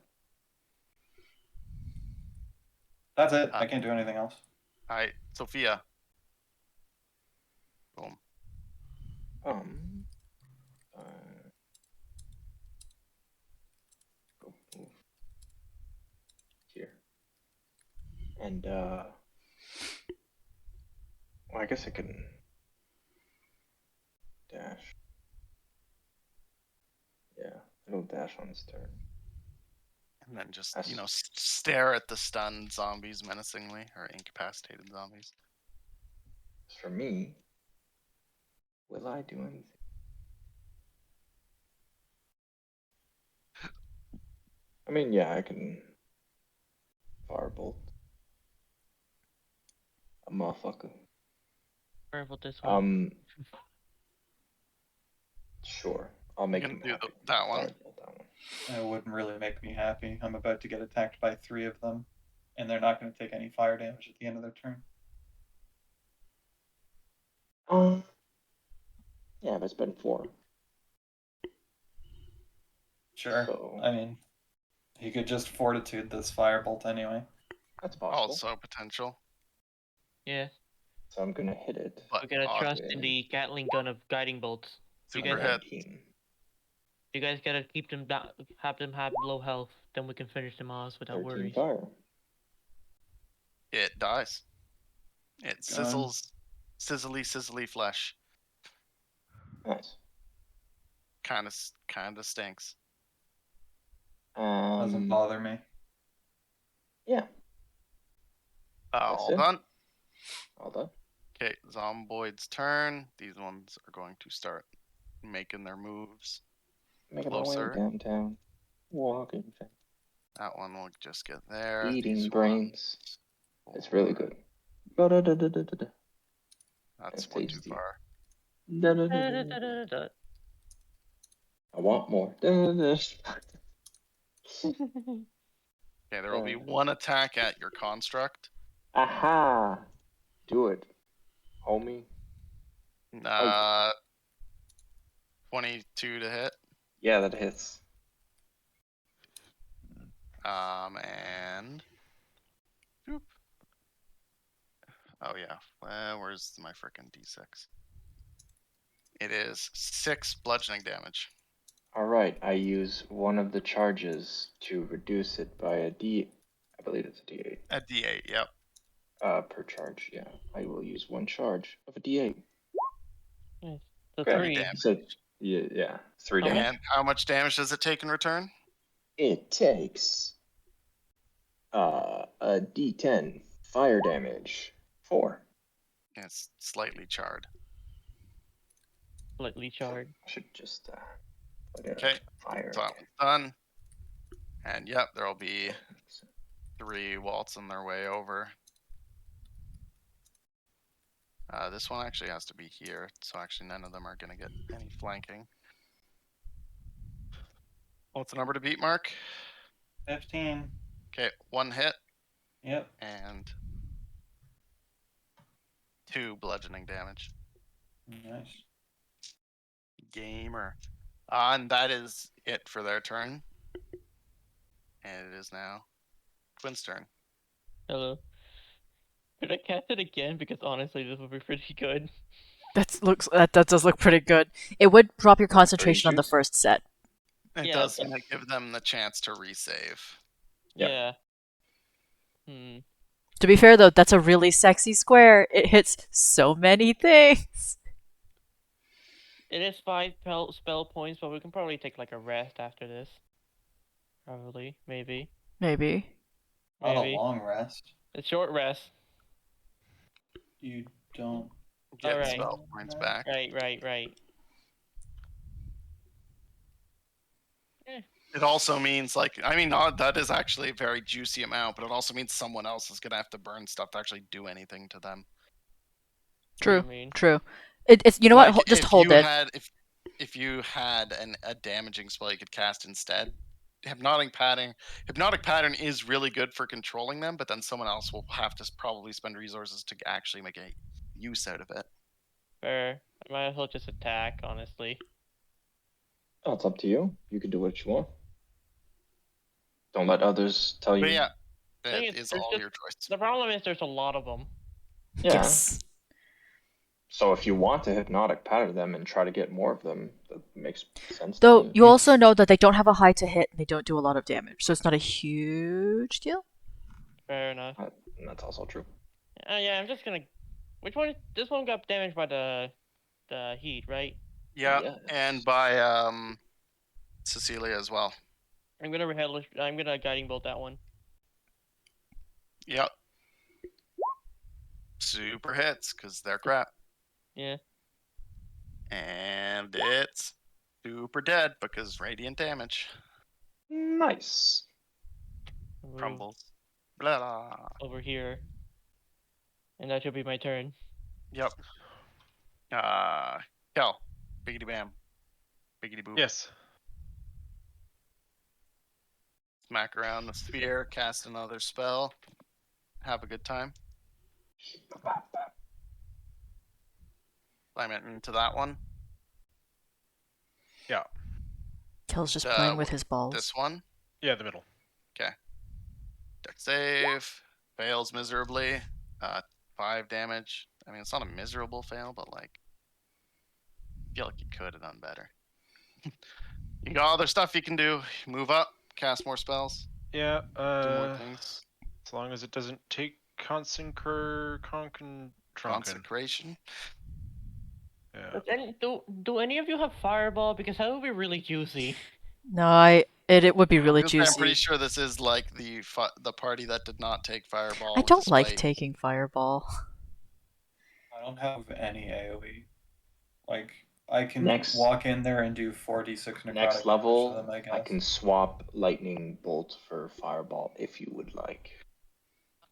That's it. I can't do anything else. Alright, Sophia. Boom. Uh, go move here. And well, I guess I can dash. Yeah, it'll dash on his turn. And then just, That's- stare at the stunned zombies menacingly, or incapacitated zombies. As for me, will I do anything? I mean, yeah, I can firebolt a motherfucker. Careful this one. Sure, I'll make gonna him do happy. that one? Firebolt that one. It wouldn't really make me happy. I'm about to get attacked by 3 of them, and they're not going to take any fire damage at the end of their turn. Yeah, but it's been 4. Sure. So I mean, he could just fortitude this firebolt anyway. that's possible. Also potential. Yeah. So I'm gonna hit it. But We're gonna odd. trust in the Gatling gun of guiding bolts. You Super guys, hit. 19. you guys gotta keep them down, have them have low health. Then we can finish them off without 13 worries. fire. It dies. It Gun. sizzles, sizzly flesh. Nice. Kind of stinks. Doesn't bother me. Yeah, All it. done. all done. Okay, Zomboid's turn. These ones are going to start making their moves. Making my way Closer. downtown. Walking fast. That one will just get there. Eating These brains. ones It's really will- good. Da-da-da-da-da-da. That's That's one too tasty. far. Da-da-da-da-da. I want more. Da-da-da. Okay, there will be one attack at your construct. Aha! Do it, homie. 22 to hit. Yeah, that hits. And Oop. Oh yeah. Where's my frickin' D6? It is 6 bludgeoning damage. Alright, I use one of the charges to reduce it by a D. I believe it's a D8. A D8, yep. Per charge, yeah. I will use one charge of a D8. The Okay. 3. Damage. So, yeah, 3 How much? damage. And how much damage does it take in return? It takes a D10 fire damage. 4. It's slightly charred. Slightly charred. I should just put it Okay, fire. So that one's done. And yep, there'll be 3 waltzing their way over. This one actually has to be here, so actually none of them are gonna get any flanking. What's the number to beat, Mark? 15. Okay, 1 hit Yep. and 2 bludgeoning damage. Nice. Gamer. And that is it for their turn. And it is now Quinn's turn. Hello. Could I cast it again? Because honestly, this would be pretty good. That does look pretty good. It would drop your concentration on the juicy. first set. It Yeah, does okay. give them the chance to resave. Yep. Yeah. Hmm. To be fair though, that's a really sexy square. It hits so many things. It is 5 spell points, but we can probably take like a rest after this. Probably, maybe. Maybe. Not Maybe. a long rest. A short rest. You don't. Get Alright. spell points back. Right. It also means, like, I mean, that is actually a very juicy amount, but it also means someone else is gonna have to burn stuff to actually do anything to them. True. I mean, True. It's you know what? Like, Just if hold you it. Had, if you had a damaging spell you could cast instead, Hypnotic Pattern is really good for controlling them, but then someone else will have to probably spend resources to actually make a use out of it. fair. I might as well just attack, honestly. Oh, it's up to you. You can do what you want. Don't let others tell you. But yeah, Thing it is, is there's all just- your choice. The problem is there's a lot of them. Yeah. Yes. So if you want to hypnotic pattern them and try to get more of them, that makes sense. Though to me. you also know that they don't have a high to hit and they don't do a lot of damage, so it's not a huge deal. Fair enough. And that's also true. Yeah, I'm just gonna. Which one? This one got damaged by the heat, right? Yeah, Yes. and by Cecilia as well. I'm gonna guiding bolt that one. Yep. Super hits because they're crap. Yeah. And it's super dead because radiant damage Nice. Move crumbles. Blah, blah. over here. And that should be my turn. Yep. Kel. Biggity bam. Biggity boop. Yes. Smack around the sphere, cast another spell. Have a good time. Climb it into that one. Kill's just playing with his balls. This one. Yeah, the middle. Deck save. Fails miserably. 5 damage. I mean, it's not a miserable fail, but like, I feel like you could have done better. You got other stuff you can do. Move up, cast more spells, Yeah. do more things. As long as it doesn't take Trunken. Consecration. Yeah. Do any of you have fireball? Because that would be really juicy. No, it would be really I'm pretty juicy. sure this is like the party that did not take fireball. I don't like despite- taking fireball. I don't have any AoE. Like, I can Next- walk in there and do 46 necrotic Next damage level, to them, I guess. I can swap lightning bolt for fireball if you would like.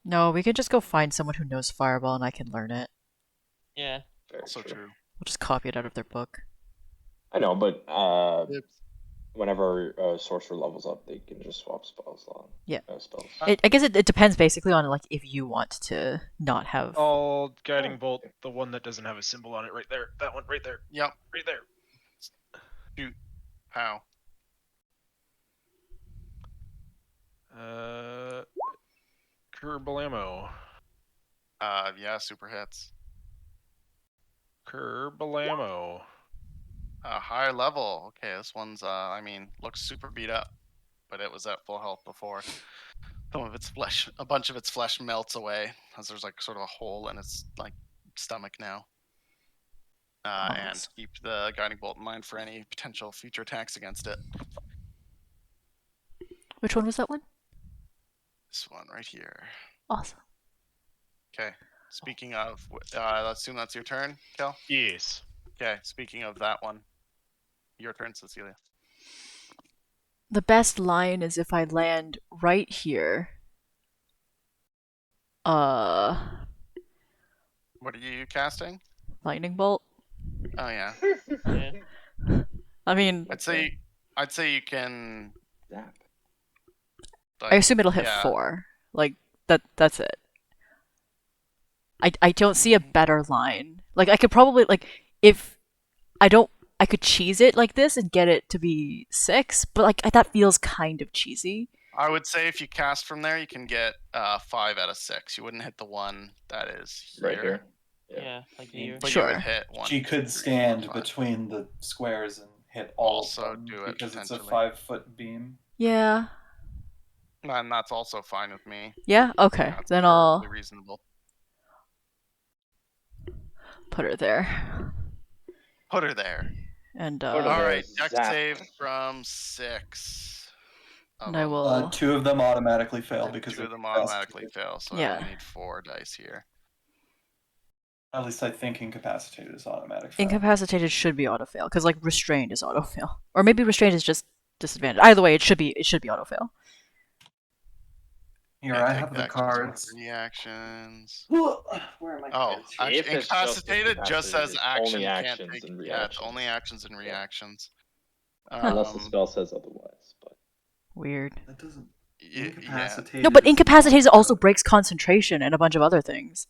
No, we could just go find someone who knows fireball and I can learn it. Yeah. Very Also true. We'll just copy it out of their book. I know, but Yep. whenever sorcerer levels up, they can just swap spells on. Yeah. Spells. I guess it depends basically on like if you want to not have. All guiding bolt, the one that doesn't have a symbol on it, right there. That one, right there, Yep. right there. Shoot. How? Kerbalamo. Yeah, super hits. Kerbalamo. Higher level. Okay, this one's I mean, looks super beat up, but it was at full health before. Some of its flesh, a bunch of its flesh melts away as there's like sort of a hole in its like stomach now. And Nice. keep the guiding bolt in mind for any potential future attacks against it. Which one was that one? This one right here. Awesome. Okay. Speaking of, I assume that's your turn, Kel. Yes. Okay. Speaking of that one, your turn, Cecilia. The best line is if I land right here. What are you casting? Lightning bolt. Oh yeah. Yeah. I mean, I'd say you can. Zap. I assume it'll hit yeah. 4. Like that's it. I don't see a better line. Like I could probably like if I could cheese it like this and get it to be 6, but like that feels kind of cheesy. I would say if you cast from there, you can get 5 out of 6. You wouldn't hit the one that is here, Right here. Yeah, like here. but you Sure. would hit one. She could 2, 3, 4, stand 5. between the squares and hit all Also of them do it, because it's a potentially. 5-foot beam. Yeah. And that's also fine with me. Yeah. Okay. That's Then I'll perfectly reasonable. put her there. Put her there. And Put her All there. right, dex Zap. save from 6. And I will. 2 of them automatically fail because 2 of they're them automatically fail, so I Yeah. only need 4 dice here. At least I think incapacitated is automatic. fail. Incapacitated should be auto fail because like restrained is auto fail, or maybe restrained is just disadvantage. Either way, it should be auto fail. Here, Can't I take have the actions, cards. Reactions. Where are my Oh, cards? actually, If it's just incapacitated just says incapacitated, action. only You can't actions take, and yeah, it's reactions. only actions and reactions. Unless the spell says otherwise. But Weird. That doesn't. Yeah, Incapacitated. No, but is incapacitated not- also breaks concentration and a bunch of other things.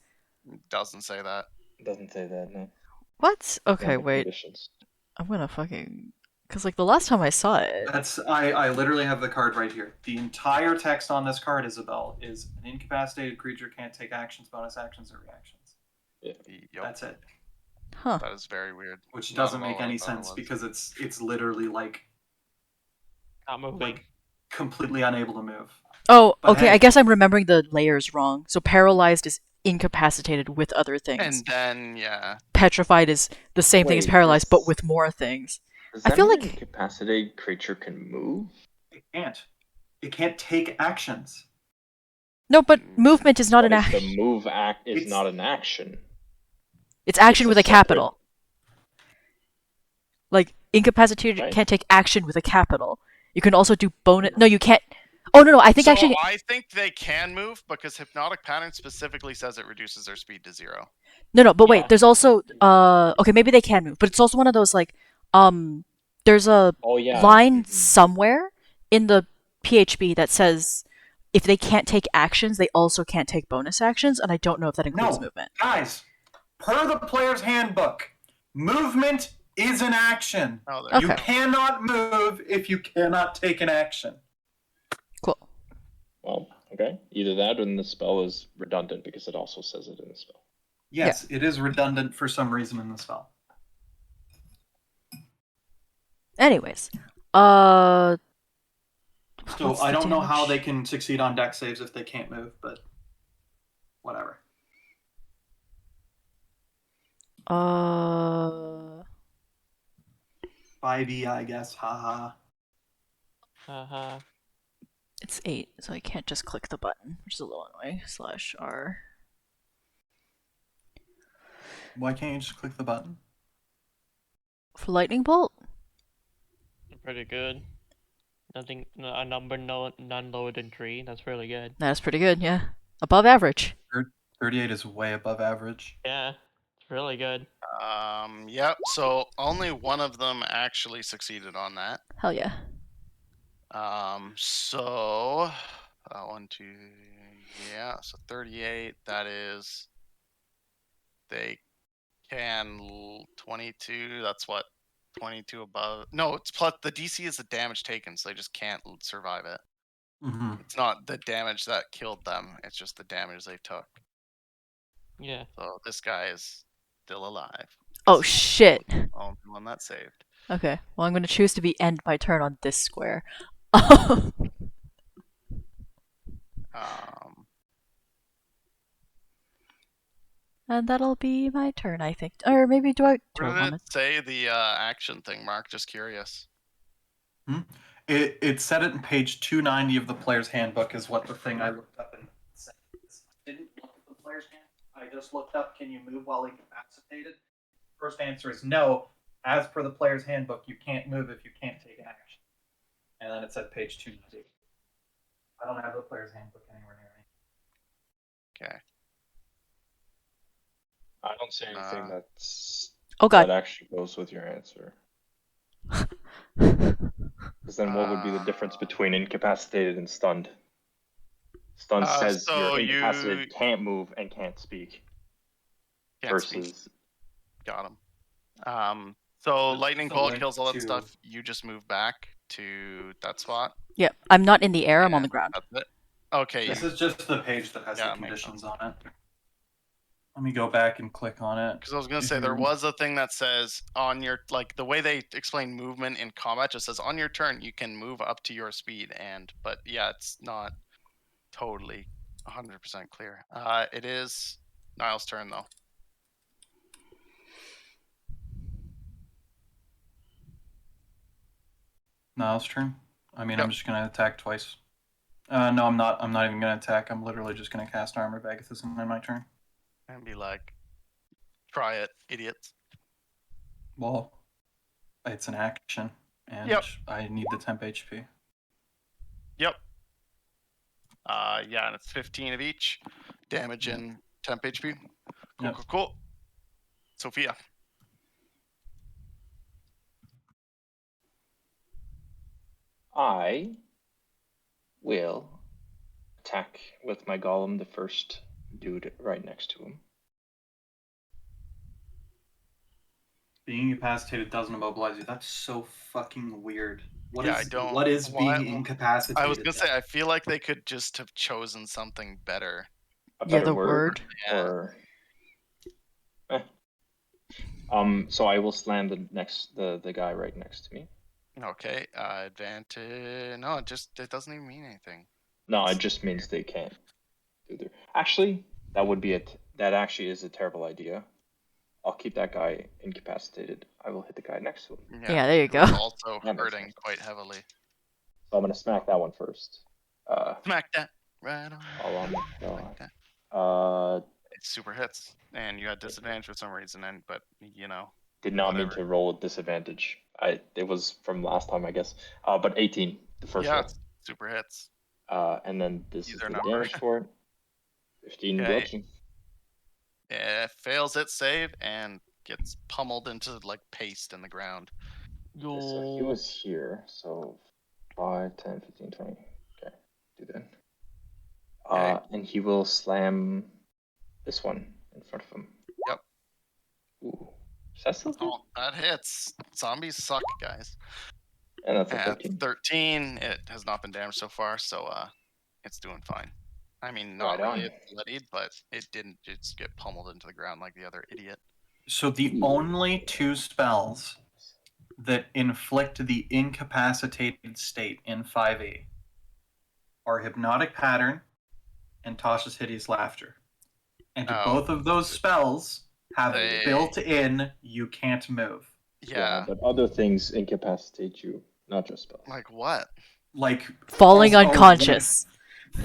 doesn't say that. it doesn't say that, no. What? Okay, Under wait. conditions. I'm gonna fucking. Because like the last time I saw it. That's I literally have the card right here. The entire text on this card, Isabel, is an incapacitated creature can't take actions, bonus actions, or reactions. Yeah. Yup, That's it. Huh. that is very weird. Which Not doesn't at all make what I any thought it sense was. because it's literally like Not moving. like completely unable to move. Oh, But okay. hey- I guess I'm remembering the layers wrong. So paralyzed is incapacitated with other things. And then, yeah. Petrified is the same thing as Wait, paralyzed, but this- with more things. Does I that feel mean like- an incapacitated creature can move? It can't. It can't take actions. No, but movement is not an But if action. the move act is It's- not an action. It's action it's with a a capital. Like incapacitated Right. can't take action with a capital. You can also do bonus. No, you can't. Oh no, I think So actually. I think they can move because hypnotic pattern specifically says it reduces their speed to 0. No, but wait. Yeah. There's also okay, maybe they can move, but it's also one of those like there's a Oh yeah. line Mhm. somewhere in the PHB that says if they can't take actions, they also can't take bonus actions, and I don't know if that includes No. movement. Guys, per the player's handbook, movement is an action. Oh, there Okay. You cannot move if you cannot take an action. Cool. Well, Okay. Either that or the spell is redundant because it also says it in the spell. Yes, it is redundant for some reason in the spell. Anyways, So what's I the don't know how they damage? can succeed on deck saves if they can't move, but whatever. 5e, I guess. Haha. Haha. It's 8, so I can't just click the button, which is a little annoying. /R. Why can't you just click the button? For lightning bolt? Pretty good. Nothing. A number none lower than 3. That's really good. That's pretty good, yeah. Above average. 38 is way above average. Yeah, it's really good. Yep. So only one of them actually succeeded on that. Hell yeah. So 1, 2, yeah. So 38. That is. They can 22. That's what 22 above. No, it's plus the DC is the damage taken, so they just can't survive it. Mm-hmm. It's not the damage that killed them. It's just the damage they took. Yeah. So this guy is still alive. Oh shit. Only one that saved. Okay, well I'm gonna choose to end my turn on this square. And that'll be my turn, I think. Or maybe do I Where did want it say the action thing, Mark? Just curious. It said it in page 290 of the player's handbook is what the thing I looked up and said. I didn't look at the player's handbook. I just looked up, can you move while incapacitated? First answer is no. As per the player's handbook, you can't move if you can't take an action. And then it said page 290. I don't have the player's handbook anywhere near me. Okay. I don't see anything that's Oh god. that actually goes with your answer. Because then what would be the difference between incapacitated and stunned? Stunned says so you're incapacitated, can't move, and can't speak. Can't speak. Versus Got him. So lightning So bolt link kills all that to- stuff. You just move back to that spot. Yep, I'm not in the air, I'm on and the ground. That's it. Okay. This is just the page that has Yeah, the it makes conditions on it. Let me go back and click on it. Because I was gonna say there was a thing that says on your the way they explain movement in combat just says on your turn you can move up to your speed but yeah, it's not totally 100% clear. It is Niall's turn though. Niall's turn. I mean, Yep. I'm just gonna attack twice. No, I'm not. I'm not even gonna attack. I'm literally just gonna cast Armor of Agathis in my turn. And be like, try it, idiots. Well, it's an action, and Yep. I need the temp HP. Yep. Yeah, and it's 15 of each. Damage and temp HP. Cool, Yep. cool. Sophia. I will attack with my golem the first dude right next to him. Being incapacitated doesn't immobilize you. That's so fucking weird. What Yeah, is I don't- what is why- being incapacitated? I was gonna say I feel like they could just have chosen something better. A Yeah, better the word, word. Yeah. or so I will slam the guy right next to me. Okay, advantage. No, it doesn't even mean anything. No, it just means they can't do their. Actually, that would be it. That actually is a terrible idea. I'll keep that guy incapacitated. I will hit the guy next to him. Yeah, there you who is go. Also That makes hurting sense. quite heavily. So I'm gonna smack that one first. Smack that right on. All on Like the that. It super hits, and you had disadvantage for some reason, but you know. did not mean Whatever. to roll a disadvantage. It was from last time, I guess. But 18, the first Yeah, one. it's super hits. And then this Either is the number. damage for it. 15 Okay. bludgeoning. It fails its save and gets pummeled into paste in the ground. Okay, so he was here, so 5, 10, 15, 20. Okay, do that. Okay. And he will slam this one in front of him. Yep. Ooh. Is that still hit? Oh, that hits. Zombies suck, guys. And that's a At 13. 13, it has not been damaged so far, so it's doing fine. I mean, not Right on. really. It bloodied, but it didn't just get pummeled into the ground like the other idiot. So the only two spells that inflict the incapacitated state in 5e are Hypnotic Pattern and Tasha's Hideous Laughter. And Oh. both of those spells have They- built in you can't move. Yeah. But other things incapacitate you, not just spells. Like what? Like Falling also unconscious.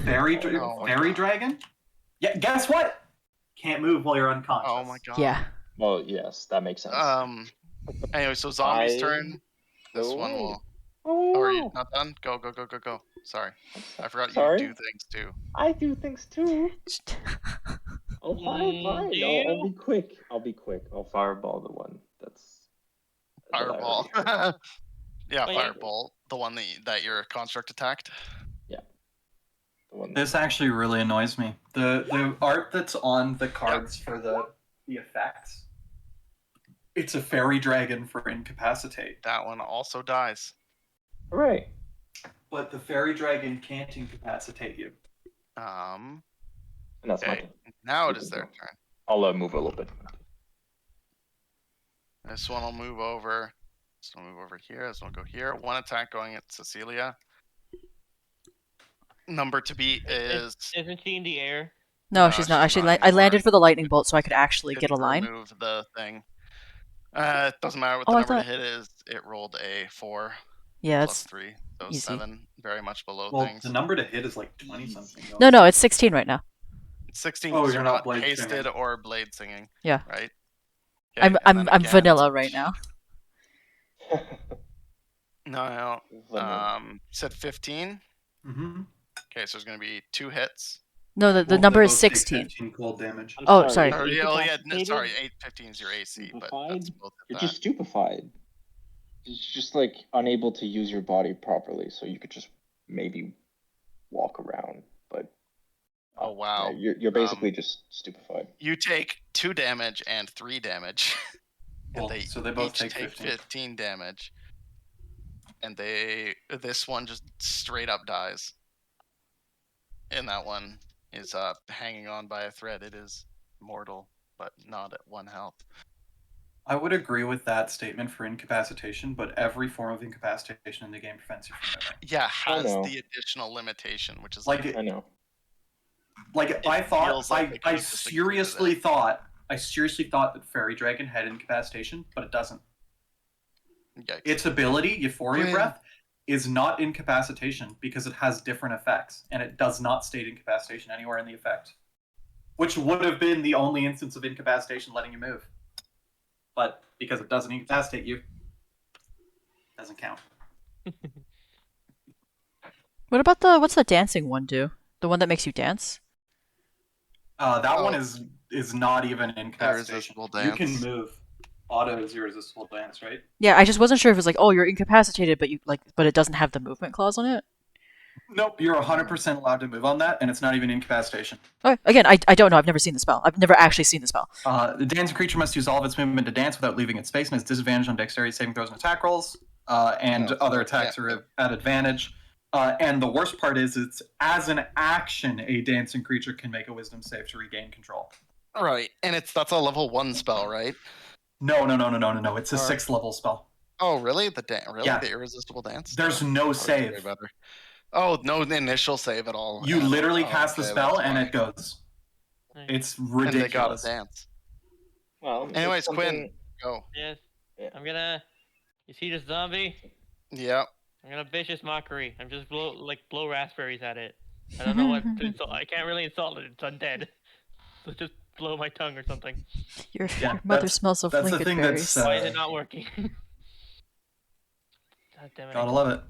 Fairy Oh my Fairy God. Dragon? Yeah, guess what? Can't move while you're unconscious. Oh my god. Yeah. Well, yes, that makes sense. Anyway, so zombies' I- turn. This one Wait. will. Oh, Oh, are you not done? Go. Sorry, I forgot Sorry? you do things too. I do things too. Oh, fine, fine. Do I'll you? be quick. I'll fireball the one that's. that I Fireball. already- Yeah, Wait. fireball. The one that your construct attacked. the one This actually really annoys me. The art that's on the cards for the effects. It's a fairy dragon for incapacitate. That one also dies. Hooray! But the fairy dragon can't incapacitate you. And that's my Okay. turn. Now it is their turn. I'll move a little bit. This one will move over. This one will move over here. This one will go here. One attack going at Cecilia. Number to beat is. Isn't she in the air? No, No, she's not. she's Actually, not I anymore. landed for the lightning bolt so I could actually Did get a line. Remove the thing. It doesn't matter what the Oh, I number thought- to hit is. It rolled a 4 Yeah, plus that's 3. So easy. 7. Very much below Well, things. the number to hit is like 20 something. no. It's 16 right now. 16 Oh, because you're you're not not blade hasted singing. or blade singing. Yeah. Right? I'm Okay, and then I'm again- vanilla right now. No, Vanilla. said 15. Mm-hmm. Okay, so there's going to be 2 hits. No, the number is 16. 15 cold damage. I'm Oh, sorry. Or, yeah, oh, yeah, no, Incapacitated? sorry, 15 is your AC, but that's Stupefied? both of You're that. just stupefied. It's just like unable to use your body properly, so you could just maybe walk around, but. Oh, wow. yeah, you're basically just stupefied. You take 2 damage and 3 damage. Well, and they so they both each take 15. 15 damage. And this one just straight up dies. And that one is hanging on by a thread. It is mortal, but not at 1 health. I would agree with that statement for incapacitation, but every form of incapacitation in the game prevents you from moving. Yeah, has know. the additional limitation, which is Like, I know. I thought, feels like they I could've just included seriously thought that Fairy Dragon had incapacitation, but it doesn't. Yikes. Its ability, Euphoria When- Breath, is not incapacitation because it has different effects, and it does not state incapacitation anywhere in the effect. Which would have been the only instance of incapacitation letting you move. But because it doesn't incapacitate you, it doesn't count. What about what's the dancing one do? The one that makes you dance? That one Oh. is not even incapacitation. Irresistible You can dance. move. Auto is irresistible dance, right? Yeah, I just wasn't sure if it was like, oh, you're incapacitated, but it doesn't have the movement clause on it. Nope, you're 100% allowed to move on that, and it's not even incapacitation. Okay, again, I don't know. I've never seen the spell. I've never actually seen the spell. The dancing creature must use all of its movement to dance without leaving its space and has disadvantage on dexterity saving throws and attack rolls, and No, other attacks are at advantage. And the worst part is, it's as an action, a dancing creature can make a wisdom save to regain control. Right, and that's a level 1 spell, right? No. It's a Alright. 6th level spell. Oh, really? Yeah. The irresistible dance? There's no That was way save. better. Oh, no initial save at all. You Yeah. literally Oh, cast the okay, spell, that's and why. it goes. It's And they got ridiculous. to dance. Well, it's Anyways, something- Quinn, go. Yes. Yeah. I'm gonna. You see this zombie? Yeah. I'm gonna vicious mockery. I'm just blow raspberries at it. I don't know what to insult. I can't really insult it. It's undead. So just blow my tongue or something. Your Yeah, mother that's- smells of that's the Lincoln thing berries. that's, Why is it not working? God damn it! Gotta love it.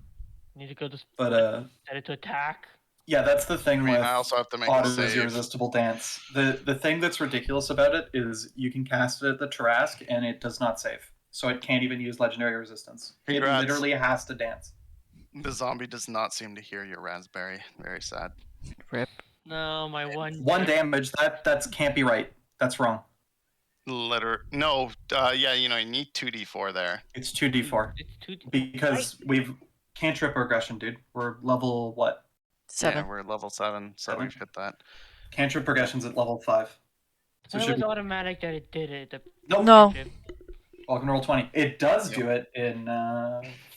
I need to go to But set it to attack. yeah, that's the thing I mean, with I also have to make a Auto's save. irresistible dance. The thing that's ridiculous about it is you can cast it at the Tarask and it does not save. So it can't even use legendary resistance. Congrats. It literally has to dance. The zombie does not seem to hear your raspberry. Very sad. Rip. No, my one. One damage, that can't be right. That's wrong. No, yeah, you need 2d4 there. It's 2d4. It's too. Because we've cantrip regression, dude. We're level what? 7. Yeah, we're at level 7, so 7. we've hit that. Cantrip progression's at level 5. So And it it should was be... automatic that it did it. Nope. No. Welcome to Roll20. It does Yep. do it in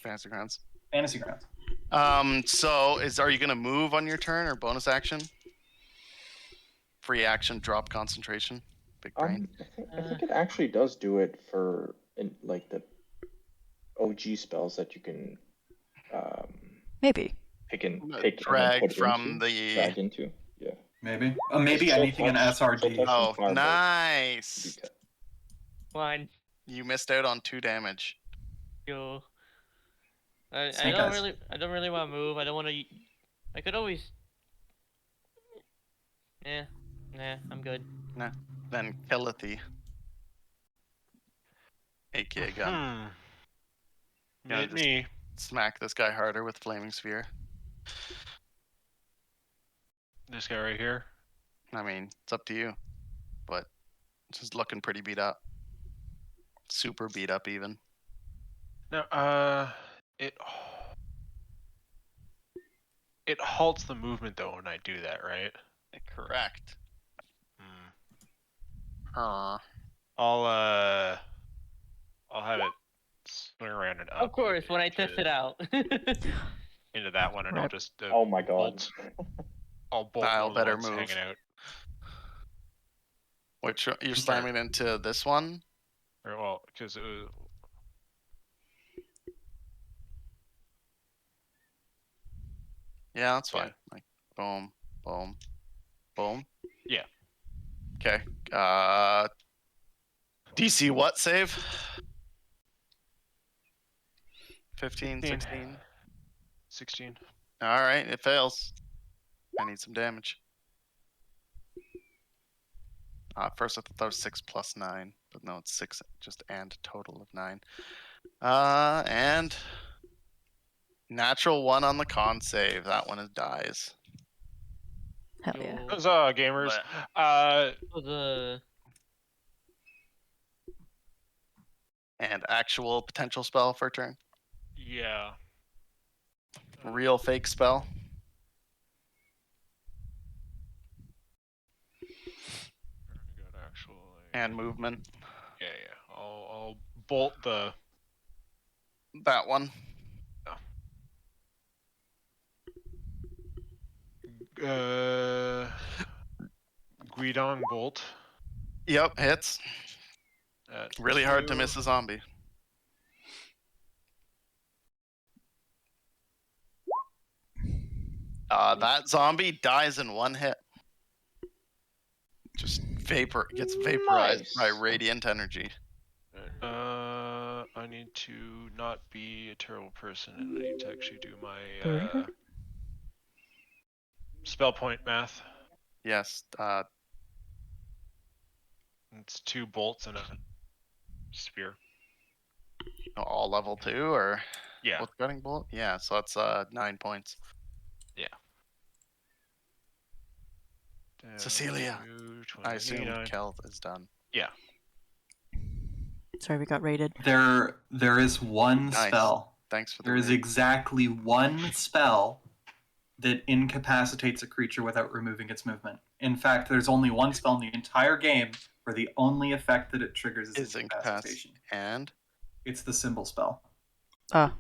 Fantasy Grounds. Fantasy Grounds. So are you gonna move on your turn or bonus action? Free action, drop concentration. Big brain. I think it actually does do it for like the OG spells that you can Maybe. pick and Drag put from into, the. drag into. Yeah. Maybe. Maybe Chill anything anything in touch- SRD. chill touch Oh, and firebolt. nice! One. You missed out on 2 damage. Go. I Snake don't eyes. really want to move. I don't want to. I could always. Yeah. Nah, I'm good. Then Kellethy. AK gun. Yeah, Hit just- me. Smack this guy harder with Flaming Sphere. This guy right here. I mean, it's up to you. But this is looking pretty beat up. Super beat up even. No, it halts the movement though when I do that, right? Correct. Hmm. Huh. I'll have it swing around and up. Of course, when I test it out. into that one, and I'll Right. just Oh my god. bolt. I'll bolt I'll one of the better ones move. hanging out. Which you're slamming into this one? Or well, because it was, Yeah, that's Yeah. fine. Like boom, boom, boom. Yeah. Okay. DC what save? 15, 15. 16. 16. All right, it fails. I need some damage. First I thought that was 6 plus 9, but no, it's 6 just and a total of 9. And natural 1 on the con save. That one dies. Hell yeah. Yo. Those gamers. The And actual potential spell for a turn. Yeah. Real fake spell. We got actual. And movement. Yeah, yeah. I'll bolt the. That one. Guidon bolt. Yep, hits. At Really hard to 2. miss a zombie. That zombie dies in 1 hit. Just gets vaporized by Nice. radiant energy. I need to not be a terrible person, and I need to actually do my Burger? spell point math. Yes. It's 2 bolts and a spear. All level 2 or Yeah. with cutting bolt? Yeah, so that's 9 points. Down Cecilia. to I assume 29. Kel is done. Sorry, we got raided. There is one Nice. spell. Thanks for the There is read. exactly one spell that incapacitates a creature without removing its movement. In fact, there's only one spell in the entire game where the only effect that it triggers is incapacitation. And It's the symbol spell. Ah.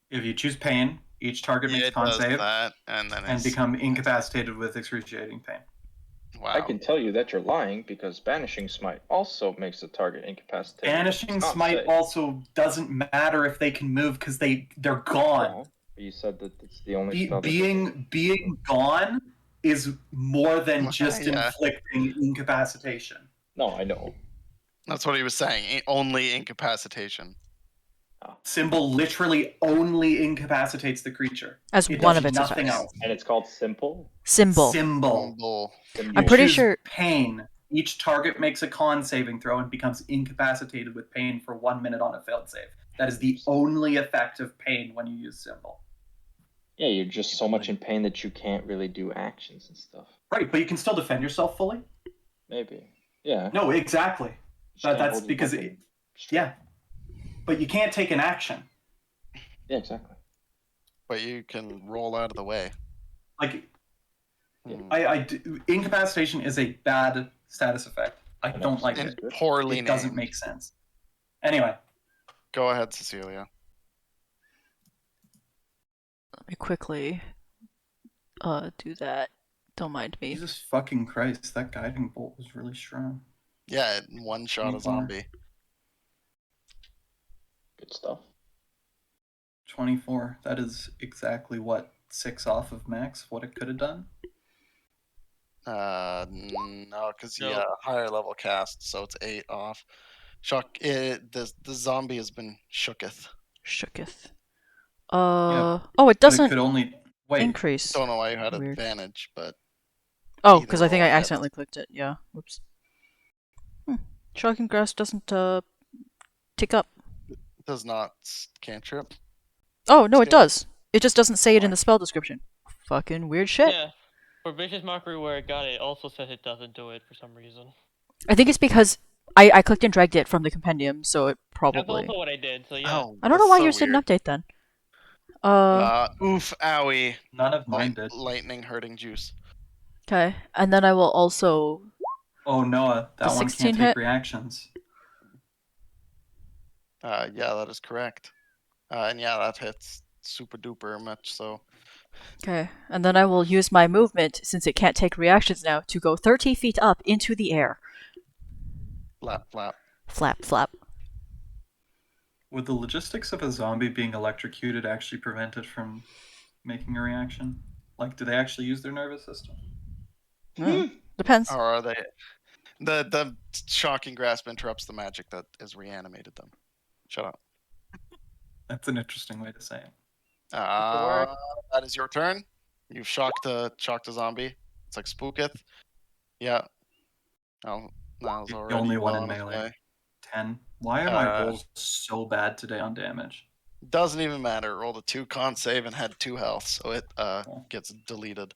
If you choose pain, each target makes a it con does save that, and then and it's become incapacitated with excruciating pain. wow. I can tell you that you're lying because Banishing Smite also makes the target incapacitated. Banishing It's not Smite safe. also doesn't matter if they can move because they're gone. No, but you said that it's the only spell that Being gone is more than Well, just yeah. inflicting incapacitation. No, I know. That's what he was saying. Only incapacitation. Symbol literally only incapacitates the creature. As It one does of its nothing effects. else. And it's called Simple. Symbol. Symbol. Symbol. I'm pretty Choose sure- pain. Each target makes a con saving throw and becomes incapacitated with pain for 1 minute on a failed save. That is the only effect of pain when you use symbol. Yeah, you're just so much in pain that you can't really do actions and stuff. Right, but you can still defend yourself fully. Maybe. Yeah. No, exactly. Just can't That's hold your because weapon straight. yeah, but you can't take an action. Yeah, exactly. But you can roll out of the way. Like, Hmm. incapacitation is a bad status effect. I don't like And it. poorly It doesn't named. make sense. Anyway, Go ahead, Cecilia. Let me quickly do that. Don't mind me. Jesus fucking Christ, that guiding bolt was really strong. Yeah, it one shot a 24. zombie. Good stuff. 24. That is exactly what 6 off of max. What it could have done. No, because Nope. yeah, higher level cast, so it's 8 off. Shock. The zombie has been shooketh. Shooketh. Yeah, Oh, it But it doesn't could only wait. increase. Don't know why you had Weird. advantage, but Oh, either because I think I roll hits. accidentally clicked it. Yeah. Whoops. Shocking Grasp doesn't tick up. does not cantrip. Oh no, it Skill. does. It just doesn't say it in Why? the spell description. Fucking weird shit. Yeah. For Vicious Mockery, where it got it, also says it doesn't do it for some reason. I think it's because I clicked and dragged it from the compendium, so it That's probably. also what I did. So yeah. Oh, I don't know that's why so yours didn't weird. update then. Oof, owie. None of mine did. Lightning hurting juice. Okay, and then I will also. Oh, Noah, that The one 16 can't take hit? reactions. Yeah, that is correct. And yeah, that hits super duper much. So Okay, and then I will use my movement, since it can't take reactions now, to go 30 feet up into the air. flap, flap. Flap, flap. Would the logistics of a zombie being electrocuted actually prevent it from making a reaction? Like, do they actually use their nervous system? Depends. Or are they? The shocking grasp interrupts the magic that has reanimated them. Shut up. That's an interesting way to say it. That is your turn. You've shocked a zombie. It's like spooketh. Yeah. Oh, that was The already only one well in on its melee. way. 10. Why are my Uh, rolls so bad today on damage? Doesn't even matter. Rolled a 2 con save and had 2 health, so it Cool. gets deleted.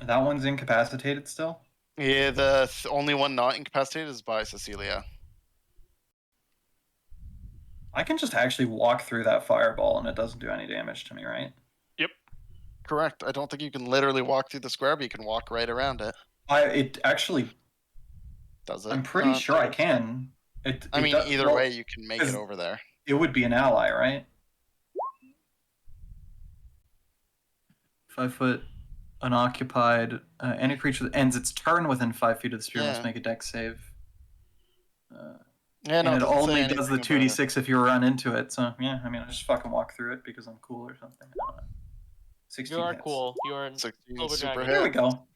That one's incapacitated still? Yeah, the only one not incapacitated is by Cecilia. I can just actually walk through that fireball and it doesn't do any damage to me, right? Correct. I don't think you can literally walk through the square, but you can walk right around it. It actually, Does it? I'm pretty not sure I think so? can. I mean, either well, way, you can make it 'cause- over there. It would be an ally, right? 5 foot, unoccupied. Any creature that ends its turn within 5 feet of the spear must Yeah. make a dex save. Yeah, no, And it doesn't say only does the anything about it. 2d6 if you run into it. So yeah, I mean, I just fucking walk through it because I'm cool or something. I don't know. 16 You are hits. cool. You are 16 Silver super Dragon. There we hit. go.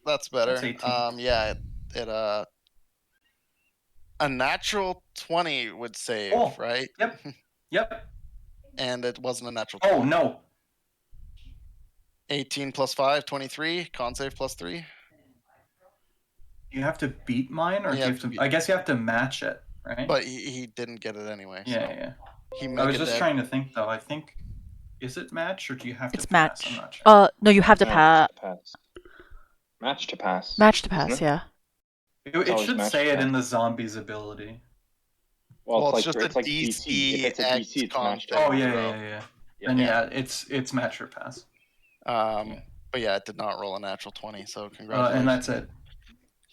That's better. That's 18. Yeah, it a natural 20 would save, Oh. right? Yep. And it wasn't a natural 20. Oh no. 18 plus 5, 23. Con save plus 3. You have to beat mine, or do You you have have to to? beat- I guess you have to match it, right? But he didn't get it anyway. yeah, So yeah. he I make was it just dead. trying to think though. I think, is it match or do you have It's to pass? match. I'm not sure. No, you have to Match to pass. Match to pass. match to isn't pass. it? Yeah. It always should match say it pass. in the zombie's ability. Well, Well, it's it's like just a DC. If it's a DC DC, it's con match to save. Oh pass. yeah, throw. yeah. Yeah. Then Yeah. yeah, it's match or pass. But yeah, it did not roll a natural 20. So congratulations. And that's it.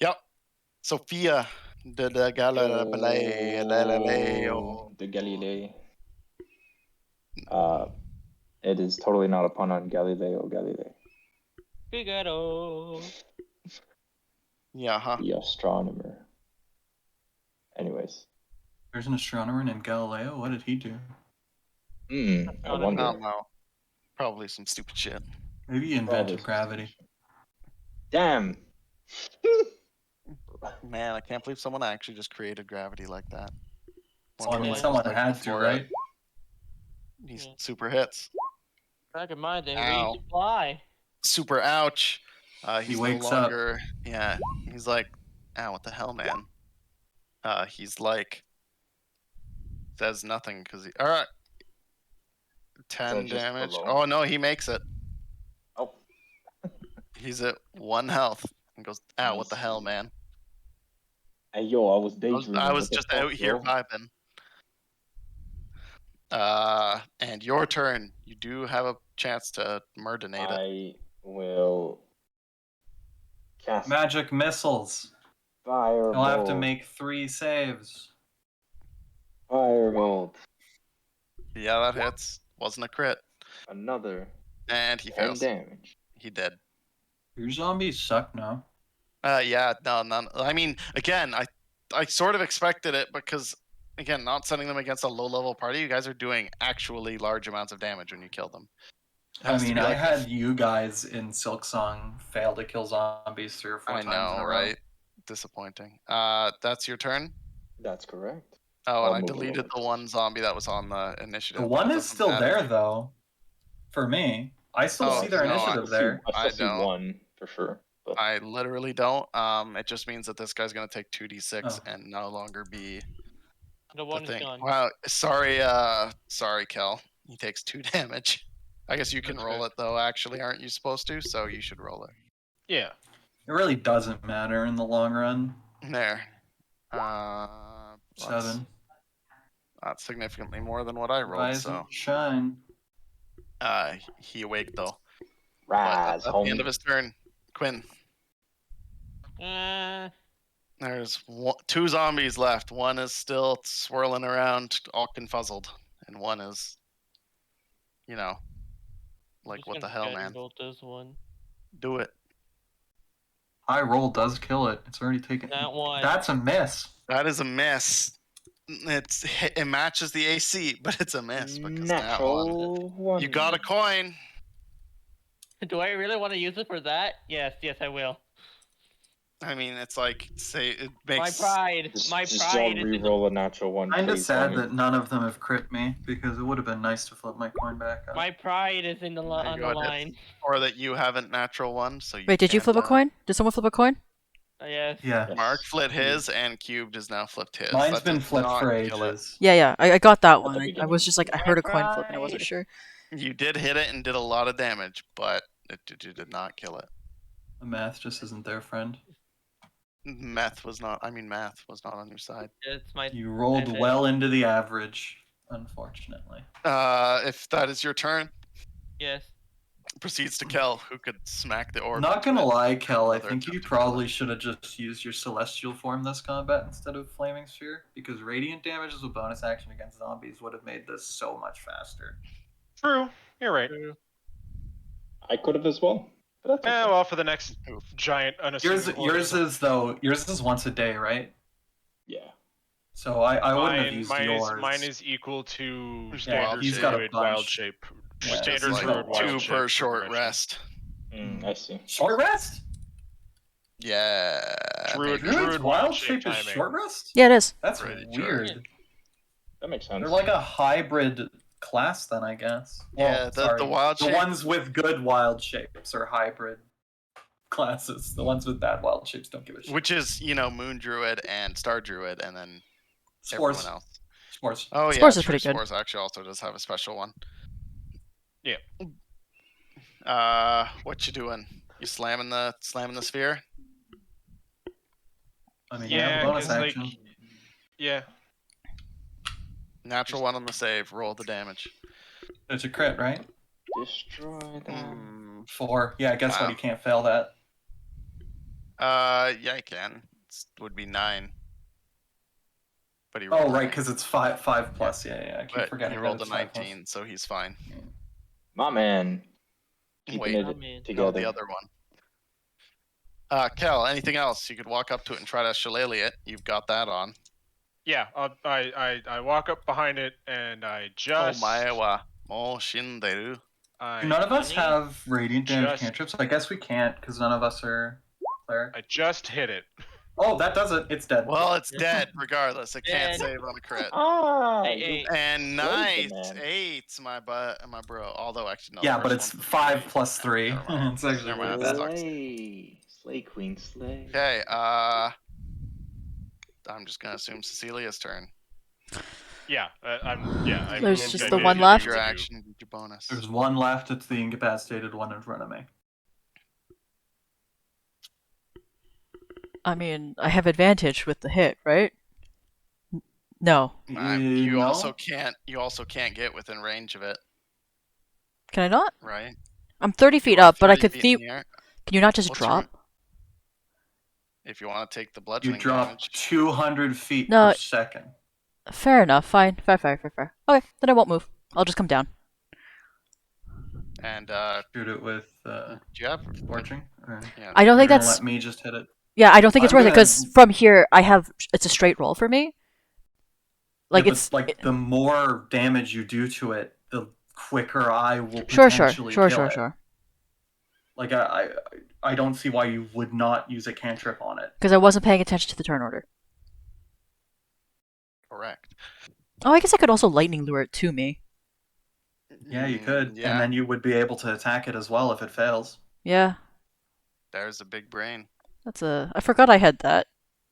Yep. Sophia de Galileo. The Galilei. It is totally not a pun on Galileo Galilei, Figaro. Yeah, huh? the astronomer. Anyways, There's an astronomer named Galileo. What did he do? I Astronomer. I wonder. don't know. Probably some stupid shit. Maybe he invented gravity. Damn. Man, I can't believe someone actually just created gravity like that. Well, I Wonder mean, what it someone was like had to, before it. right? He's Yeah. super hits. Back in my day, we Ow. used to fly. Super ouch. He's wakes no up. longer. Yeah, he's like, ow, what the hell, man? He's like, says nothing because he. All right. 10 just damage. below? Oh no, he makes it. Oh. He's at 1 health and goes, ow, what the hell, man? Hey yo, I was daydreaming. I was What the just fuck, out here bro? vibing. And your turn. You do have a chance to murdinate it. will cast Magic missiles. Firebolt. You'll have to make 3 saves. Firebolt. Yeah, that hits. Wasn't a crit. Another And he 10 fails. damage. He did. Your zombies suck now. Yeah, no, none. I mean, again, I sort of expected it because, again, not sending them against a low-level party, you guys are doing actually large amounts of damage when you kill them. It I has to mean, be I like a had you guys in Silksong fail to kill zombies 3 or 4 I times in know, a row. right? Disappointing. That's your turn. That's correct. Oh, I'll and I move a deleted little the one zombie that was on the initiative. The but one it is doesn't still matter. there, though. For me, I still Oh, see their no, initiative there. I still I see don't. one for sure. But I literally don't. It just means that this guy's gonna take 2d6 Oh. and no longer be The the one is thing. gone. Wow, sorry, Kel. He takes 2 damage. I guess you can That's roll good. it though. Actually, aren't you supposed to? So you should roll it. Yeah. It really doesn't matter in the long run. There. That's 7. not significantly more than what I rolled. Rise So and shine. he awake though. rise, But at the end homie. of his turn, Quinn. Uh, There's 2 zombies left. One is still swirling around, all confuzzled, and one is, like, just what the gonna hell, guiding man? bolt this one. Do it. High roll does kill it. It's already taken. That one. That's a miss. That is a miss. It matches the AC, but it's a miss because now Natural one. you got a coin. Do I really want to use it for that? Yes, I will. I mean, it's like say it My makes pride. Just My don't pride is in the re-roll a natural one. Kinda please, sad homie. that none of them have crit me because it would have been nice to flip my coin back up. my pride is in the There you on go, the it hits. line. or that you haven't natural one. So you Wait, did you can't, flip a coin? Did someone flip a coin? Yes. Yeah. Yes. Mark flipped his, and Cubed has now flipped his. Mine's That been does flipped not for kill it. ages. Yeah, I got that the one. I beginning. was just like, I My heard a coin flip and I wasn't pride. sure. You did hit it and did a lot of damage, but you did not kill it. The math just isn't there, friend. Math was not on your side. It's my. You rolled Okay. well into the average, unfortunately. If that is your turn, Yes. proceeds to Kel, who could smack the orb. Not into gonna it. lie, Kel, I Another think you attempt to kill it. probably should have just used your celestial form this combat instead of flaming sphere, because radiant damage as a bonus action against zombies would have made this so much faster. True. You're right. I could have as well. But that's okay. Well, for the next giant unassuming Yours is once a day, right? Yeah. So I wouldn't have used mine yours. Mine is equal to Yeah, standard he's got a druid bunch. wild shape. Yeah, Standard he's got druid a wild 2 shape. per short progression. rest. I see. Short rest? Yeah. Druid- maybe. Druid's Druid wild wild shape shape is timing. short rest? Yeah, it is. That's Pretty weird. sure. That makes sense. They're like a hybrid class then, I guess. Yeah, the wild the shape- ones with good wild shapes are hybrid classes. The ones with bad wild shapes don't give a shit. Which is, Moon Druid and Star Druid, and then Spores. everyone else. Spores. Oh yeah, Spores is true, pretty good. Spores actually also does have a special one. Yeah. What you doing? You slamming the sphere? I mean, Yeah, yeah, bonus 'cause, like, action. Yeah. Natural one on the save. Roll the damage. It's a crit, right? Destroy them. 4. Yeah, guess what? Wow. He can't fail that. Yeah, I can. Would be 9. But he Oh, rolled a right, 9. because it's 5 plus. Yeah. I keep But forgetting he that rolled a it's 5 plus. 19, so he's fine. My man. Keeping Wait, it I mean, no, together. the other one. Kel, anything else? You could walk up to it and try to shillelagh it. You've got that on. Yeah. I walk up behind it and I just. Omaewa mo shinderu. Do none of us Funny. have radiant damage Just- cantrips? I guess we can't because none of us are cleric. I just hit it. Oh, that does it. It's dead. Well, it's dead regardless. It can't Dead. save on a crit. Ah! Hey, And Crazy, nice man. 8, my bro. Although actually no. Yeah, the but first it's one's 5 3. plus 3. Never mind. It's actually Never really mind, bad. that sucks. Slay, queen, slay. Okay, I'm just gonna assume Cecilia's turn. Yeah. I There's moved, just I the did one it, left? Your I do. action, your bonus. There's one left. It's the incapacitated one in front of me. I mean, I have advantage with the hit, right? No. You No? also can't get within range of it, Can I not? right? I'm 30 You feet are up, but I 30 could feet in think. the air. Can you not just What's your- drop? If you want to take the You bludgeoning drop damage. 200 feet No. per second. Fair enough. Fine. Fair. Okay, then I won't move. I'll just come down. And Shoot it with do you have scorching. Or yeah. I don't you're think gonna that's. let me just hit it. Yeah, I don't think it's I'm worth it gonna- because from here I have. It's a straight roll for me. Like Yeah, but, it's like the more damage you do to it, the quicker I will Sure. potentially kill it. Like I don't see why you would not use a cantrip on it. Because I wasn't paying attention to the turn order. Correct. Oh, I guess I could also lightning lure it to me. Yeah, you could, Yeah. and then you would be able to attack it as well if it fails. Yeah, There's a big brain. I forgot I had that.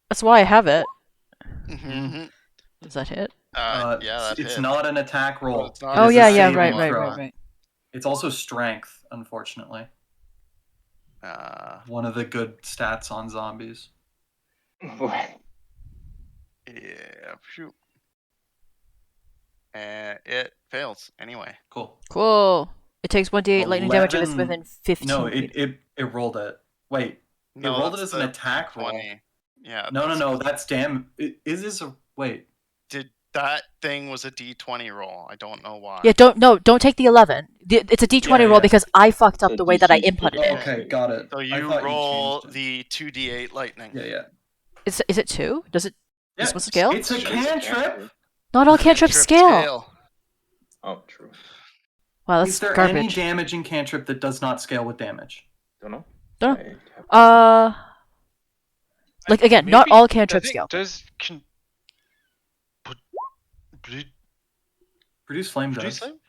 That's why I have it. Mm-hmm. Does that hit? Yeah, that it's hits. not an attack roll. it's not Oh It is yeah, a yeah, saving right. throw. It's also strength, unfortunately. One of the good stats on zombies. Yeah. Shoot. And it fails anyway. Cool. It takes 1d8 lightning damage if it's 11 within 15 No, feet. it rolled it. Wait, No, it rolled it that's as an the attack roll. 20. Yeah. No, that's damn. Is this a wait? Did that thing was a D20 roll? I don't know why. Yeah, don't take the 11. It's a d20 Yeah, roll yeah. because I fucked up So the way that I DC's inputted it. Okay, got it. So I you thought roll changed it. the 2d8 lightning. Yeah. Is it 2? Does it? Yeah, This one scale? It's a cantrip. Not all cantrips scale. Oh, true. Wow, Is that's there any garbage. damage in cantrip that does not scale with damage? Don't know. Don't I have- Like again, not Maybe- all I cantrips think scale. Produce flame Produce does. flame?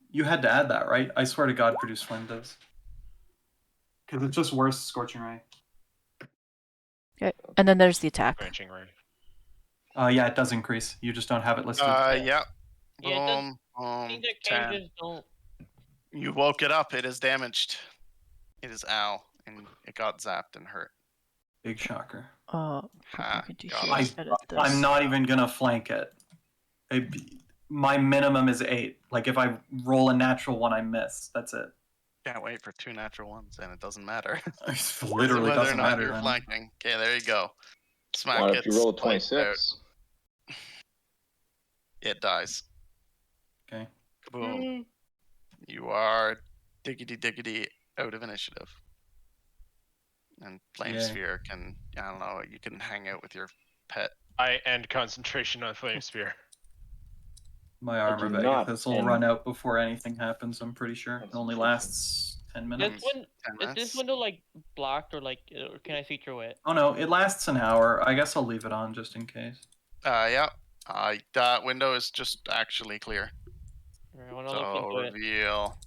You had to add that, right? I swear to God, produce flame does. Because it's just worse scorching ray. Okay, and then there's the attack. branching ray. Yeah, it does increase. You just don't have it listed. Yeah. Yeah, it does- Boom. I Boom. think that 10. changes don't. You woke it up. It is damaged. It is ow. And it got zapped and hurt. Big shocker. Ha, Into got here, it. edit this. I'm not even gonna flank it. My minimum is 8. Like if I roll a natural one, I miss. That's it. Can't wait for 2 natural ones, and it doesn't matter. It literally Whether doesn't or not matter. you're then. flanking. Okay, there you go. Smack What it. if you roll a spikes out. 26? It dies. Okay. Kaboom. You are diggity out of initiative. And Flame Yeah. Sphere can, I don't know, you can hang out with your pet. I end concentration on flame spear. My I armor do bag. not This will end- run out before anything happens. I'm pretty sure it only lasts 10 minutes. This one, 10 is minutes. this window like blocked or like, or can I see through it? Oh no, it lasts an hour. I guess I'll leave it on just in case. Yeah. That window is just actually clear. I want to look So into it. reveal.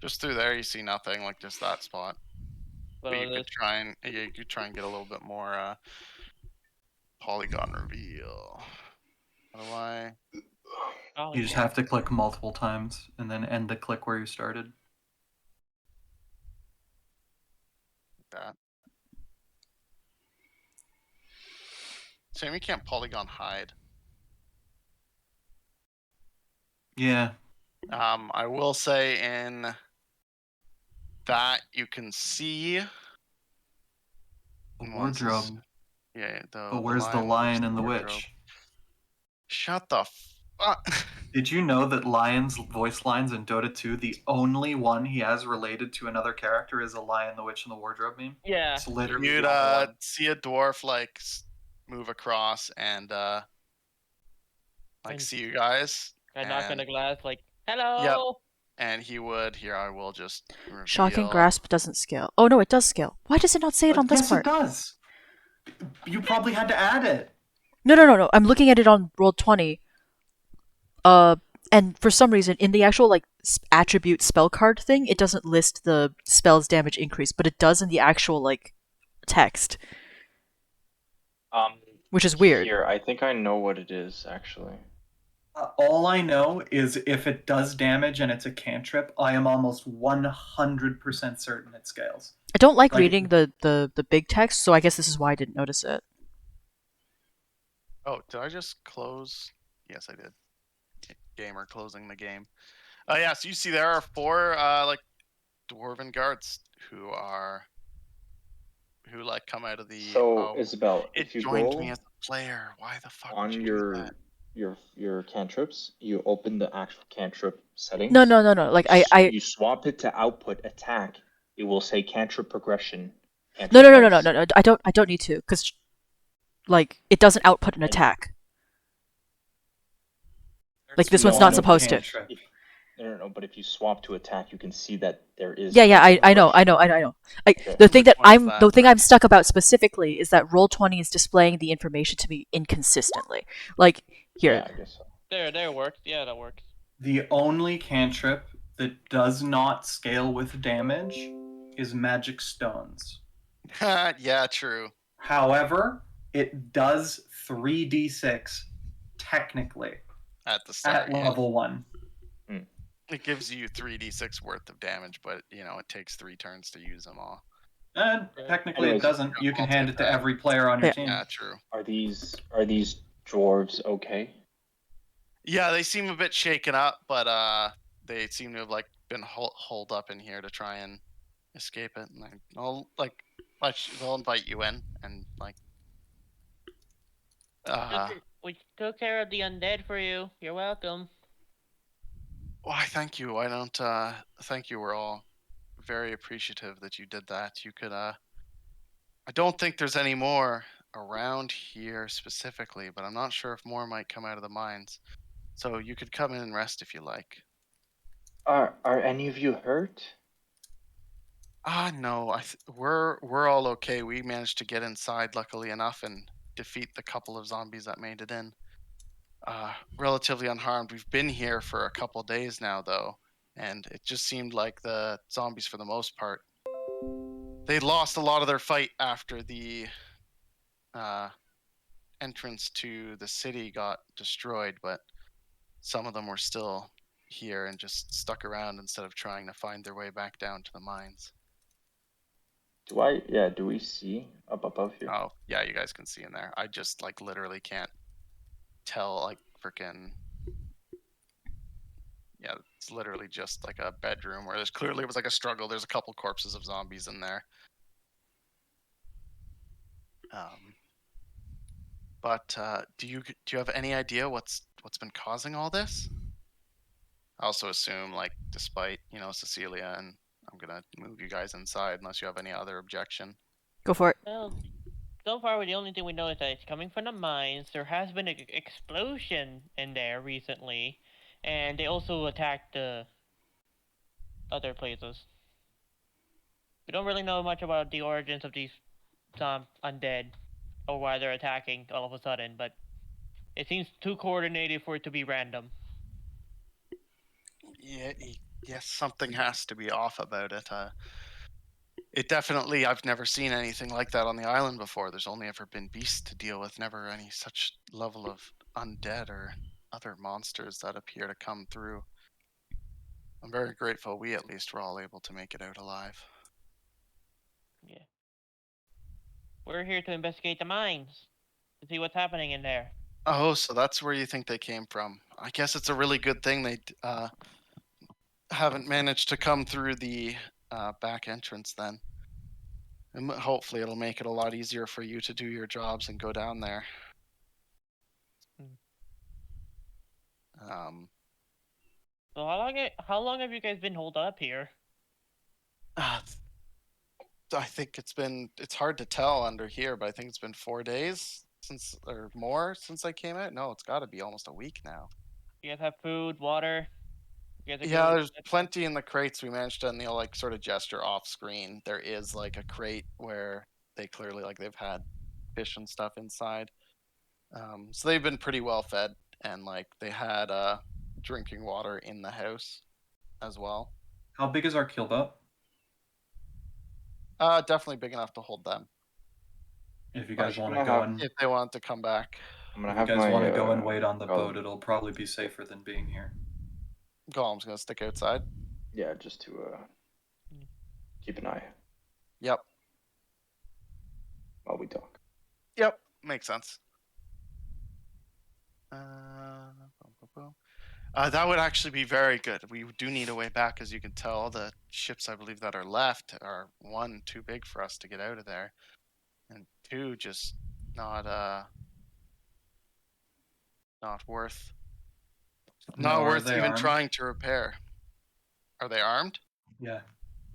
Just through there, you see nothing, like just that spot. But But you this, could try and get a little bit more polygon reveal. How do I? oh, You just have to click multiple times and then end the click where you started. That. Same, we can't polygon hide. Yeah. I will say in that you can see The once this- wardrobe. Yeah, But where's the lion and the witch? Shut the fuck. Did you know that Lion's voice lines in Dota 2, the only one he has related to another character is a Lion, the Witch, and the Wardrobe meme? yeah. It's literally You'd the only one. see a dwarf like move across and like And- see you guys, I knock on and- the glass like, hello. and he would. Here, I will just. Shocking reveal- grasp doesn't scale. Oh no, it does scale. Why does it not say it on this yes, part? it does. You probably had to add it. No. I'm looking at it on Roll20. And for some reason, in the actual like attribute spell card thing, it doesn't list the spell's damage increase, but it does in the actual like text, which is weird. Here, I think I know what it is actually. All I know is if it does damage and it's a cantrip, I am almost 100% certain it scales. I don't like Like- reading the big text, so I guess this is why I didn't notice it. Oh, did I just close? Yes, I did. Gamer closing the game. Yeah, so you see there are 4 like dwarven guards who like come out of the. So Isabel, It if you joined go me as a player. Why the fuck would on you do that? your cantrips, you open the actual cantrip settings. No. Like I You swap it to output attack. It will say cantrip progression. no. cantrip dice. I don't need to because like it doesn't output an And- attack. Like this No, one's I not know, supposed to. Cantrip. If, no. But if you swap to attack, you can see that there is. Yeah, I cantrip know. progression. The thing Which that one is that? the thing I'm stuck about specifically is that Roll20 is displaying the information to me inconsistently. Like here, Yeah, I guess so. There works. Yeah, that works. The only cantrip that does not scale with damage is magic stones. Yeah, true. However, it does 3d6 technically At the start, at level 1. it gives you 3d6 worth of damage, but it takes 3 turns to use them all. And technically Anyways, it doesn't. You can hand it to every player on your Yeah. team. Yeah, true. Are these dwarves okay? Yeah, they seem a bit shaken up, but they seem to have like been holed up in here to try and escape it. And they'll invite you in and like. We took care of the undead for you. You're welcome. Why? Thank you. Why don't? Thank you. We're all very appreciative that you did that. You could. I don't think there's any more around here specifically, but I'm not sure if more might come out of the mines. So you could come in and rest if you like. Are any of you hurt? No. We're all okay. We managed to get inside, luckily enough, and defeat the couple of zombies that made it in. Relatively unharmed. We've been here for a couple days now, though, and it just seemed like the zombies, for the most part, they lost a lot of their fight after the entrance to the city got destroyed, but some of them were still here and just stuck around instead of trying to find their way back down to the mines. Do we see up above here? Oh, yeah, you guys can see in there. I just like literally can't tell, like freaking. Yeah, it's literally just like a bedroom where there's clearly was like a struggle. There's a couple corpses of zombies in there. But do you have any idea what's been causing all this? I also assume, like, despite Cecilia, and I'm gonna move you guys inside unless you have any other objection. go for it. Well, so far the only thing we know is that it's coming from the mines. There has been an explosion in there recently, and they also attacked the other places. We don't really know much about the origins of these undead, or why they're attacking all of a sudden, but it seems too coordinated for it to be random. Yeah, yes, something has to be off about it. It definitely, I've never seen anything like that on the island before. There's only ever been beasts to deal with, never any such level of undead or other monsters that appear to come through. I'm very grateful we at least were all able to make it out alive. Yeah. We're here to investigate the mines, to see what's happening in there. Oh, so that's where you think they came from. I guess it's a really good thing they haven't managed to come through the back entrance then. And hopefully it'll make it a lot easier for you to do your jobs and go down there. So how long have you guys been holed up here? I think it's hard to tell under here, but I think it's been 4 days or more since I came out. No, it's got to be almost a week now. You guys have food, water? You guys are Yeah, good? there's plenty in the crates. We managed to, like, sort of gesture off screen. There is like a crate where they clearly, like, they've had fish and stuff inside. So they've been pretty well fed, and like they had drinking water in the house as well. How big is our kill boat? Definitely big enough to hold them If you guys I'm want to gonna go have- and if they want to come back. I'm gonna if have you guys my want to go and wait on the golem. boat, it'll probably be safer than being here. Golem's gonna stick outside. Yeah, just to keep an eye Yep. while we talk. Yep. Makes sense. That would actually be very good. We do need a way back, as you can tell. The ships, I believe, that are left are one, too big for us to get out of there, and two, just not not worth No, are they even armed? trying to repair. Are they armed? Yeah.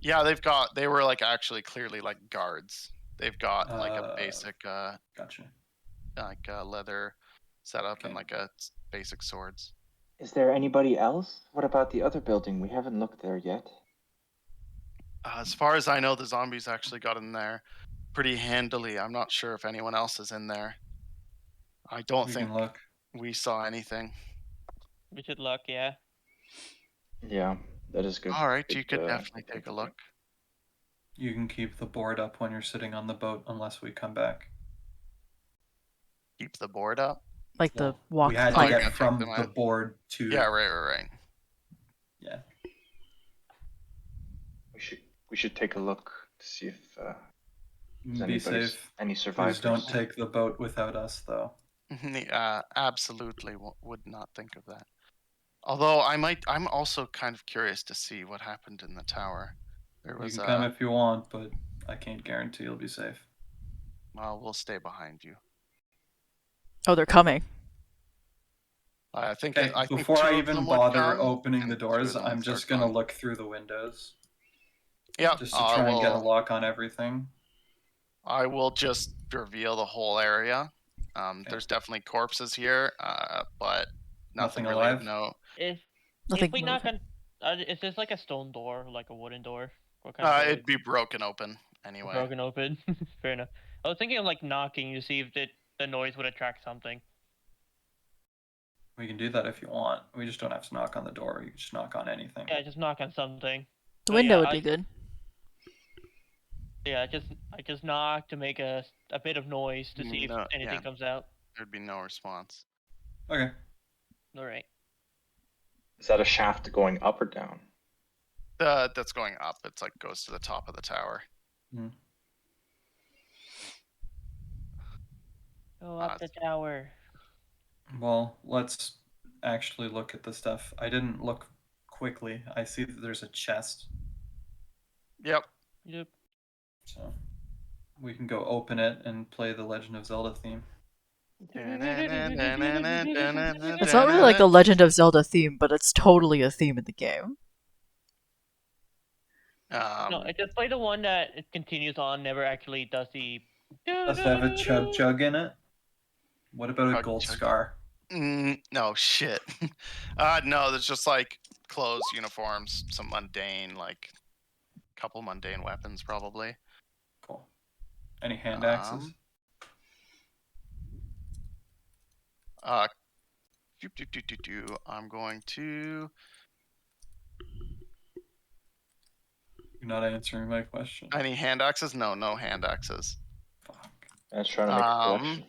Yeah, they were like actually clearly like guards. They've got like a basic Gotcha. like leather setup and Okay. like basic swords. Is there anybody else? What about the other building? We haven't looked there yet. As far as I know, the zombies actually got in there pretty handily. I'm not sure if anyone else is in there. I don't We think can look. we saw anything. We should look, yeah. Yeah, that is good. All right, you Good, could definitely good take a point. look. You can keep the board up when you're sitting on the boat unless we come back. Keep the board up. Like the Well, walk we had to plank. Okay. get from Them the out. board to Yeah, right. yeah. We should take a look to see if there's Be anybody's- safe. any survivors. Please don't take the boat without us, though. Absolutely would not think of that. Although I'm also kind of curious to see what happened in the tower. There You was can come if you want, but I can't guarantee you'll be safe. well, we'll stay behind you. Oh, they're coming. I think Okay, I think before two I of even them would bother come, opening and the two of doors, them I'm would just start gonna going. look through the windows. Yeah, Just to try and get a will- lock on everything. I will just reveal the whole area. Okay. There's definitely corpses here, but nothing Nothing really. alive? No, Nothing If we knock moving. on, is this like a stone door, like a wooden door? What kind of door it'd be broken open anyway. broken open? Fair enough. I was thinking of like knocking to see if the noise would attract something. We can do that if you want. We just don't have to knock on the door. You can just knock on anything. Yeah, just knock on something. The Oh, window yeah, would I- be good. Yeah, I just knock to make a bit of noise to see if No, anything yeah. comes out. There'd be no response. Okay. All right. Is that a shaft going up or down? That's going up. It's like goes to the top of the tower. Go up the tower. Well, let's actually look at the stuff. I didn't look quickly. I see that there's a chest, Yep. Yep. so we can go open it and play the Legend of Zelda theme. It's not really like a Legend of Zelda theme, but it's totally a theme in the game. No, I just play the one that it continues on, never actually does the. Does it have a chug chug in it? What about a Chug gold chug. scar? No shit. No, there's just like clothes, uniforms, some mundane, like couple mundane weapons, probably. Cool. Any hand axes? I'm going to. You're not answering my question. Any hand axes? No, no hand axes. Fuck. I was trying to make a collection.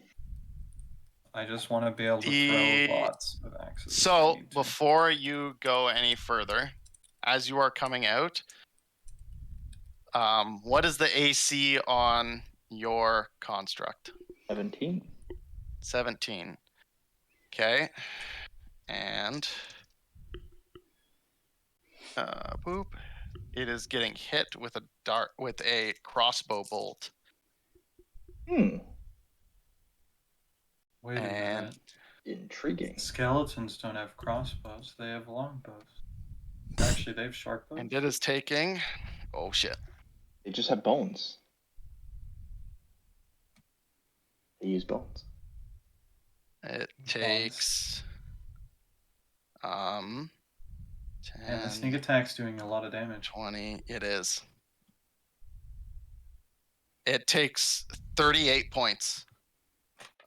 I just want to be able to The- throw lots of axes. if I So need to. before you go any further, as you are coming out, what is the AC on your construct? 17. 17. Okay. And boop. It is getting hit with a crossbow bolt. Hmm. Wait a and- minute. Intriguing. Skeletons don't have crossbows. They have longbows. Actually, they have short bows. And it is taking. Oh shit. They just have bones. They use bones. It takes. 10, And the sneak attack's doing a lot of damage. 20. It is. It takes 38 points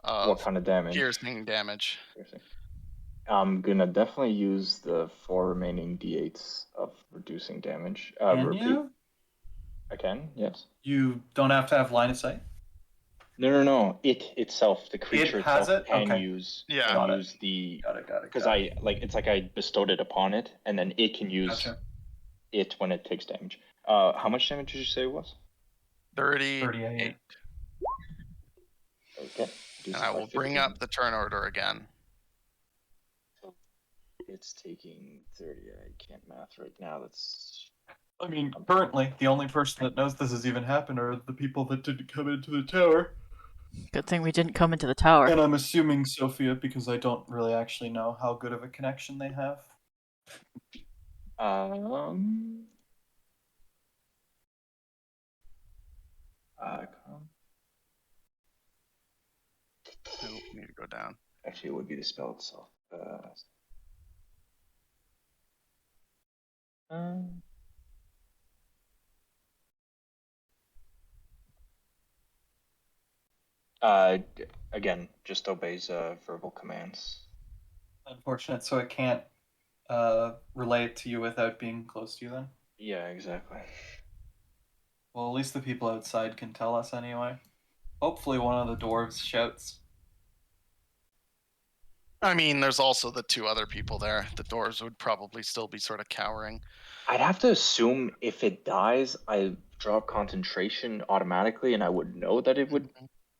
What of kind of damage? piercing damage. Piercing. I'm gonna definitely use the 4 remaining d8s of reducing damage. Can Repeat. you? I can, yes. You don't have to have line of sight? No. It itself, the creature has itself, it? can Okay. use Yeah. Got it. use the Got it. because I it's like I bestowed it upon it, and then it can use Gotcha. it when it takes damage. How much damage did you say it was? 38. 38. Okay. And I will bring up the turn order again. it's taking 30. I can't math right now. That's I mean, currently, the only person that knows this has even happened are the people that didn't come into the tower. Good thing we didn't come into the tower. And I'm assuming Sophia, because I don't really actually know how good of a connection they have. com- Nope, need to go down. actually, it would be the spell itself. Again, just obeys verbal commands. Unfortunate, so it can't relay it to you without being close to you then? Yeah, exactly. Well, at least the people outside can tell us anyway. Hopefully one of the dwarves shouts. I mean, there's also the two other people there. The dwarves would probably still be sort of cowering. I'd have to assume if it dies, I drop concentration automatically, and I would know that it would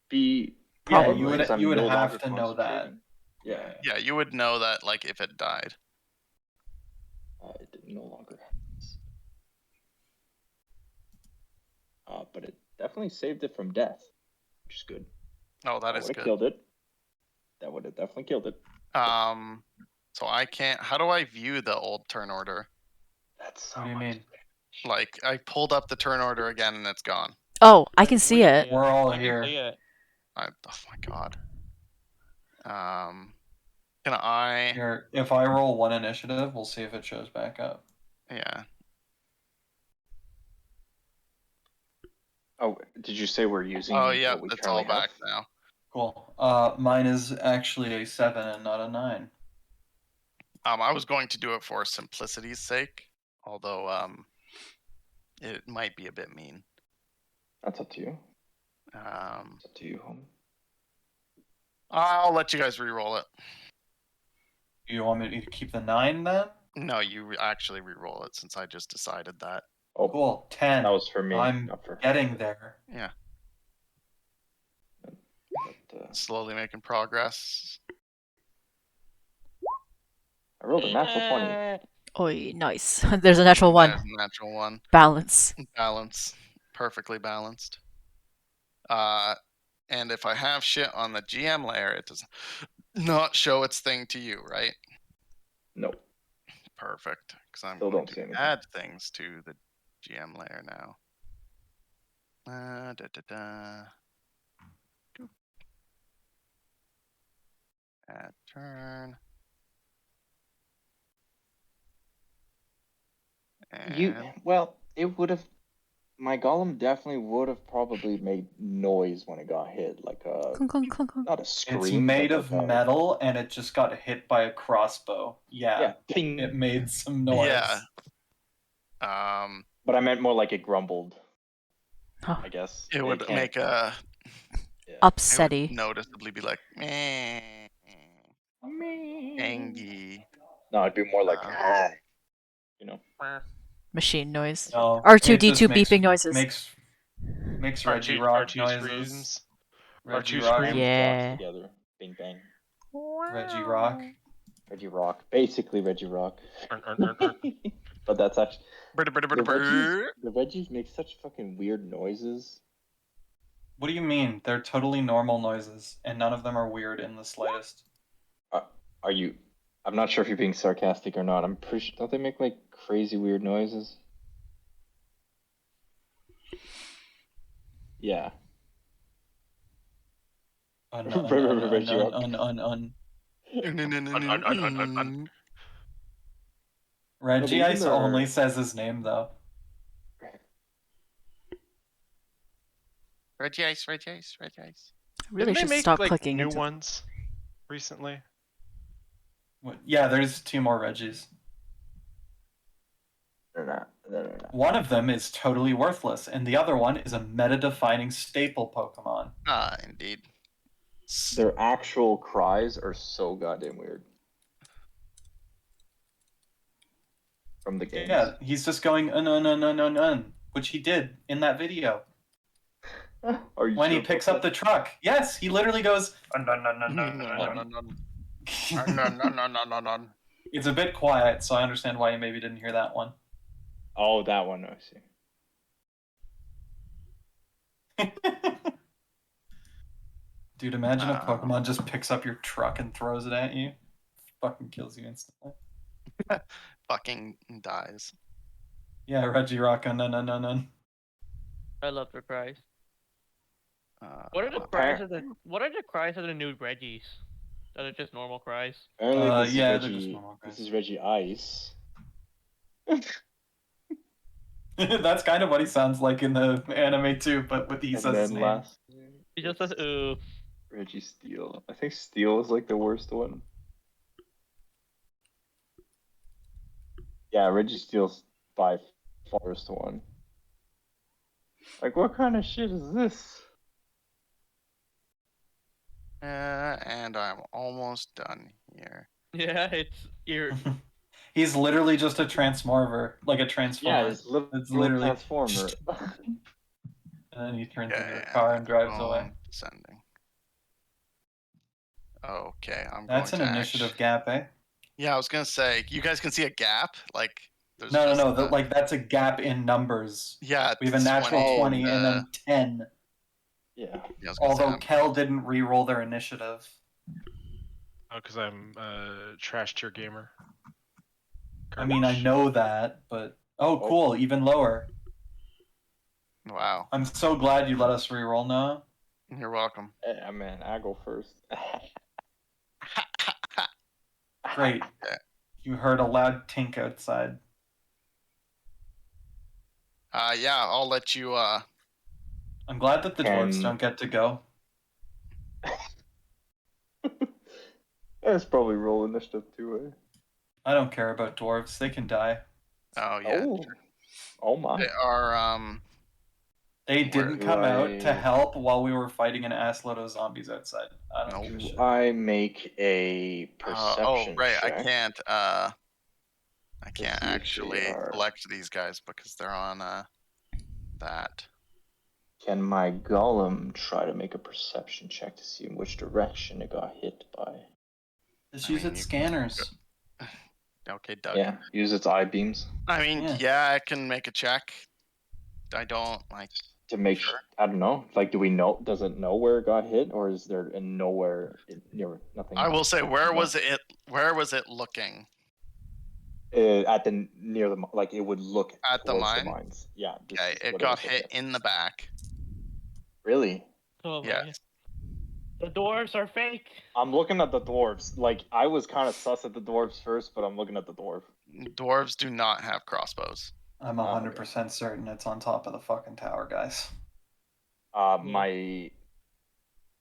be. Yeah, Probably. you would because I'm you would no have longer to know that. concentrating. Yeah, Yeah, you would know that, like, if it died. it no longer happens. But it definitely saved it from death, which is good. Oh, that is would have good. killed it. That would have definitely killed it. So I can't. How do I view the old turn order? That's so What do you much mean? Like, I pulled up the turn order again and it's gone. Oh, I can see it. We're all I can here. see it. Oh my god. Can I? Here, if I roll one initiative, we'll see if it shows back up. Yeah. Oh, did you say we're using? Oh yeah, what we it's all currently have? back now. Cool. Mine is actually a 7 and not a 9. I was going to do it for simplicity's sake, although it might be a bit mean. That's up to you. Um, It's up to you, home. I'll let you guys re-roll it. Do you want me to keep the 9 then? No, you actually re-roll it since I just decided that. Oh, Cool. 10. that was for me, I'm not for her. getting there. Yeah, But, slowly making progress. I rolled a natural 20. Eh, Oi, nice. There's a natural one. There's a natural one. Balance. Balance. Perfectly balanced. And if I have shit on the GM layer, it does not show its thing to you, right? No. Perfect. Because I'm Still going don't see to anything. add things to the GM layer now. Da, da, da. Doop. Add turn. And Well, it would have. My golem definitely would have probably made noise when it got hit, like a Clunk, clunk, clunk, clunk. not a scream. It's but made like of a- metal and it just got hit by a crossbow. Yeah, Yeah, ping. it made some noise. yeah. But I meant more like it grumbled. Huh. I guess It would can't- make a. It would Upsetty. noticeably be like, meh, angy. No, it'd be more like, Uh, you know. Machine noise. No, R2D2 it just beeping noises. Makes Reggie Rock noises. screams. Reggie R2 Rock. screams. Yeah. Drops together. Bing bang. Reggie Rock. Reggie Rock. Basically Reggie Rock. Arr, arr, arr, arr. But that's actually Brr, brr, brr, the brr. Reggies make such fucking weird noises. What do you mean? They're totally normal noises, and none of them are weird in the slightest. Are you? I'm not sure if you're being sarcastic or not. I'm pretty sure. Don't they make like crazy weird noises? Yeah. Reggie Rock. Reggie No, but Ice even only our- says his name though. Reggie Ice, Reggie Ice, Reggie Ice. I really Didn't should they make, stop like, clicking new into ones recently? Yeah, there's 2 more Reggies. No. One of them is totally worthless, and the other one is a meta-defining staple Pokemon. Ah, indeed. Their actual cries are so goddamn weird. From the games. Yeah, he's just going un, which he did in that video. Are you When he sure picks about up the truck. Yes, he literally goes un. It's a bit quiet, so I understand why you maybe didn't hear that one. Oh, that one, I see. Dude, imagine a Pokemon just picks up your truck and throws it at you. Fucking kills you instantly. Fucking dies. Yeah, Regirock, no. I love their cries. Uh, What are the cries of the new Reggies? That are just normal cries. Apparently, this yeah, is they're just Reggie. normal This guys. is Reggie Ice. That's kind of what he sounds like in the anime too, but with he And says his then name. last, He just says, ooh. Reggie Steel. I think Steel is like the worst one. Yeah, Reggie Steel's by far the worst one. Like, what kind of shit is this? and I'm almost done here. Yeah, you're He's literally just a transmorpher, like a Yeah, transformer. it's literally, It's literally Transformer. And then he turns Okay, into a car and drives away. Descending. Okay, I'm That's an going to initiative gap, eh? Yeah, I was gonna say, you guys can see a gap? Like, there's No, just like that's a gap in numbers. Yeah, We have a natural 20, 20 and then 10. Yeah. yeah, I was gonna say, Although I'm- Kel didn't re-roll their initiative. Oh, because I'm a trash tier gamer. I mean, I Garbage. know that, but oh, cool, even lower. wow. I'm so glad you let us re-roll now. You're welcome. Yeah, man, I go first. Great. You heard a loud tink outside. Yeah, I'll let you. I'm glad that the dwarves Can- don't get to go. That's probably roll initiative too, eh? I don't care about dwarves. They can die. Oh yeah, Oh. Oh my. they are. They Where didn't do come out to I- help while we were fighting an assload of zombies outside. I don't Nope. give a Do shit. I make a perception right. check? I can't. I can't see if they actually are- select these guys because they're on that. Can my golem try to make a perception check to see in which direction it got hit by? Just I use mean, its you- scanners. Okay, Doug. Yeah, use its eye beams I mean, Yeah. yeah, I can make a check. I don't like. to make. Sure. I don't know. Like, do we know? Does it know where it got hit, or is there a nowhere near nothing? I will say, where No. was it? Where was it looking? At the near the like it would look At the towards mine? mines. Yeah. this Okay, is it what got was hit looking at. in the back. Really? Oh my Yes. God. The dwarves are fake. I'm looking at the dwarves. Like, I was kind of sus at the dwarves first, but I'm looking at the dwarf. Dwarves do not have crossbows. I'm Oh, 100% certain it's on top of the fucking tower, guys.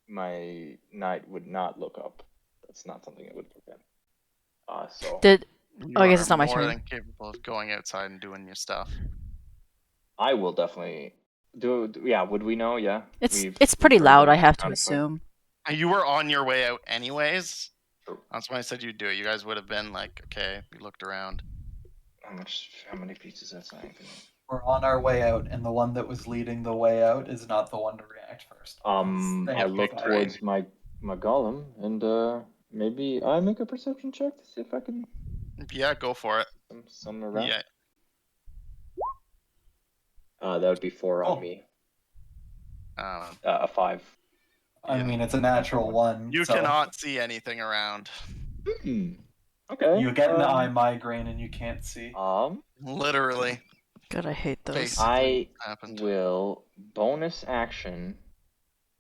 My knight would not look up. That's not something it would look at. So You Oh, I guess are it's not my more turn. than capable of going outside and doing your stuff. I will definitely do. Yeah, would we know? Yeah. It's pretty heard loud, that I have to kind of fight. assume. You were on your way out anyways. True. That's why I said you'd do it. You guys would have been like, okay, you looked around. How many pieces that's not even. We're on our way out, and the one that was leading the way out is not the one to react first. They I have look to fight. towards my golem and maybe I make a perception check to see if I can Yeah, go for it. some around. Yeah. That would be 4 Cool. on me. Uh, A 5. I mean, it's a natural one. you so cannot see anything around. Okay. You get an eye migraine and you can't see. Literally. God, I hate those. Face. I Happened. will bonus action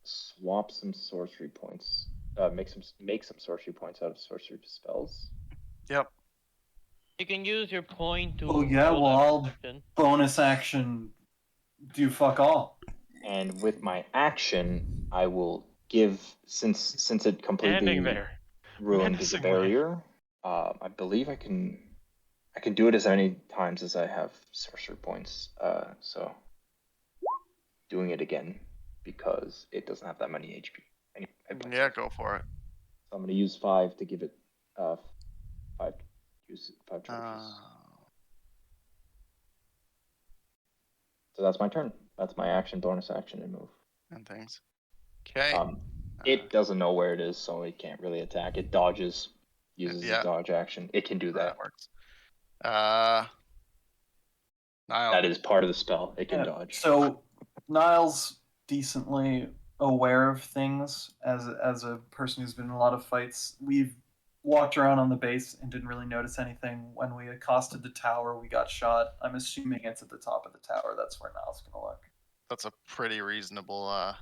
swap some sorcery points. Make some sorcery points out of sorcery spells. Yep. You can use your point to. Oh, yeah, roll well, that I'll- perception. Bonus action. Do fuck all. And with my action, I will give since it completely Standing there. ruined the menacingly. barrier. I believe I can do it as many times as I have sorcery points. So doing it again because it doesn't have that many HP. Yeah, go for it. So I'm gonna use 5 to give it 5 charges. So that's my turn. That's my action, bonus action, and move. And things. Okay. It doesn't know where it is, so it can't really attack. It dodges uses Yeah. a dodge action, it can do that. That works. Niall. That is part of the spell. It can Yeah, dodge. So Niall's decently aware of things as a person who's been in a lot of fights. We've walked around on the base and didn't really notice anything. When we accosted the tower, we got shot. I'm assuming it's at the top of the tower. That's where Niall's gonna look. That's a pretty reasonable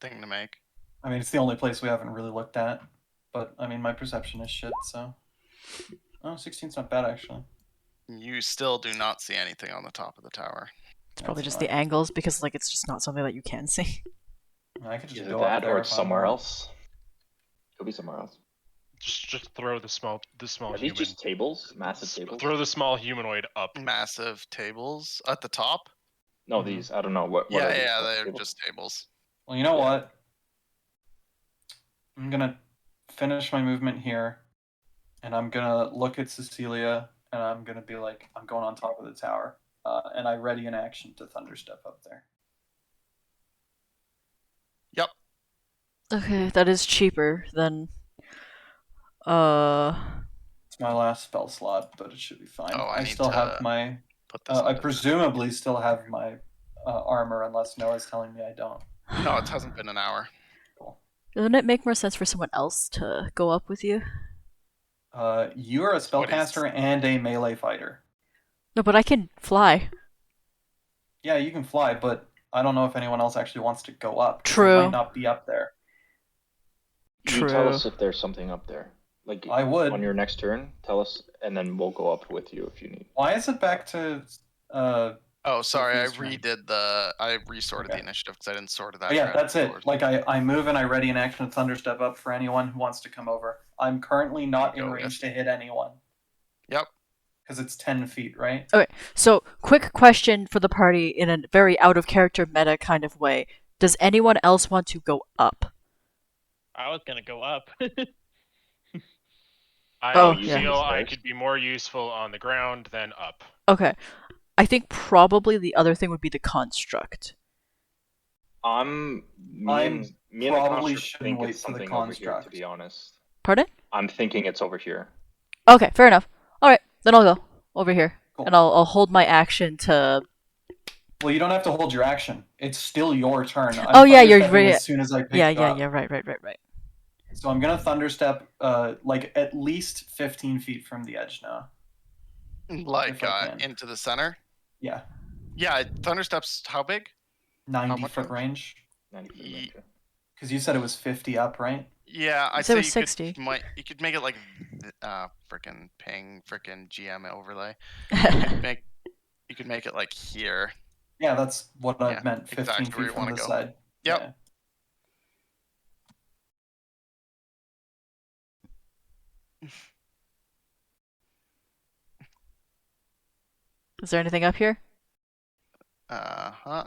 thing to make. I mean, it's the only place we haven't really looked at. But I mean, my perception is shit. So, 16's not bad actually. You still do not see anything on the top of the tower. It's probably That's just the fine. angles because like it's just not something that you can see. I could just Either go that up there or if it's I somewhere want. else. Could be somewhere else. Just throw the small Are these human. just tables? Massive tables? Throw the small humanoid up. Massive tables at the top. No, Mhm. these. I don't know what. Yeah, are these? yeah, What they're tables? just tables. Well, you know Yeah. what? I'm gonna finish my movement here, and I'm gonna look at Cecilia, and I'm gonna be like, I'm going on top of the tower, and I ready an action to thunderstep up there. Yep. Okay, that is cheaper than It's my last spell slot, but it should be fine. Oh, I I need still to have my. Put this. I into- presumably still have my armor, unless Noah's telling me I don't. No, it hasn't been an hour. Cool. Doesn't it make more sense for someone else to go up with you? You are a What is- spellcaster and a melee fighter. No, but I can fly. Yeah, you can fly, but I don't know if anyone else actually wants to go up. 'cause it True. might not be up there. You tell True. us if there's something up there. Like I would. on your next turn, tell us, and then we'll go up with you if you need. Why is it back to? Oh, sorry, I Sophie's turn. I resorted the Okay. initiative because I didn't sort that. But yeah, crap that's it. before. Like I move and I ready an action to thunderstep up for anyone who wants to come over. I'm currently not in Go, range yes. to hit anyone. Yep. Because it's 10 feet, right? So, quick question for the party in a very out of character meta kind of way. Does anyone else want to go up? I was gonna go up. I Oh, feel yeah. I could be more useful on the ground than up. Okay. I think probably the other thing would be the construct. Me I'm and the probably construct shouldn't think wait it's for the something over here. To construct. be honest, Pardon? I'm thinking it's over here. Okay, fair enough. Alright, then I'll go over here. Cool. And I'll hold my action to. Well, you don't have to hold your action. It's still your turn. I'm Oh, yeah, you're thunderstepping right. As soon as I pick Yeah, it yeah, up. yeah, right. So I'm gonna thunderstep, like at least 15 feet from the edge now. Like if I can. into the center. Yeah, Yeah, thundersteps. How big? 90 much foot range? range. 90 Ye- foot. Because you said it was 50 up, right? Yeah, I'd said say it was 60. You could make it like frickin' ping frickin' GM overlay. You could make it like here. Yeah, that's what I Yeah, meant. 15 exactly where feet you from wanna the go. side. Yep. Yeah. Is there anything up here? Huh.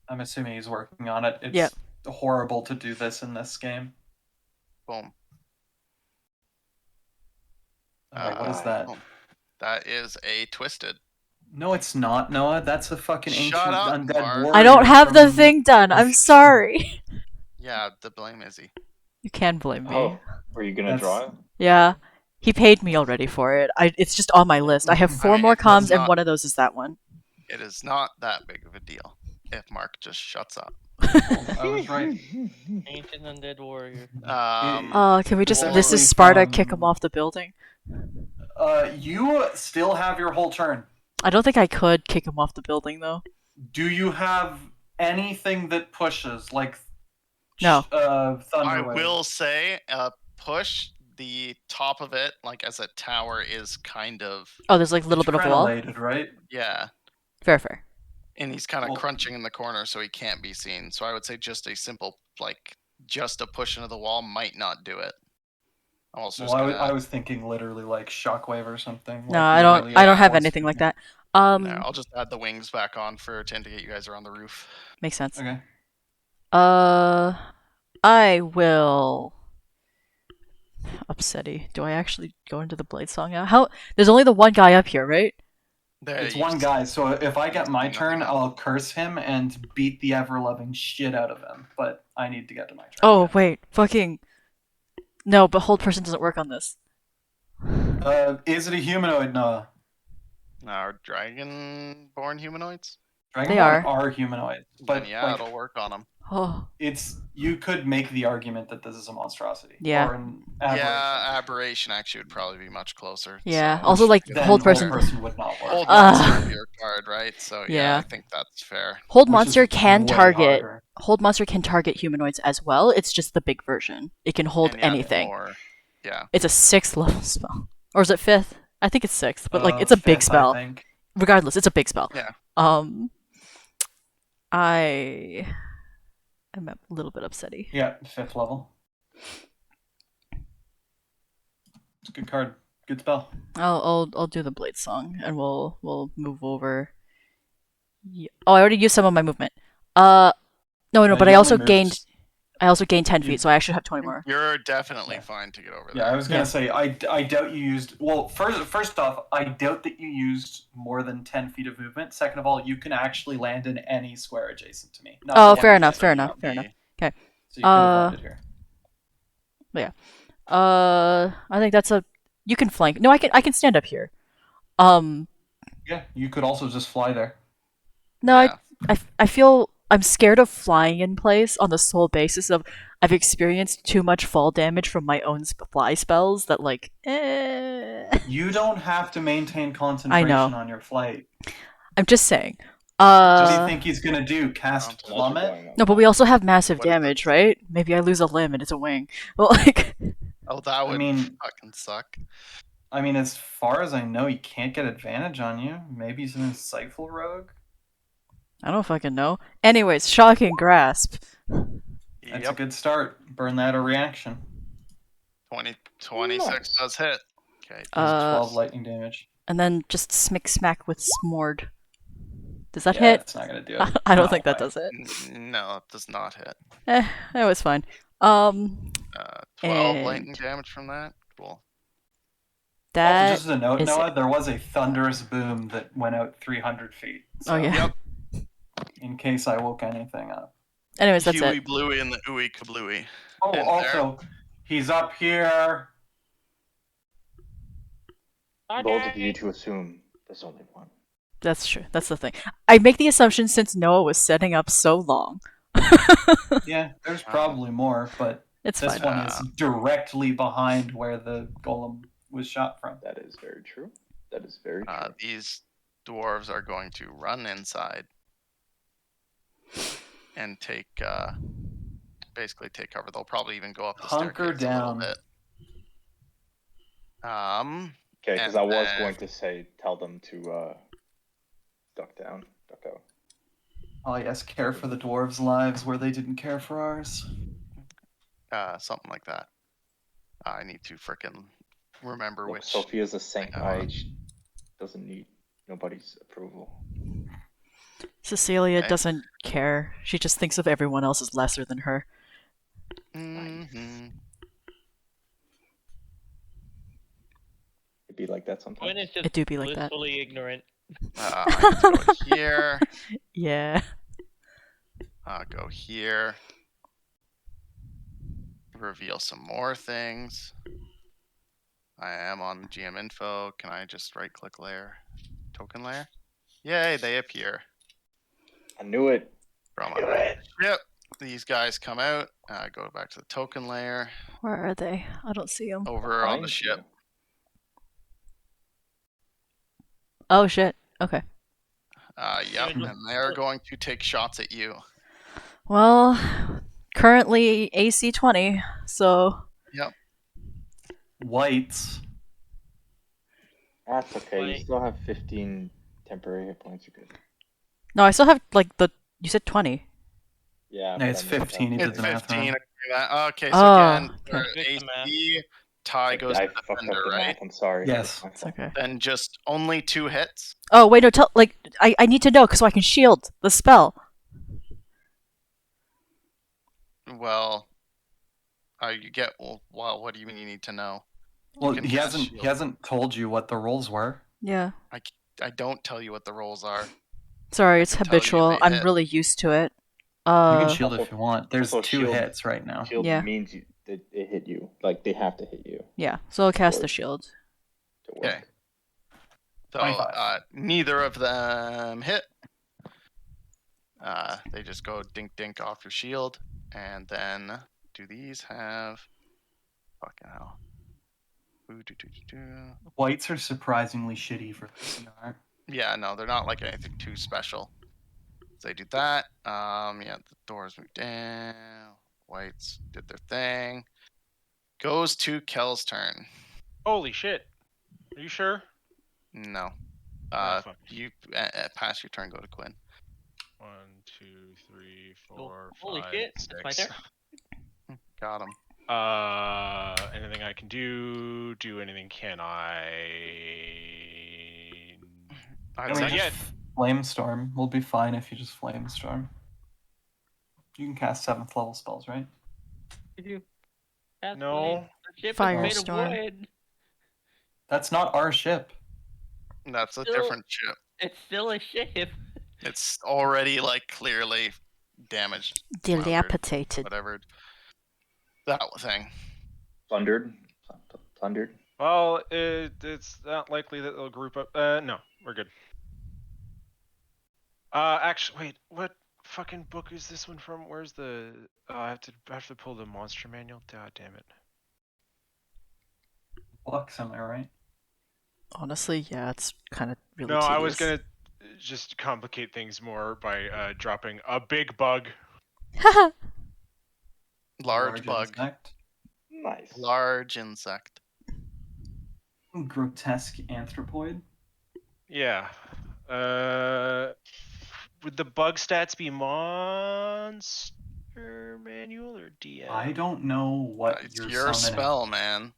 I'm assuming he's working on it. It's Yep. horrible to do this in this game. Boom. What is that? boom. That is a twisted. No, it's not, Noah. That's a fucking Shut ancient up, undead Mark. warrior. I don't have the from- thing done. I'm sorry. Yeah, the blame Izzy. You can blame me. Oh, were you gonna That's- draw it? Yeah. He paid me already for it. It's just on my list. I have I 4 mean, more it does comms, and not- one of those is that one. It is not that big of a deal if Mark just shuts up. I was right. Ancient undead warrior. Can we just? This Literally is Sparta. from- Kick him off the building. You still have your whole turn. I don't think I could kick him off the building though. Do you have anything that pushes, like No. Thunder I Wave? will say, push the top of it, like as a tower, is kind of Oh, there's like a little bit of wall. Crenellated, right? yeah, Fair. and he's kind of Well- crunching in the corner, so he can't be seen. So I would say just a simple just a push into the wall might not do it. I'm also Well, just I gonna, was thinking literally like Shockwave or something. No, like I don't. literally I don't a have force anything like field. that. no, I'll just add the wings back on for to indicate you guys are on the roof. Makes sense. Okay. I will. Upsetty. Do I actually go into the Blade Song now? How? There's only the one guy up here, right? There, It's you one just- guy, so if I get my Nothing turn, else. I'll curse him and beat the ever-loving shit out of him. But I need to get to my turn. Oh wait, fucking. No, but hold person doesn't work on this. Is it a humanoid, Noah? Are dragon-born humanoids? Dragonborn are humanoid, but Then yeah, like, it'll work on them. Oh, you could make the argument that this is a monstrosity. Yeah. Or an aberration. Yeah, aberration actually would probably be much closer. yeah. So. Also, like Then hold person. would not work. Hold Uh, monster would be your card, right? So yeah, yeah. I think that's fair. Hold Which monster is can way target. harder. Hold monster can target humanoids as well. It's just the big version. It can hold And yeah, anything. yeah. It's a 6th level spell, or is it 5th? I think it's 6th, but like it's a big Fifth, I spell. think. Regardless, it's a big spell. Yeah. I am a little bit upsetty. Yeah, 5th level. It's a good card. Good spell. I'll do the blade song, and we'll move over. Oh, I already used some of my movement. No, but you I also only gained moved- 10 feet, so I actually have 20 more. You're definitely Yeah. fine to get over Yeah, there. I was gonna Yeah. say I doubt you used. Well, first off, I doubt that you used more than 10 feet of movement. Second of all, you can actually land in any square adjacent to me. Not Oh, the one fair you enough, said fair right enough, now. fair enough. Yeah. Okay. So you could have landed here. I think that's a. You can flank. No, I can stand up here. Yeah, you could also just fly there. No, Yeah. I feel I'm scared of flying in place on the sole basis of I've experienced too much fall damage from my own fly spells that like. You don't have to maintain concentration on your flight. I'm just saying. What do you think he's gonna do? Cast Unless Unless you're plummet? going up. No, but we also have massive What is it? damage, right? Maybe I lose a limb and it's a wing. Well, like. Oh, that would mean- fucking suck. I mean, as far as I know, he can't get advantage on you. Maybe he's an insightful rogue. I don't fucking know. Anyways, shocking grasp. That's a Yep. good start. Burn that a reaction. 26 Nice. does hit. Okay. Uh, 12 lightning damage. And then just smack with Smord. Does that Yeah, hit? That's not gonna do it. I don't No think that way. does it. No, it does not hit. That was fine. 12 And- lightning damage from that. Cool. Also, That. just as a note, is Noah, it. there was a thunderous boom that went out 300 feet. Oh yeah. Yep. In case I woke anything up. Anyways, that's Huey it. Bluey and the Ooey Kablooey. Oh, And also, he's up here. Bold of you to assume there's only one. That's true. That's the thing. I make the assumption since Noah was setting up so long. Yeah, there's probably more, but It's this fine. one is directly behind where the golem was shot from. That is very true. That is very true. These dwarves are going to run inside and take basically take cover. They'll probably even go up the Hunker staircase a little down. bit. Okay, because and I was then- going to say, tell them to duck down, duck out. Oh yes, care for the dwarves' lives where they didn't care for ours. Something like that. I need to frickin' remember Look, which. Sophia's a saint. I She doesn't need nobody's approval. Cecilia Okay. doesn't care. She just thinks of everyone else as lesser than her. Mhm. It'd be like that sometimes. Gwen is just It do be like that. blissfully ignorant. I need to go here. Yeah. Go here. Reveal some more things. I am on GM info. Can I just right click layer? Token layer? Yay, they appear. I knew it. From Knew our it. ship. These guys come out. Go back to the token layer. Where are they? I don't see them. Over on the Behind ship. you. Oh shit. Okay. Yep, Good. and they're going to take shots at you. Well, currently AC 20, so Whites. That's okay. You Wait. still have 15 temporary hit points. You're good. no, I still have like the. You said 20. Yeah. No, but it's I missed 15. that. You did It's the math 15. wrong. Okay, so Oh, again, for Fix the math. AC, tie goes I to fucked up defender, the right? math. I'm sorry. Yes. My It's fault. okay. Then just only 2 hits. Oh wait, no. I need to know so I can shield the spell. Well, you get. Well, what do you mean you need to know? Well, can he cast hasn't. shield. He hasn't told you what the rolls were. Yeah. I don't tell you what the rolls are. Sorry, it's can tell you habitual. they I'm hit. really used to it. You can shield Also- if you want. There's also 2 shield- hits right now. Shield Yeah. means it hit you. Like they have to hit you Yeah, so I'll cast the Or- shield. to work. Okay. So 25. neither of them hit. They just go dink dink off your shield, and then do these have? Fucking hell. Ooh, Whites are surprisingly shitty for CR. Yeah, no, they're not like anything too special. So they do that. Yeah, the doors move down. Whites did their thing. Goes to Kel's turn. Holy shit. Are you sure? No. Fuck. You pass your turn. Go to Quinn. 1, 2, 3, Cool. 4, Holy 5, shit, 6. it's my turn. Got him. Anything I can do? Do anything can I? I'd I say mean, Not yet. just Flamestorm. We'll be fine if you just Flamestorm. You can cast 7th level spells, right? Did you? That's No. The ship is made of Firestorm. wood. That's not our ship. that's a Still- different ship. It's still a ship. It's already like clearly damaged. floundered, Dilapidated. Whatever. That thing. Plundered. Well, it's not likely that they'll group up. No, we're good. Actually, wait. What fucking book is this one from? Where's the? I have to pull the monster manual. God damn it. Lux, am I right? Honestly, yeah, it's kind of really No, tedious. I was gonna just complicate things more by dropping a big bug. Large bug. Insect. Nice. Large insect. Grotesque anthropoid. Yeah. Would the bug stats be monster manual or DM? I don't know what It's you're your summoning. spell, man.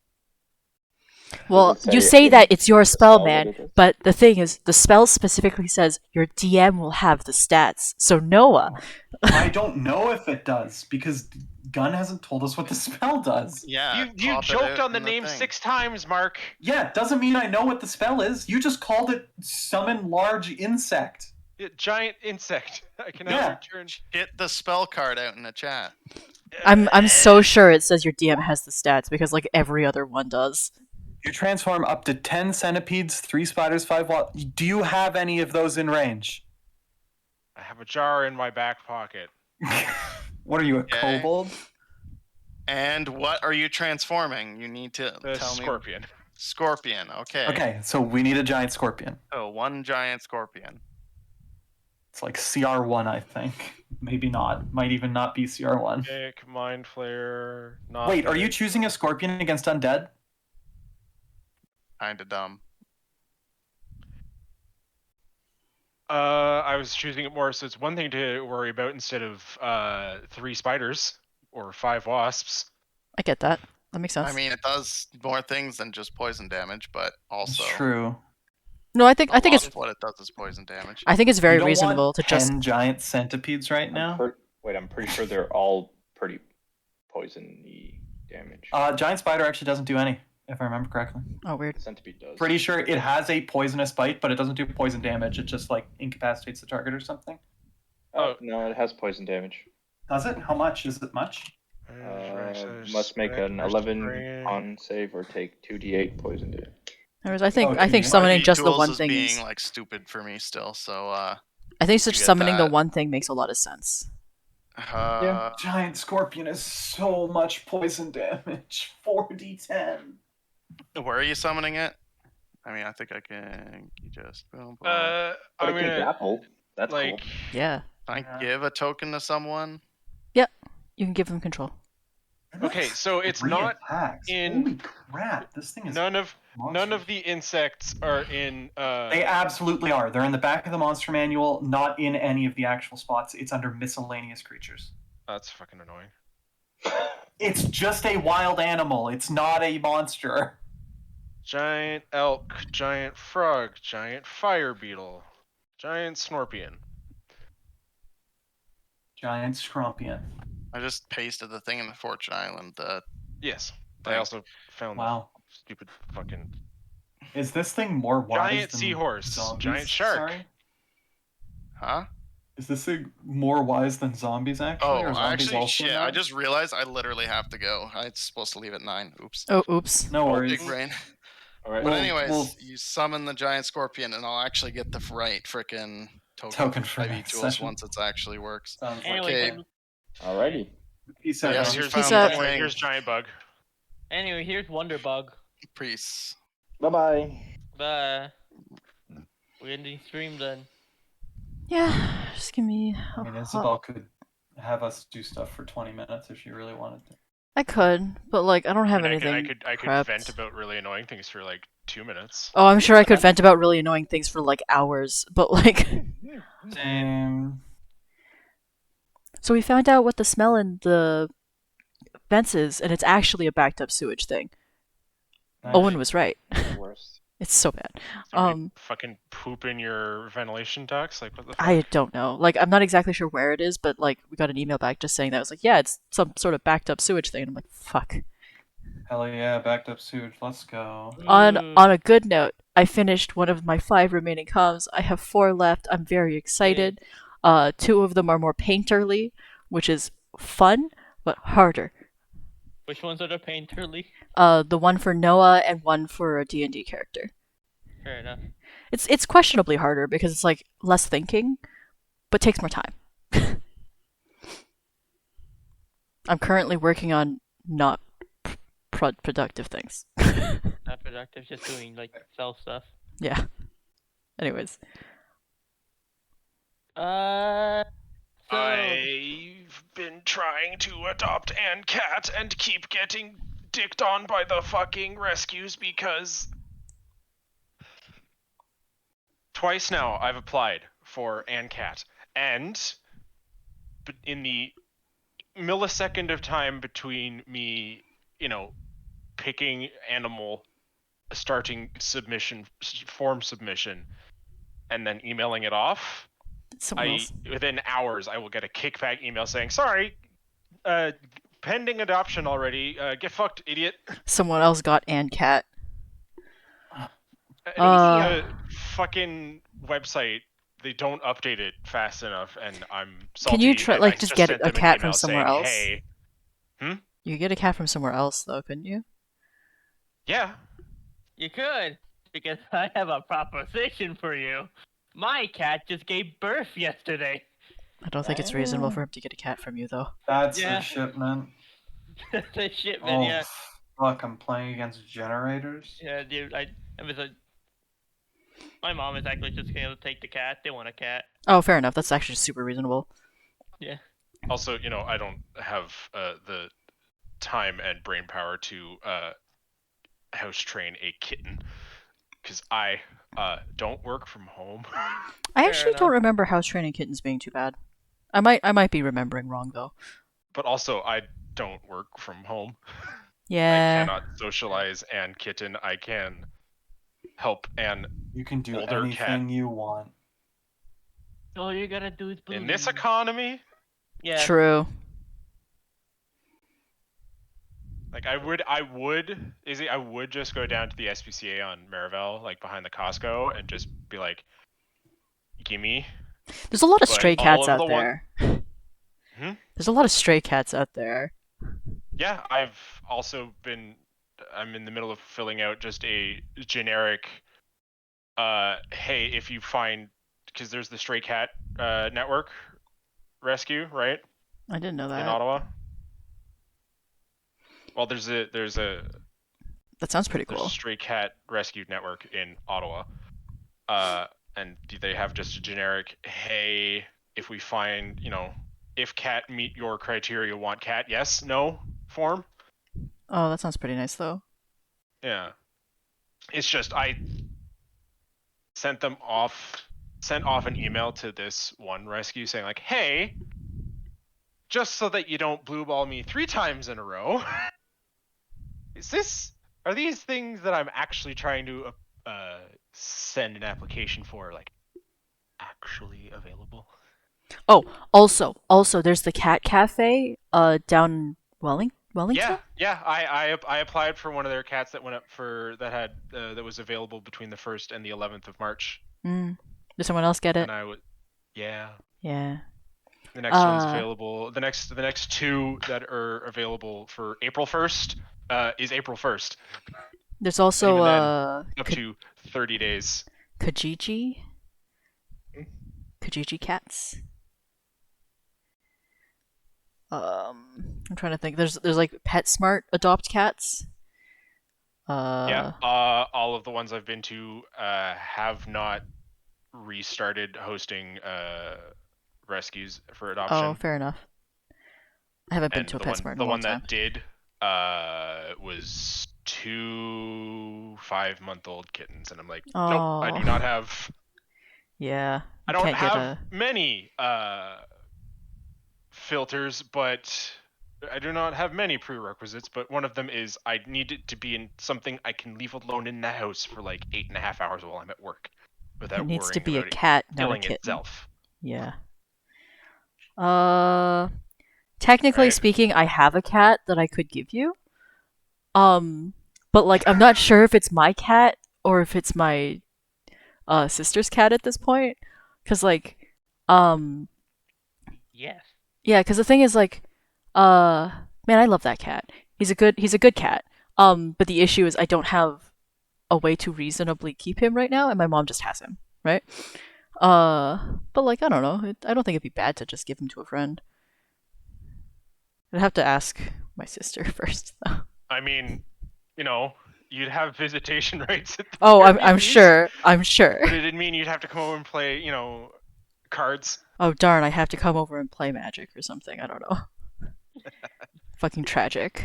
Well, Does it you say say in that it's your the spell, spell that man, it is? but the thing is, the spell specifically says your DM will have the stats. So Noah, I don't know if it does because Gunn hasn't told us what the spell does. Yeah. You pop it joked out on the in name thing. 6 times, Mark. Yeah, it doesn't mean I know what the spell is. You just called it summon large insect. Giant insect. I can Yeah. return. Get the spell card out in the chat. I'm so sure it says your DM has the stats because like every other one does. You transform up to 10 centipedes, 3 spiders, 5 Do you have any of those in range? I have a jar in my back pocket. What are you, a Okay. kobold? And what are you transforming? You need to The tell me. scorpion. Scorpion. Okay. Okay, so we need a giant scorpion. So one giant scorpion. It's like CR1, I think. Maybe not. Might even not be CR1. Kick, mind flare. Not Wait, are you big. choosing a scorpion against undead? Kinda dumb. I was choosing it more so it's one thing to worry about instead of 3 spiders or 5 wasps. I get that. That makes sense. I mean, it does more things than just poison damage, but also It's true. no, I think a lot it's of what it does is poison damage. I think it's You very don't reasonable want to 10 just giant centipedes right now. I'm pretty sure they're all pretty poison-y damage. Giant spider actually doesn't do any, if I remember correctly. oh weird. The centipede does. Pretty sure it has a poisonous bite, but it doesn't do poison damage. It just like incapacitates the target or something. Oh, no, it has poison damage. Does it? How much? Is it much? Must make an 11 con save or take 2d8 poison damage. Anyways, I think Okay. summoning RP just the tools one is thing being is, like stupid for me still. So I think just get summoning the that. one thing makes a lot of sense. Yeah. Giant scorpion is so much poison damage. 4d10. Where are you summoning it? I mean, I think I can just boom, boom. But I'm it can gonna grapple. That's like cool. Yeah, Can I give a token to someone? you can give them control. Okay, so it's 3 not attacks. in- Holy crap! This thing is none of monstrous. the insects are in They absolutely are. They're in the back of the monster manual, not in any of the actual spots. It's under miscellaneous creatures. That's fucking annoying. It's just a wild animal. It's not a monster. Giant elk, giant frog, giant fire beetle, giant scorpion. Giant scrumpion. I just pasted the thing in the Fortune Island. Yes. I Thanks. also found Wow. the stupid fucking Is this thing more wise Giant than seahorse, zombies? giant shark. Sorry? Huh? Is this thing more wise than zombies actually? Oh, or zombies actually, also shit! I not? just realized I literally have to go. I'm supposed to leave at 9. Oops. Oh, oops. No worries. Big brain. All right. But Well, anyways, well- you summon the giant scorpion, and I'll actually get the right frickin' Token for 5e next tools session. once it actually works. Sounds like Anyway, Okay. a plan. Alrighty. Peace So out. yes, guys. you Here's, found Peace out. the thing. here's giant bug. anyway, here's Wonderbug. Peace. Bye bye. Bye. We're ending stream then. Yeah, just give me. I mean, Isabel could have us do stuff for 20 minutes if she really wanted to. I could, but like I don't have I mean, anything I could prepped. vent about really annoying things for like 2 minutes. Oh, I'm sure I could vent about really annoying things for like hours, but like. Same. So we found out what the smell in the vents is, and it's actually a backed up sewage thing. Owen was right. The worst. It's so bad. Somebody fucking poop in your ventilation ducts? Like, what the fuck? I don't know. Like, I'm not exactly sure where it is, but like, we got an email back just saying that. It was like, yeah, it's some sort of backed up sewage thing. And I'm like, fuck. Hell yeah, backed up sewage. Let's go. On a good note, I finished one of my 5 remaining comms. I have 4 left. I'm very excited. 2 of them are more painterly, which is fun but harder. Which ones are the painterly? The one for Noah and one for a D&D character. Fair enough. It's questionably harder because it's like less thinking, but takes more time. I'm currently working on not productive things. Not productive, just doing like self stuff. Yeah. Anyways. So I've been trying to adopt Ann Cat and keep getting dicked on by the fucking rescues because twice now I've applied for Ann Cat, and in the millisecond of time between me, picking animal, starting form submission, and then emailing it off, Someone else. within hours I will get a kickback email saying, sorry, pending adoption already, get fucked, idiot. Someone else got Ann Cat. A fucking website, they don't update it fast enough, and I'm salty. Can you try and like I just sent get them a an cat from email somewhere saying, else? Hey, You could get a cat from somewhere else though, couldn't you? yeah, you could, because I have a proposition for you. My cat just gave birth yesterday. I don't think it's reasonable for him to get a cat from you though. That's Yeah. the shipment. The shipment, Oh, yeah. fuck, I'm playing against generators. Yeah, dude, my mom is actually just gonna take the cat. They want a cat. Oh, fair enough. That's actually super reasonable. Yeah. also, I don't have the time and brain power to house train a kitten, because I don't work from home. I Fair actually don't enough. remember house training kittens being too bad. I might be remembering wrong though. But also, I don't work from home. I Yeah. cannot socialize and kitten. I can help and You can do Older anything cat. you want. All you gotta do is believe. in this economy, Yeah. True. like I would just go down to the SPCA on Marivel, like behind the Costco, and just be like, gimme. There's a lot of But stray all cats of out the one- there. Hmm? There's a lot of stray cats out there. Yeah, I'm in the middle of filling out just a generic, hey, if you find, because there's the stray cat network rescue, right, I didn't know in that. Ottawa. Well, there's a That sounds pretty There's cool. a stray cat rescue network in Ottawa. And they have just a generic, hey, if we find, if cat meet your criteria, want cat, yes, no form. Oh, that sounds pretty nice though. Yeah. It's just, I sent off an email to this one rescue saying like, hey, just so that you don't blue ball me 3 times in a row, are these things that I'm actually trying to send an application for, like, actually available? Oh, also, there's the cat cafe down in Wellington. Yeah. I applied for one of their cats that went up that was available between the 1st and the 11th of March. Did someone else get it? And yeah. Yeah. The next one's Uh, available. The next two that are available for April 1st is April 1st. There's And also even then, up to 30 days. Kijiji. Kijiji cats. I'm trying to think. There's like PetSmart adopt cats. Yeah. All of the ones I've been to have not restarted hosting rescues for adoption. Oh, fair enough. I haven't been And to a the one, PetSmart in the a long one time. that did was 2 5-month-old kittens, and I'm like, nope, I do Oh. not have. Yeah. I You don't can't get have a. many filters, but I do not have many prerequisites. But one of them is I need it to be in something I can leave alone in the house for like 8.5 hours while I'm at work, without It needs to worrying be a about it cat, not a killing kitten. itself. Yeah. Technically Right. speaking, I have a cat that I could give you. But like I'm not sure if it's my cat or if it's my sister's cat at this point. 'Cause like Yes. yeah, 'cause the thing is like man, I love that cat. He's a good cat. But the issue is I don't have a way to reasonably keep him right now, and my mom just has him, right? But like I don't know. I don't think it'd be bad to just give him to a friend. I'd have to ask my sister first, though. I mean, you'd have visitation rights at the Oh, very I'm least, sure. I'm But sure. it didn't mean you'd have to come over and play, cards. Oh darn, I have to come over and play Magic or something. I don't know. Fucking tragic.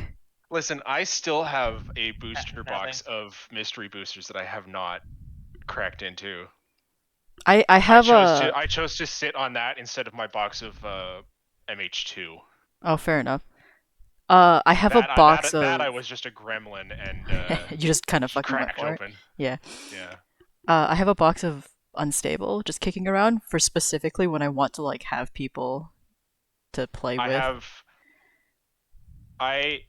Listen, I still have a booster nothing. box of mystery boosters that I have not cracked into. I have a. I chose to sit on that instead of my box of MH2. Oh, fair enough. I have a box of. That I was just a gremlin and You just kind of just fucking went cracked for it. open. Yeah. Yeah. I have a box of Unstable just kicking around for specifically when I want to like have people to play with. I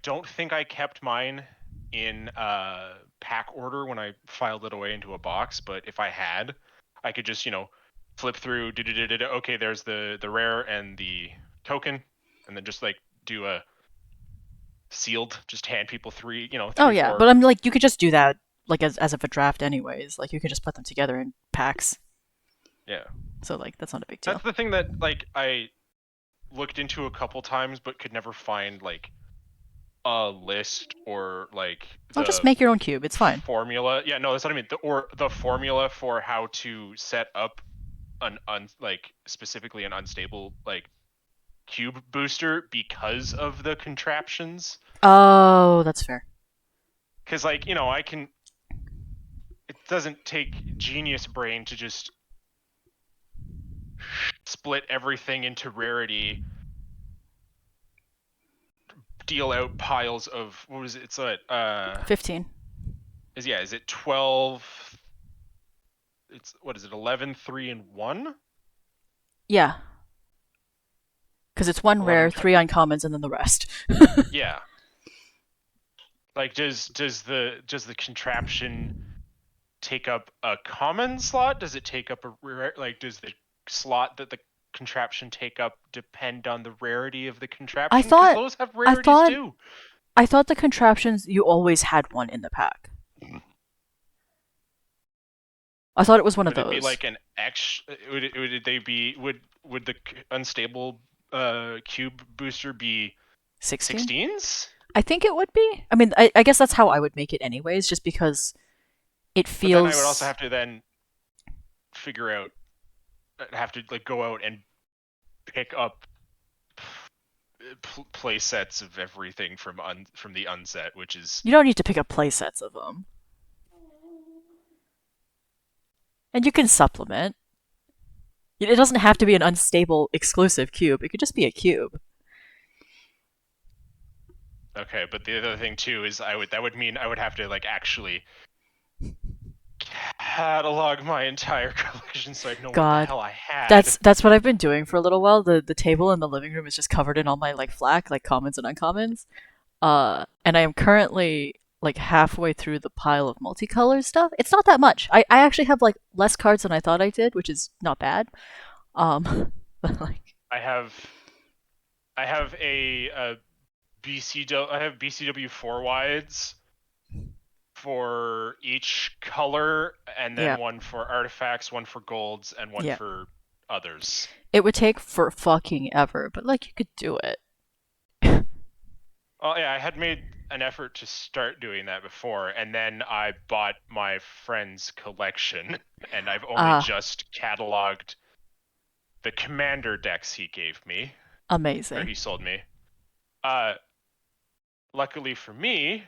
don't think I kept mine in pack order when I filed it away into a box, but if I had, I could just, flip through, okay, there's the rare and the token, and then just like do a sealed, just hand people three, Oh three, yeah, four. but I'm like you could just do that like as of a draft anyways. Like you could just put them together in packs. Yeah. So like that's not a big deal. That's the thing that like I looked into a couple times but could never find like a list or like Oh, just make your own cube. It's fine. formula. Yeah, no, that's what I mean. The formula for how to set up like specifically an unstable like cube booster because of the contraptions. Oh, that's fair. Because like I can. It doesn't take genius brain to just split everything into rarity, deal out piles of what was it? It's 15. Is it 12? It's what is it? 11, 3, and 1? Yeah. Because it's one 11 rare, 3 uncommons, and then the rest. Yeah. Like does the contraption take up a common slot? Does it take up a rare? Like does the slot that the contraption take up depend on the rarity of the contraption? 'Cause thought- those have I rarities thought- too. I thought the contraptions, you always had one in the pack. I thought it was one of Would those. it be like an X? Would they be? Would the unstable cube booster be 16? 16s? I think it would be. I mean, I guess that's how I would make it anyways, just because it feels. But then I would also have to then figure out. Have to like go out and pick up play sets of everything from the unset, which is. You don't need to pick up play sets of them. And you can supplement. It doesn't have to be an unstable exclusive cube. It could just be a cube. Okay, but the other thing too is that would mean I would have to like actually catalog my entire collection so I'd know what the God. hell I had. That's what I've been doing for a little while. The table in the living room is just covered in all my like FLAC, like commons and uncommons. And I am currently like halfway through the pile of multicolor stuff. It's not that much. I actually have like less cards than I thought I did, which is not bad. But like I have a BCW. I have BCW 4 wides for each color, and then Yeah. one for artifacts, one for golds, and one Yeah. for others. it would take for fucking ever, but like you could do it. Oh yeah, I had made an effort to start doing that before, and then I bought my friend's collection, and I've only Ah. just cataloged the commander decks he gave me, or Amazing. he sold me. Luckily for me,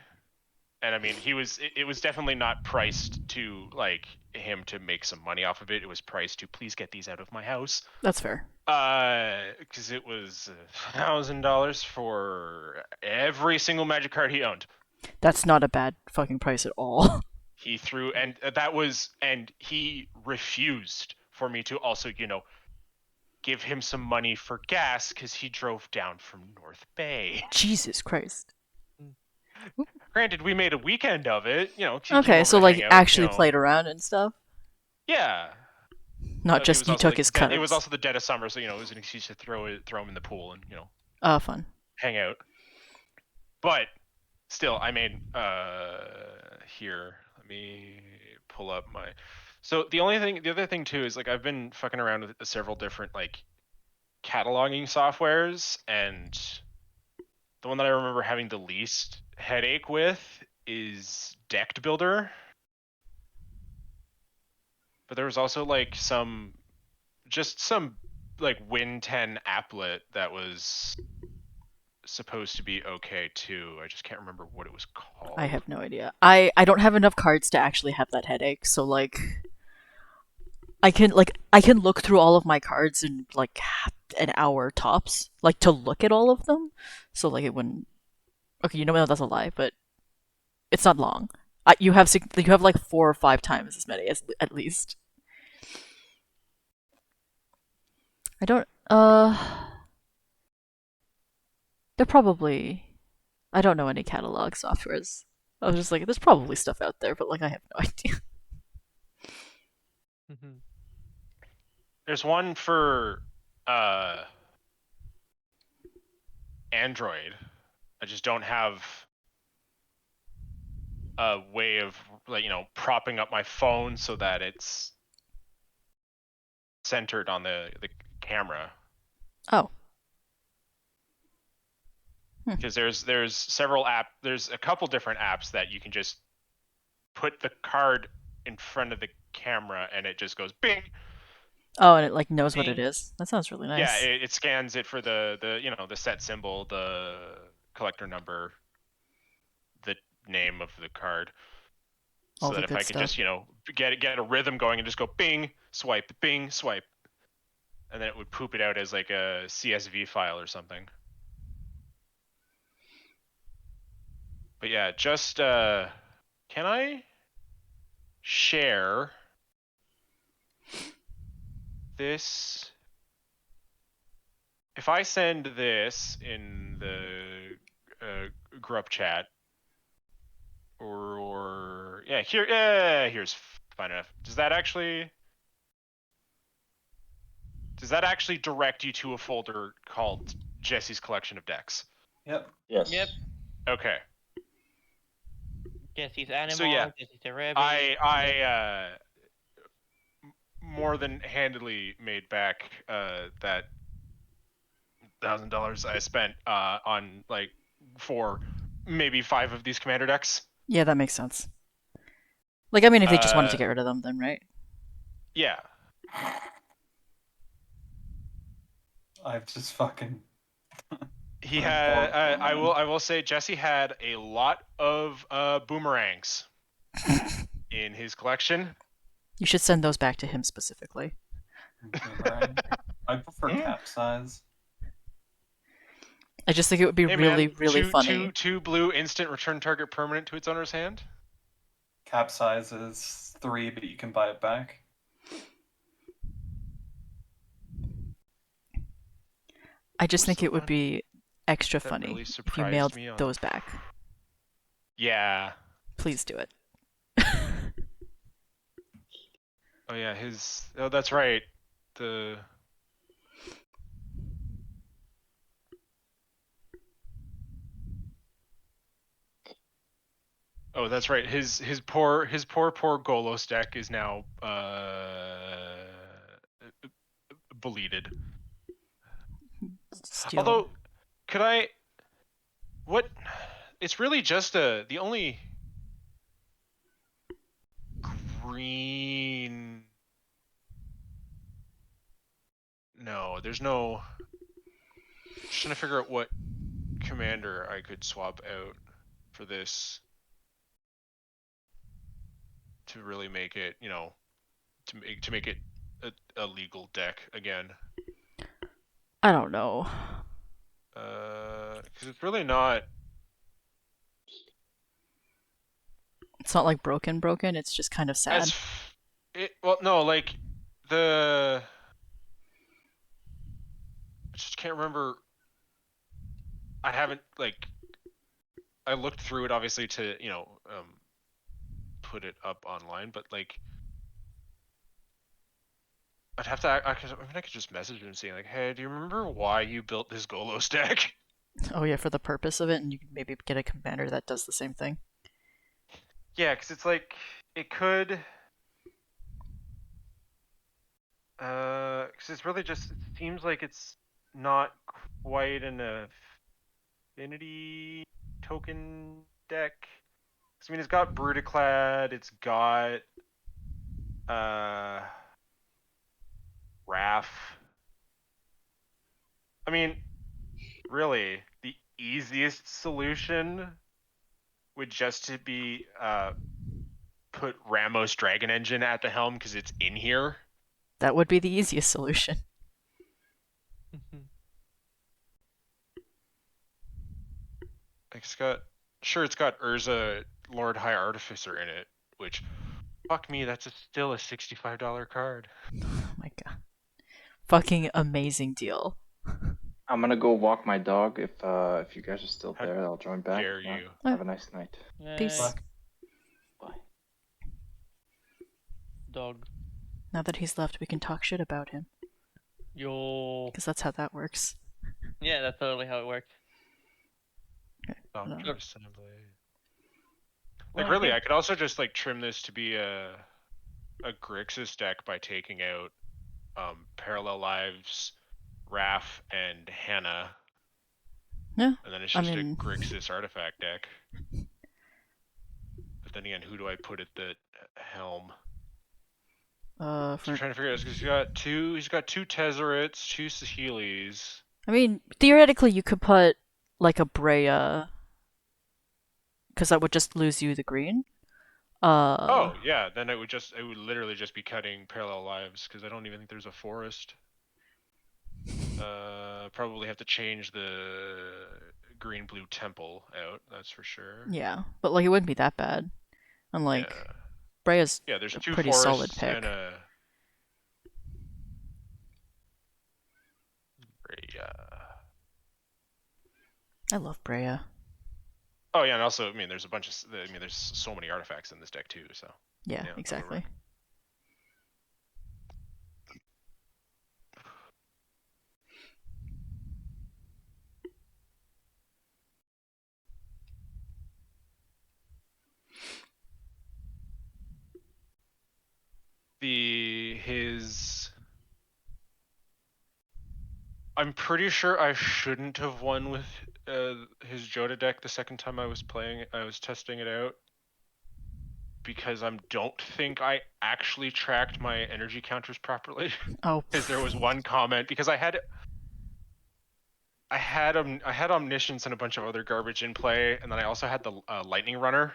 and I mean, it was definitely not priced to like him to make some money off of it. It was priced to please get these out of my house. That's fair. Because it was $1,000 for every single Magic card he owned. That's not a bad fucking price at all. He threw, and he refused for me to also, give him some money for gas because he drove down from North Bay. Jesus Christ. Granted, we made a weekend of it, Okay, so like actually played. played around and stuff. Yeah. Not It just was you also, took like, his dead- cards. It was also the dead of summer, so it was an excuse to throw him in the pool and Fun. hang out. But still, I made here. Let me pull up my. So the other thing too is like I've been fucking around with several different like cataloging softwares, and the one that I remember having the least headache with is Decked Builder. But there was also like some like Win 10 applet that was supposed to be okay too. I just can't remember what it was called. I have no idea. I don't have enough cards to actually have that headache, so like I can look through all of my cards in like an hour tops, like to look at all of them. So like it wouldn't. Okay, that's a lie, but it's not long. You have like 4 or 5 times as many as at least. I don't. They're probably. I don't know any catalog softwares. I was just like, there's probably stuff out there, but like I have no idea. There's one for Android. I just don't have a way of like propping up my phone so that it's centered on the camera. Oh. Because there's there's a couple different apps that you can just put the card in front of the camera and it just goes bing. Oh, and it like knows what it is. That sounds really nice. Yeah, it scans it for the the set symbol, the collector number, the name of the card. All So the that if good I could stuff. just get a rhythm going and just go bing, swipe, and then it would poop it out as like a CSV file or something. But yeah, just can I share this? If I send this in the group chat, or yeah, here's fine enough. Does that actually direct you to a folder called Jesse's collection of decks? Yep. Yes. Yep. Okay. Jesse's animal. So, yeah, Jesse's a rabbit. I more than handily made back that $1,000 I spent on like 4, maybe 5 of these commander decks. Yeah, that makes sense. Like, I mean, if they just wanted to get rid of them, then right? Yeah. I've just fucking. He had. I will say Jesse had a lot of boomerangs in his collection. You should send those back to him specifically. I prefer capsize. I just think it would be Hey, really, man, really funny. Two blue instant return target permanent to its owner's hand. Capsize is 3, but you can buy it back. I just think What's the it would one be extra that funny really if you surprised mailed me on those back. Yeah. Please do it. Oh yeah, oh that's right. Oh, that's right. His poor Golos deck is now bleeded. Steal. Although, could I? What? It's really just the only green. No, there's no. Just trying to figure out what commander I could swap out for this to really make it, to make it a legal deck again. I don't know. Because it's really not. It's not like broken. It's just kind of sad. Well, no, like I just can't remember. I haven't I looked through it obviously to put it up online, but like I'd have to. I could just message him saying like, "Hey, do you remember why you built this Golos deck?" Oh yeah, for the purpose of it, and you can maybe get a commander that does the same thing. Yeah, because it's like it could. Because it's really just. It seems like it's not quite an affinity token deck. I mean, it's got Brutaclad, it's got Wrath. I mean, really, the easiest solution would just to be put Ramos Dragon Engine at the helm because it's in here. That would be the easiest solution. It's got Urza Lord High Artificer in it, which fuck me, that's still a $65 card. Oh my god. Fucking amazing deal. I'm gonna go walk my dog. If you guys are still How there, I'll join back. dare Yeah. you. Have a nice night. Peace. Yay, Bye. dog. Now that he's left, we can talk shit about him. Yo. Because that's how that works. Yeah, that's totally how it works. No. Assembly. Well, Like really, I could also just like trim this to be a Grixis deck by taking out Parallel Lives, Raph, and Hannah. Yeah. And then it's I just mean- a Grixis artifact deck. But then again, who do I put at the helm? So I'm For trying to figure out because he's got two Tezzerets, two Sahelis. I mean, theoretically, you could put like a Brea, because that would just lose you the green. Oh yeah, then it would literally just be cutting Parallel Lives because I don't even think there's a forest. Probably have to change the green blue temple out. That's for sure. Yeah, but like it wouldn't be that bad. And like Yeah. Brea's Yeah, there's a two pretty forests solid pick. and a I love Brea. Oh yeah, and also I mean there's there's so many artifacts in this deck too, so Yeah, Yeah, exactly. I'm pretty sure I shouldn't have won with his Joda deck the second time I was testing it out. Because I don't think I actually tracked my energy counters properly. Oh, Because there was one comment because I had Omniscience and a bunch of other garbage in play, and then I also had the Lightning Runner.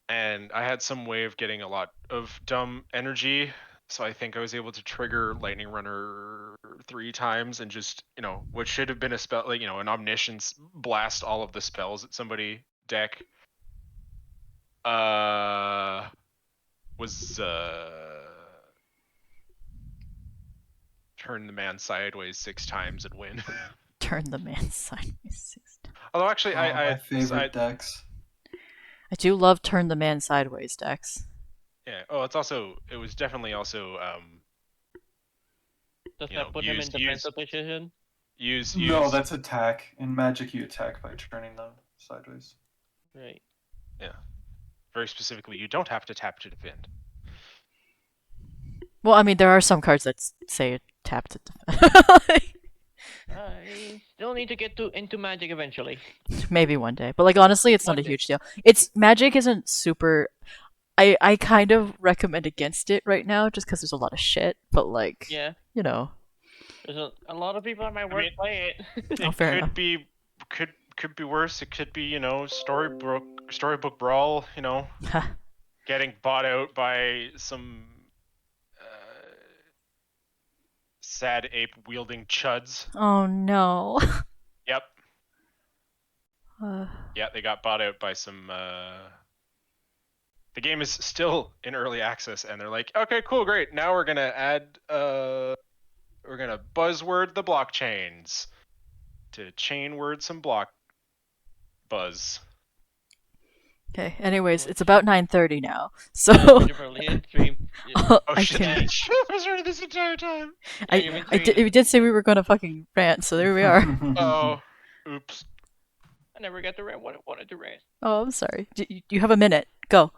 And I had some way of getting a lot of dumb energy, so I think I was able to trigger Lightning Runner 3 times and just, what should have been a spell, like, an Omniscience blast all of the spells at somebody deck. Was turn the man sideways 6 times and win. turn the man sideways 6 times. Although actually, my favorite I decks. I do love turn the man sideways decks. yeah. Oh, it was definitely also Does you that know, put him in defensive position? use No, that's attack. In Magic, you attack by turning them sideways. Right. very specifically. You don't have to tap to defend. Well, I mean, there are some cards that say tap to defend. I still need to get into Magic eventually. Maybe one day, but like honestly, it's not One a day. huge deal. It's Magic isn't super. I kind of recommend against it right now, just because there's a lot of shit. But like, Yeah. you know, There's a lot of people at my work mean- play it. Oh, fair enough. Could be worse. It could be, you know, storybook brawl. You know, getting bought out by some sad ape wielding chuds. oh no. Yep. Uh, Yeah, they got bought out by some. The game is still in early access, and they're like, okay, cool, great. Now we're gonna add. We're gonna buzzword the blockchains to chain word some block buzz. okay. Anyways, it's about 9:30 now, so Brilliant stream. Oh I shit! can. I was ready this entire time. We did say we were gonna fucking rant, so there we are. Oh, oops. I never got to rant what I wanted to rant. Oh, I'm sorry. You have a minute. Go.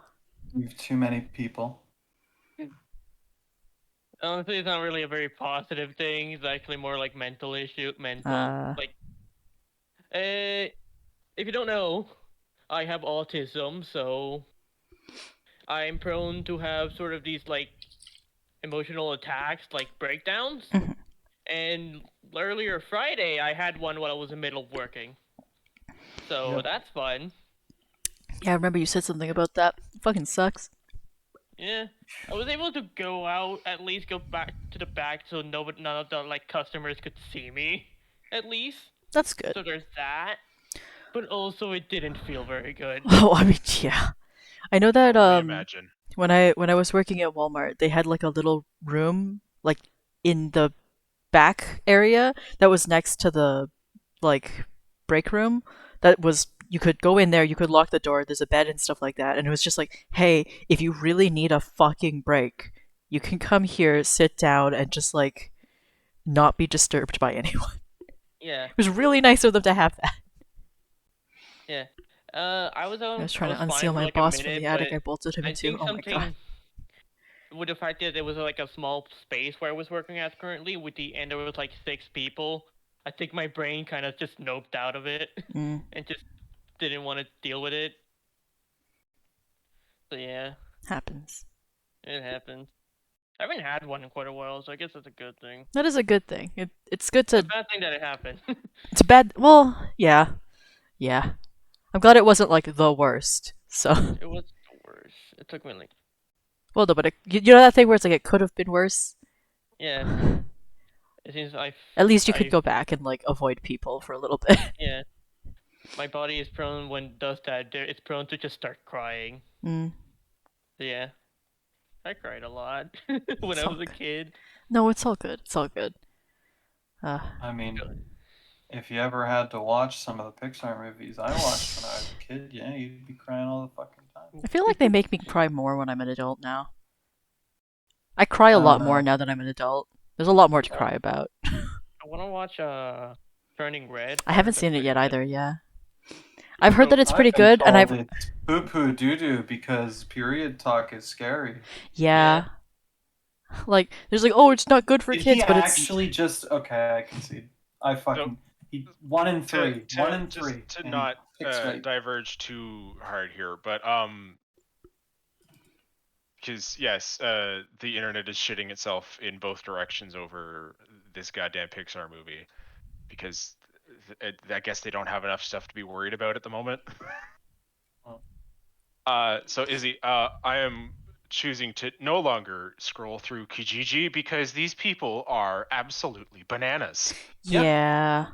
You have too many people. Honestly, it's not really a very positive thing. It's actually more like mental issue. Like, if you don't know, I have autism, so I'm prone to have sort of these like emotional attacks, like breakdowns. Mhm. And earlier Friday, I had one while I was in the middle of working. So Yep. that's fun. Yeah, I remember you said something about that. It fucking sucks. Yeah, I was able to go out, at least go back to the back, so none of the like customers could see me, at least. That's good. So there's that. But also, it didn't feel very good. Oh, I mean, yeah. I know that I imagine. when I was working at Walmart, they had like a little room like in the back area that was next to the like break room that was you could go in there, you could lock the door, there's a bed and stuff like that, and it was just like, hey, if you really need a fucking break, you can come here, sit down, and just like not be disturbed by anyone. Yeah, It was really nice of them to have that. yeah. I was I was trying to fine unseal for, my like, a boss from minute, the attic. but I bolted him I into. think Oh my something god. with the fact that there was like a small space where I was working at currently, and there was like 6 people. I think my brain kind of just noped out of it Mm, and just didn't want to deal with it. So yeah, happens. it happened. I haven't had one in quite a while, so I guess that's a good thing. That is a good thing. It's good It's a to. bad thing that it happened. It's bad. Well, yeah, yeah. I'm glad it wasn't like the worst. So, It was the worst. It took me like, well, no, but you know that thing where it's like it could have been worse. yeah. It seems At least you could I- go back and like avoid people for a little bit. Yeah. My body is prone when it does that. It's prone to just start crying. Mm. So yeah. I cried a lot when It's I all was a good. kid. No, it's all good. It's all good. I mean, if you ever had to watch some of the Pixar movies I watched when I was a kid, yeah, you'd be crying all the fucking time. I feel like they make me cry more when I'm an adult now. I cry a lot more now that I'm an adult. There's a lot more to cry about. I want to watch Turning Red. I haven't That's seen it pretty yet good. either. Yeah, I've heard that it's I've pretty been good, and I've told it's poo poo doo doo because period talk is scary. yeah. Like there's like, oh, it's not good for Did kids, he but it's actually just okay? I concede. I fucking he 1 in 3, 1 in 3. To and he not picks right. diverge too hard here, but because yes, the internet is shitting itself in both directions over this goddamn Pixar movie, because I guess they don't have enough stuff to be worried about at the moment. So Izzy, I am choosing to no longer scroll through Kijiji because these people are absolutely bananas. yeah.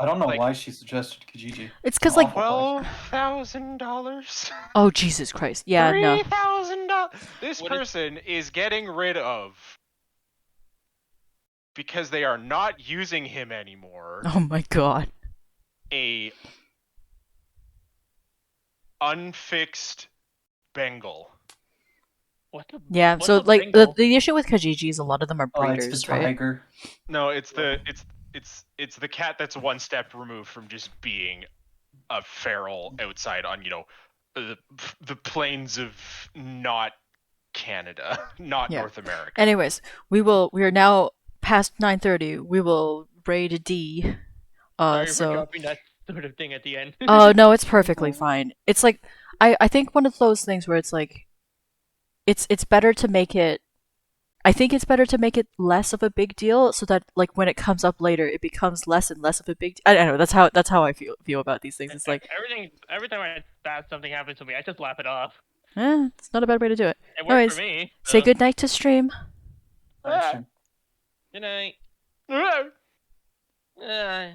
I don't know like- why she suggested Kijiji. It's because like, Awful. $12,000. oh Jesus Christ, yeah, no. $3,000. This What is- person is getting rid of, because they are not using him anymore, Oh my god. a unfixed Bengal. What the? Yeah, what's so a like Bengal? the issue with Kijiji is a lot of them are Oh, it's breeders, the right? tiger. No, it's the cat that's one step removed from just being a feral outside on the plains of not Canada, not Yeah. North America. Anyways, we are now past 9:30. We will raid D. Sorry for So dropping that sort of thing at the end. oh no, it's perfectly fine. It's like I think one of those things where it's like it's better to make it I think it's better to make it less of a big deal so that like when it comes up later it becomes less and less of a big I don't know, that's how I feel about these things. It's like every time something happens to me, I just laugh it off. it's not a bad way to do it. It worked Anyways, for me. say so- goodnight to stream. Thanks, Jim. Good night. Ah. Uh,